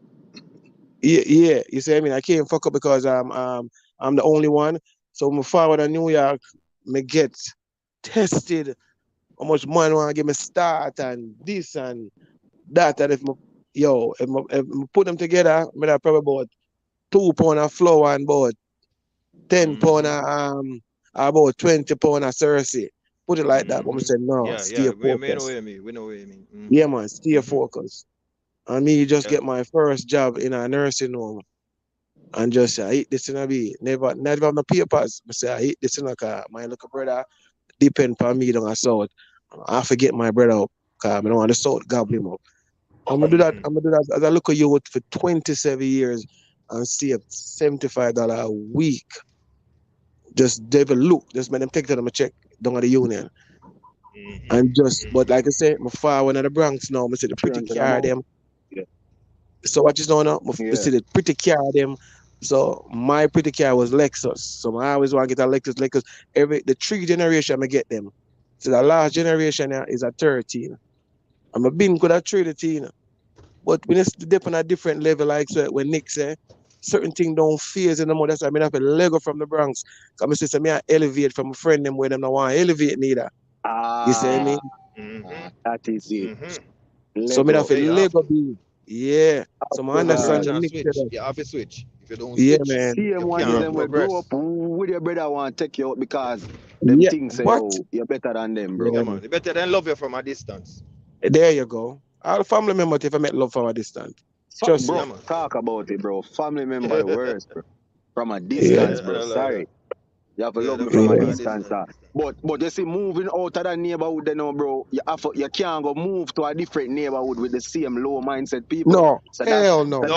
Yeah, yeah, you see what I mean? I can't fuck up because I'm the only one. So I'm forward in New York, me get tested how much money want to give me start and this and that. And if I put them together, I mean, I probably about £2 of flour and about £10 mm-hmm. about £20 of Cersei. Put it like that. But I Mm-hmm. said, no, Yeah, stay yeah. We know what focused. you mean. We know what you mean. Yeah, man, stay Mm-hmm. focused. And me just Yeah. get my first job in a nursing home and just say, I eat this in a be. Never have no papers. I say, I eat this in a car. My little brother depend on me down a south. I forget my brother up, cause I don't want the south gobble him up. I'm gonna do that. Mm-hmm. I'm gonna do that as I look at you for 27 years and save $75 a week. Just devil look, just make them take them a check down at the union. And Mm-hmm. just but like I Mm-hmm. said, my father in the Bronx now, I see the pretty 300 a car month. them. Yeah. So what you know now? I Yeah. see the pretty car them. So my pretty car was Lexus. So I always want to get a Lexus. The three generation I get them. So the last generation now is a 13. I'm a been good at 13. But when it's dip on a different level, like so when Nick say, certain thing don't phase anymore. That's why I mean I have a Lego from the Bronx. Come say me I elevate from a friend them where them not want to elevate neither. You see me? Ah, Mm-hmm. that is it. Mm-hmm. So me have Lego. a Yeah, you have Lego to. be. Yeah. So I You have to understand bridge God. the and Nick said switch. that. You have to switch. If you don't Yeah, switch, man. you Same ones Yeah. can't them will grow up progress. with your brother want to take you out because them Yeah. things say, But oh, you're better than them, Yeah, bro. yeah, man. They better than love you from a distance. there you go. All family members if I met love from a distance. Trust me. Yeah, Bro, man. talk about it, bro. Family member worse, bro. From a Yeah. distance, bro. I like that. Sorry. You have to Yeah, love me them from love a you from Yeah. a distance, distance. but you see, moving out of that neighborhood, then, bro, you can't go move to a different neighborhood with the same low mindset people. No. So Hell no.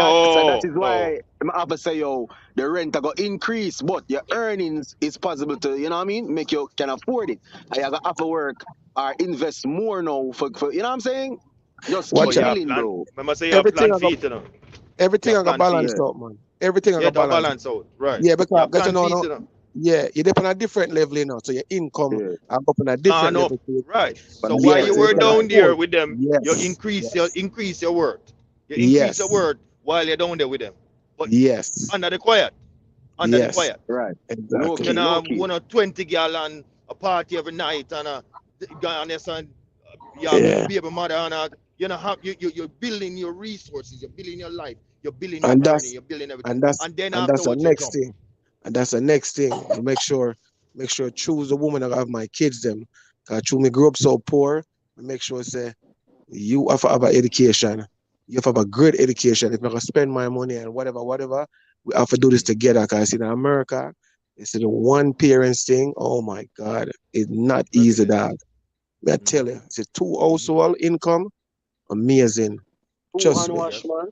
that No, is no. why I have to say, yo, the rent go increase, but your earnings is possible to, you know what I mean, make you can afford it. And you have to work or invest more now for you know what I'm saying? Just But keep Watch you out. have building, plan. bro. Remember, say you have Everything plan I got feet, you know. You everything have I got plan feet. balance Yeah, out, man. Everything I Yeah, got that balance. balance out. Right. Yeah, You because have get to plan know feet, now. you know. Yeah, you depend on a different level, So your income yeah. I go up on a Gone different up. level. So Right. But So a while yeah, you different so you were level, can down like, there afford. with them, you Yes. Yes. increase your worth. You increase your Yes. worth while you're down there with them. But Yes. under the quiet. Under the Yes. quiet. right. Low You Exactly. key, know, low key. 20 gal and a party every night and on your son, you have Yeah. baby mother and you know, you're building your resources, you're building your life, you're building your And earning, that's you're building everything. and that's And then and that's the afterwards you next jump. thing. And that's the next thing. You make sure choose a woman that have my kids them. Cause me grew up so poor. Make sure say you have to have an education. You have to have a great education. If I'm gonna spend my money and whatever, we have to do this together. Cause in America, it's the one parents thing. Oh my God, it's not easy, Privilege. dog. I tell you, Mm-hmm. it's a two Mm-hmm. household income, amazing. Two Trust hand me. wash, Yes. man.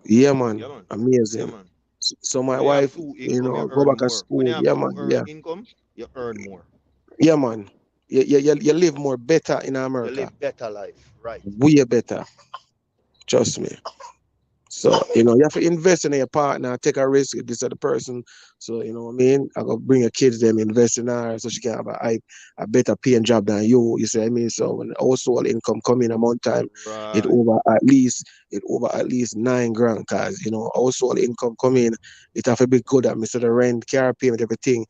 Yeah, Yeah, man, man. Yeah, amazing. man. So my When you have wife, two income, you go earn back to more. When you school. have Yeah, man. two Yeah, income, you earn more. yeah, man. You live more better in You America. live better life. Right. Way better. Trust me. So, you have to invest in your partner, take a risk if this other person. So, you know what I mean? I gotta bring your kids them, invest in her so she can have a better paying job than you see what I mean? So when household income come in a month time, it Right. over at least it over at least 9 grand cause household income come in, it have to be good at me. So the rent, car payment, everything.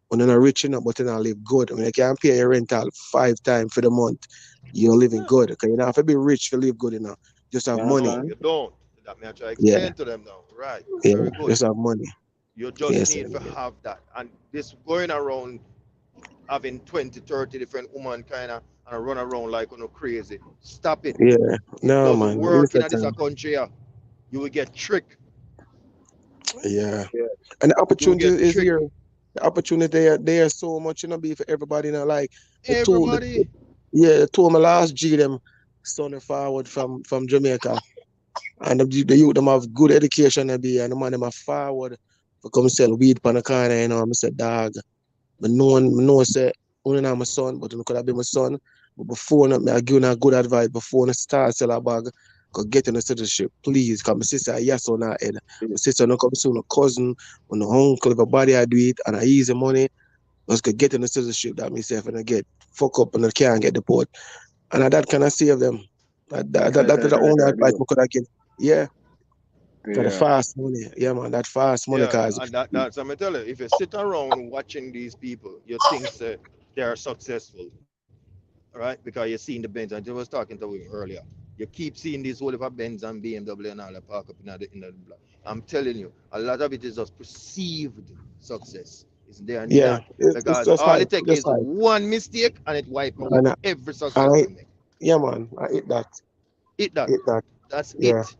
When you're not rich enough, but you not live good. When you can pay your rental 5 times for the month, you're living Yeah. good. Cause you don't have to be rich to live good, Just have You money. No, understand? you don't. That may I try to Yeah. explain to them now. Right. Yeah, Very good. just have money. You just Yes, need to have that. And this going around having 20, 30 different women kind of and run around like crazy. Stop it. yeah. It No, doesn't man. It's work a in this time. country. You will get tricked. Yeah. Yeah. And the You will opportunity get is tricked. here. The opportunity there so much, be for everybody now. Like the Everybody. yeah, the two of my last G them son forward from Jamaica. And the youth them have good education and the man them are forward for come sell weed pan the corner, I said, dog. Me know say only not my son, but it could have been my son. But before me I give you a good advice before I start sell a bag, go get in the citizenship, please. Cause my sister yes on her head. My sister no come soon, a cousin, or no uncle, if a body I do it and I easy money, just go get in the citizenship that myself and I get fuck up and I can't get the port. And that can I save them. That's the only advice I could have give. Yeah, got the Yeah. fast money. Yeah man, that fast money Yeah, cause and that's I'm gonna tell you, if you sit around watching these people, you think that they are successful, right? Because you're seeing the Benz, and I was talking to you earlier. You keep seeing these whole of a Benz and BMW and all that park up in the block. I'm telling you, a lot of it is just perceived success. It's they're yeah, not it's because just all hype. it takes Just is hype. one mistake and it wipe out And every success I they make. yeah man, I hit that. It that. Hit that. That's Yeah. it.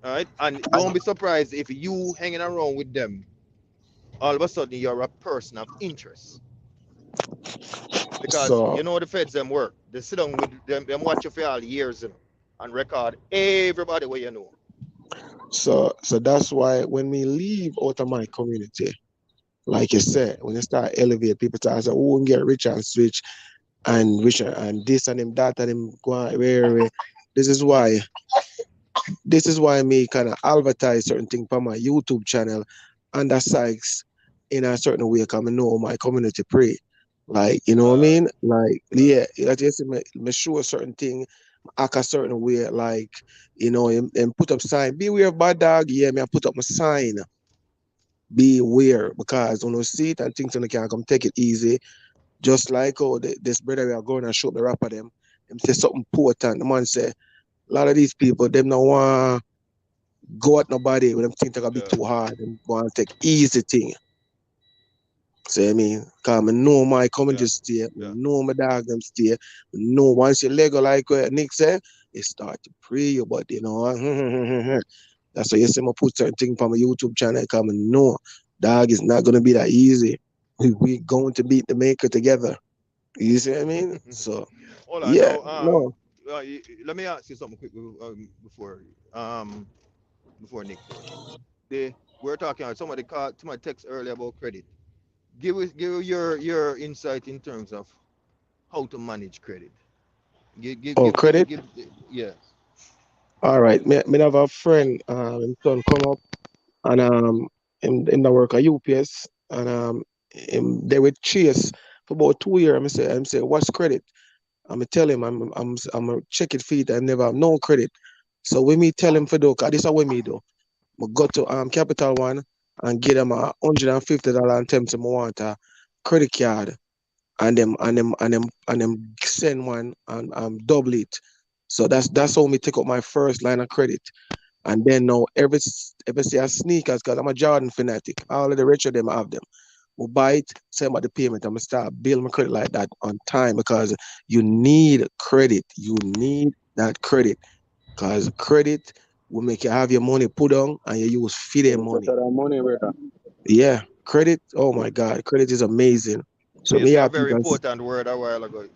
All right, and don't be surprised if you hanging around with them all of a sudden you're a person of interest. because So you know the feds them work. They sit down with them watch you for all years, and record everybody where you know. so that's why when we leave out of my community, like you said, when you start elevate, people start say, "Oh, we get rich and switch and rich and this and them that and them go on, where." This is why me kind of advertise certain things for my YouTube channel and the Sykes in a certain way because I know my community pray. Like, you know what I Right, mean? Like, right. yeah, I just me show a certain thing, act a certain way, like, and put up sign, beware of bad dog, yeah, me I put up my sign, beware, because when you see it and things on the can come take it easy, just like this brother we are going and show the rapper them say something important. The man say, a lot of these people, them not want go at nobody when them think they're gonna be Yeah, too hard and want to take easy thing. See what I mean? Cause I know my yeah, comedy stay, I yeah. know my dog them stay. I know once you Lego like what Nick said, it start to pray you, but that's why you see me put certain thing from my YouTube channel, cause I know dog is not gonna be that easy. We going to beat the maker together. You see what I mean? So Hold on yeah, now. no. Let me ask you something quick um, before Nick go. We're talking about somebody called to my text earlier about credit. Give your insight in terms of how to manage credit. Oh, credit. Yeah. All right. Me have a friend, him son come up and him that work at UPS and him they with Chase for about 2 years. I'm say what's credit? I'm tell him I'm a check it feet. I never have no credit. So when me tell him for do, cause this is what me do. I go to Capital One and get them $150 and tell them I want a credit card and them send one and double it. So that's how me take up my first line of credit. And then now every say a sneakers, because I'm a Jordan fanatic. All of the rich of them have them. We buy it, send about the payment. I'm gonna start building my credit like that on time because you need credit. You need that credit. Because credit will make you have your money put on and you use feed their money. Better than money, brother. Yeah. Credit, oh my God, credit is amazing. So So you me say a have very people important word a while ago.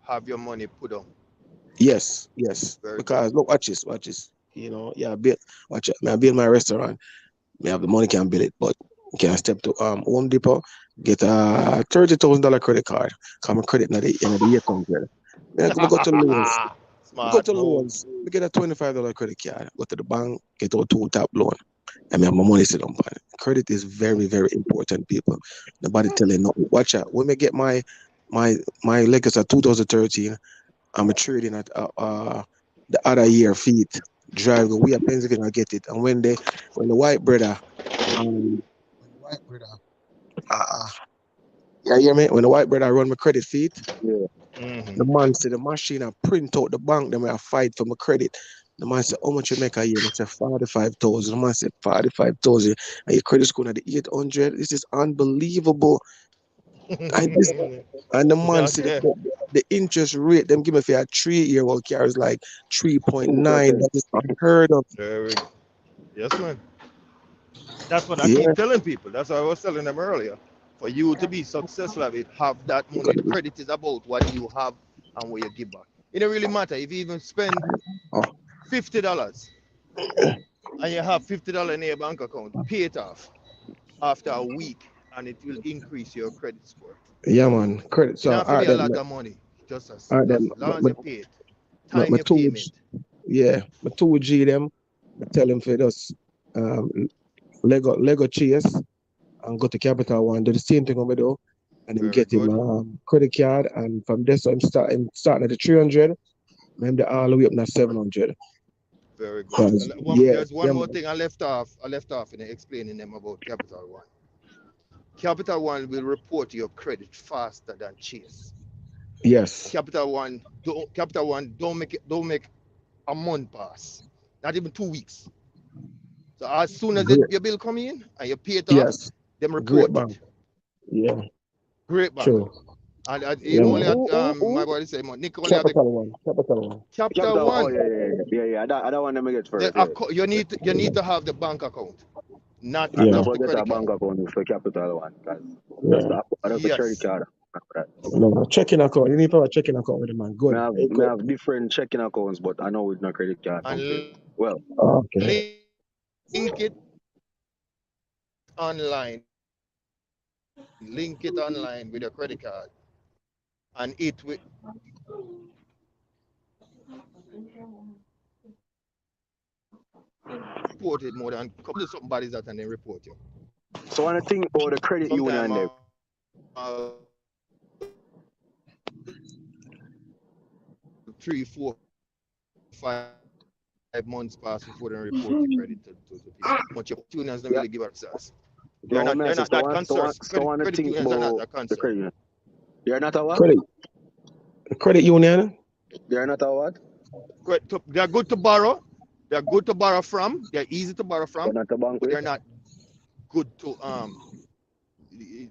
Have your money put on. yes. Very good. Because look, watch this. Yeah, build watch it. I build my restaurant. Me have the money can build it, but can step to Home Depot, get a $30,000 credit card. Come credit in the year come here. Me go to loans. Go Smart to move. loans. Me get a $25 credit card. Go to the bank, get a two top loan. I mean, my money sit on it. Credit is very, very important, people. Nobody telling no. Watch out. When I get my my Lakers at 2013, I'm a trading at the other year feet. Drive we are Pennsylvania get it. And when the white brother when the white brother uh, uh yeah, you hear me? When the white brother run my credit feet, Yeah. Hmm. the man said the machine I print out the bank, then I fight for my credit. The man said, how much you make a year? I said 45,000. The man said 45,000. And your credit score at the 800. This is unbelievable. I this and the man said Okay. the interest rate them give me for a 3 year old car is like 3.9. 2%. That is unheard of. Very good. Yes, man. That's what I keep Yeah. telling people. That's what I was telling them earlier. For you to be successful at it, have that money. Credit is about what you have and what you give back. It don't really matter if you even spend Oh, $50 and you have $50 in your bank account. Pay it off after a week, and it will increase your credit score. yeah, man. Credit. It don't So have to all be right a then. lot of money. All right Just then. as long as you pay it. Time My your two payment. yeah, my two G them. I tell them for us um Lego chase and go to Capital One, do the same thing over there, and him Very get him good. credit card, and from there so I'm starting at the 300, and the all the way up to 700. Very good. Cause yeah, There's one yeah, more man. thing I left off. I left off in explaining them about Capital One. Capital One will report your credit faster than Chase. Yes, Capital One don't make a month pass, not even 2 weeks. So as soon as great, your bill come in and you pay it off, yes, them great report bank. it. Yeah, Great bank. true. And Yeah, you only man. had Who? my body say Nick only have the Capital One. Capital Capital. Oh One. yeah. I don't want them to get The first. Yeah. you need to have the bank account, not And Yeah, just never the get a credit card. bank account for Capital One because yeah, that's a credit Yes, card. No, checking account. You need to have a checking account with the man. Good. Hey, Me good. have different checking accounts, but I know with no credit card company. And Well, Okay. link it online. Link it online with your credit card, and it will report it more than couple of somebody's that and then report you. so when I think about the credit union, Sometimes there, 3, 4, 5 months pass before they report your credit to people. But your unions don't yeah, really give access. you know what I They're say. not that concerned. So when I Credit think unions are not about that the concerned. credit union, you're not a what? Credit union. You're not a what? They're good to borrow. They're good to borrow from. They're easy to borrow You're from, not a bank but with? they're not good to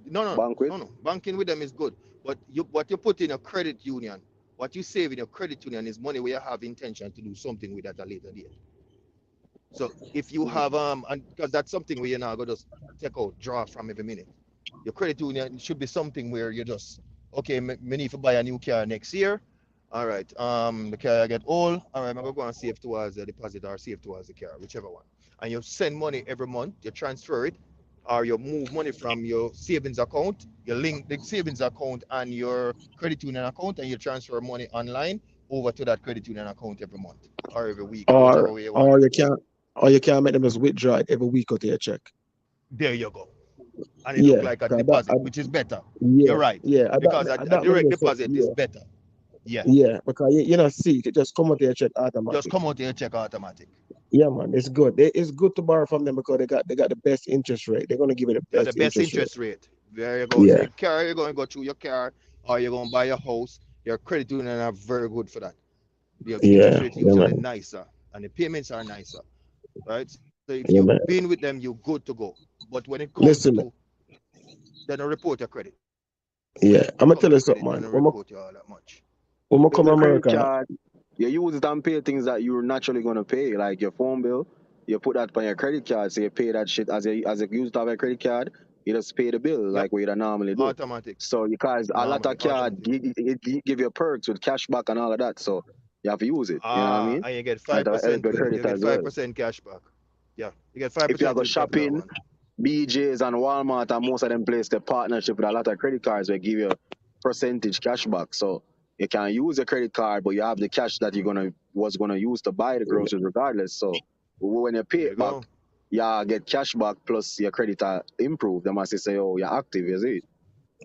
no, no, Bank with? no, no. Banking with them is good, but what you put in a credit union, what you save in a credit union is money where you have intention to do something with at a later date. So if you have and because that's something where you're not gonna just take out draw from every minute. Your credit union should be something where you just okay, me need to buy a new car next year. All right, the car I get old. All right, I'm gonna go and save towards the deposit or save towards the car, whichever one. And you send money every month. You transfer it, or you move money from your savings account. You link the savings account and your credit union account, and you transfer money online over to that credit union account every month or every week or Or whichever way you want or to you do it. can't or you can't make them just withdraw it every week out of your check. There you go. And it look Yeah, like a 'cause that, deposit, which is better. You're yeah, right. yeah. Because a That make direct me so deposit is yeah, better. Yeah. yeah. Because you know, see, it just come out of your check Just automatic. come out of your check automatic. Yeah, man, it's good. It's good to borrow from them because they got the best interest rate. They're gonna give you the Yeah, the best best interest rate. interest rate. There you go. So Yeah, your car, you're going to go through your car, or you're going to buy a house. Your credit union are very good for that. The interest yeah, rate yeah, usually man. nicer, and the payments are nicer, right? So if you've Yeah, man. been with them, you're good to go. But when it comes Listen, man. to then report your credit. When Yeah, it I'm comes gonna to tell you credit, something, then man. report you all that much. When I With come the to credit America, card, you use it and pay things that you're naturally gonna pay, like your phone bill. You put that on your credit card, so you pay that shit as you use to have a credit card. You just pay the bill Yep, like what you normally do. automatic. So because a lot Normally, of card automatic. give you perks with cash back and all of that, so you have to use it. You know what I Ah, mean? and you get And five it'll help percent your with credit you get as five well. percent cash back. Yeah, you get five If you percent go with top of that shopping, one. BJ's and Walmart and most of them place the partnership with a lot of credit cards will give you percentage cash back. So you can use a credit card, but you have the cash that you're gonna use to buy the groceries regardless. So when you pay There you it back, go. you get cash back plus your credit improve. They must say, oh, you're active, is it?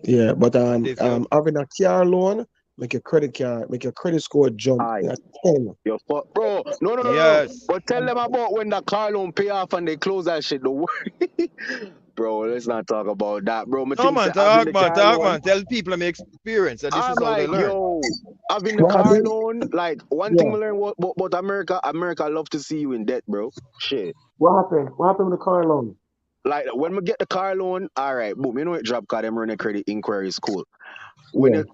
yeah, but And if you having a car loan make your credit score jump Aye. at 10. Bro, no. yes, But tell them about when the car loan pay off and they close that shit. Don't worry. Bro, let's not talk about that, bro. Me no think say man, having the car talk loan, man. Tell people my experience that this is I'm how they like, learn. yo, having the What car happened? loan, like one thing Yeah. we learn about America, America love to see you in debt, bro. Shit. What happened? What happened with the car loan? Like when we get the car loan, all right, boom, you know it drop card, them run a credit inquiry school. When Yeah. you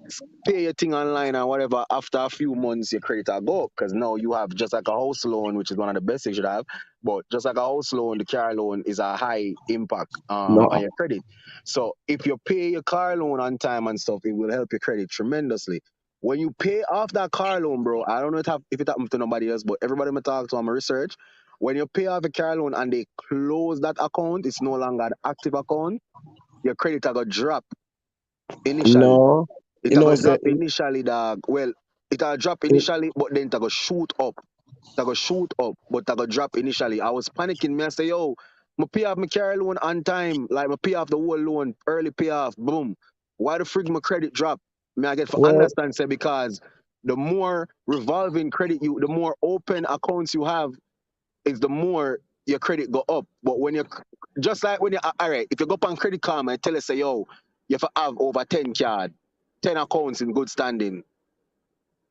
pay your thing online or whatever, after a few months, your credit will go up because now you have just like a house loan, which is one of the best you should have. But just like a house loan, the car loan is a high impact on No. your credit. So if you pay your car loan on time and stuff, it will help your credit tremendously. When you pay off that car loan, bro, I don't know if it happened to nobody else, but everybody I talk to on my research, when you pay off a car loan and they close that account, it's no longer an active account, your credit will go drop initially. No. It You a know, go say drop initially, dog. Well, it a drop initially, but then it a go shoot up. It a go shoot up, but it a go drop initially. I was panicking. Me I say, yo, me pay off my car loan on time. Like me pay off the whole loan, early pay off, boom. Why the frig my credit drop? Me I get for well, understand say because the more revolving credit the more open accounts you have, is the more your credit go up. But when you just like when you all right, if you go up on Credit Karma and tell us say, yo, you have to have over 10 card, 10 accounts in good standing.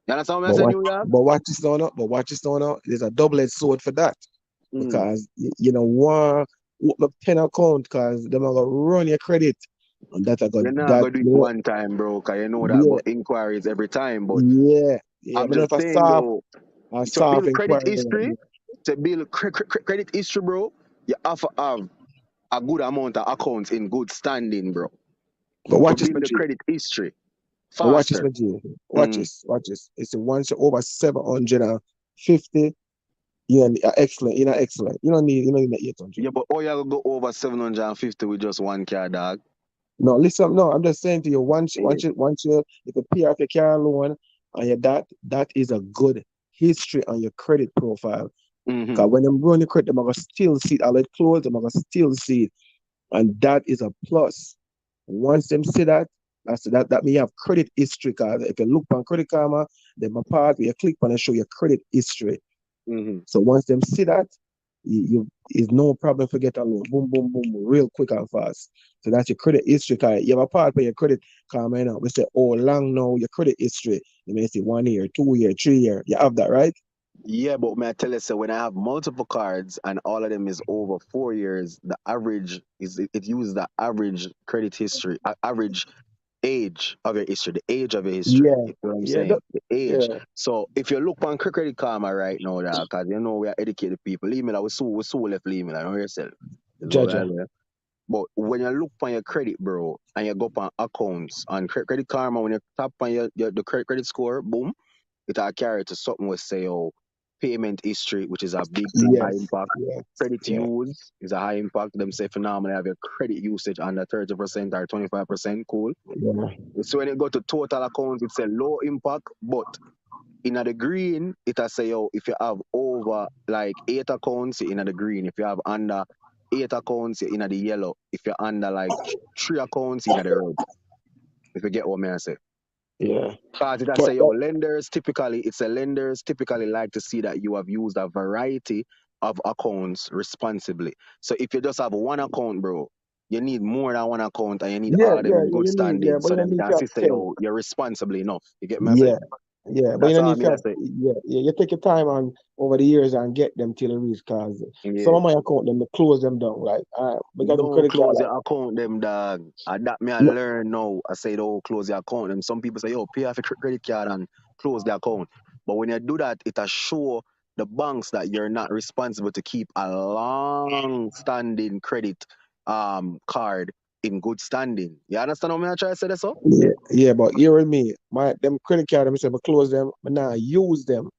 You understand what I'm but saying, what New York? but watch this now. But watch this now. There's a double-edged sword for that Mm. because you know one open up 10 account because they're gonna run your credit and that I got You're not that gonna do it one time, bro, because you know that yeah go inquiries every time. But yeah. I'm But if just I saying though, to soft build credit inquiry like history, this, credit history, bro, you have to have a good amount of accounts in good standing, bro. But to watch this, build my the G. credit history But watch this, faster. my G. Watch Mm. this, watch this. It's once you're over 750, you're excellent. You're not excellent. You don't need 800. Yeah, but oh, you go over 750 with just one car, dog. No, listen, no, I'm just saying to you, Yeah. if you pay off your car loan and that is a good history on your credit profile. Mm-hmm. Because when them run your credit, they're gonna still see it. I'll let close, they're gonna still see it. And that is a plus. Once them see that, that means you have credit history. Cause if you look on Credit Karma, then my part where you click on and show your credit history. Mm-hmm. So once them see that, you is no problem for get a loan. Boom, boom, boom, boom, real quick and fast. So that's your credit history. Cause you have a part for your credit Karma. You know, we say, oh, long now your credit history. You may say 1 year, 2 year, 3 year. You have that, right? Yeah, but may I tell you, so when I have multiple cards and all of them is over 4 years, the average is it uses the average credit history, average age of your history, the age of your history. Yeah, You know what I'm yeah, saying? The age. yeah, So if you look on Credit Karma right now, because you know we are educated people, leave me that we so left leave me that know yourself. You know what I Jaja. mean? But when you look on your credit, bro, and you go on accounts on Credit Karma, when you tap on your the credit score, boom, it will carry to something we say, oh, payment history, which is a big thing, high Yes, impact. yes, Credit yeah, use is a high impact. Them say if you normally have your credit usage under 30% or 25%, cool. yeah, So when you go to total accounts, it's a low impact, but in the green, it'll say, oh, if you have over like 8 accounts, you're in the green. If you have under 8 accounts, you're in the yellow. If you're under like 3 accounts, you're in the red. If you get what I say. yeah. Because it But say, yo, lenders typically like to see that you have used a variety of accounts responsibly. So if you just have one account, bro, you need more than one account and you need yeah, all of them yeah, in yeah, good you need, yeah, standing. but So you don't them need can to have see say, 10. yo, you're responsible enough. You get me I say? Yeah, yeah, but you That's don't all need me to I have, say. yeah, yeah, you take your time on over the years and get them till you reach, cause some Yeah. of my account, them, they close them down, like, because them Don't credit card, close like, your account, them dog. That me I no, learn now. I say don't close your account. Them some people say, yo, pay off your credit card and close the account. But when you do that, it'll show the banks that you're not responsible to keep a long standing credit card in good standing. You understand what I try to say that so? yeah, yeah, but you with me, them credit card, them say, I close them, but now I use them.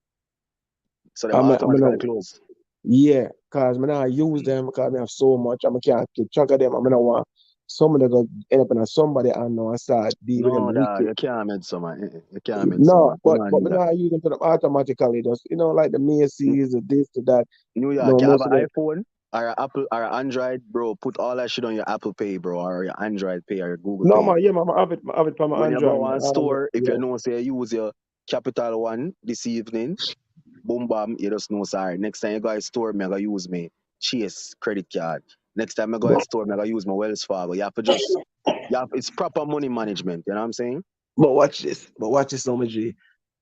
So them I'm automatically gonna, close. yeah, cause I now use them, because I have so much, I can't keep track of them. I'm gonna want some of them go end up in somebody I know and start deal with them No, dog, wicked. you can't made some man. You can't made some No, man. You don't but need me that. now use them to them automatically, just like the Macy's, the this, the that. New York, No, you have most an of them. iPhone or an Apple or an Android, bro. Put all that shit on your Apple Pay, bro, or your Android Pay or your Google No, Pay. man, yeah, man, I have it from my When you Android, go man. on I have it, store, if you yeah. know say you use your Capital One this evening, boom bam, you just know sorry. Next time you go to store, me I gonna use me Chase credit card. Next time I go to But, store, me I gonna use my Wells Fargo. It's proper money management. You know what I'm saying? but watch this. But watch this, no, G.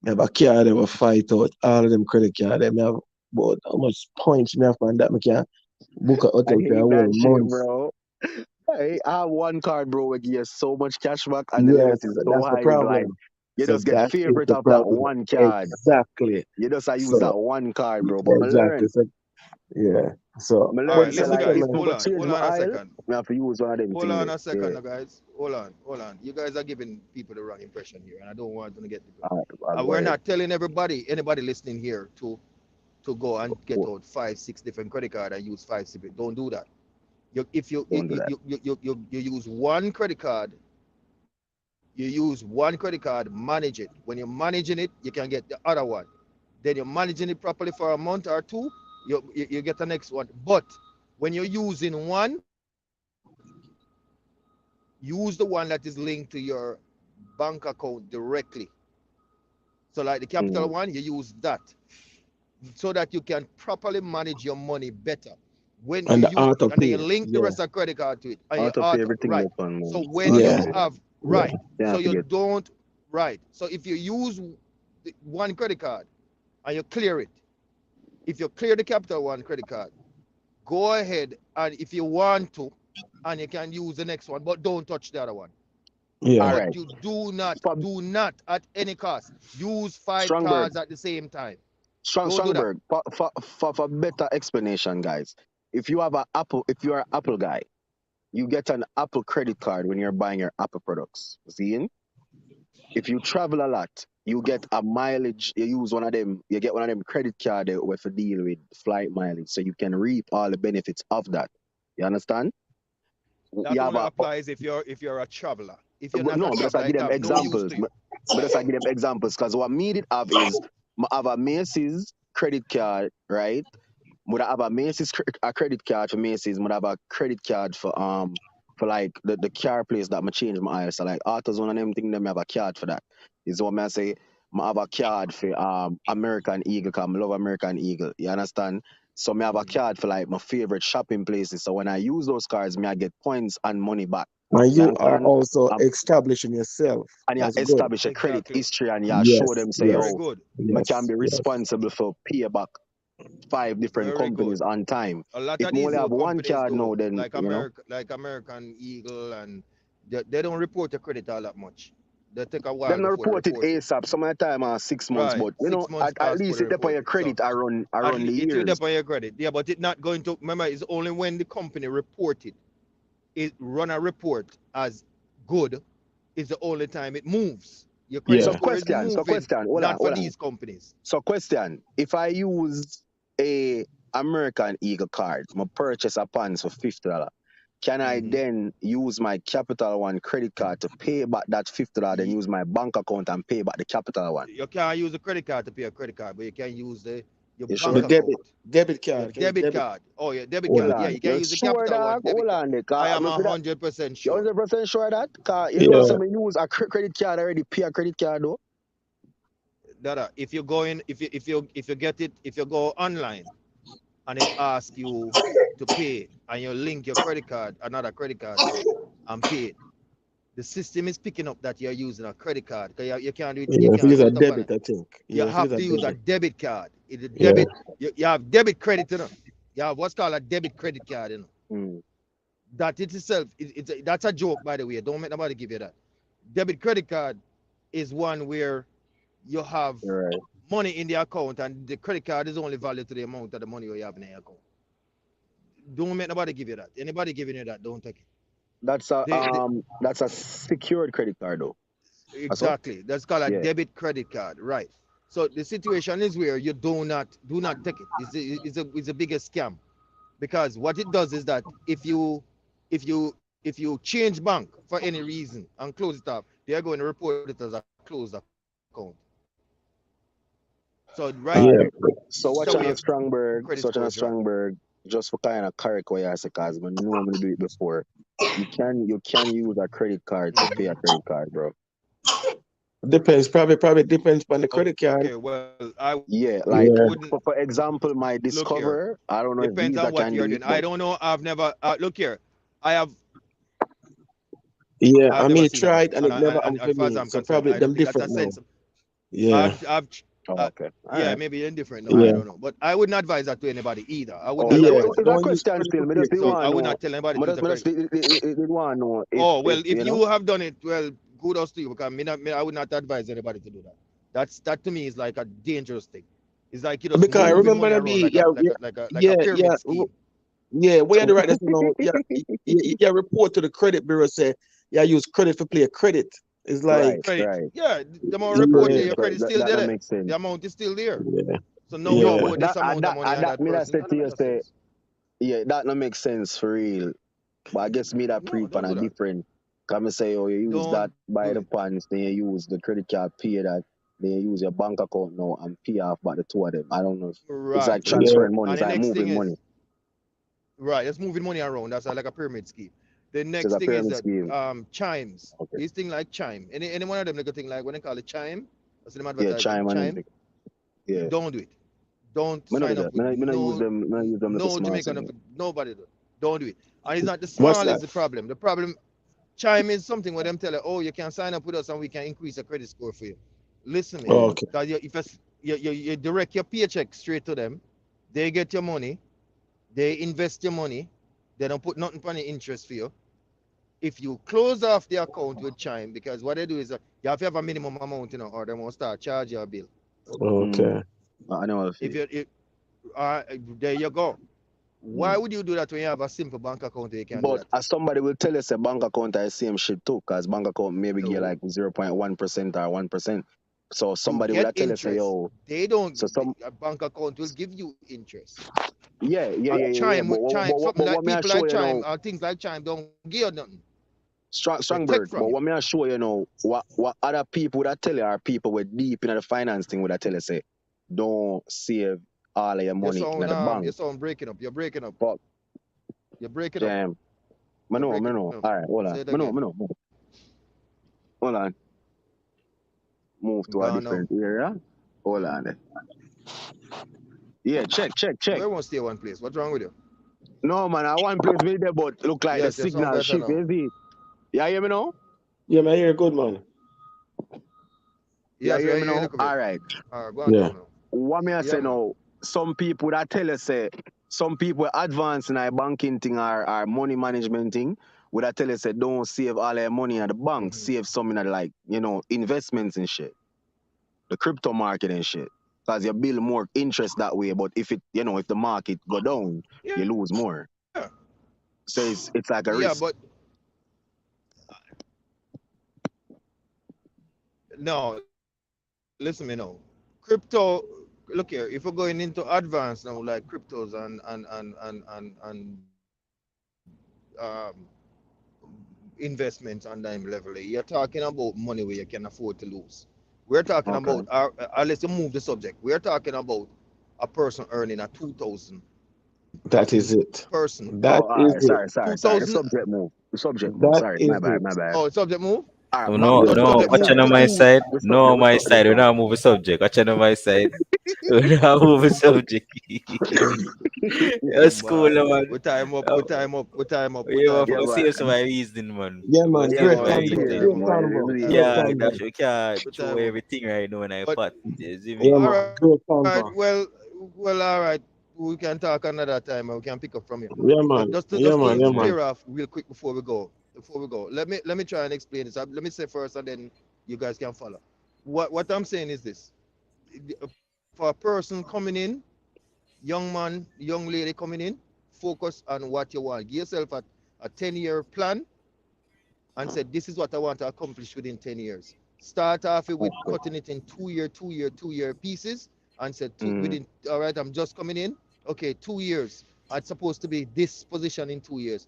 Me have a card, them a fight out all of them credit card. Them have about how much points me have on that me can book a I hotel for a hate whole that shit, month. bro. Hey, I have one card, bro, where give you so much cash back and the limit Yes, is so that's the high. It's like problem. you So just get that is favorite the of that problem. one card. Exactly. You just use So that one card, bro. But I exactly. learn. So yeah. So I All but learn right, say listen, like I like said, guys. if me man. Hold go on. change Hold my on a aisle, second. I have to use one of them Hold thing on there. a second, Yeah. now, guys. Hold on. You guys are giving people the wrong impression here, and I don't want to get people. All right, I'll go We're ahead. not telling anybody listening here to go and get out 5, 6 different credit card and use 5 separate. Don't do that. If Don't do that. you use one credit card, manage it. When you're managing it, you can get the other one. Then you're managing it properly for a month or two, you get the next one. But when you're using one, use the one that is linked to your bank account directly. So like the Capital Mm. One, you use that so that you can properly manage your money better. When And the you auto and then you pay. link the Yeah. rest of credit card to it and you Auto pay auto everything right. up on So man. when Auto Yeah. you pay. have Yeah. right, Yeah, so I you forget. don't right. So if you use one credit card and you clear it, if you clear the Capital One credit card, go ahead and if you want to, and you can use the next one, but don't touch the other one. All Yeah. But right. you For do not at any cost use 5 cards Strongberg. at the same time. Don't do that. Strongberg. For better explanation, guys. If you have an Apple, if you are an Apple guy, you get an Apple credit card when you're buying your Apple products. See? If you travel a lot, you get a mileage. You use one of them. You get one of them credit card with a deal with flight mileage, so you can reap all the benefits of that. You understand? That You have only a applies if you're a traveler. If you're but not a no, but just I traveler, give it them have no use examples. to you. But just I give them examples because what me did have is I have a Macy's credit card, right? Would I have a Macy's a credit card for Macy's? Would I have a credit card for like the car place that I change my oil? So like autos one of them thing them have a card for that. Is what I say. I have a card for American Eagle because I love American Eagle. You understand? So I have a card for like my favorite shopping places. So when I use those cards, I get points and money back. And You you are understand? also Um, establishing yourself. and you That's good. establish a credit Exactly. history and you show Yes, them say, yes, Very oh, good. I can yes, be yes. responsible for pay back 5 different Very good. companies on time. A lot If of I these only have old one companies card now, though, then like American Eagle, and they don't report the credit all that much. They take a while them not before they report it report it. ASAP. Some of the time 6 months, Right. but 6 months at past before least they it depend report your it. So credit. I at run the least it will years. depend on your credit. Yeah, but it not going to remember it's only when the company report it, it run a report as good is the only time it moves. Your credit Yeah. So score is question, so moving, question, not for hold on. these companies. So question, if I use a American Eagle card, I purchase a pants for $50. Can I Hmm. then use my Capital One credit card to pay back that $50, then use my bank account and pay back the Capital One? You can't use a credit card to pay a credit card, but you can use your You The bank sure? debit account, debit your card. Can you debit debit? card. Oh, your debit Yeah. Hold card. Yeah, on. you can You use the sure, Capital One dog? debit Hold card. on. I am 100% You sure. 100% sure of that? Cause you know Yeah. some use a credit card already pay a credit card though. That if you go in, if you get it, if you go online and it asks you to pay and you link your credit card, another credit card to it and pay it, the system is picking up that you're using a credit card because you can't do it, you Yeah. If you can't use set a it up on it. debit, I think. You Yeah. If you use have a to use a debit. debit card. It's a Yeah. debit. You have debit credit, you know. You have what's called a debit credit card, you know. Mm. That it itself, that's a joke, by the way. Don't make nobody give you that. Debit credit card is one where you have Right. money in the account and the credit card is only valid to the amount of the money you have in your account. Don't make nobody give you that. Anybody giving you that, don't take it. That's a secured credit card though. That's what? Exactly. That's called a Yeah. debit credit card, right? So the situation is where you do not take it. It's a biggest scam because what it does is that if you change bank for any reason and close it up, they are going to report it as a closed account. So right, Yeah. Alright. So that's the watch on way a credit Strongberg, scores run. just for kind of correct what you say, cause I know I'm gonna do it before. You can use a credit card to pay a credit card, bro. Depends. Probably depends on the credit card. Okay, well, I Yeah, like wouldn't Yeah. for example, my look here. Discover, I don't know if Depends on Visa what can you're do doing. it, I but don't know. I've never look here. I have Yeah. I've I never mean, seen one, tried and it never happened and for as far as me. I'm So concerned, probably I don't them think that's a different now. sense. Yeah. oh, okay, all Yeah, right, maybe indifferent now. all I Yeah. right. don't know, but I wouldn't advise that to anybody either. I would Oh, not Yeah. advise that. it's a Don't use question credit still. to Me pay. just did So want I to would know. not tell anybody to use a Me just credit. did want to know Oh if well, if you have done it, well, kudos to you because I would not advise anybody to do that. That to me is like a dangerous thing. It's like you're just Because I moving remember money to around be like yeah, yeah, a yeah, yeah. pyramid scheme. Yeah, we had the right to know. Yeah, yeah, report to the credit bureau say, yeah, use credit for play credit. It's right, like, Credit. right. Yeah, the more report yeah, your credit still That there. makes sense. The amount is still there. yeah, So now you No, yeah, owe but this amount of money on that that me that person. said That to don't you make no say, sense. yeah, that not make sense for real. But I guess me that No, pre pan don't do are that. different. Come say, oh, you use that Don't buy do the it. pants, then you use the credit card, pay that, then you use your bank account now and pay off by the two of them. I don't know if it's like Right. yeah, transferring money, And it's the like next thing moving is money. right. That's moving money around. That's like a pyramid scheme. The So it's next a thing is pyramid that scheme. chimes. Okay. This thing like chime. Any one of them like a thing like when they call it chime. That's them Yeah, advertising. chime and Chime. yeah. Don't do it. Don't Me not do sign up that. with Me not use them. Me not use them little no small Jamaican. thing. Nobody do. Don't do it. And it's not the what's small is that? the problem. The problem chime is something where them tell you, oh, you can sign up with us and we can increase your credit score for you. Listen, me, Oh, Mm. okay, because if you direct your paycheck straight to them, they get your money, they invest your money, they don't put nothing on the interest for you. If you close off the account with Chime, because what they do is you have to have a minimum amount, or they won't start charge you a bill. Mm. okay, I know what I If feel. you, if, there you go. Why would you do that when you have a simple bank account where you can do But that thing? as somebody will tell us a bank account are the same shit too, because bank account maybe get No, like 0.1% or 1%. So you somebody would get have tell us, say, interest. yo, They don't. so some, A bank account will give you interest. yeah. Chime, something But like what me I people show like you Chime know, or things like Chime don't give you nothing. strong They take bird. But from you. what me I show you know, what other people would have tell you are people with deep in the finance thing would have tell you, say, don't save all of your money in the Your bank. sound breaking up. You're breaking up. Fuck, You're breaking up. jam. You're Me breaking know. up. All right, hold on. Say it again. Hold on. Move to a Gone now. different area. Hold on. Yeah, check. Where won't stay one place? What's wrong with you? No, man, I one place me there, but look like the Yes, you sound signal better shift. now. You see? Yeah, hear me now? Yeah, man, you're good, man. Yeah, Yes, we hear are me hearing a now? little bit. All right. Go on, Yeah. talk now. What me I Yeah, say man. now? Some people that tell us say some people advance in our banking thing or money management thing. Would I tell us say don't save all their money at the bank, Mm-hmm. save some in the, like, investments and shit. The crypto market and shit. Because you build more interest that way, but if if the market go down, you Yeah. lose more. So it's like a Yeah, risk. but no, listen me now. Crypto, look here, if we're going into advance now, like cryptos and investments on them level, you're talking about money where you can afford to lose. We're talking Okay. about, let's move the subject. We're talking about a person earning a 2,000 That is it. person. That Oh, all is right. it. Sorry. The 2,000. subject move. That Sorry, my is bad, it. my bad. Oh, subject move. All right, Oh, Mark no, down the no, subject watch move on to my two. side. No, on my subject. side. We now move a subject. Watch on my side. We now move a subject. That's cool, Boy, man. we time up, Uh, we time up, we time up, we Yeah, time Yeah, up. for but see some reasoning, man. Yeah, For man. see Great some Boy, convo. we reasoning. time Great up, convo. we time Great up, Yeah, convo. that we can't we throw time up. everything right now in a But pot. You see me? Yeah, all man. right, Great convo. all right. We can talk another time, and we can pick up from here. Yeah, But man. just to Yeah, just man. to Yeah, Mm-hmm. man. clear off real quick before we go, let me try and explain this. Let me say first, and then you guys can follow. What I'm saying is this: for a person coming in, young man, young lady coming in, focus on what you want. Give yourself a 10-year plan and said, this is what I want to accomplish within 10 years. Start off with okay. cutting it in 2-year pieces and said, Mm, all right, I'm just coming in. Okay, 2 years. I'm supposed to be this position in 2 years.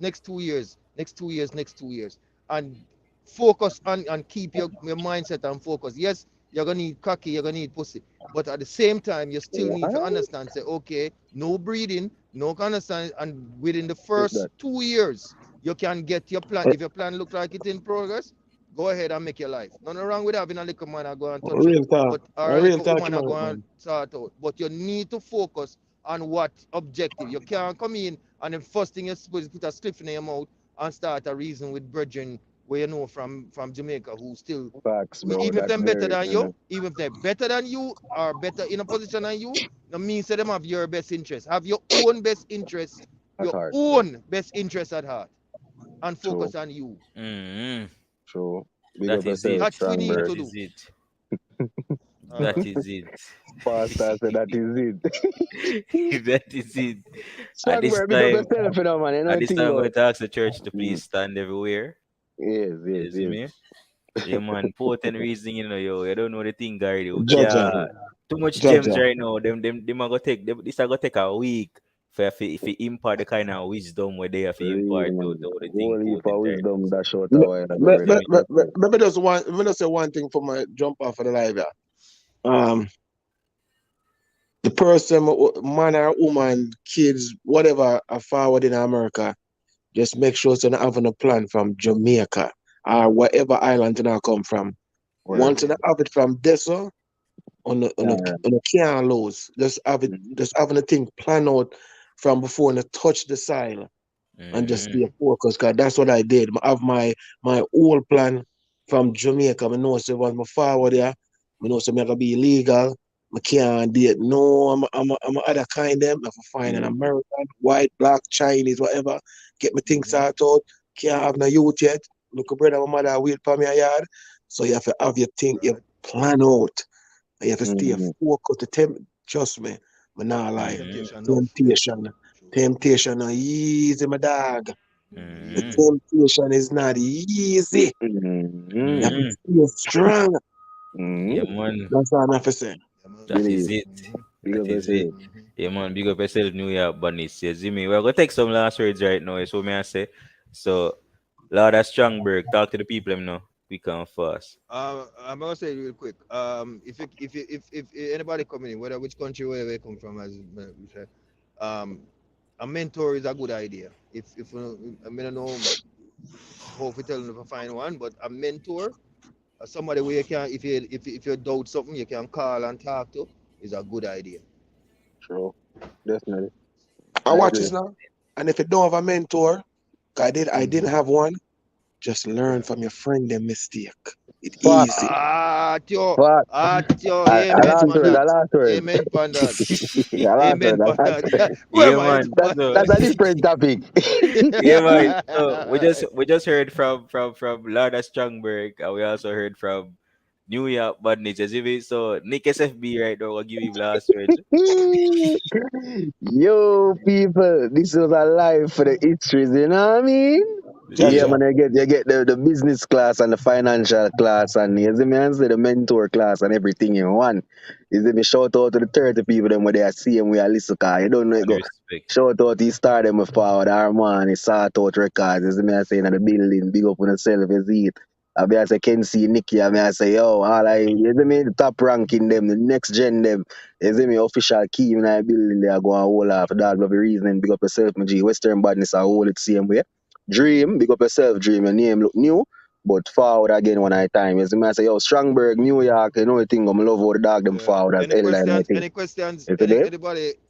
Next 2 years, next 2 years, next 2 years. And focus on and keep your mindset and focus. Yes, you're going to need cocky, you're going to need pussy. But at the same time, you still need to what? understand, say, okay, no breeding, no understand. And within the Who's first that? 2 years, you can get your plan. If your plan look like it's in progress, go ahead and make your life. Nothing wrong with having a little man I go and touch up, Real talk. but or A a real little talk, woman I man. go and sort out. But you need to focus on what objective. You can't come in and the first thing you're supposed to put a spliff in your mouth and start a reason with brethren where you know from Jamaica who still, Facts, bro. even if That's them better very than you, even if they're better than you or better in a position than you, that means that them have your best interest. Have your own best interest, at your heart. own best interest at heart, and True, focus on you. Mm-hmm. true. Big That up is it. yourself, That we strong need That bird. to is do. it. All That right. is it. Pastor said that is it. That is it. At Strong this bird, big up time, yourself, man. You know at the this thing time, I'm about. going to ask the church to Mm. please stand everywhere. Yes, You see me? Yeah, man. Potent reasoning, yo. You don't know the thing, Gary. You Jaja. can't. Too much gems Jaja. right now. Them are gonna take. This are gonna take a week for if you impart the kind of wisdom where they have to impart to Reason. all the thing Whole heap of potent right now. wisdom So that short a Me, while ago, me, you see me, brother. me? me, Trust me, me. let me just say one thing for my jump off of the live. Yeah. Um, the person, man or woman, kids, whatever, are forward in America, just make sure it's not having a plan from Jamaica or whatever island you come from. Word. Once you Mm-hmm. have it from Deso, Yeah. on the can lose. Mm-hmm. Just having the thing plan out from before and touch the soil and just Mm-hmm. stay Mm-hmm. focused. Cause that's what I did. I have my whole plan from Jamaica. I know so once I forward there, I know so I can be illegal. I can't date. No, I'm a other kind them. If I find an Mm-hmm. American, white, black, Chinese, whatever, get my things Mm-hmm. sorted out. Can't have no youth yet. Look, brother, my mother wait for me a yard. So you have to have your thing, you Right. plan out. You have to stay Mm-hmm. focused. Trust me. Me nah Yeah, lie. Mm-hmm. temptation enough. Yeah, true, Temptation. true. Temptation no easy, my dog. The Mm-hmm. Mm-hmm. temptation is not easy. You have Mm-hmm. to Mm-hmm. stay strong. Yeah, Mm-hmm. man. That's all I have to say. Yeah, man. That is Believe. it. Mm-hmm. Big That up is it. yourself. Mm-hmm. Yeah, man. Big up yourself, New York Bunnies. You see me? We're gonna take some last words right now. So may I say? So, Lord of Strongberg, talk to the people, them know. We come fast. I'm gonna say real quick. If anybody coming in, whether which country, wherever they come from, as we say, um, a mentor is a good idea. If I mean, I don't know how to tell them to find one, but a mentor, somebody where you can, if you doubt something, you can call and talk to, is a good idea. True. Definitely. I I watch agree. this now. And if you don't have a mentor, I Mm-hmm. didn't have one, just learn Yeah. from your friend their mistake. It Fuck. easy. Fuck. I Amen, last pan word. that. I last word. Amen, pan that. I last word. Amen, I pan last word. that. Where Yeah, am I? man. Pan So, That's a different topic. yeah, man. So we just heard from Lord of Strongberg, and we also heard from New York Badness. As if it, so Nick SFB right now will give you last words. Yo, people, this was a live for the histories, you know what I mean? Yeah, Jaja. man, you get the business class and the financial class and you see me and say the mentor class and everything in one. You see me shout out to the 30 people them where they are seeing we are listen car. You don't know it Mad go. respect. Shout out he start them with forward Arman, he sort out records, you see me I say in the building, big up on yourself, you see it. I be I say Kenzie, Nicky, I mean I say yo, all I you see me the top ranking them, the next gen them, you see me official key in the building they are going to hold off dog love reasoning, big up yourself, my G. Western badness I hold it same way. Dream, big up yourself, Dream. Your name look new, but forward again one at a time. As the man say, yo, Strongberg, New York, you know the thing, I'm love how the dog them Yeah. forward as Any headline, I questions? think. Any questions? You see there?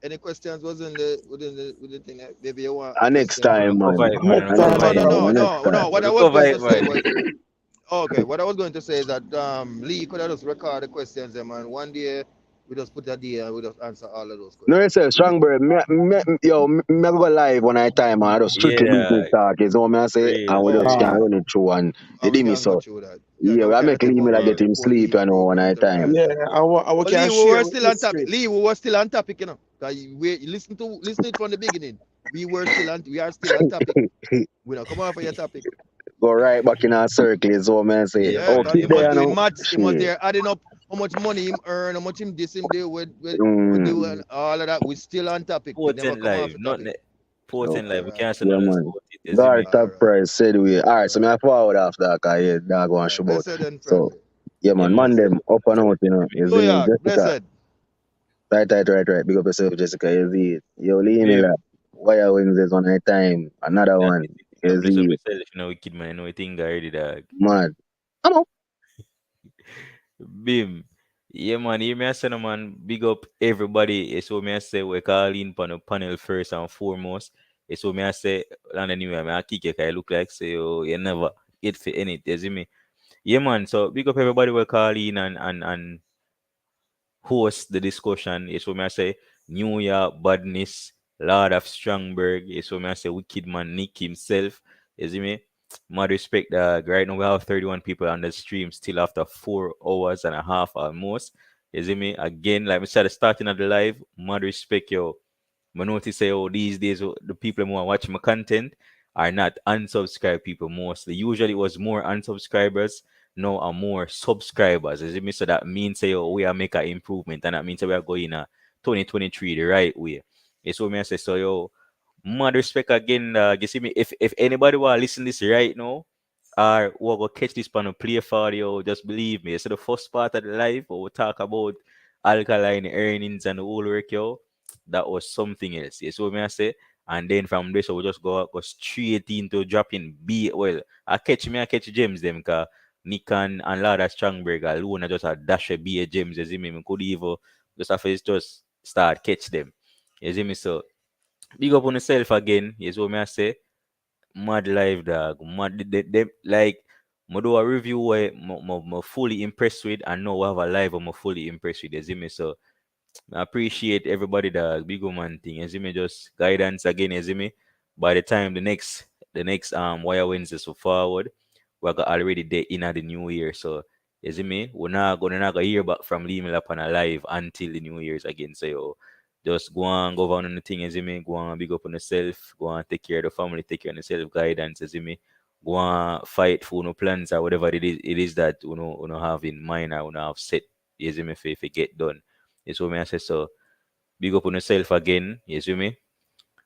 Any questions was in the within the thing? Maybe you want a And next question We from. time, cover man. it, man. Next We And No, time, next cover no, my it. no, time, dog. no, and next no, no. time. What I We was cover going it, to say man. was okay. What I was going to say is that Lee could have just record the questions, man. One day we just put a day and we just answer all of those No, questions. yourself, Strongberg, me go live one at a time, man. I just strictly business Yeah, talk, you know what I say? And real, we just can Okay, real. run it through and you and we did me can go so. through that. Yeah, Yeah, then we I can make take Lee over get him before sleep, Lee you know, one bring at a to the time. Yeah, answer. I But can Lee, we share were with still on topic. history. Lee, we were still on topic, you know. 'Cause listen it from the beginning. We are still on topic. We don't come off of your topic. Go right back in our circle, is what I say. Yeah, Yeah, Oh, man. because keep he Yeah, was there man. doing now. maths. He was Shit. there adding up how much money him earn, how much him this him do with Mm. do and all of that. We still on topic. We never Potent come off live, the not topic. ne So, potent All live. We right, can't say yeah, nothing else man. about it. You see God me? all top right, price said we. All right, all so me right, I forward after that, cause yeah, dog all want right. show about. Blessed and So, friendly. yeah, Yeah, man, man. man, Send them it, up and send out, it you to know. me. You New see me, York, Jessica. blessed. Right. Big up yourself, Jessica. You see it. Yo, Lee Miller. Bim. Wire Wednesdays one at a time. Another That one. is it. You know, You bless up see it. yourself. You know, wicked man. You know, thing already, dog. Mad. Come on. Bim. Yeah, man. Hear me I say, no, man. Big up everybody. It's what me I say. We call in on the panel first and foremost. It's what me I say. And anyway, I kick you. 'Cause I look like say, oh, you never get for any. You see me? Yeah, man. So big up everybody. We call in and host the discussion. It's what me I say. New York Badness, Lord of Strongberg. It's what me I say. Wicked man Nick himself. You see me? Mad respect. Right now we have 31 people on the stream still after 4 hours and a half almost. You see me? Again, like I said, starting of the live. Mad respect, yo. I notice say, oh, these days the people who are watching my content are not unsubscribed people mostly. Usually it was more unsubscribers, now are more subscribers. As it means so that means say, oh, we are make an improvement, and that means that we are going 2023 the right way. It's what me I say. So yo, mad respect again. You see me? If anybody want to listen this right now, or we'll go catch this on a play for you, just believe me. So the first part of the live, we'll talk about alkaline earnings and the whole work, yo. That was something else. You see what me I say? And then from this, we just go straight into dropping B. Well, I catch James them, cause Nick and Lada Strongberg alone, I just a dash a B a James, you see me? I could even just have to just start catch them. You see me? So big up on yourself again, is what me I say. Mad live dog. Mad like I do a review where I'm fully impressed with, and now I have a live I'm fully impressed with. You see me? So I appreciate everybody that big man thing. You see me? Just guidance again, you see me? By the time the next wire Wednesday so forward, we're already there in the new year. So you see me? We're not gonna hear back from Lee Miller on a live until the New Year's again. So yo, Just go on, go on the thing, you see me? Go on, big up on yourself. Go on, take care of the family, take care of yourself, guidance, you see me? Go on, fight for no plans or whatever it is that you know have in mind or you know have set, you see me, if it get done. You see me, I say so. Big up on yourself again, you see me?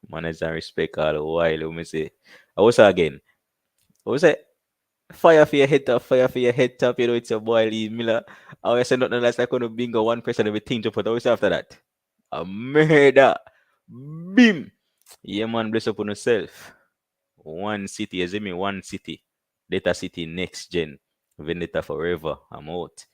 Manners and respect all the while, let me say. I was again. I was say, fire for your head top, you know, it's your boy Lee Miller. I always say nothing less like going to bingo 1% of everything to put. Always after that. A murder. Bim. Yeah, man, bless up on yourself. One city, you see me? One city. Data city next gen. Vendetta forever. I'm out.